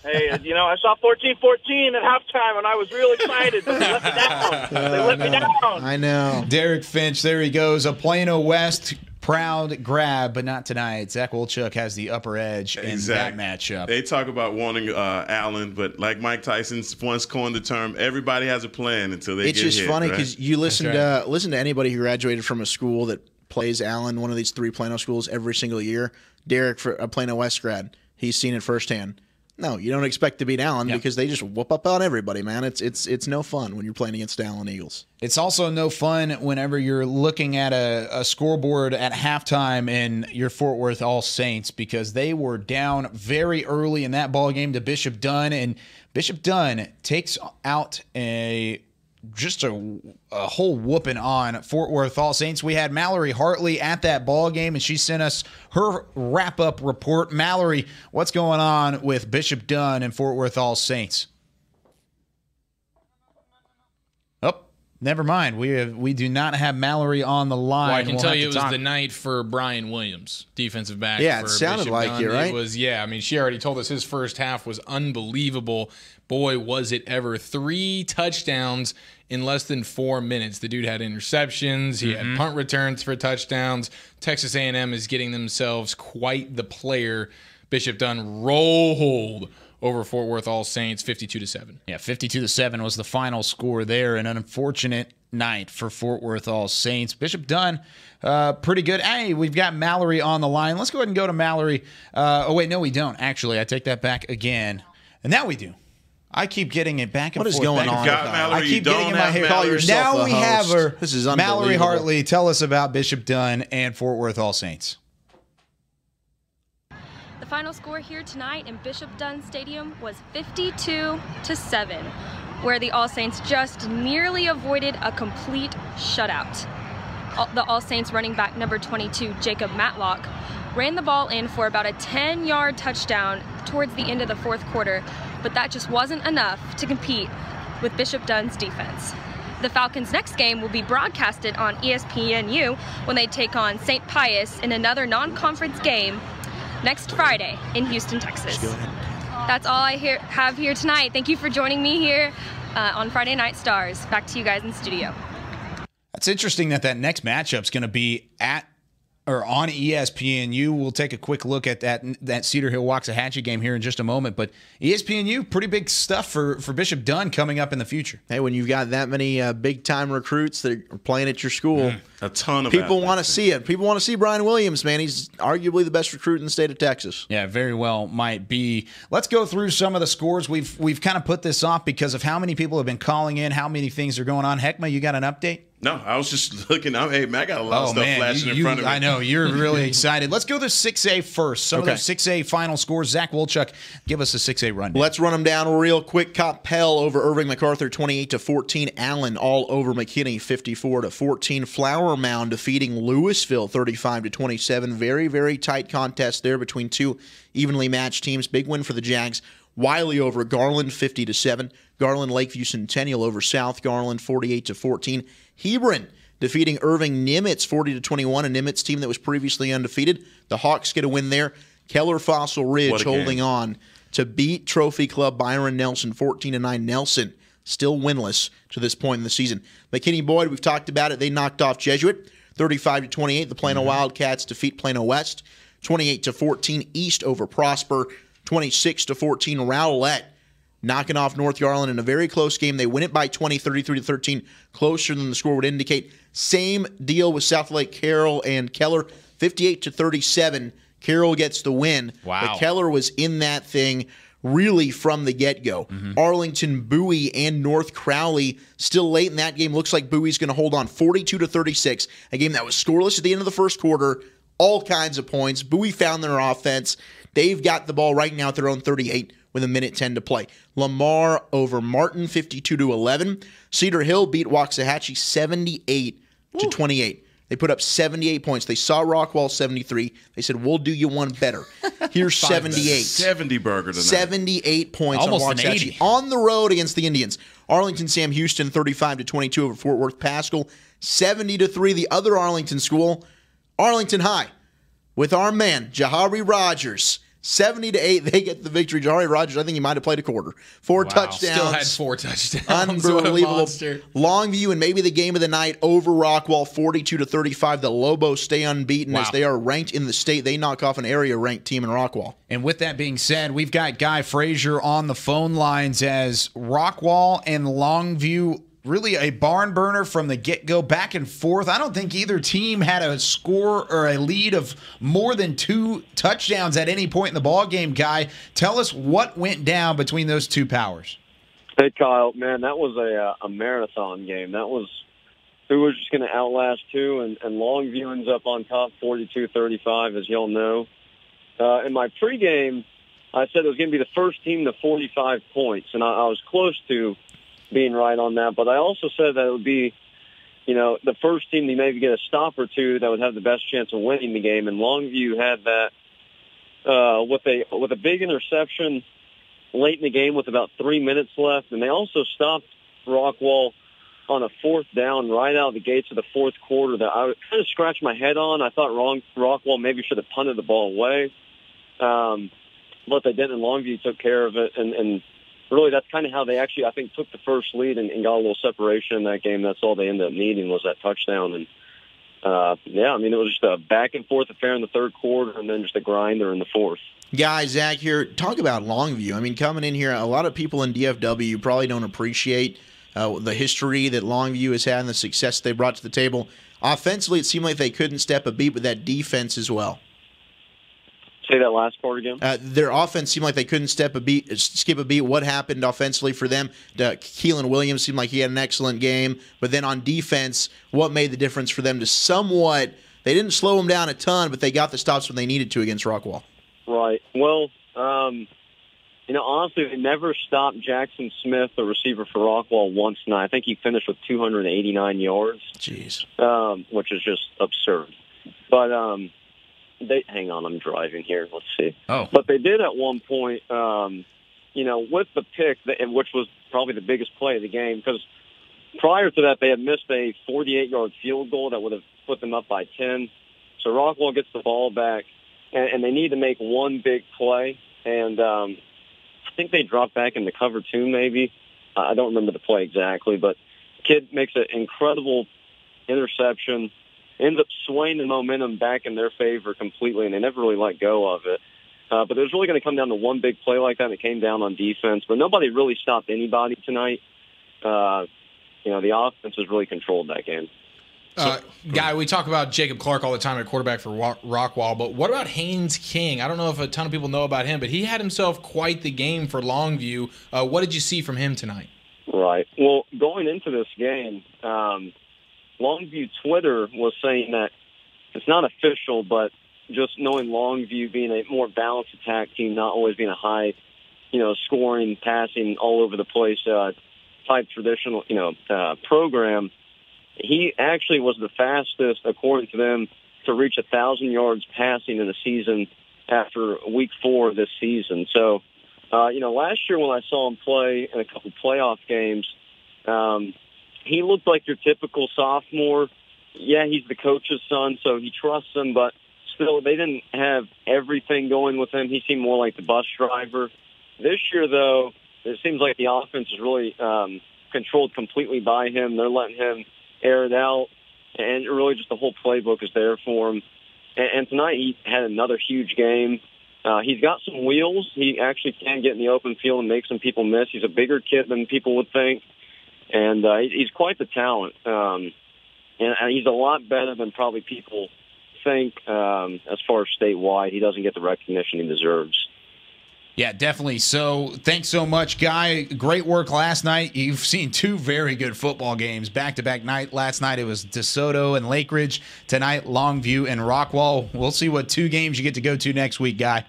Hey, I saw 14-14 at halftime, and I was real excited. They let me down. They let me down. I know. Derek Finch, there he goes. A Plano West proud grab, but not tonight. Zach Wolchuk has the upper edge in that matchup. They talk about wanting Allen, but like Mike Tyson once coined the term, everybody has a plan until they get hit. It's just funny because you listen to anybody who graduated from a school that plays Allen, one of these 3 Plano schools, every single year. Derek, for a Plano West grad, he's seen it firsthand. No, you don't expect to beat Allen because they just whoop up on everybody, man. It's no fun when you're playing against Allen Eagles. It's also no fun whenever you're looking at a scoreboard at halftime in your Fort Worth All Saints because they were down very early in that ball game to Bishop Dunn, and Bishop Dunn takes out a whole whooping on Fort Worth All Saints. We had Mallory Hartley at that ball game, and she sent us her wrap-up report. Mallory, what's going on with Bishop Dunn and Fort Worth All Saints? Oh, never mind. We do not have Mallory on the line. Well, I can tell you it was the night for Brian Williams, defensive back. Yeah, for it sounded Bishop like Dunn. you, right? It was, yeah. I mean, she already told us his first half was unbelievable. Boy, was it ever. 3 touchdowns in less than 4 minutes. The dude had interceptions. He had punt returns for touchdowns. Texas A&M is getting themselves quite the player. Bishop Dunn rolled over Fort Worth All Saints 52-7. Yeah, 52-7 was the final score there. An unfortunate night for Fort Worth All Saints. Bishop Dunn, pretty good. Hey, we've got Mallory on the line. Let's go ahead and go to Mallory. Oh, wait, no, we don't. Actually, I take that back again. And now we do. I keep getting it back and forth. What is going on? I keep getting in my hair. Now we have her. This is Mallory Hartley, tell us about Bishop Dunn and Fort Worth All Saints. The final score here tonight in Bishop Dunn Stadium was 52-7, where the All Saints just nearly avoided a complete shutout. The All Saints running back number 22, Jacob Matlock, ran the ball in for about a 10-yard touchdown towards the end of the fourth quarter, but that just wasn't enough to compete with Bishop Dunn's defense. The Falcons' next game will be broadcasted on ESPNU when they take on St. Pius in another non-conference game next Friday in Houston, Texas. That's all I have here tonight. Thank you for joining me here on Friday Night Stars. Back to you guys in studio. That's interesting that next matchup's going to be on ESPNU. We'll take a quick look at that Cedar Hill Waxahachie game here in just a moment. But ESPNU, pretty big stuff for Bishop Dunn coming up in the future. Hey, when you've got that many big-time recruits that are playing at your school, a ton of people want to see it. People want to see Brian Williams, man. He's arguably the best recruit in the state of Texas. Yeah, very well might be. Let's go through some of the scores. We've kind of put this off because of how many people have been calling in, how many things are going on. Hekma, you got an update? No, I was just looking. Hey, man, I got a lot of stuff flashing in front of me. I know. You're really excited. Let's go to 6A first. Some of those 6A final scores. Zach Wolchuk, give us a 6A rundown. Let's run them down real quick. Coppell over Irving MacArthur, 28-14. Allen all over McKinney, 54-14. Flower Mound defeating Louisville, 35-27. Very, very tight contest there between two evenly matched teams. Big win for the Jags. Wiley over Garland, 50-7. Garland Lakeview Centennial over South Garland, 48-14. Hebron defeating Irving Nimitz, 40-21, a Nimitz team that was previously undefeated. The Hawks get a win there. Keller Fossil Ridge holding on to beat Trophy Club Byron Nelson, 14-9. Nelson still winless to this point in the season. McKinney Boyd, we've talked about it. They knocked off Jesuit, 35-28. The Plano Wildcats defeat Plano West, 28-14. East over Prosper, 26-14. Rowlett knocking off North Garland in a very close game. They win it by 20, 33-13, closer than the score would indicate. Same deal with South Lake Carroll and Keller, 58-37. Carroll gets the win. Wow. But Keller was in that thing really from the get-go. Arlington, Bowie, and North Crowley still late in that game. Looks like Bowie's going to hold on 42-36, a game that was scoreless at the end of the first quarter. All kinds of points. Bowie found their offense. They've got the ball right now at their own 38 with 1:10 to play. Lamar over Martin, 52-11. Cedar Hill beat Waxahachie 78-28. They put up 78 points. They saw Rockwall 73. They said, we'll do you one better. Here's 78. 70 burger tonight. 78 points Almost on an Waxahachie. 80. On the road against the Indians. Arlington Sam Houston 35-22 over Fort Worth Pascal. 70-3 the other Arlington school. Arlington High with our man, Jahari Rogers. 70-8, they get the victory. Jahari Rogers, I think he might have played a quarter. 4 touchdowns. Still had 4 touchdowns. Unbelievable. Longview and maybe the game of the night over Rockwall, 42-35. The Lobos stay unbeaten as they are ranked in the state. They knock off an area-ranked team in Rockwall. And with that being said, we've got Guy Frazier on the phone lines as Rockwall and Longview really a barn burner from the get-go, back and forth. I don't think either team had a score or a lead of more than 2 touchdowns at any point in the ball game. Guy, tell us what went down between those two powers. Hey, Kyle, man, that was a marathon game. That was who was just going to outlast who, and Longview ends up on top 42-35, as y'all know. In my pregame, I said it was going to be the first team to 45 points, and I was close to being right on that, but I also said that it would be, the first team to maybe get a stop or two that would have the best chance of winning the game, and Longview had that with a big interception late in the game with about 3 minutes left, and they also stopped Rockwall on a 4th down right out of the gates of the 4th quarter that I kind of scratched my head on. I thought Rockwall maybe should have punted the ball away, but they didn't, and Longview took care of it, and really, that's kind of how they actually, I think, took the first lead and got a little separation in that game. That's all they ended up needing was that touchdown. And, it was just a back-and-forth affair in the 3rd quarter and then just a grinder in the 4th. Guys, Zach here, talk about Longview. I mean, coming in here, a lot of people in DFW probably don't appreciate the history that Longview has had and the success they brought to the table. Offensively, it seemed like they couldn't step a beat with that defense as well. Say that last part again. Their offense seemed like they couldn't skip a beat. What happened offensively for them? Keelan Williams seemed like he had an excellent game, but then on defense, what made the difference for them to somewhat? They didn't slow them down a ton, but they got the stops when they needed to against Rockwall. Right. Well, honestly, they never stopped Jackson Smith, the receiver for Rockwall, once tonight. I think he finished with 289 yards. Jeez. Which is just absurd. But hang on, I'm driving here. Let's see. Oh. But they did at one point, with the pick, which was probably the biggest play of the game, because prior to that, they had missed a 48-yard field goal that would have put them up by 10. So Rockwall gets the ball back, and they need to make one big play. And I think they dropped back into cover 2, maybe. I don't remember the play exactly, but kid makes an incredible interception, ends up swaying the momentum back in their favor completely, and they never really let go of it. But it was really going to come down to one big play like that, and it came down on defense. But nobody really stopped anybody tonight. The offense has really controlled that game. Guy, we talk about Jacob Clark all the time at quarterback for Rockwall, but what about Haynes King? I don't know if a ton of people know about him, but he had himself quite the game for Longview. What did you see from him tonight? Right. Well, going into this game, Longview Twitter was saying that it's not official, but just knowing Longview being a more balanced attack team, not always being a high, scoring, passing, all over the place type traditional, program, he actually was the fastest, according to them, to reach 1,000 yards passing in a season after week 4 of this season. So, last year when I saw him play in a couple playoff games, he looked like your typical sophomore. Yeah, he's the coach's son, so he trusts him, but still, they didn't have everything going with him. He seemed more like the bus driver. This year, though, it seems like the offense is really controlled completely by him. They're letting him air it out, and really just the whole playbook is there for him. And tonight he had another huge game. He's got some wheels. He actually can get in the open field and make some people miss. He's a bigger kid than people would think, and he's quite the talent. And he's a lot better than probably people think, as far as statewide, he doesn't get the recognition he deserves. Yeah, definitely. So thanks so much, Guy. Great work last night. You've seen two very good football games back-to-back night. Last night it was DeSoto and Lake Ridge. Tonight, Longview and Rockwall. We'll see what two games you get to go to next week, Guy.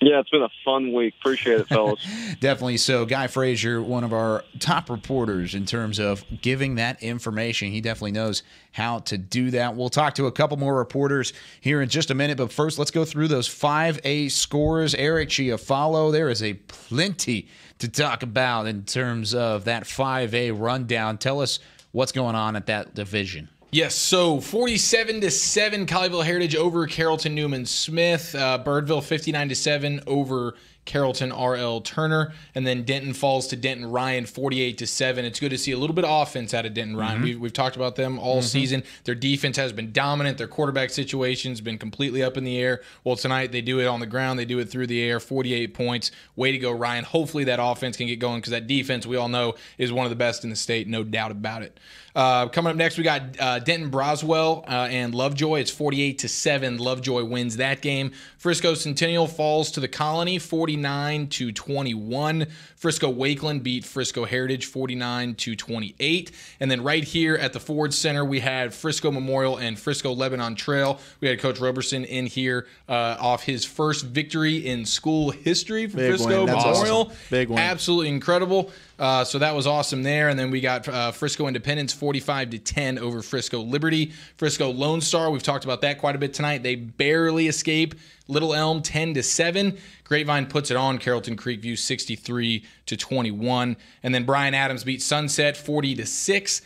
Yeah, it's been a fun week. Appreciate it, fellas. Definitely so. Guy Frazier, one of our top reporters in terms of giving that information. He definitely knows how to do that. We'll talk to a couple more reporters here in just a minute, but first let's go through those 5A scores. Eric Chiofalo, there is a plenty to talk about in terms of that 5A rundown. Tell us what's going on at that division. Yes, so 47-7, Colleyville Heritage over Carrollton Newman Smith. Birdville 59-7 over Carrollton R.L. Turner, and then Denton falls to Denton Ryan 48-7. It's good to see a little bit of offense out of Denton Ryan. We've talked about them all season. Their defense has been dominant. Their quarterback situation's been completely up in the air. Well, tonight they do it on the ground. They do it through the air. 48 points. Way to go, Ryan. Hopefully that offense can get going because that defense, we all know, is one of the best in the state. No doubt about it. Coming up next, we got Denton Broswell and Lovejoy. It's 48-7. Lovejoy wins that game. Frisco Centennial falls to the Colony 49-21. Frisco Wakeland beat Frisco Heritage 49-28. And then right here at the Ford Center, we had Frisco Memorial and Frisco Lebanon Trail. We had Coach Roberson in here off his first victory in school history for Frisco Memorial. Awesome. Big win. Absolutely incredible. So that was awesome there. And then we got Frisco Independence 45-10 over Frisco Liberty. Frisco Lone Star, we've talked about that quite a bit tonight. They barely escape. Little Elm 10-7. Grapevine puts it on Carrollton Creekview 63-21. And then Bryan Adams beat Sunset 40-6.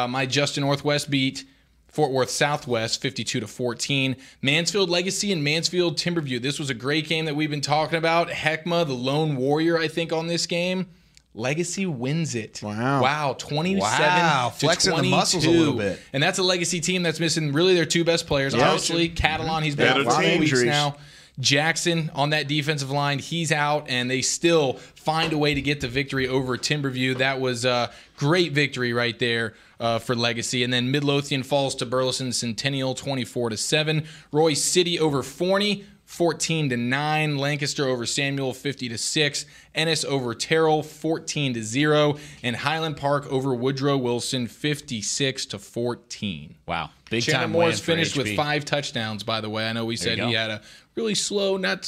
My Justin Northwest beat Fort Worth Southwest 52-14. Mansfield Legacy and Mansfield Timberview. This was a great game that we've been talking about. Hekma, the lone warrior, I think, on this game. Legacy wins it. Wow. 27-22. Flexing the muscles a little bit. And that's a Legacy team that's missing really their two best players. Obviously, Catalan, he's been out for 2 weeks now. Jackson on that defensive line, he's out, and they still find a way to get the victory over Timberview. That was a great victory right there for Legacy. And then Midlothian falls to Burleson Centennial 24-7. Roy City over Forney 14-9. Lancaster over Samuel 50-6. Ennis over Terrell 14-0. And Highland Park over Woodrow Wilson 56-14. Wow. Big Shannon time Moore's win finished for with 5 touchdowns, by the way. I know we said he had a really slow, not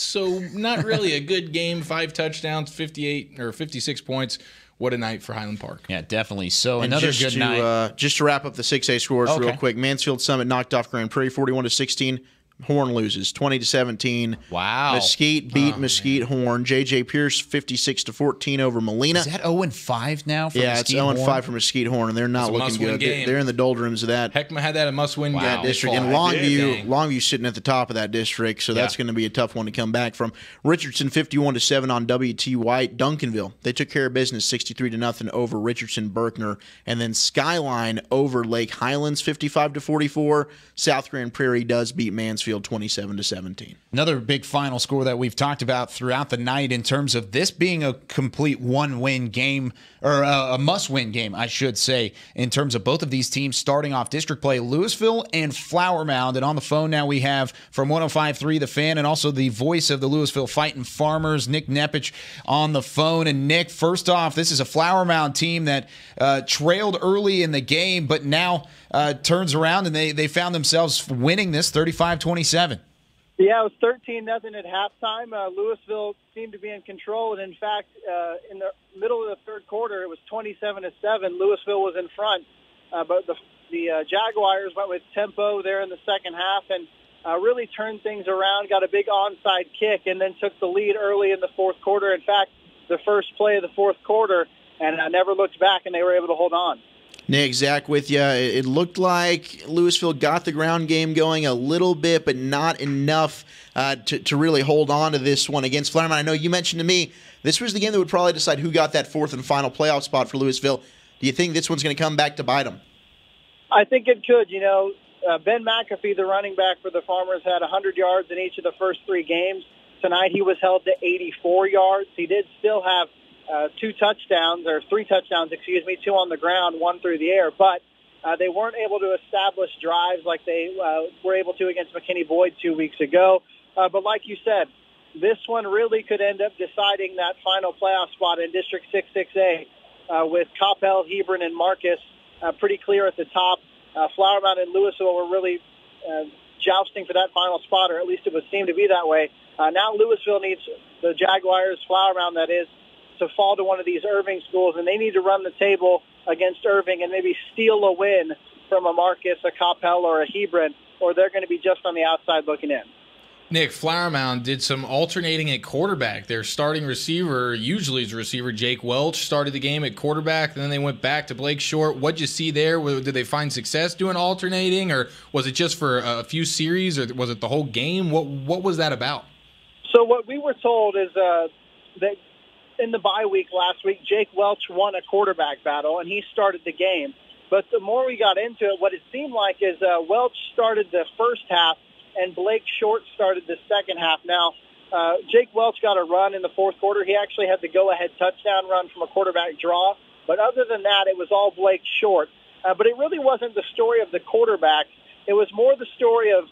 really a good game. 5 touchdowns, 58 or 56 points. What a night for Highland Park. Yeah, definitely. So and another good night. Just to wrap up the 6A scores real quick. Mansfield Summit knocked off Grand Prairie 41-16. Horn loses 20-17. Wow. Mesquite beat Mesquite Horn. J.J. Pierce 56-14 over Molina. Is that 0-5 now for Mesquite Horn? Yeah, it's 0-5 for Mesquite Horn, and they're not looking good. They're in the doldrums of that. Hekma had that a must-win game. District. And Longview sitting at the top of that district, so that's going to be a tough one to come back from. Richardson 51-7 on W.T. White. Duncanville, they took care of business 63-0 over Richardson Berkner. And then Skyline over Lake Highlands 55-44. South Grand Prairie does beat Mansfield 27-17. Another big final score that we've talked about throughout the night in terms of this being a complete one-win game, or a must-win game, I should say, in terms of both of these teams starting off district play, Louisville and Flower Mound. And on the phone now we have from 105.3 The Fan and also the voice of the Louisville Fighting Farmers, Nick Nepich, on the phone. And Nick, first off, this is a Flower Mound team that trailed early in the game, but now turns around and they found themselves winning this 35-27. Yeah, it was 13-0 at halftime. Louisville seemed to be in control, and in fact, in the middle of the third quarter, it was 27-7. Louisville was in front, but the Jaguars went with tempo there in the second half and really turned things around, got a big onside kick, and then took the lead early in the fourth quarter. In fact, the first play of the fourth quarter, and never looked back, and they were able to hold on. Nick, Zach with you. It looked like Louisville got the ground game going a little bit, but not enough to really hold on to this one against Flower Mound. I know you mentioned to me this was the game that would probably decide who got that fourth and final playoff spot for Louisville. Do you think this one's going to come back to bite them? I think it could. You know, Ben McAfee, the running back for the Farmers, had 100 yards in each of the first 3 games. Tonight he was held to 84 yards. He did still have 3 touchdowns, 2 on the ground, 1 through the air. But They weren't able to establish drives like they were able to against McKinney Boyd 2 weeks ago. But like you said, this one really could end up deciding that final playoff spot in District 6-6A with Coppell, Hebron, and Marcus pretty clear at the top. Flower Mound and Louisville were really jousting for that final spot, or at least it would seem to be that way. Now Louisville needs the Jaguars, Flower Mound that is, to fall to one of these Irving schools, and they need to run the table against Irving and maybe steal a win from a Marcus, a Coppell, or a Hebron, or they're going to be just on the outside looking in. Nick, Flower Mound did some alternating at quarterback. Their starting receiver, usually is a receiver, Jake Welch, started the game at quarterback, and then they went back to Blake Short. What'd you see there? Did they find success doing alternating, or was it just for a few series, or was it the whole game? What was that about? So what we were told is that in the bye week last week, Jake Welch won a quarterback battle, and he started the game. But the more we got into it, what it seemed like is Welch started the first half, and Blake Short started the second half. Now, Jake Welch got a run in the fourth quarter. He actually had the go-ahead touchdown run from a quarterback draw. But other than that, it was all Blake Short. But it really wasn't the story of the quarterback. It was more the story of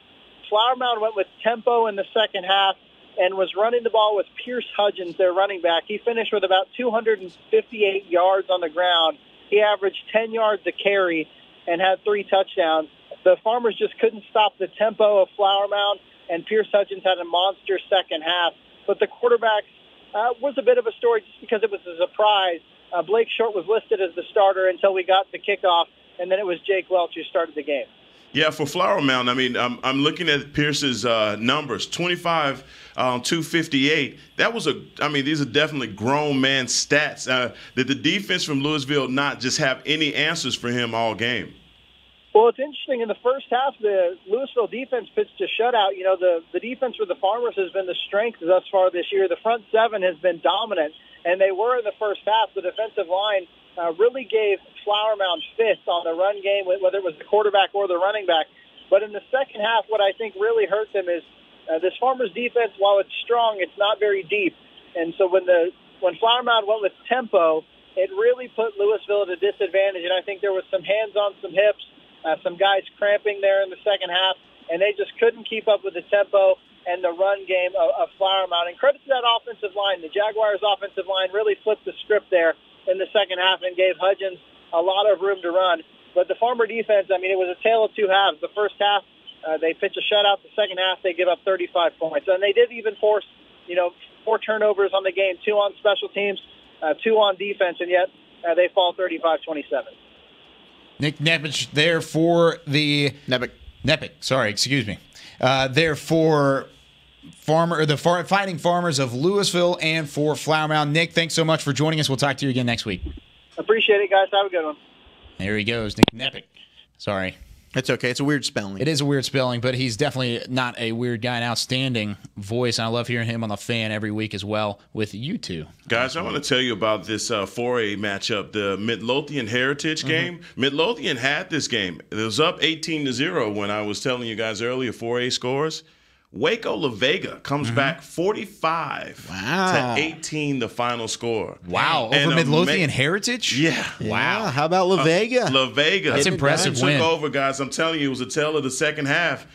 Flower Mound went with tempo in the second half and was running the ball with Pierce Hudgens, their running back. He finished with about 258 yards on the ground. He averaged 10 yards a carry and had 3 touchdowns. The Farmers just couldn't stop the tempo of Flower Mound, and Pierce Hudgens had a monster second half. But the quarterback was a bit of a story just because it was a surprise. Blake Short was listed as the starter until we got the kickoff, and then it was Jake Welch who started the game. Yeah, for Flower Mound, I mean, I'm looking at Pierce's numbers, 25, 258. That was these are definitely grown man stats. Did the defense from Louisville not just have any answers for him all game? Well, it's interesting. In the first half, the Louisville defense pitched a shutout. You know, the defense for the Farmers has been the strength thus far this year. The front seven has been dominant, and they were in the first half. The defensive line really gave Flower Mound fits on the run game, whether it was the quarterback or the running back. But in the second half, what I think really hurt them is this Farmers defense, while it's strong, it's not very deep. And so when Flower Mound went with tempo, it really put Louisville at a disadvantage. And I think there was some hands on some hips, some guys cramping there in the second half, and they just couldn't keep up with the tempo and the run game of Flower Mound. And credit to that offensive line. The Jaguars' offensive line really flipped the script there in the second half and gave Hudgens a lot of room to run. But the Farmer defense, I mean, it was a tale of two halves. The first half, they pitch a shutout. The second half, they give up 35 points. And they did even force, 4 turnovers on the game, 2 on special teams, 2 on defense, and yet they fall 35-27. Nick Nepic there for the Nepic. Sorry, excuse me. There for the Fighting Farmers of Louisville and for Flower Mound. Nick, thanks so much for joining us. We'll talk to you again next week. Appreciate it, guys. Have a good one. There he goes, Nick Nepic. Sorry. It's okay. It's a weird spelling. It is a weird spelling, but he's definitely not a weird guy. An outstanding voice. And I love hearing him on the Fan every week as well with you two. Guys, I want to tell you about this 4A matchup, the Midlothian Heritage game. Midlothian had this game. It was up 18-0 when I was telling you guys earlier 4A scores. Waco La Vega comes back 45-18, the final score. Wow, over Midlothian Heritage? Yeah. Wow, how about La Vega? La Vega. That's impressive Took win. over, guys. I'm telling you, it was a tale of the second half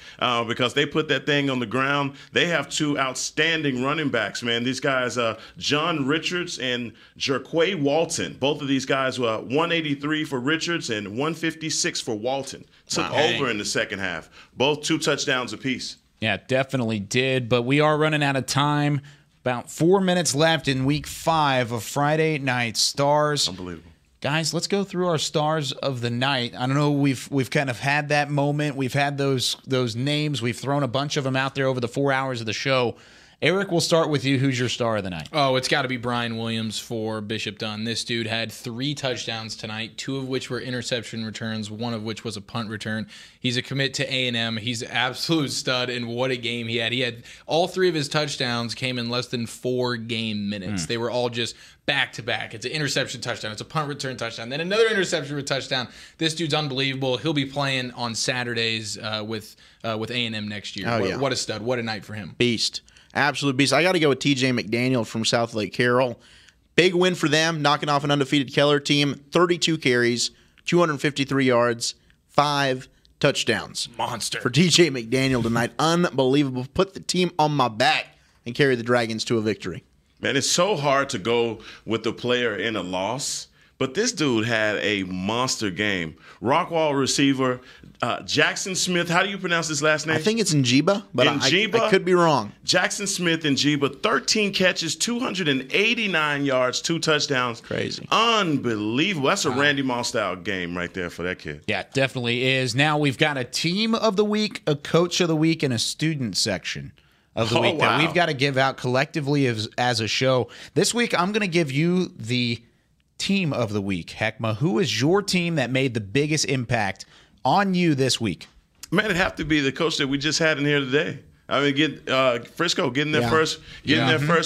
because they put that thing on the ground. They have 2 outstanding running backs, man. These guys, John Richards and Jerquay Walton. Both of these guys were 183 for Richards and 156 for Walton. Took over in the second half. Both 2 touchdowns apiece. Yeah, definitely did. But we are running out of time. About 4 minutes left in week 5 of Friday Night Stars. Unbelievable. Guys, let's go through our stars of the night. I don't know, we've kind of had that moment. We've had those names. We've thrown a bunch of them out there over the 4 hours of the show. Eric, we'll start with you. Who's your star of the night? Oh, it's got to be Brian Williams for Bishop Dunn. This dude had 3 touchdowns tonight, 2 of which were interception returns, 1 of which was a punt return. He's a commit to A&M. He's an absolute stud, and what a game he had. All 3 of his touchdowns came in less than 4 game minutes. They were all just back-to-back. It's an interception touchdown. It's a punt return touchdown. Then another interception touchdown. This dude's unbelievable. He'll be playing on Saturdays with A&M next year. What a stud. What a night for him. Beast. Absolute beast. I got to go with TJ McDaniel from South Lake Carroll. Big win for them, knocking off an undefeated Keller team. 32 carries, 253 yards, 5 touchdowns. Monster. For DJ McDaniel tonight. Unbelievable. Put the team on my back and carry the Dragons to a victory. Man, it's so hard to go with the player in a loss. But this dude had a monster game. Rockwall receiver, Jackson Smith. How do you pronounce his last name? I think it's Njiba, but I could be wrong. Jackson Smith and Njiba, 13 catches, 289 yards, 2 touchdowns. Crazy. Unbelievable. That's a Randy Moss-style game right there for that kid. Yeah, it definitely is. Now we've got a team of the week, a coach of the week, and a student section of the week that we've got to give out collectively as a show. This week, I'm going to give you the team of the week. Hekma, who is your team that made the biggest impact on you this week? Man, it'd have to be the coach that we just had in here today. I mean, Frisco getting their first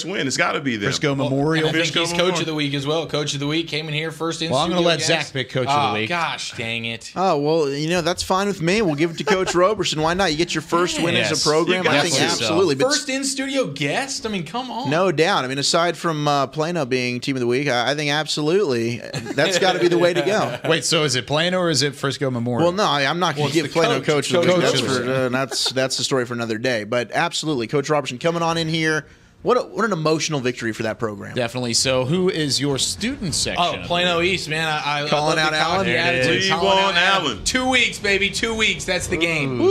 win. It's got to be them. Frisco Memorial. I think he's coach of the week as well. Coach of the week came in here first in. Well, I'm going to let Zach pick coach of the week. Gosh, dang it! Oh well, that's fine with me. We'll give it to Coach Roberson. Why not? You get your first win as a program. I think absolutely. So. First in studio guest. I mean, come on. No doubt. I mean, aside from Plano being team of the week, I think absolutely that's got to be the way to go. Wait, so is it Plano or is it Frisco Memorial? Well, no, I'm not going to give Plano coach of the week. That's the story for another day. But absolutely. Coach Robertson coming on in here. What an emotional victory for that program. Definitely. So who is your student section? Oh, Plano East, man. I calling out Allen. We want Allen. 2 weeks, baby. 2 weeks. That's the game. Woo,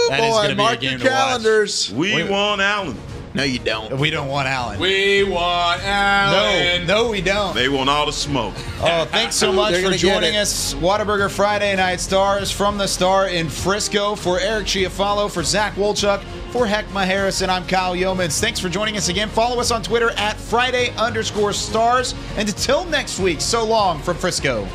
that boy, mark your calendars. We want Allen. No, you don't. We don't want Allen. We want Allen. No, we don't. They want all the smoke. Oh, thanks so much for joining us. Whataburger Friday Night Stars from the Star in Frisco. For Eric Chiofalo, for Zach Wolchuk, for Hekma Harrison, I'm Kyle Youmans. Thanks for joining us again. Follow us on Twitter at Friday_Stars. And until next week, so long from Frisco.